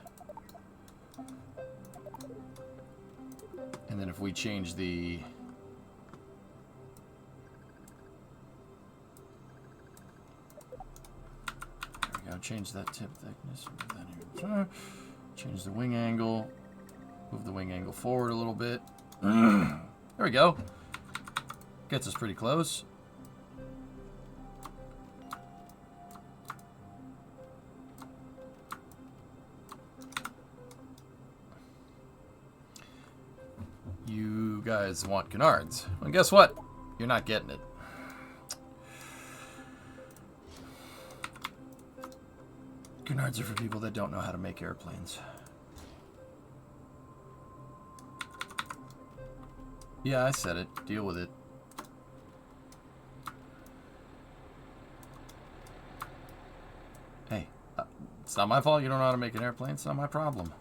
And then if we change the... There we go. Change that tip thickness. Change the wing angle. Move the wing angle forward a little bit. There we go. Gets us pretty close. You guys want canards. Well, guess what? You're not getting it. Canards are for people that don't know how to make airplanes. Yeah, I said it. Deal with it. Hey, it's not my fault you don't know how to make an airplane. It's not my problem.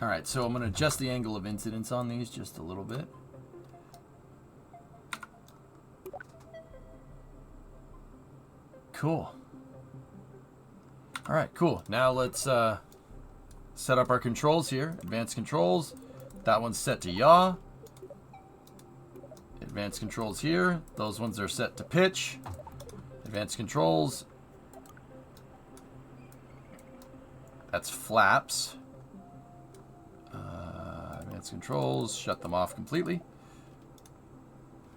Alright, so I'm going to adjust the angle of incidence on these just a little bit. Cool. Alright, cool. Now let's set up our controls here. Advanced controls. That one's set to yaw. Advanced controls here. Those ones are set to pitch. Advanced controls. That's flaps. Advanced controls, shut them off completely.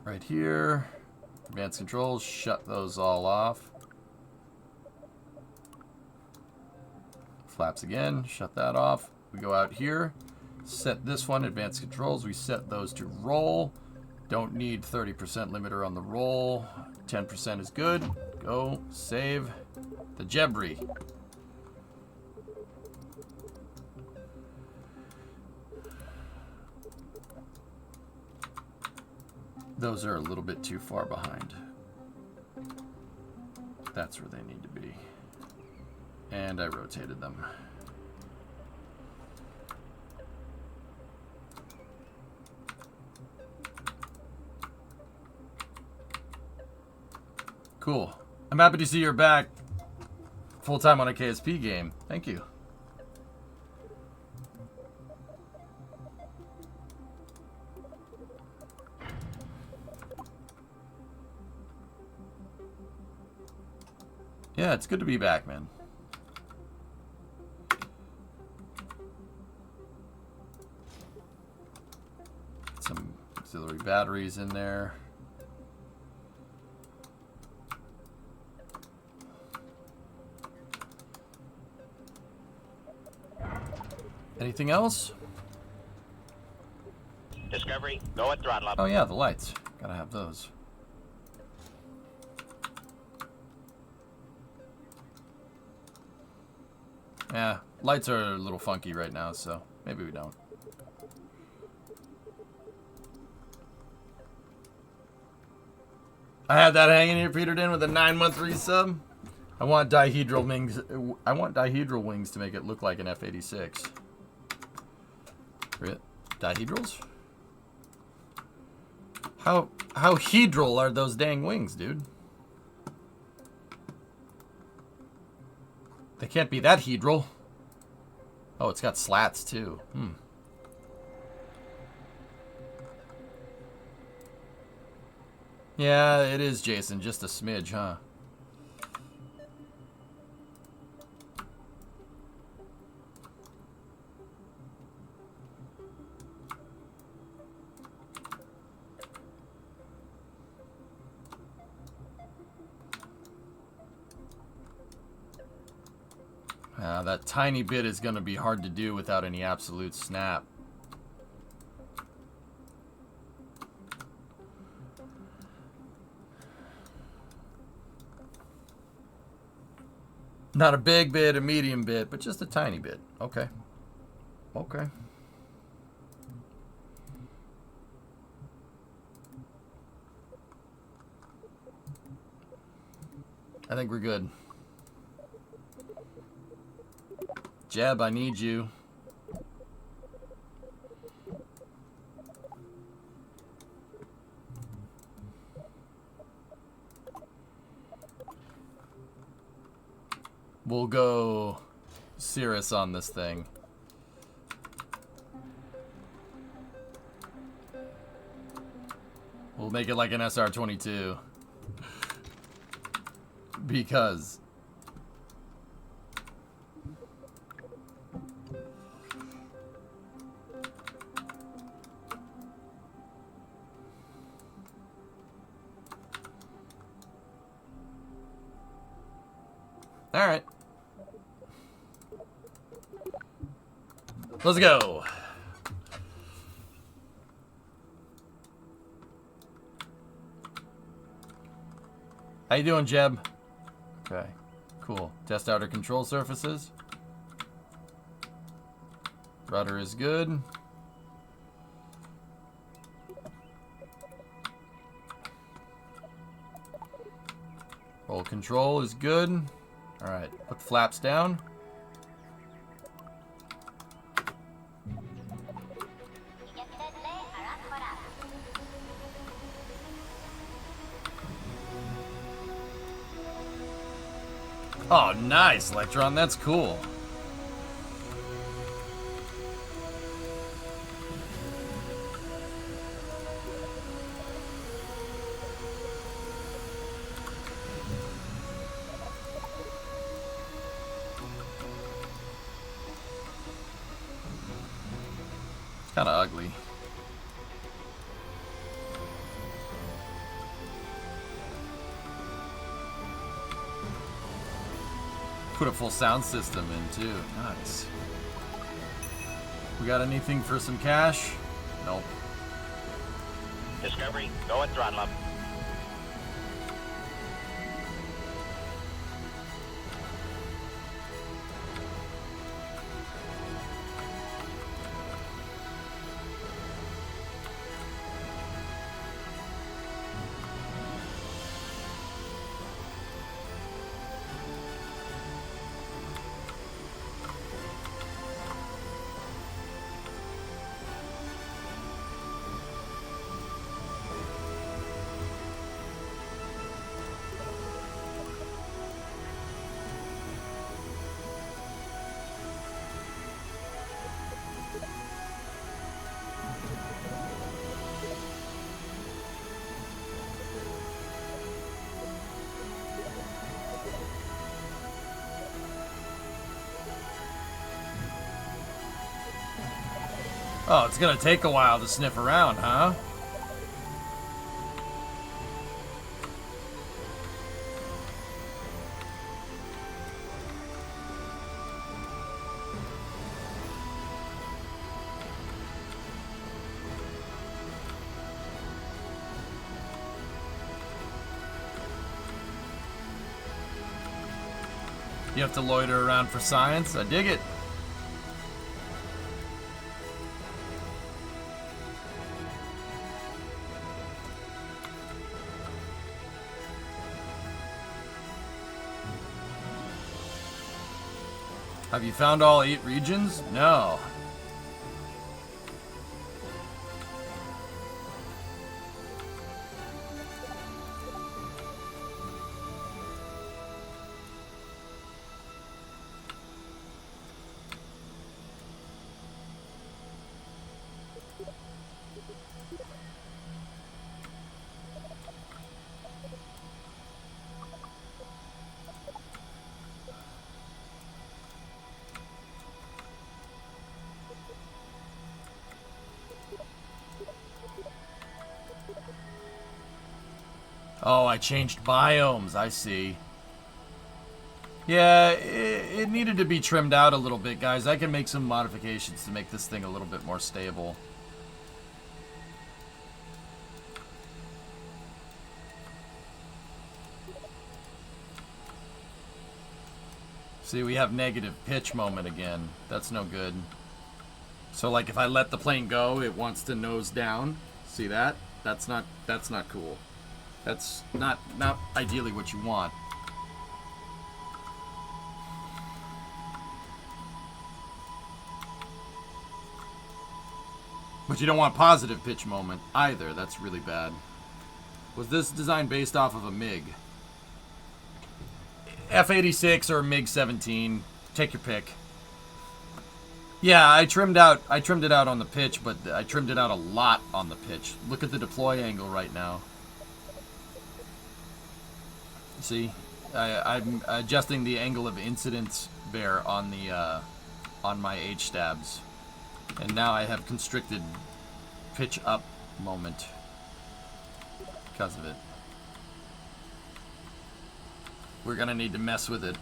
Right here, advanced controls, shut those all off. Flaps again, shut that off. We go out here, set this one, advanced controls, we set those to roll. Don't need 30% limiter on the roll. 10% is good. Go, save. The Jebri. Those are a little bit too far behind. That's where they need to be. And I rotated them. Cool. I'm happy to see you're back full-time on a KSP game. Thank you. Yeah, it's good to be back, man. Some auxiliary batteries in there. Anything else? Discovery, go at throttle up. Oh yeah, the lights. Gotta have those. Yeah, lights are a little funky right now, so maybe we don't. I had that hanging here, Petered in with a 9-month resub. I want dihedral wings. I want dihedral wings to make it look like an F-86. Dihedrals? How hedral are those dang wings, dude? They can't be that hedral. Oh, it's got slats too. Yeah, it is, Jason. Just a smidge, huh? That tiny bit is going to be hard to do without any absolute snap. Not a big bit, a medium bit, but just a tiny bit. Okay. Okay. I think we're good. Jeb, I need you. We'll go Cirrus on this thing. We'll make it like an SR-22. Because... all right. Let's go. How you doing, Jeb? Okay, cool. Test outer control surfaces. Rudder is good. Roll control is good. All right, put the flaps down. Oh, nice, Electron. That's cool. Kind of ugly. Put a full sound system in too. Nice. We got anything for some cash? Nope. Discovery, go and throttle up. Oh, it's gonna take a while to sniff around, huh? You have to loiter around for science? I dig it. Have you found all 8 regions? No. Oh, I changed biomes. I see. Yeah, it needed to be trimmed out a little bit, guys. I can make some modifications to make this thing a little bit more stable. See, we have negative pitch moment again. That's no good. So, like, if I let the plane go, it wants to nose down. See that? That's not cool. That's not ideally what you want. But you don't want positive pitch moment either. That's really bad. Was this design based off of a MiG? F-86 or MiG-17. Take your pick. Yeah, I trimmed it out on the pitch, but I trimmed it out a lot on the pitch. Look at the deploy angle right now. See, I'm adjusting the angle of incidence there on the on my H stabs, and now I have constricted pitch up moment because of it. We're gonna need to mess with it.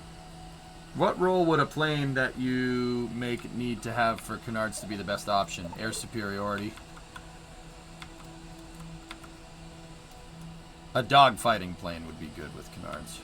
What role would a plane that you make need to have for canards to be the best option? Air superiority. A dogfighting plane would be good with canards.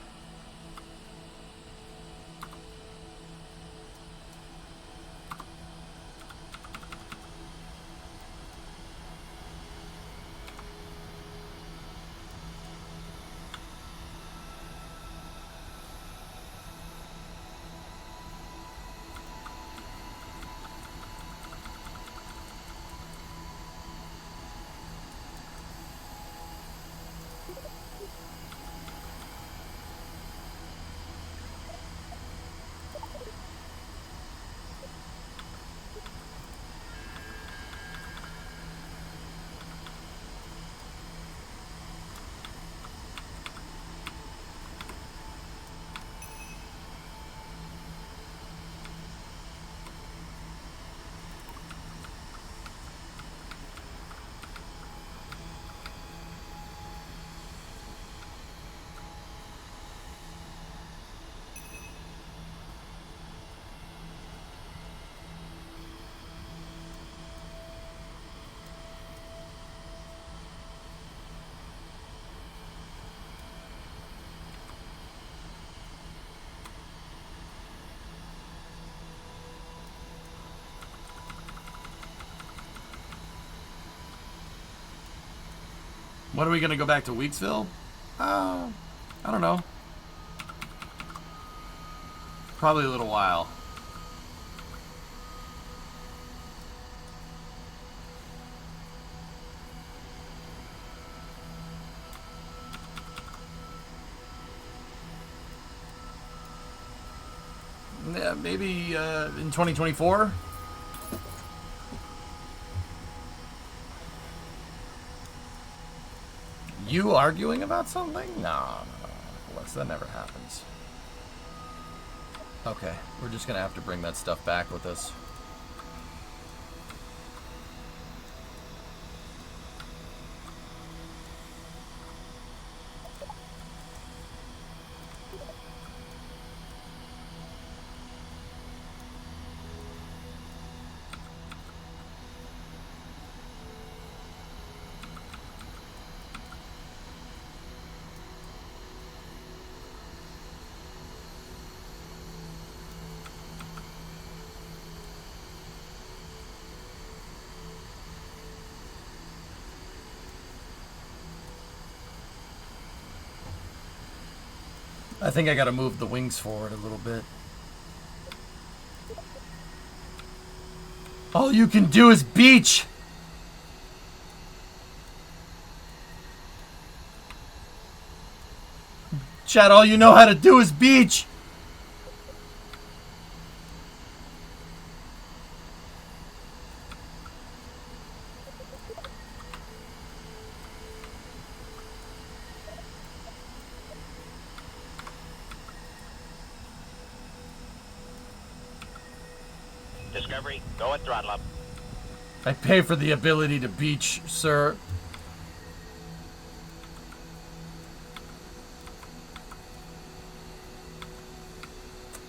When are we gonna go back to Weeksville? I don't know. Probably a little while. Yeah, maybe in 2024. You arguing about something? No. That never happens. Okay, we're just gonna have to bring that stuff back with us. I think I gotta move the wings forward a little bit. All you can do is beach. Chat, all you know how to do is beach. Discovery, go at throttle up. I pay for the ability to beach, sir.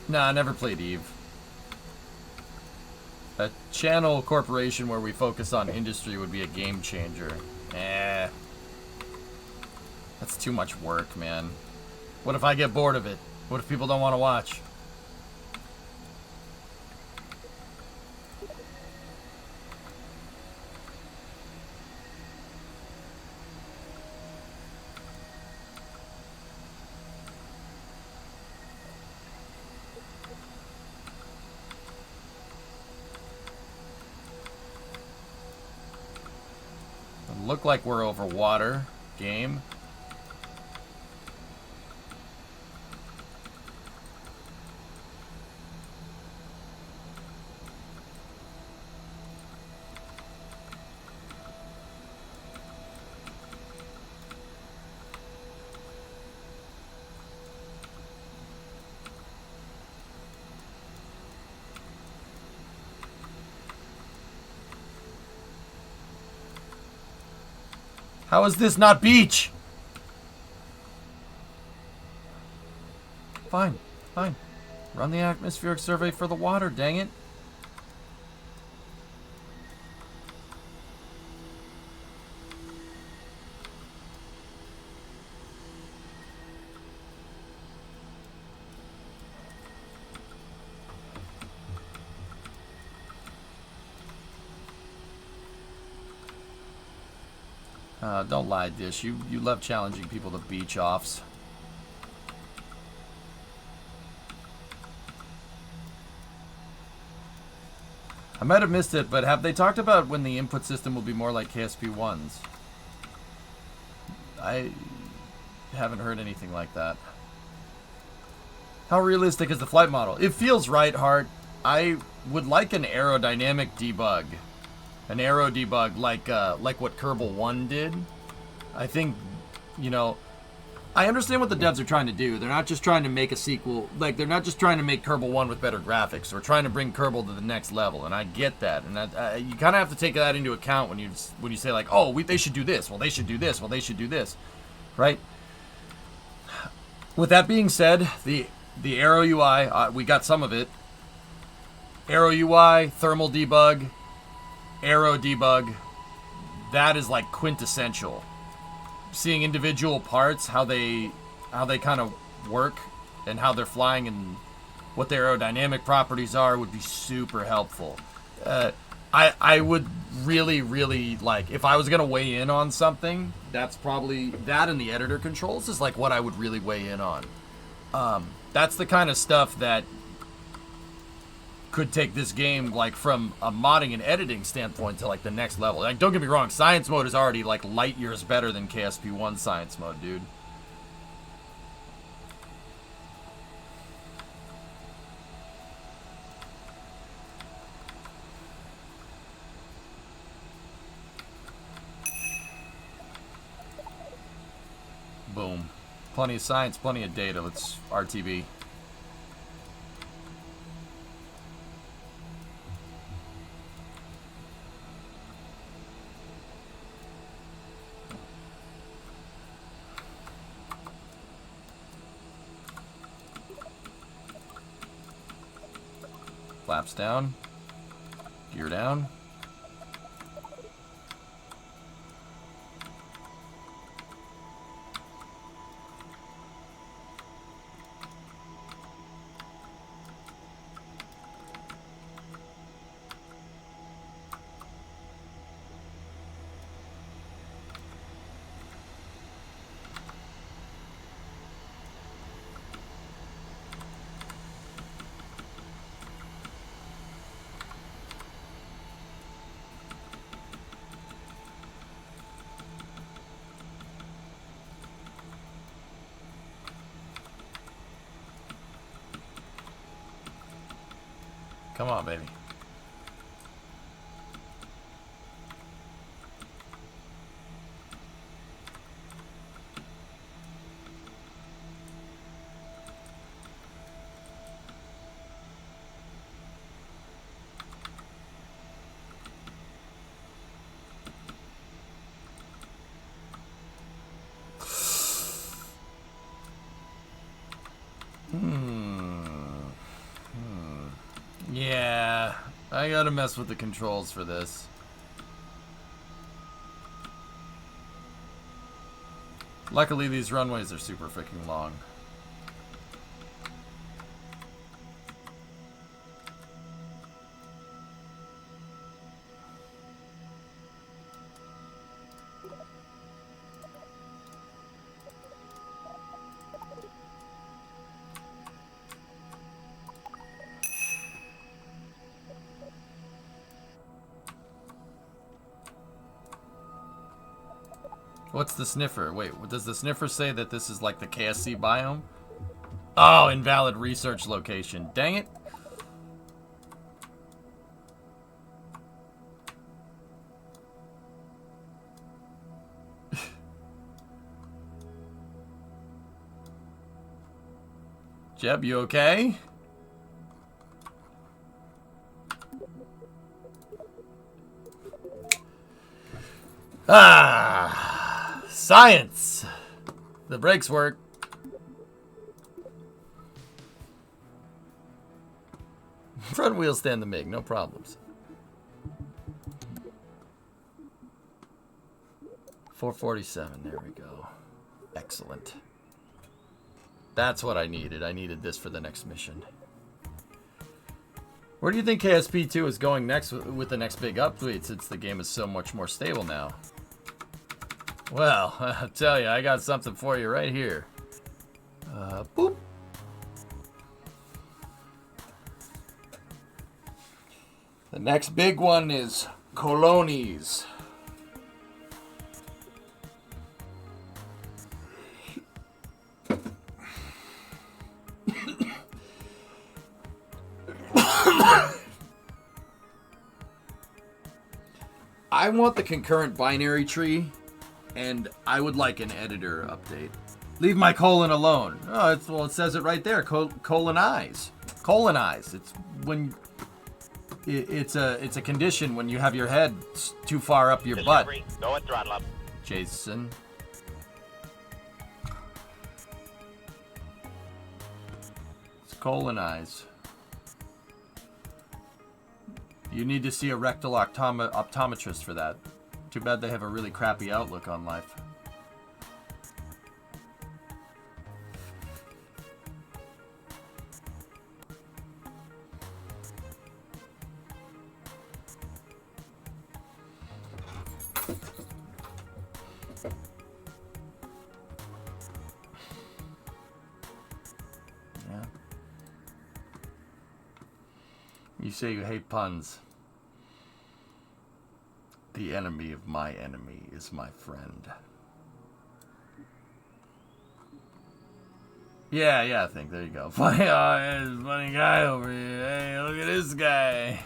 Nah, I never played Eve. A channel corporation where we focus on industry would be a game changer. Eh. That's too much work, man. What if I get bored of it? What if people don't want to watch? Look like we're over water. Game. How is this not beach? Fine, fine. Run the atmospheric survey for the water, dang it. Don't lie, Dish. You love challenging people to beach offs. I might have missed it, but have they talked about when the input system will be more like KSP1's? I haven't heard anything like that. How realistic is the flight model? It feels right, Hart. I would like an aerodynamic debug. An aero debug like what Kerbal 1 did. I think, you know, I understand what the devs are trying to do. They're not just trying to make a sequel. Like, they're not just trying to make Kerbal 1 with better graphics. They're trying to bring Kerbal to the next level, and I get that. And you kind of have to take that into account when you say, like, oh, they should do this. Well, they should do this. Well, they should do this. Right? With that being said, the Aero UI, we got some of it. Aero UI, thermal debug, Aero debug, that is like quintessential. Seeing individual parts, how they kind of work and how they're flying and what their aerodynamic properties are would be super helpful. I would really, really like, if I was going to weigh in on something, that's probably, that and the editor controls is like what I would really weigh in on. That's the kind of stuff that could take this game like from a modding and editing standpoint to like the next level. Like, don't get me wrong, science mode is already like light years better than KSP1 science mode, dude. Boom. Plenty of science, plenty of data. Let's RTB. Flaps down. Gear down. Come on, baby. Yeah, I gotta mess with the controls for this. Luckily, these runways are super freaking long. What's the sniffer? Wait, does the sniffer say that this is like the KSC biome? Oh, invalid research location. Dang it. Jeb, you okay? Ah, science. The brakes work. Front wheels stand the MiG, no problems. 447, there we go. Excellent. That's what I needed. I needed this for the next mission. Where do you think KSP2 is going next with the next big update, since the game is so much more stable now? Well, I'll tell you, I got something for you right here. Boop. The next big one is colonies. I want the concurrent binary tree, and I would like an editor update. Leave my colon alone. Oh, well, it says it right there. Colonize. Colonize. It's when it's a condition when you have your head too far up your butt. Go and throttle up. Jason. It's colonize. You need to see a rectal optometrist for that. Too bad they have a really crappy outlook on life. Yeah. You say you hate puns. The enemy of my enemy is my friend. Yeah, I think. There you go. Funny, there's a funny guy over here. Hey, look at this guy.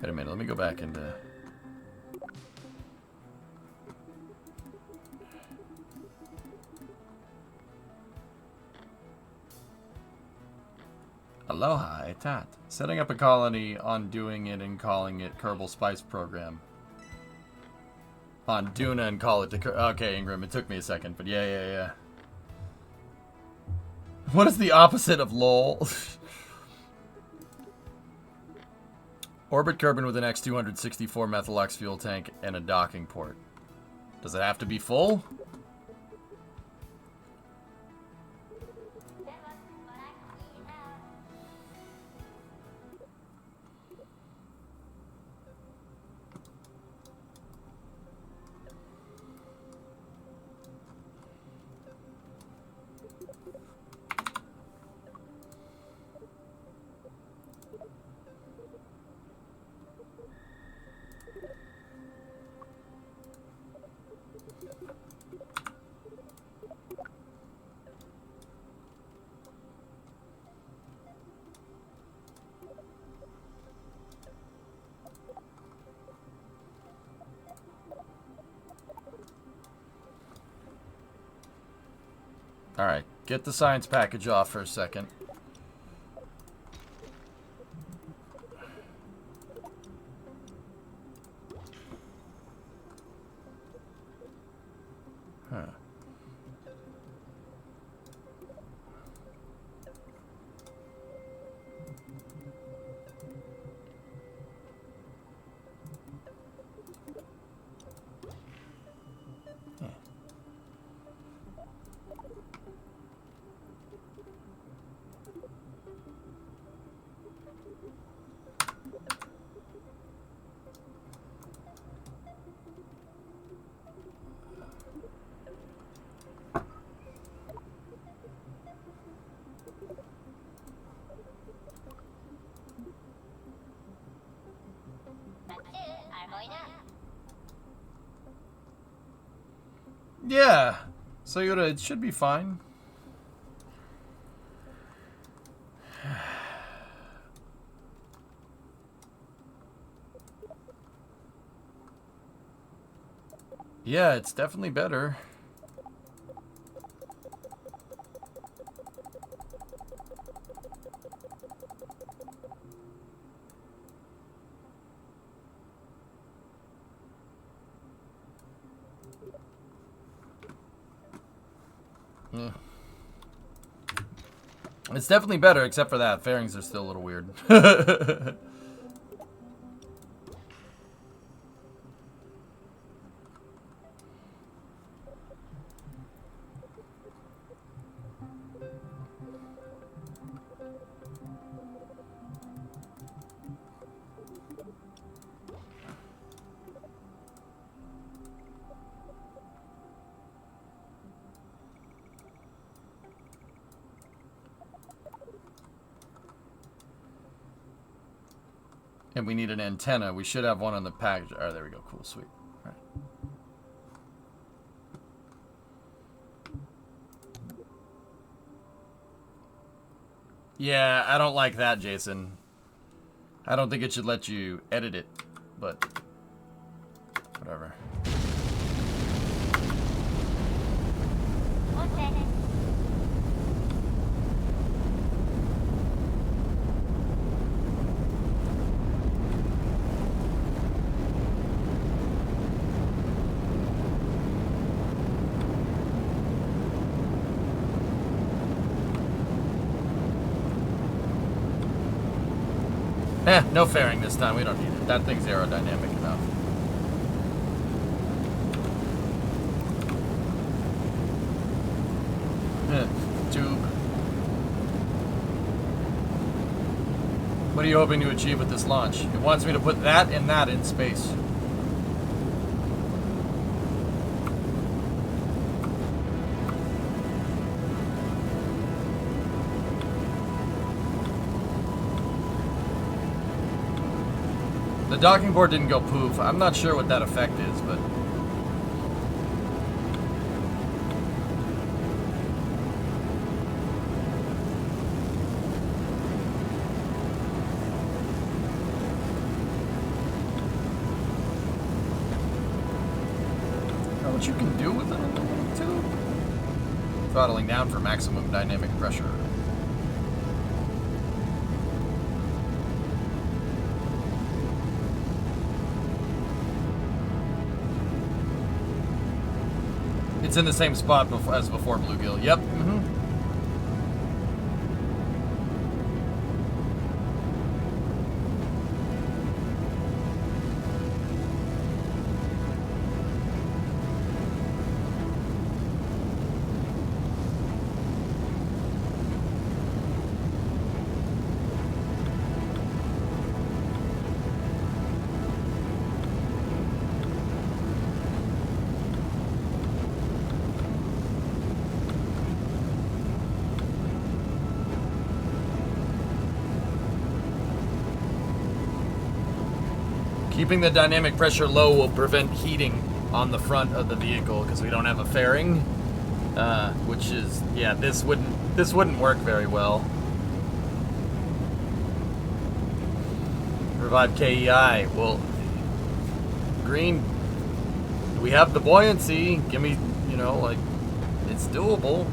Wait a minute, let me go back into... Aloha, etat. Setting up a colony, undoing it, and calling it Kerbal Spice Program. On Duna and call it the okay, Ingram, it took me a second, but yeah. What is the opposite of LOL? Orbit Kerbin with an X264 methyl X fuel tank and a docking port. Does it have to be full? Alright, get the science package off for a second. Huh. Yeah, so Yoda, it should be fine. Yeah, it's definitely better. Yeah. It's definitely better, except for that. Fairings are still a little weird. And we need an antenna. We should have one on the package. Oh, there we go. Cool, sweet. All right. Yeah, I don't like that, Jason. I don't think it should let you edit it, but whatever. No fairing this time. We don't need it. That thing's aerodynamic enough. Tube. What are you hoping to achieve with this launch? It wants me to put that and that in space. The docking board didn't go poof. I'm not sure what that effect is, but... what you can do with it in the little tube? Throttling down for maximum dynamic pressure. It's in the same spot as before Bluegill. Yep. Keeping the dynamic pressure low will prevent heating on the front of the vehicle because we don't have a fairing, which is, yeah, this wouldn't work very well. Revive KEI. Well, Green, we have the buoyancy. Give me, you know, like, it's doable.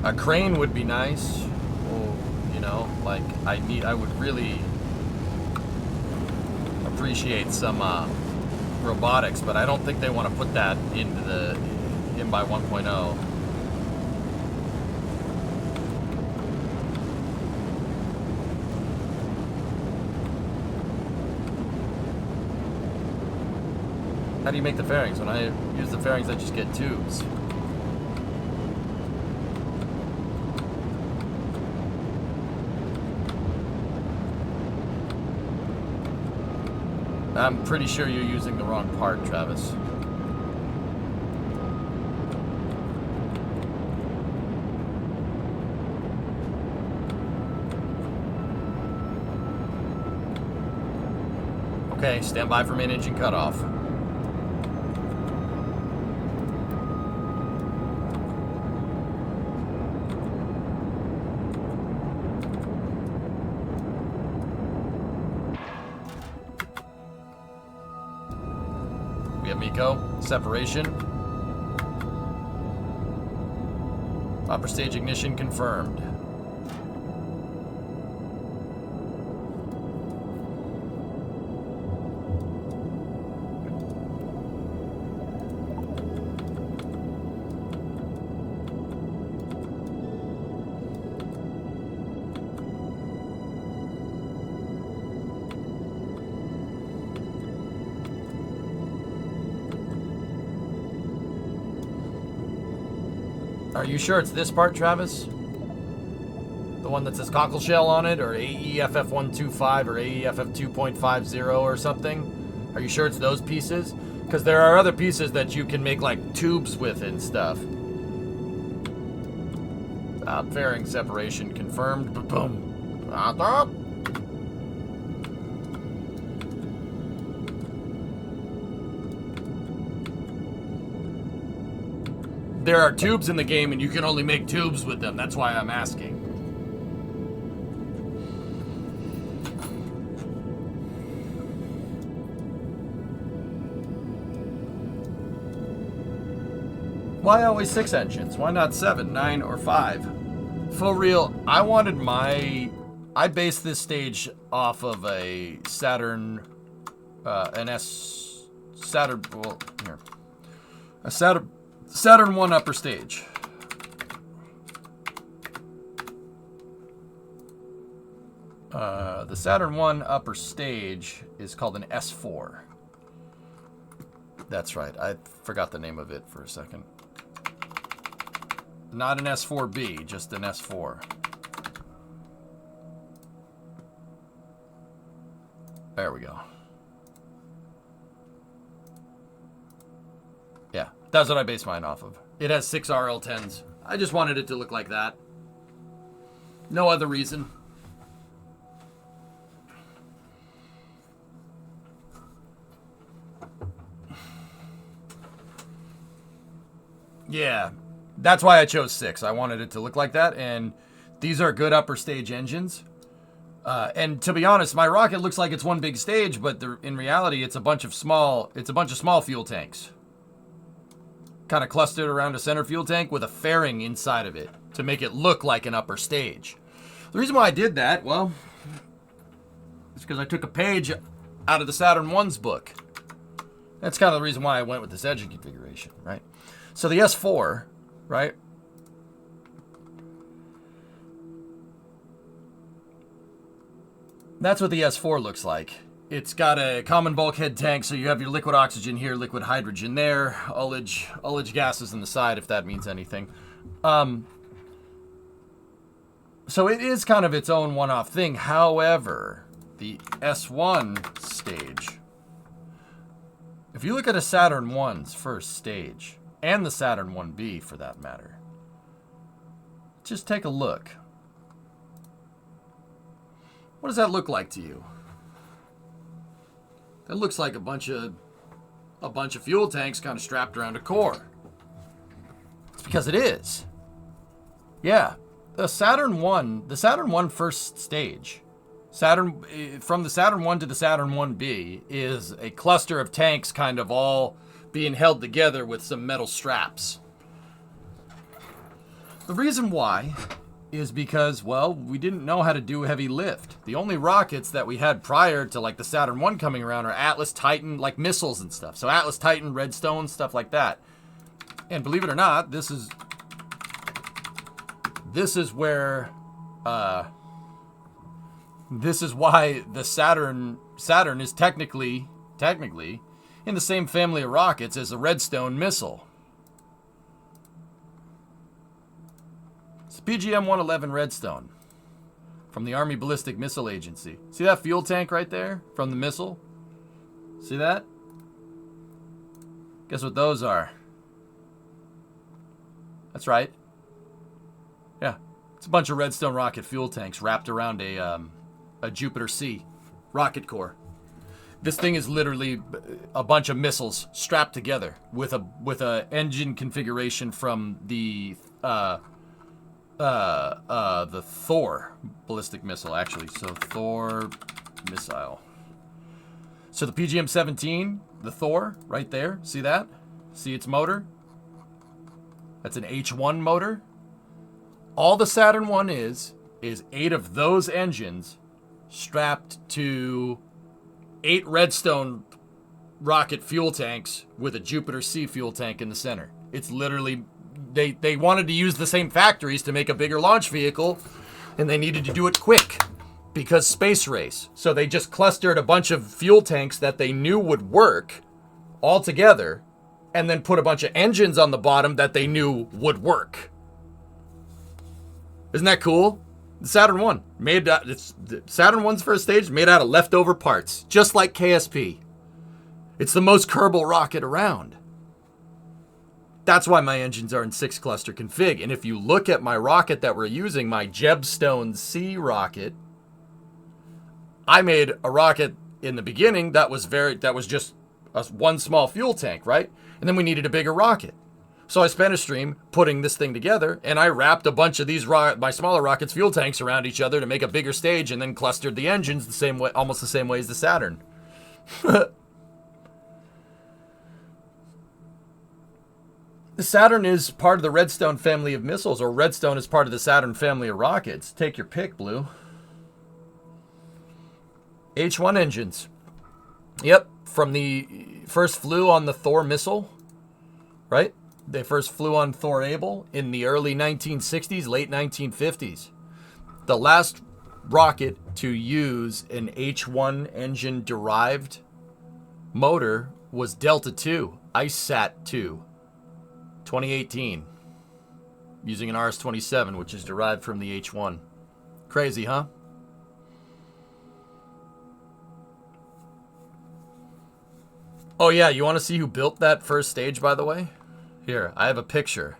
A crane would be nice. Oh, you know, like I would really appreciate some robotics, but I don't think they want to put that into the in by 1.0. How do you make the fairings? When I use the fairings, I just get tubes. I'm pretty sure you're using the wrong part, Travis. Okay, stand by for main engine cutoff. We have MECO, separation. Upper stage ignition confirmed. Are you sure it's this part, Travis? The one that says cockle shell on it, or AEFF125 or AEFF 2.50 or something? Are you sure it's those pieces? Because there are other pieces that you can make like tubes with and stuff. Fairing separation confirmed. Boom. There are tubes in the game and you can only make tubes with them. That's why I'm asking. Why always 6 engines? Why not 7, 9, or 5? For real, I based this stage off of a Saturn, Saturn 1 upper stage. The Saturn 1 upper stage is called an S4. That's right. I forgot the name of it for a second. Not an S4B, just an S4. There we go. Yeah, that's what I base mine off of. It has 6 RL10s. I just wanted it to look like that. No other reason. Yeah, that's why I chose 6. I wanted it to look like that, and these are good upper stage engines. And to be honest, my rocket looks like it's one big stage, but in reality, it's a bunch of small fuel tanks. Kind of clustered around a center fuel tank with a fairing inside of it to make it look like an upper stage. The reason why I did that, well, is because I took a page out of the Saturn 1's book. That's kind of the reason why I went with this engine configuration, right? So the S4, right? That's what the S4 looks like. It's got a common bulkhead tank, so you have your liquid oxygen here, liquid hydrogen there, ullage gases on the side, if that means anything. So it is kind of its own one-off thing. However, the S1 stage, if you look at a Saturn 1's first stage, and the Saturn 1B for that matter, just take a look. What does that look like to you? That looks like a bunch of fuel tanks kind of strapped around a core. It's because it is. Yeah, the Saturn 1 first stage, from the Saturn 1 to the Saturn 1B is a cluster of tanks kind of all being held together with some metal straps. The reason why is because, well, we didn't know how to do heavy lift. The only rockets that we had prior to, like, the Saturn 1 coming around are Atlas, Titan, like, missiles and stuff. So Atlas, Titan, Redstone, stuff like that. And believe it or not, this is where, this is why the Saturn is technically in the same family of rockets as the Redstone missile. It's PGM-111 Redstone from the Army Ballistic Missile Agency. See that fuel tank right there from the missile? See that? Guess what those are? That's right. Yeah, it's a bunch of Redstone rocket fuel tanks wrapped around a Jupiter C rocket core. This thing is literally a bunch of missiles strapped together with a engine configuration from the Thor ballistic missile, actually. So Thor missile. So the PGM-17, the Thor, right there. See that? See its motor? That's an H1 motor. All the Saturn 1 is 8 of those engines strapped to 8 Redstone rocket fuel tanks with a Jupiter C fuel tank in the center. It's literally, they wanted to use the same factories to make a bigger launch vehicle, and they needed to do it quick because space race. So they just clustered a bunch of fuel tanks that they knew would work all together, and then put a bunch of engines on the bottom that they knew would work. Isn't that cool? The Saturn 1 Saturn 1's first stage made out of leftover parts, just like KSP. It's the most Kerbal rocket around. That's why my engines are in 6 cluster config. And if you look at my rocket that we're using, my Jebstone C rocket, I made a rocket in the beginning that was just one small fuel tank, right? And then we needed a bigger rocket. So I spent a stream putting this thing together, and I wrapped a bunch of these my smaller rockets' fuel tanks around each other to make a bigger stage, and then clustered the engines the same way, almost the same way as the Saturn. The Saturn is part of the Redstone family of missiles, or Redstone is part of the Saturn family of rockets. Take your pick, Blue. H1 engines. Yep, from the first flew on the Thor missile, right? They first flew on Thor Able in the early 1960s, late 1950s. The last rocket to use an H1 engine derived motor was Delta II, IceSat 2, 2018, using an RS-27, which is derived from the H1. Crazy, huh? Oh yeah, you want to see who built that first stage, by the way? Here, I have a picture.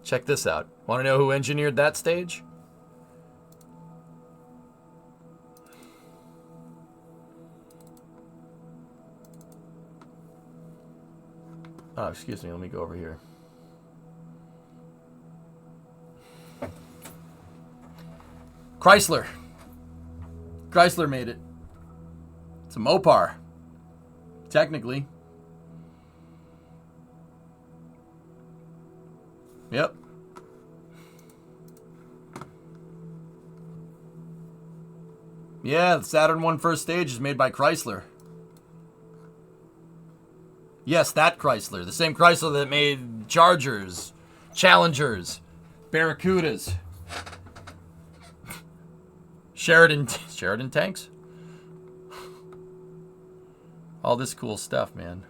Check this out. Want to know who engineered that stage? Oh, excuse me. Let me go over here. Chrysler. Chrysler made it. It's a Mopar. Technically. Yep. Yeah, the Saturn 1 first stage is made by Chrysler. Yes, that Chrysler. The same Chrysler that made Chargers, Challengers, Barracudas, Sheridan tanks. All this cool stuff, man.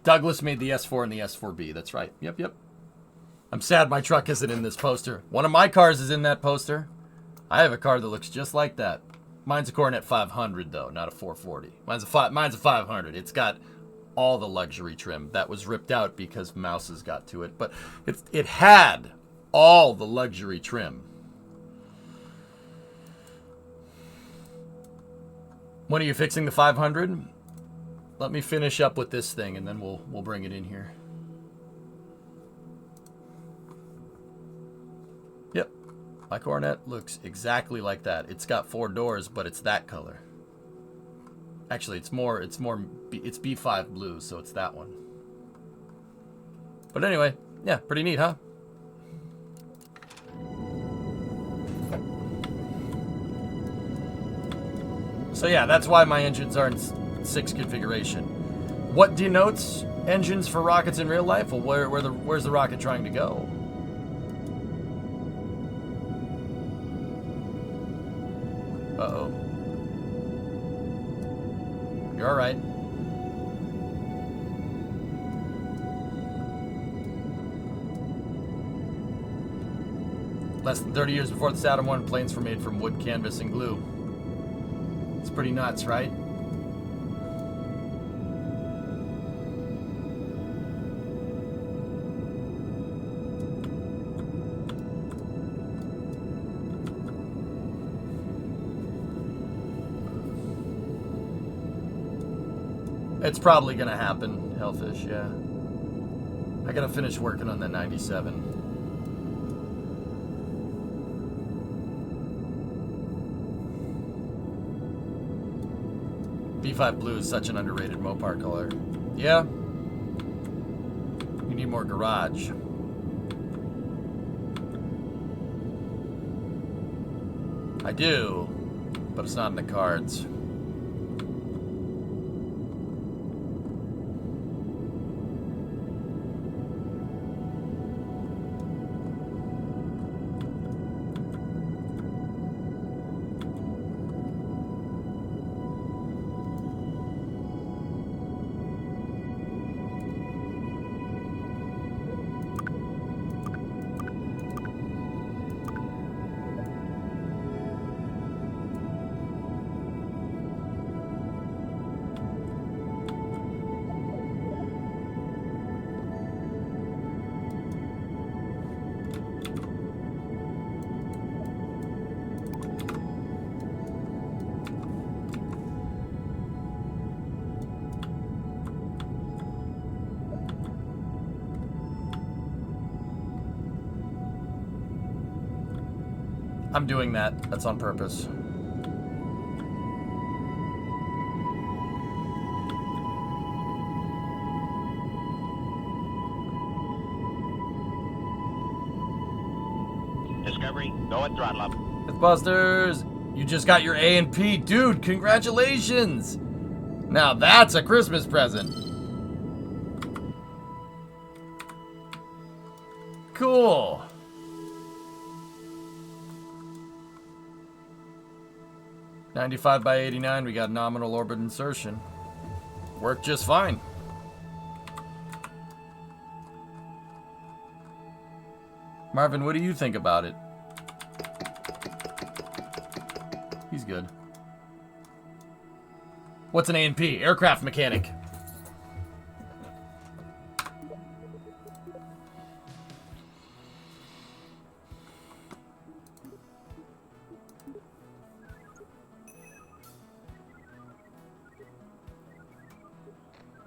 Douglas made the S4 and the S4B. That's right. Yep. I'm sad my truck isn't in this poster. One of my cars is in that poster. I have a car that looks just like that. Mine's a Coronet 500, though, not a 440. Mine's a 500. It's got all the luxury trim. That was ripped out because mouses got to it. But it had all the luxury trim. When are you fixing the 500? Let me finish up with this thing, and then we'll bring it in here. Yep, my Coronet looks exactly like that. It's got 4 doors, but it's that color. Actually, it's B5 blue, so it's that one. But anyway, yeah, pretty neat, huh? So yeah, that's why my engines are in 6 configuration. What denotes engines for rockets in real life? Well, where's the rocket trying to go? Uh-oh. You're all right. Less than 30 years before the Saturn I, planes were made from wood, canvas, and glue. It's pretty nuts, right? It's probably gonna happen, Hellfish, yeah. I gotta finish working on that 97. B5 Blue is such an underrated Mopar color. Yeah. You need more garage. I do, but it's not in the cards. I'm doing that. That's on purpose. Discovery, go and throttle up. Mythbusters, you just got your A and P. Dude, congratulations! Now that's a Christmas present. Cool. $95 by $89, we got nominal orbit insertion. Worked just fine. Marvin, what do you think about it? He's good. What's an A&P? Aircraft mechanic.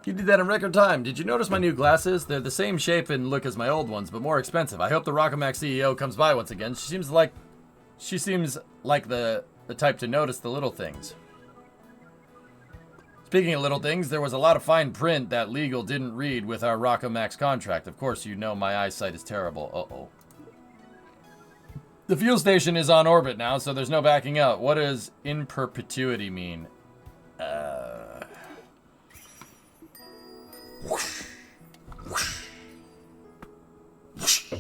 You did that in record time. Did you notice my new glasses? They're the same shape and look as my old ones, but more expensive. I hope the Rockomax CEO comes by once again. She seems like the type to notice the little things. Speaking of little things, there was a lot of fine print that legal didn't read with our Rockomax contract. Of course, you know my eyesight is terrible. Uh-oh. The fuel station is on orbit now, so there's no backing out. What does in perpetuity mean? Whoosh, whoosh, whoosh.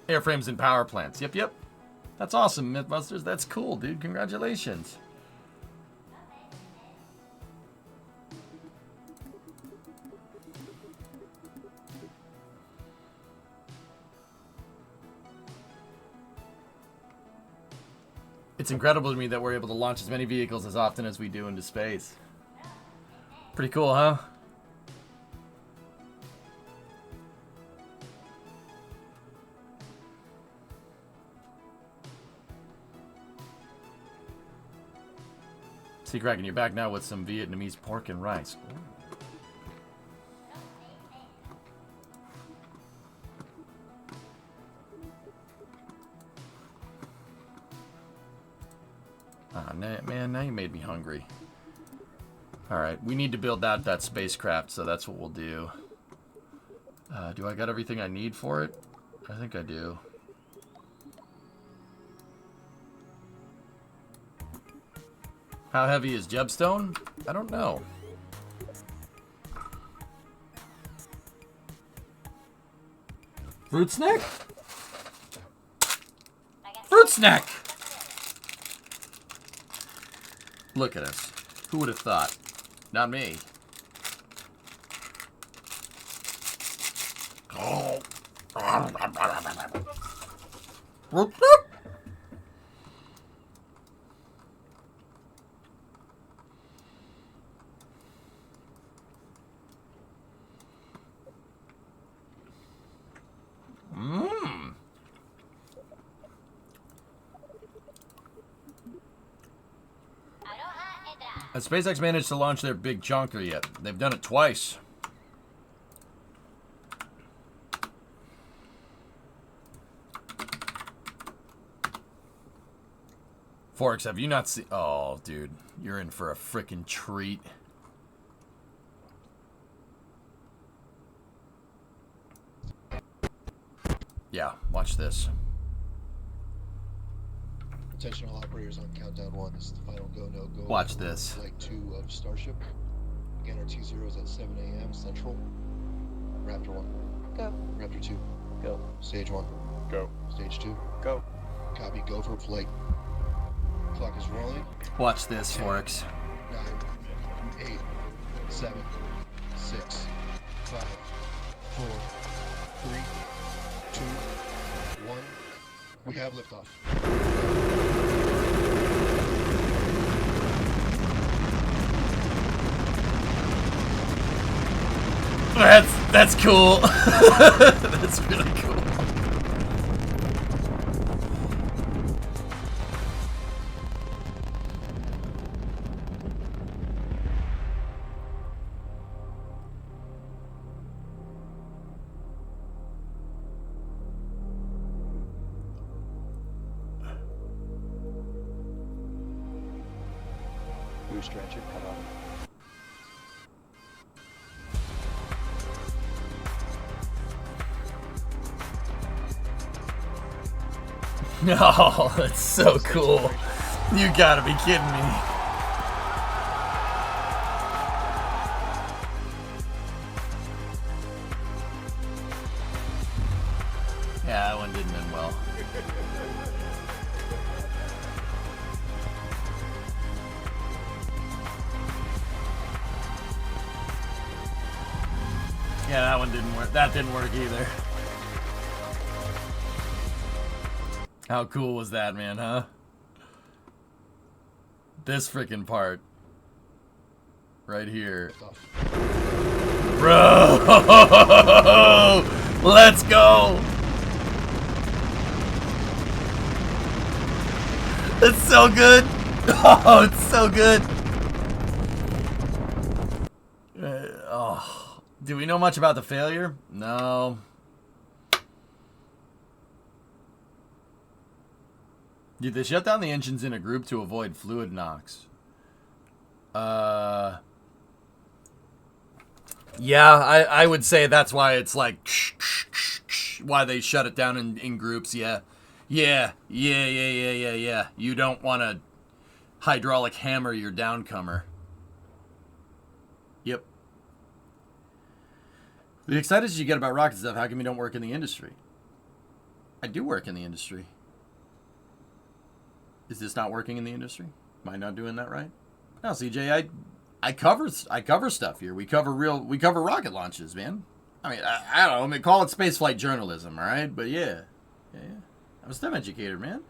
Airframes and power plants. Yep. That's awesome, Mythbusters. That's cool, dude. Congratulations. It's incredible to me that we're able to launch as many vehicles as often as we do into space. Pretty cool, huh? See, Kraken, you're back now with some Vietnamese pork and rice. Ooh. Ah, man, now you made me hungry. Alright, we need to build out that spacecraft, so that's what we'll do. Do I got everything I need for it? I think I do. How heavy is Jebstone? I don't know. Fruit snack? Fruit snack! Look at us. Who would have thought? Not me. Has SpaceX managed to launch their big chonker yet? They've done it twice. Forks, have you not seen... Oh, dude. You're in for a frickin' treat. Yeah, watch this. Attention all operators on countdown 1. This is the final go, no go. Watch this. Flight 2 of Starship. Again, our T0 is at 7 a.m. Central. Raptor 1. Go. Raptor 2. Go. Stage 1. Go. Stage 2. Go. Copy, go for flight. Clock is rolling. Watch this, Forks. 9, 8, 7, 6, 5, 4, 3, 2, 1. We have liftoff. That's cool. That's really cool. Blue stretcher, come on. No, that's so cool. You gotta be kidding me. Yeah, that one didn't end well. Yeah, that one didn't work. That didn't work either. How cool was that, man, huh? This freaking part. Right here. Bro! Let's go! It's so good! Oh, it's so good! Oh. Do we know much about the failure? No. Did they shut down the engines in a group to avoid fluid knocks? Yeah, I would say that's why it's like why they shut it down in groups. Yeah. You don't want to hydraulic hammer your downcomer. Yep. The excited as you get about rocket stuff, how come you don't work in the industry? I do work in the industry. Is this not working in the industry? Am I not doing that right? No, CJ, I cover stuff here. We cover rocket launches, man. I mean, I don't know. I mean, call it spaceflight journalism, all right? But yeah. I'm a STEM educator, man.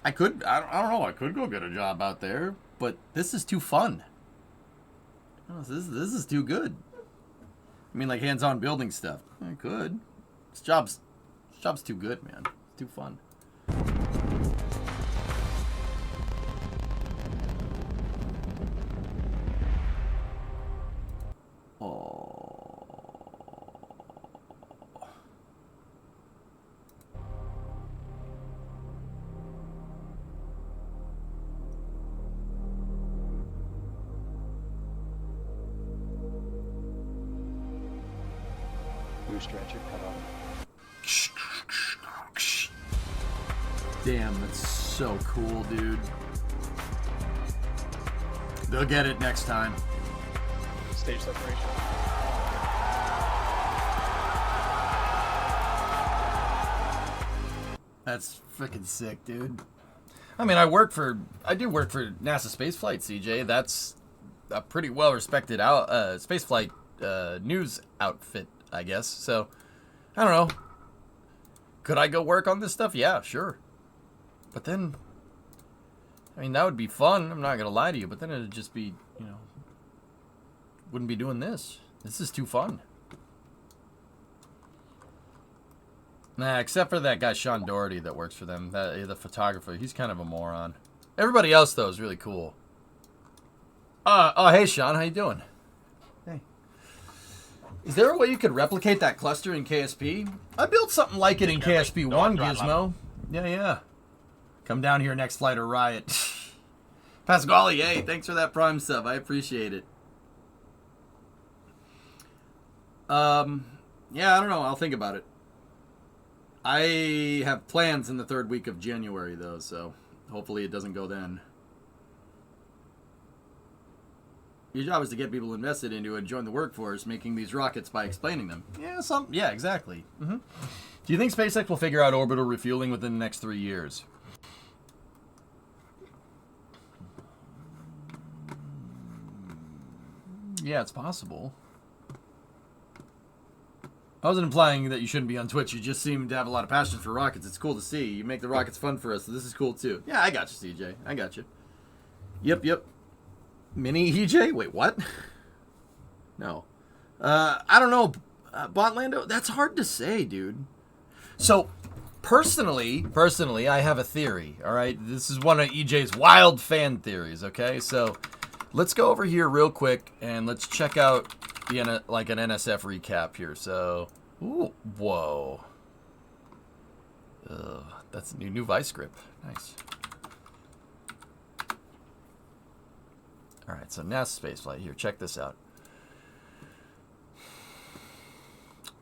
I don't know. I could go get a job out there, but this is too fun. This is too good. I mean, like hands-on building stuff. I could. This job's too good, man. It's too fun. booster engine cut on. Damn, that's so cool, dude. They'll get it next time. Stage separation. That's freaking sick, dude. I mean, I do work for NASA Spaceflight, CJ. That's a pretty well respected spaceflight news outfit, I guess. So, I don't know. Could I go work on this stuff? Yeah, sure. But then, I mean, that would be fun. I'm not gonna lie to you. But then it'd just be, wouldn't be doing this. This is too fun. Nah, except for that guy Sean Doherty that works for them, the photographer. He's kind of a moron. Everybody else though is really cool. Oh, hey Sean, how you doing? Hey. Is there a way you could replicate that cluster in KSP? I built something like it in KSP 1, Gizmo. Yeah. Come down here next flight or riot. Pasquale, hey, thanks for that Prime sub. I appreciate it. Yeah, I don't know. I'll think about it. I have plans in the 3rd week of January, though, so hopefully it doesn't go then. Your job is to get people invested into and join the workforce, making these rockets by explaining them. Yeah, exactly. Do you think SpaceX will figure out orbital refueling within the next 3 years? Yeah, it's possible. I wasn't implying that you shouldn't be on Twitch. You just seem to have a lot of passion for rockets. It's cool to see. You make the rockets fun for us, so this is cool too. Yeah, I got you, CJ. I got you. Yep. Mini EJ? Wait, what? No. I don't know. Botlando? That's hard to say, dude. So, personally, I have a theory, all right? This is one of EJ's wild fan theories, okay? So, let's go over here real quick, and let's check out an NSF recap here. So, ooh, whoa. That's a new vice grip. Nice. All right, so NASA spaceflight here. Check this out.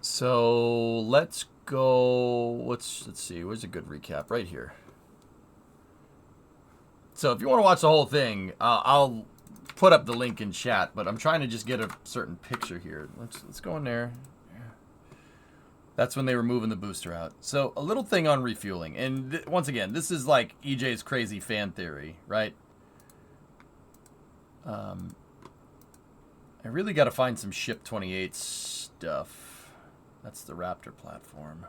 So let's go. Let's see. Where's a good recap? Right here. So if you want to watch the whole thing, I'll put up the link in chat. But I'm trying to just get a certain picture here. Let's go in there. That's when they were moving the booster out. So a little thing on refueling, and once again, this is like EJ's crazy fan theory, right? I really got to find some Ship 28 stuff. That's the Raptor platform.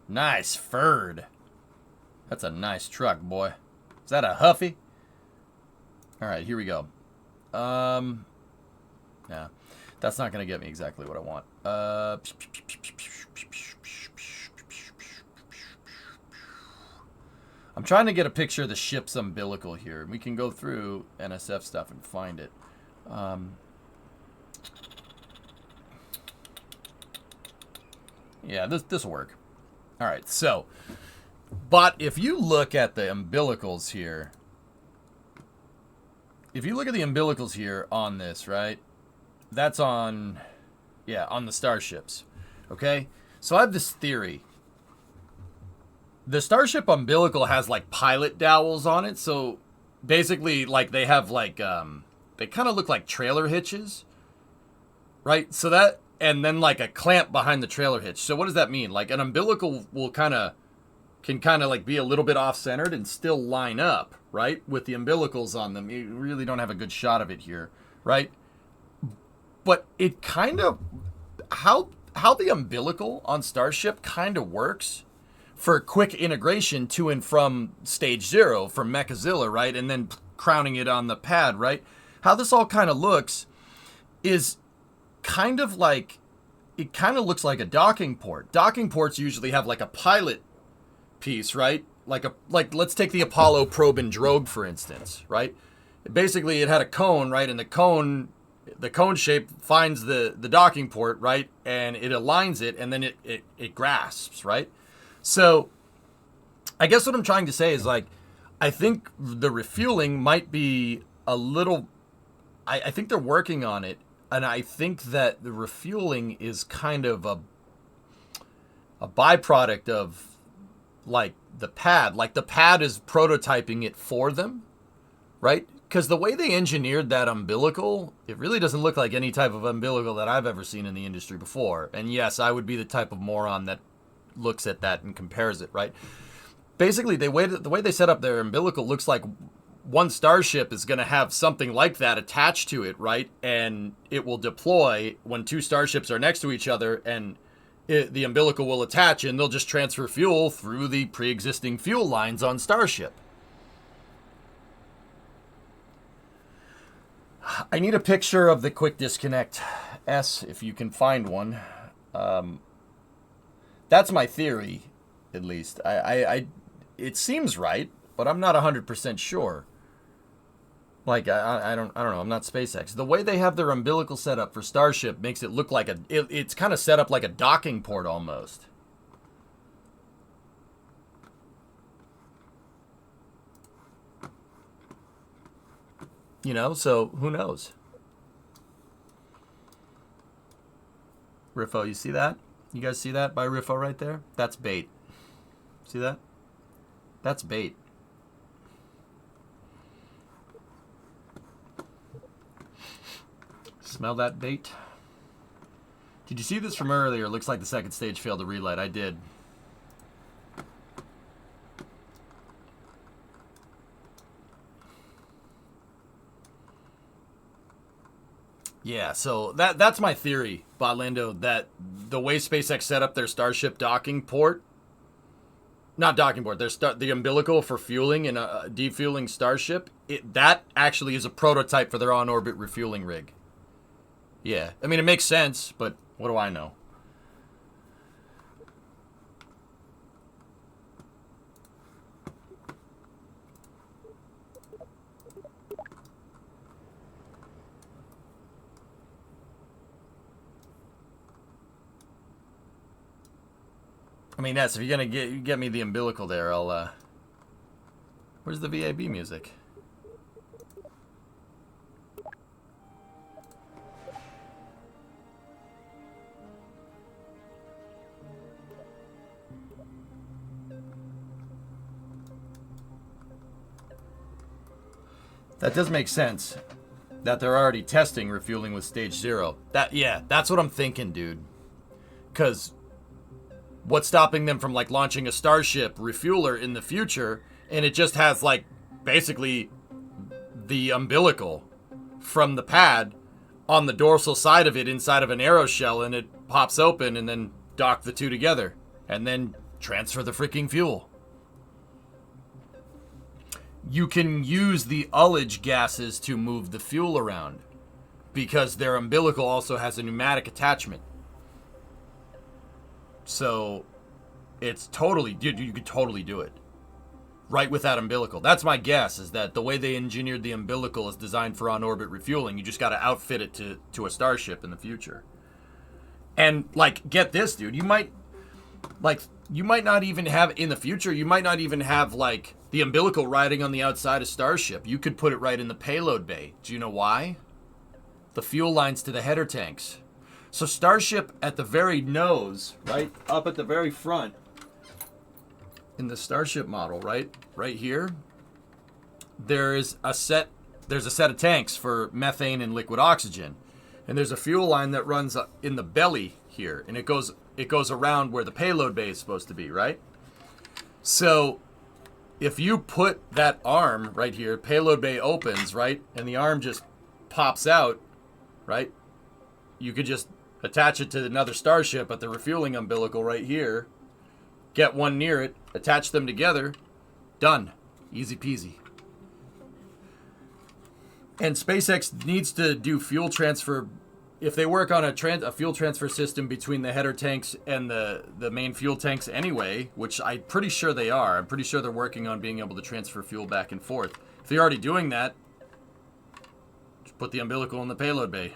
Nice, Ferd. That's a nice truck, boy. Is that a Huffy? All right, here we go. Nah, that's not going to get me exactly what I want. I'm trying to get a picture of the ship's umbilical here. We can go through NSF stuff and find it. Yeah, this will work. All right, so, but if you look at the umbilicals here, on this, right? That's on, yeah, on the starships. Okay, so I have this theory. The Starship umbilical has like pilot dowels on it, so basically like they have like they kind of look like trailer hitches, right? So that, and then like a clamp behind the trailer hitch. So what does that mean? Like an umbilical will can kind of like be a little bit off-centered and still line up, right? With the umbilicals on them. You really don't have a good shot of it here, right? But it kind of, how the umbilical on Starship kind of works for quick integration to and from stage 0 from Mechazilla, right? And then crowning it on the pad, right? How this all kind of looks is kind of like, it kind of looks like a docking port. Docking ports usually have like a pilot piece, right? Like let's take the Apollo probe and drogue, for instance, right? Basically, it had a cone, right? And the cone shape finds the docking port, right? And it aligns it, and then it grasps, right? So, I guess what I'm trying to say is, like, I think the refueling might be a little... I think they're working on it, and I think that the refueling is kind of a byproduct of like the pad. Like the pad is prototyping it for them, right? Because the way they engineered that umbilical, it really doesn't look like any type of umbilical that I've ever seen in the industry before. And yes, I would be the type of moron that looks at that and compares it, right? Basically, the way they set up their umbilical looks like one starship is going to have something like that attached to it, right? And it will deploy when two starships are next to each other, and the umbilical will attach, and they'll just transfer fuel through the pre-existing fuel lines on Starship. I need a picture of the quick disconnect S, if you can find one. That's my theory, at least. It seems right, but I'm not 100% sure. Like, I don't know. I'm not SpaceX. The way they have their umbilical set up for Starship makes it look like it's kind of set up like a docking port almost. You know, so who knows? Riffo, you see that? You guys see that by Riffo right there? That's bait. See that? That's bait. Smell that bait? Did you see this from earlier? Looks like the second stage failed to relight. I did. Yeah, so that's my theory, Botlando, that the way SpaceX set up their Starship docking port, not docking port, the umbilical for fueling and defueling Starship, that actually is a prototype for their on-orbit refueling rig. Yeah, I mean, it makes sense, but what do I know? I mean, yes, if you're gonna get me the umbilical there, I'll, where's the VAB music? That does make sense. That they're already testing refueling with stage 0. That's what I'm thinking, dude. Because what's stopping them from like launching a Starship refueler in the future, and it just has like basically the umbilical from the pad on the dorsal side of it inside of an aeroshell, and it pops open and then dock the two together and then transfer the freaking fuel. You can use the ullage gases to move the fuel around because their umbilical also has a pneumatic attachment. So it's totally, dude, you could totally do it right with that umbilical. That's my guess, is that the way they engineered the umbilical is designed for on-orbit refueling. You just got to outfit it to a Starship in the future. And like, get this, dude, you might not even have in the future, you might not even have like the umbilical riding on the outside of Starship. You could put it right in the payload bay. Do you know why? The fuel lines to the header tanks. So Starship at the very nose, right up at the very front, in the Starship model, right here, there's a set of tanks for methane and liquid oxygen, and there's a fuel line that runs in the belly here, and it goes around where the payload bay is supposed to be, right? So if you put that arm right here, payload bay opens, right, and the arm just pops out, right, you could just attach it to another Starship at the refueling umbilical right here, get one near it, attach them together, done. Easy peasy. And SpaceX needs to do fuel transfer. If they work on a fuel transfer system between the header tanks and the main fuel tanks anyway, which I'm pretty sure they are. I'm pretty sure they're working on being able to transfer fuel back and forth. If they're already doing that, just put the umbilical in the payload bay.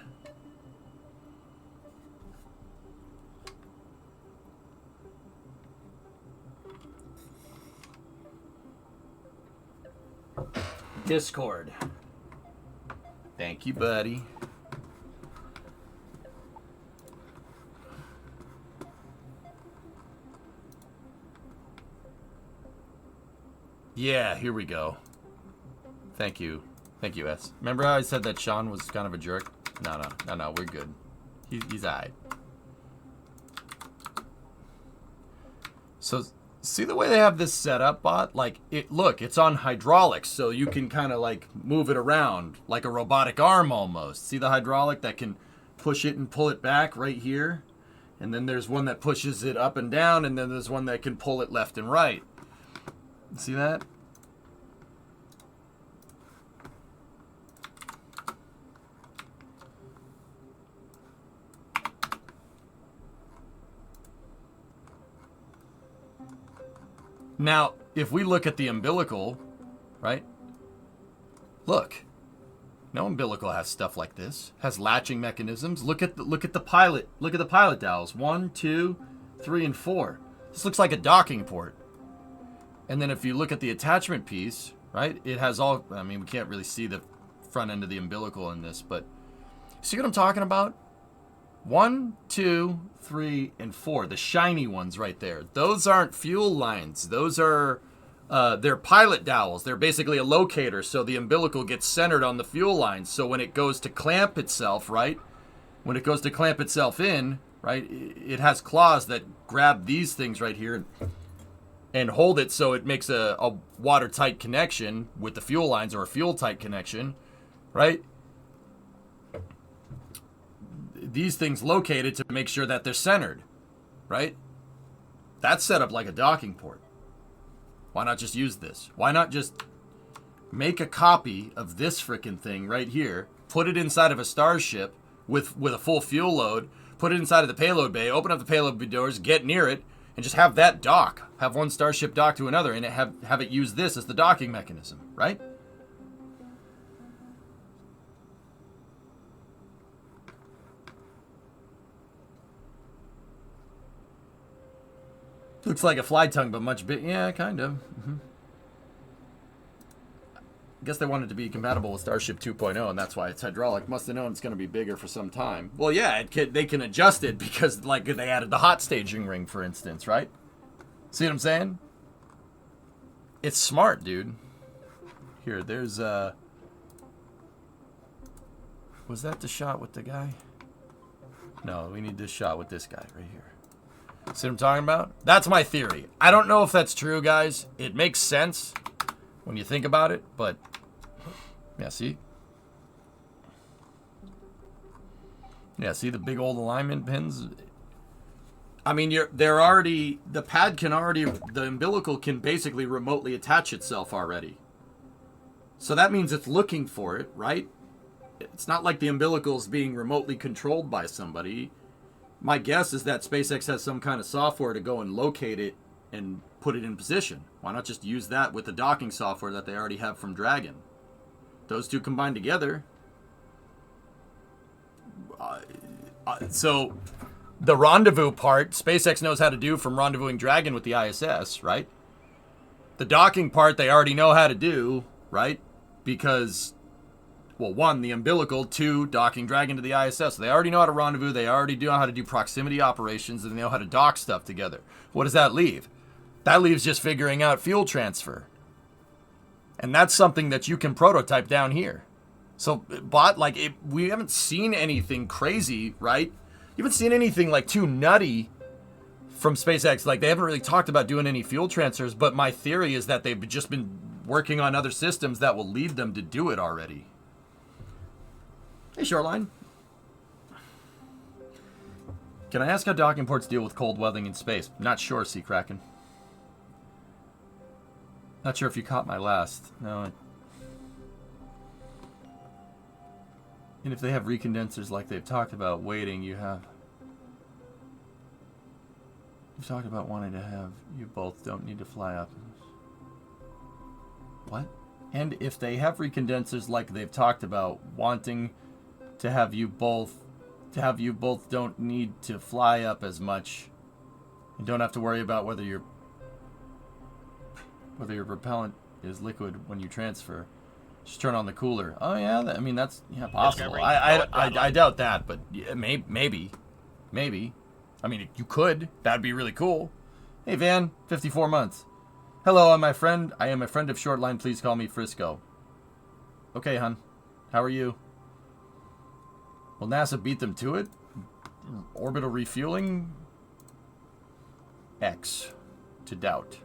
Discord. Thank you, buddy. Yeah, here we go. Thank you. Thank you, S. Remember how I said that Sean was kind of a jerk? No, we're good. He's alright. So, see the way they have this set up, bot? Like, look, it's on hydraulics, so you can kind of, like, move it around like a robotic arm almost. See the hydraulic that can push it and pull it back right here? And then there's one that pushes it up and down, and then there's one that can pull it left and right. See that? Now, if we look at the umbilical, right? Look. No umbilical has stuff like this. Has latching mechanisms. Look at the pilot. Look at the pilot dowels. 1, 2, 3, and 4. This looks like a docking port. And then if you look at the attachment piece, right? It has all, I mean, we can't really see the front end of the umbilical in this, but see what I'm talking about? 1, 2, 3, and 4. The shiny ones right there. Those aren't fuel lines. Those are, they're pilot dowels. They're basically a locator, so the umbilical gets centered on the fuel lines. So when it goes to clamp itself, right? When it goes to clamp itself in, right? It has claws that grab these things right here and hold it so it makes a watertight connection with the fuel lines, or a fuel-tight connection, right? These things located to make sure that they're centered, right? That's set up like a docking port. Why not just use this? Why not just make a copy of this frickin' thing right here, put it inside of a Starship with a full fuel load, put it inside of the payload bay, open up the payload bay doors, get near it, and just have that dock. Have one Starship dock to another, and have it use this as the docking mechanism, right? Looks like a fly tongue, but much big. Yeah, kind of. I guess they wanted to be compatible with Starship 2.0, and that's why it's hydraulic. Must have known it's going to be bigger for some time. Well, yeah, they can adjust it because, like, they added the hot staging ring, for instance, right? See what I'm saying? It's smart, dude. Here, there's, was that the shot with the guy? No, we need this shot with this guy right here. See what I'm talking about? That's my theory. I don't know if that's true, guys. It makes sense when you think about it, but yeah, see? Yeah, see the big old alignment pins? I mean, the pad can already, the umbilical can basically remotely attach itself already. So that means it's looking for it, right? It's not like the umbilical is being remotely controlled by somebody. My guess is that SpaceX has some kind of software to go and locate it and put it in position. Why not just use that with the docking software that they already have from Dragon? Those two combined together. So the rendezvous part, SpaceX knows how to do from rendezvousing Dragon with the ISS, right? The docking part they already know how to do, right? Because, well, 1, the umbilical, 2, docking Dragon to the ISS. So they already know how to rendezvous. They already know how to do proximity operations, and they know how to dock stuff together. What does that leave? That leaves just figuring out fuel transfer. And that's something that you can prototype down here. So, bot, like, we haven't seen anything crazy, right? You haven't seen anything, like, too nutty from SpaceX. Like, they haven't really talked about doing any fuel transfers, but my theory is that they've just been working on other systems that will lead them to do it already. Hey, Shoreline. Can I ask how docking ports deal with cold weathering in space? Not sure, Sea Kraken. Not sure if you caught my last. No. And if they have recondensers like they've talked about waiting, you've talked about wanting to have, you both don't need to fly up. What? And if they have recondensers like they've talked about wanting to have you both don't need to fly up as much and don't have to worry about whether your propellant is liquid when you transfer. Just turn on the cooler. Oh yeah, I mean that's possible. I doubt that, but yeah, maybe. I mean, you could. That'd be really cool. Hey Van, 54 months. Hello, I'm my friend. I am a friend of Shortline. Please call me Frisco. Okay, hun. How are you? Will NASA beat them to it? Orbital refueling? X. To doubt.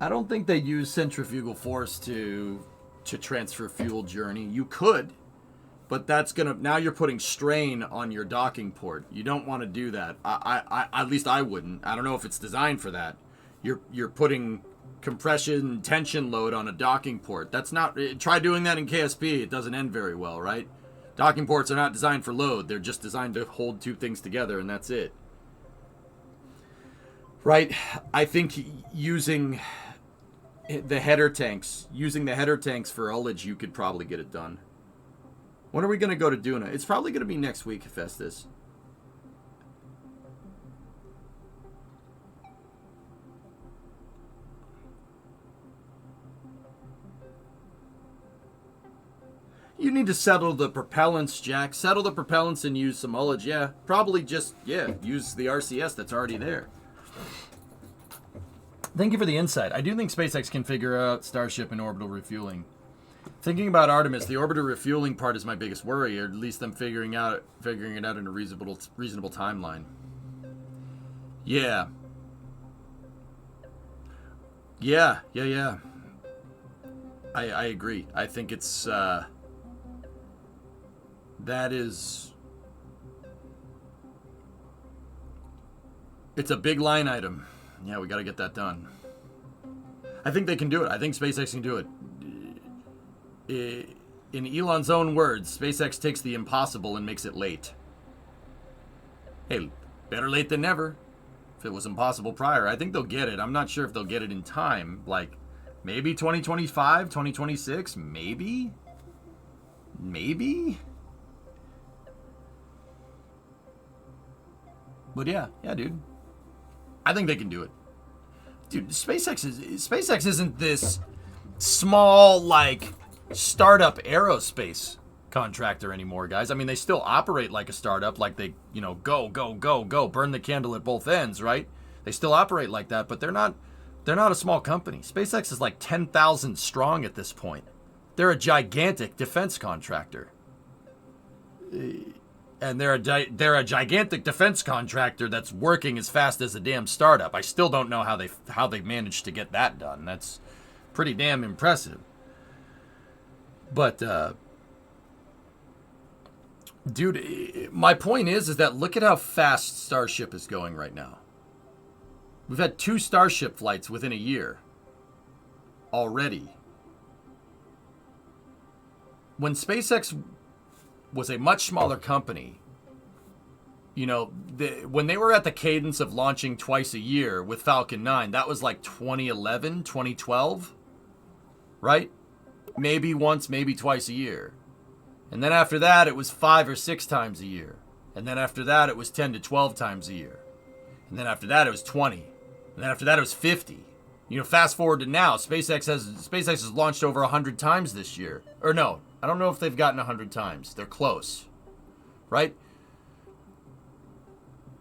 I don't think they use centrifugal force to transfer fuel journey. You could, but that's gonna, now you're putting strain on your docking port. You don't want to do that. I at least I wouldn't. I don't know if it's designed for that. You're putting compression tension load on a docking port. That's not, try doing that in KSP. It doesn't end very well, right? Docking ports are not designed for load. They're just designed to hold two things together, and that's it. Right? I think using the header tanks for ullage, you could probably get it done. When are we going to go to Duna? It's probably going to be next week, Festus. You need to settle the propellants, Jack. Settle the propellants and use some ullage. Yeah, probably just, use the RCS that's already there. Thank you for the insight. I do think SpaceX can figure out Starship and orbital refueling. Thinking about Artemis, the orbital refueling part is my biggest worry, or at least them figuring it out in a reasonable timeline. Yeah. I agree. I think it's it's a big line item. Yeah, we got to get that done. I think they can do it. I think SpaceX can do it. In Elon's own words, SpaceX takes the impossible and makes it late. Hey, better late than never. If it was impossible prior, I think they'll get it. I'm not sure if they'll get it in time. Like, maybe 2025, 2026, maybe? Maybe? But yeah, dude. I think they can do it. Dude, SpaceX isn't this small, like, startup aerospace contractor anymore, guys. I mean, they still operate like a startup, like they, go, burn the candle at both ends, right? They still operate like that, but they're not a small company. SpaceX is like 10,000 strong at this point. They're a gigantic defense contractor. And they're a gigantic defense contractor that's working as fast as a damn startup. I still don't know how they managed to get that done. That's pretty damn impressive. But dude, my point is that look at how fast Starship is going right now. We've had 2 Starship flights within a year already. When SpaceX was a much smaller company, when they were at the cadence of launching twice a year with Falcon 9, that was like 2011, 2012, right? Maybe once, maybe twice a year. And then after that, it was 5 or 6 times a year. And then after that, it was 10 to 12 times a year. And then after that, it was 20. And then after that, it was 50. Fast forward to now, SpaceX has launched over 100 times this year. Or no, I don't know if they've gotten 100 times. They're close, right?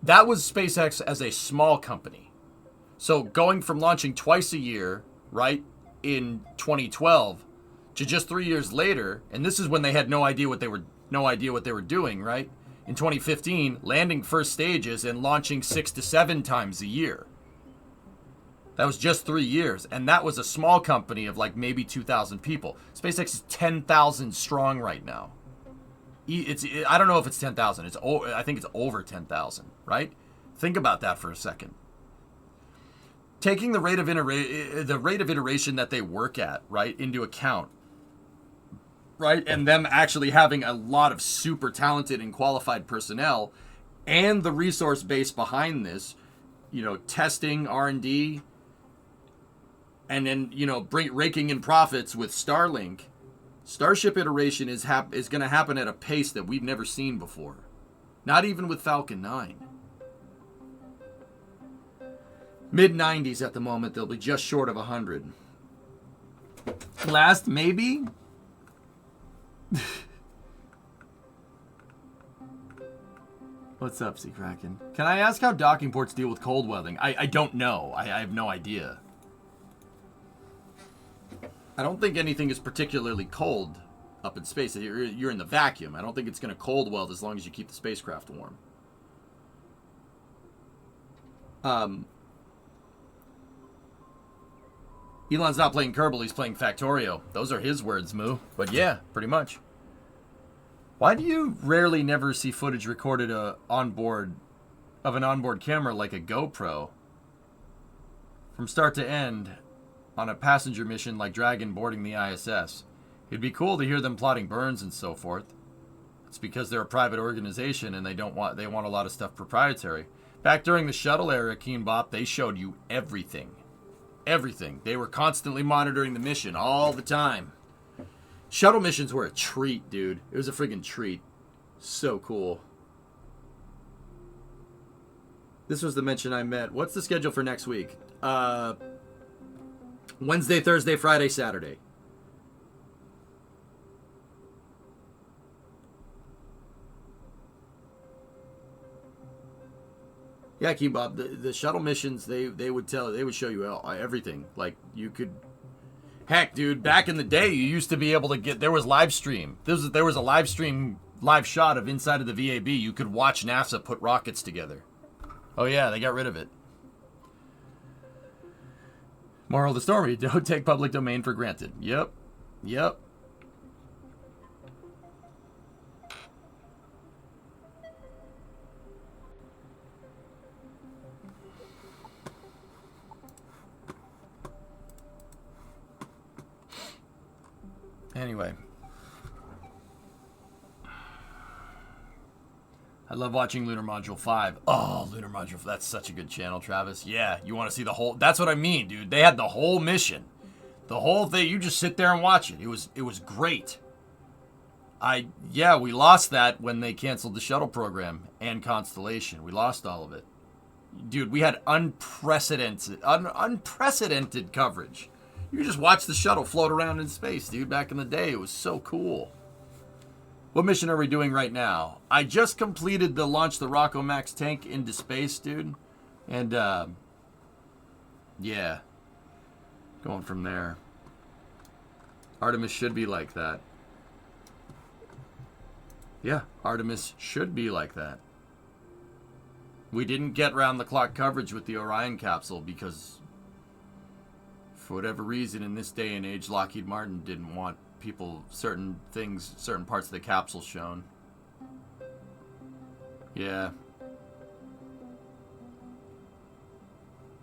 That was SpaceX as a small company. So going from launching twice a year, right, in 2012 to just 3 years later, and this is when they had no idea what they were doing, right? In 2015, landing first stages and launching 6 to 7 times a year. That was just 3 years, and that was a small company of like maybe 2,000 people. SpaceX is 10,000 strong right now. I don't know if it's 10,000. I think it's over 10,000, right? Think about that for a second. Taking the rate of iteration that they work at, right, into account, right, and them actually having a lot of super talented and qualified personnel, and the resource base behind this, testing, R&D, and then raking in profits with Starlink. Starship iteration is going to happen at a pace that we've never seen before. Not even with Falcon 9. Mid-90s at the moment. They'll be just short of 100. Last, maybe? What's up, Sea Kraken? Can I ask how docking ports deal with cold weathering? I don't know. I have no idea. I don't think anything is particularly cold up in space. You're in the vacuum. I don't think it's going to cold weld as long as you keep the spacecraft warm. Elon's not playing Kerbal, he's playing Factorio. Those are his words, Moo. But yeah, pretty much. Why do you rarely never see footage recorded of an onboard camera like a GoPro? From start to end on a passenger mission like Dragon boarding the ISS. It'd be cool to hear them plotting burns and so forth. It's because they're a private organization and they want a lot of stuff proprietary. Back during the shuttle era, Keen Bop, they showed you everything. Everything. They were constantly monitoring the mission all the time. Shuttle missions were a treat, dude. It was a friggin' treat. So cool. This was the mention I met. What's the schedule for next week? Wednesday, Thursday, Friday, Saturday. Yeah, Kebab, the shuttle missions, they would show you everything. Like, you could, heck, dude, back in the day, you used to be able to get, there was live stream. There was a live stream, live shot of inside of the VAB. You could watch NASA put rockets together. Oh yeah, they got rid of it. Moral of the story, don't take public domain for granted. Yep. Anyway. I love watching Lunar Module 5. Oh, Lunar Module 5. That's such a good channel, Travis. Yeah, you want to see the whole... That's what I mean, dude. They had the whole mission. The whole thing. You just sit there and watch it. It was great. Yeah, we lost that when they canceled the shuttle program and Constellation. We lost all of it. Dude, we had unprecedented coverage. You just watch the shuttle float around in space, dude. Back in the day, it was so cool. What mission are we doing right now? I just completed the launch the Rocco Max tank into space, dude. And, yeah. Going from there. Artemis should be like that. Yeah, Artemis should be like that. We didn't get round-the-clock coverage with the Orion capsule because... for whatever reason, in this day and age, Lockheed Martin didn't want people, certain parts of the capsule shown. Yeah.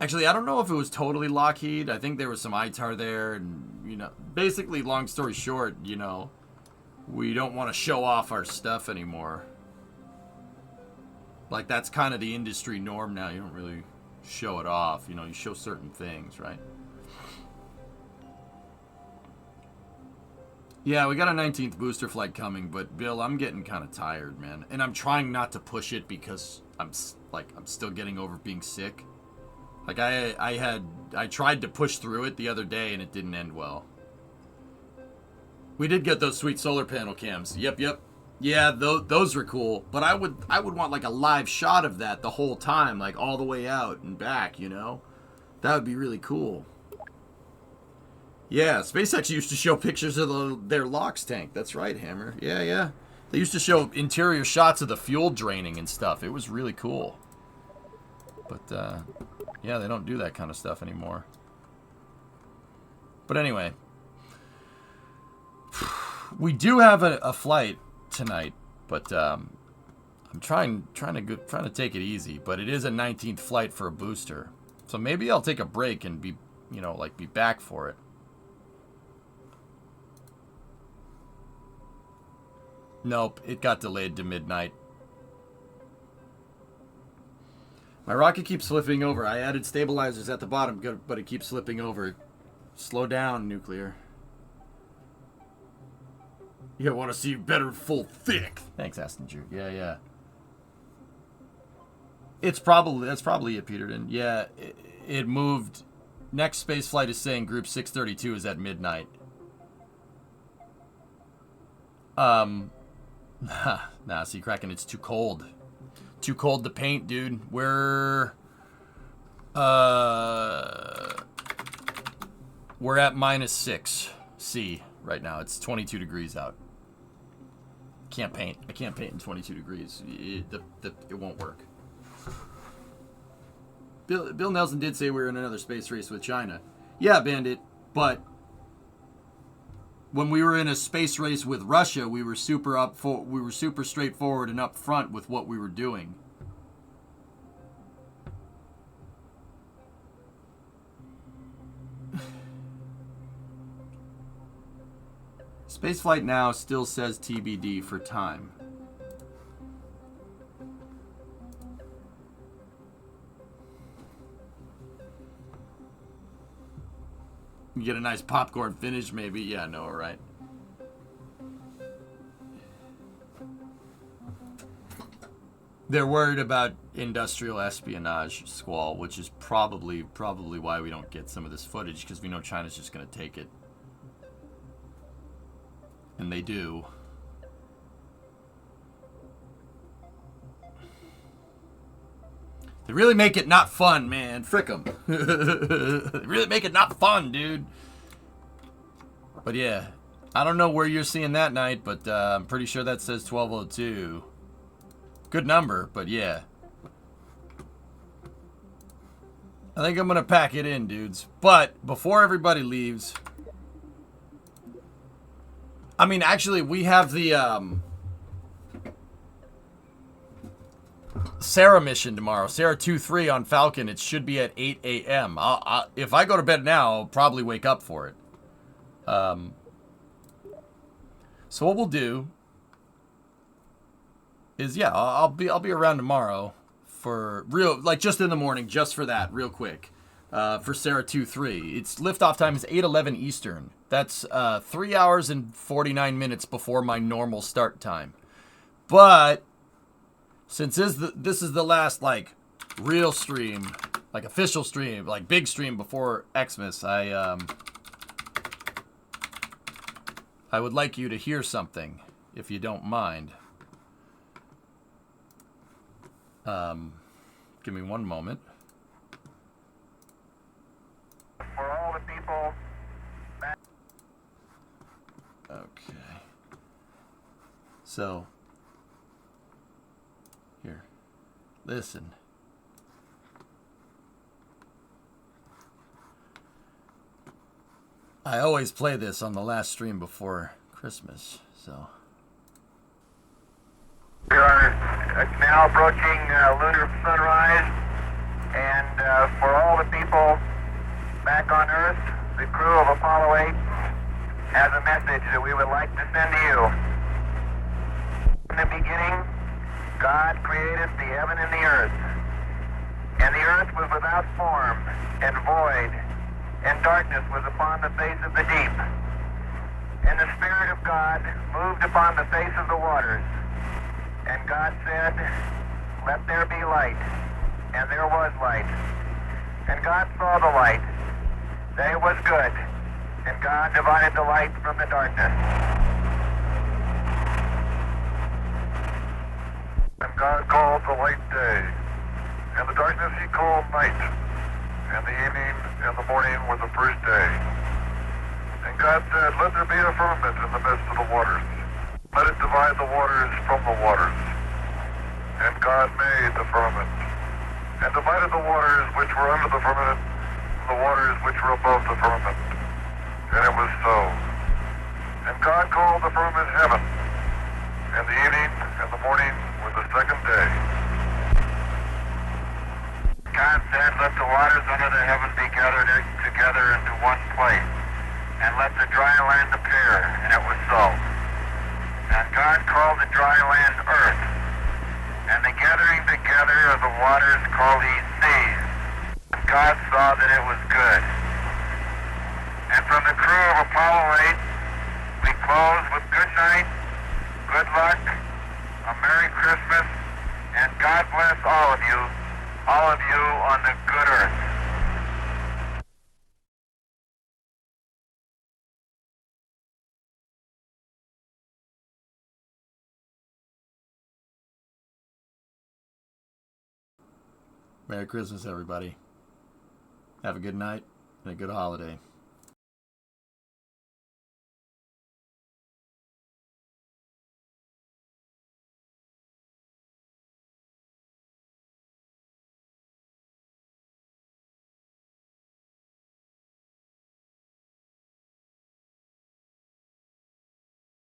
Actually, I don't know if it was totally Lockheed. I think there was some ITAR there, and, basically, long story short, we don't want to show off our stuff anymore. Like, that's kind of the industry norm now. You don't really show it off. You show certain things, right? Yeah, we got a 19th booster flight coming, but Bill, I'm getting kind of tired, man. And I'm trying not to push it because I'm still getting over being sick. Like, I tried to push through it the other day and it didn't end well. We did get those sweet solar panel cams. Yep. Yeah, those were cool. But I would want like a live shot of that the whole time, like all the way out and back, That would be really cool. Yeah, SpaceX used to show pictures of their LOX tank. That's right, Hammer. Yeah. They used to show interior shots of the fuel draining and stuff. It was really cool. But, yeah, they don't do that kind of stuff anymore. But anyway. We do have a flight tonight, but I'm trying to take it easy. But it is a 19th flight for a booster. So maybe I'll take a break and be back for it. Nope, it got delayed to midnight. My rocket keeps slipping over. I added stabilizers at the bottom, but it keeps slipping over. Slow down, Nuclear. You want to see better full thick. Thanks, Astinger. Yeah. That's probably it, Peterton. Yeah, it moved. Next space flight is saying group 632 is at midnight. Nah, see, Kraken, it's too cold. Too cold to paint, dude. We're at -6 C right now. It's 22 degrees out. Can't paint. I can't paint in 22 degrees. It won't work. Bill Nelson did say we were in another space race with China. Yeah, Bandit, but when we were in a space race with Russia, we were super straightforward and upfront with what we were doing. Spaceflight Now still says TBD for time. You get a nice popcorn finish, maybe. Yeah, no, right. They're worried about industrial espionage, Squall, which is probably why we don't get some of this footage, because we know China's just going to take it. And they do. They really make it not fun, man. Frick them. They really make it not fun, dude. But yeah, I don't know where you're seeing that night, but I'm pretty sure that says 1202. Good number, but yeah. I think I'm going to pack it in, dudes. But before everybody leaves... I mean, actually, we have the Sarah mission tomorrow. Sarah 2-3 on Falcon. It should be at 8 a.m. If I go to bed now, I'll probably wake up for it. So what we'll do is, yeah, I'll be around tomorrow for real, like just in the morning, just for that, real quick. For Sarah 2-3. Its liftoff time is 8:11 Eastern. That's 3 hours and 49 minutes before my normal start time. But since this is the last like real stream, like official stream, like big stream before Xmas, I would like you to hear something, if you don't mind. Give me one moment. For all the people. Okay. So, here. Listen. I always play this on the last stream before Christmas, so. We are now approaching lunar sunrise, and for all the people back on Earth, the crew of Apollo 8 has a message that we would like to send to you. In the beginning, God created the heaven and the earth. And the earth was without form and void, and darkness was upon the face of the deep. And the Spirit of God moved upon the face of the waters. And God said, "Let there be light." And there was light. And God saw the light, that it was good. And God divided the light from the darkness. And God called the light day, and the darkness he called night. And the evening and the morning were the first day. And God said, "Let there be a firmament in the midst of the waters. Let it divide the waters from the waters." And God made the firmament, and divided the waters which were under the firmament from the waters which were above the firmament. And it was so. And God called the firmament heaven, and the evening and the morning were the second day. God said, "Let the waters under the heaven be gathered together into one place, and let the dry land appear." And it was so. And God called the dry land earth, and the gathering together of the waters called he seas. And God saw that it was good. And from the crew of Apollo 8, we close with good night, good luck, a Merry Christmas, and God bless all of you on the good earth. Merry Christmas, everybody. Have a good night and a good holiday.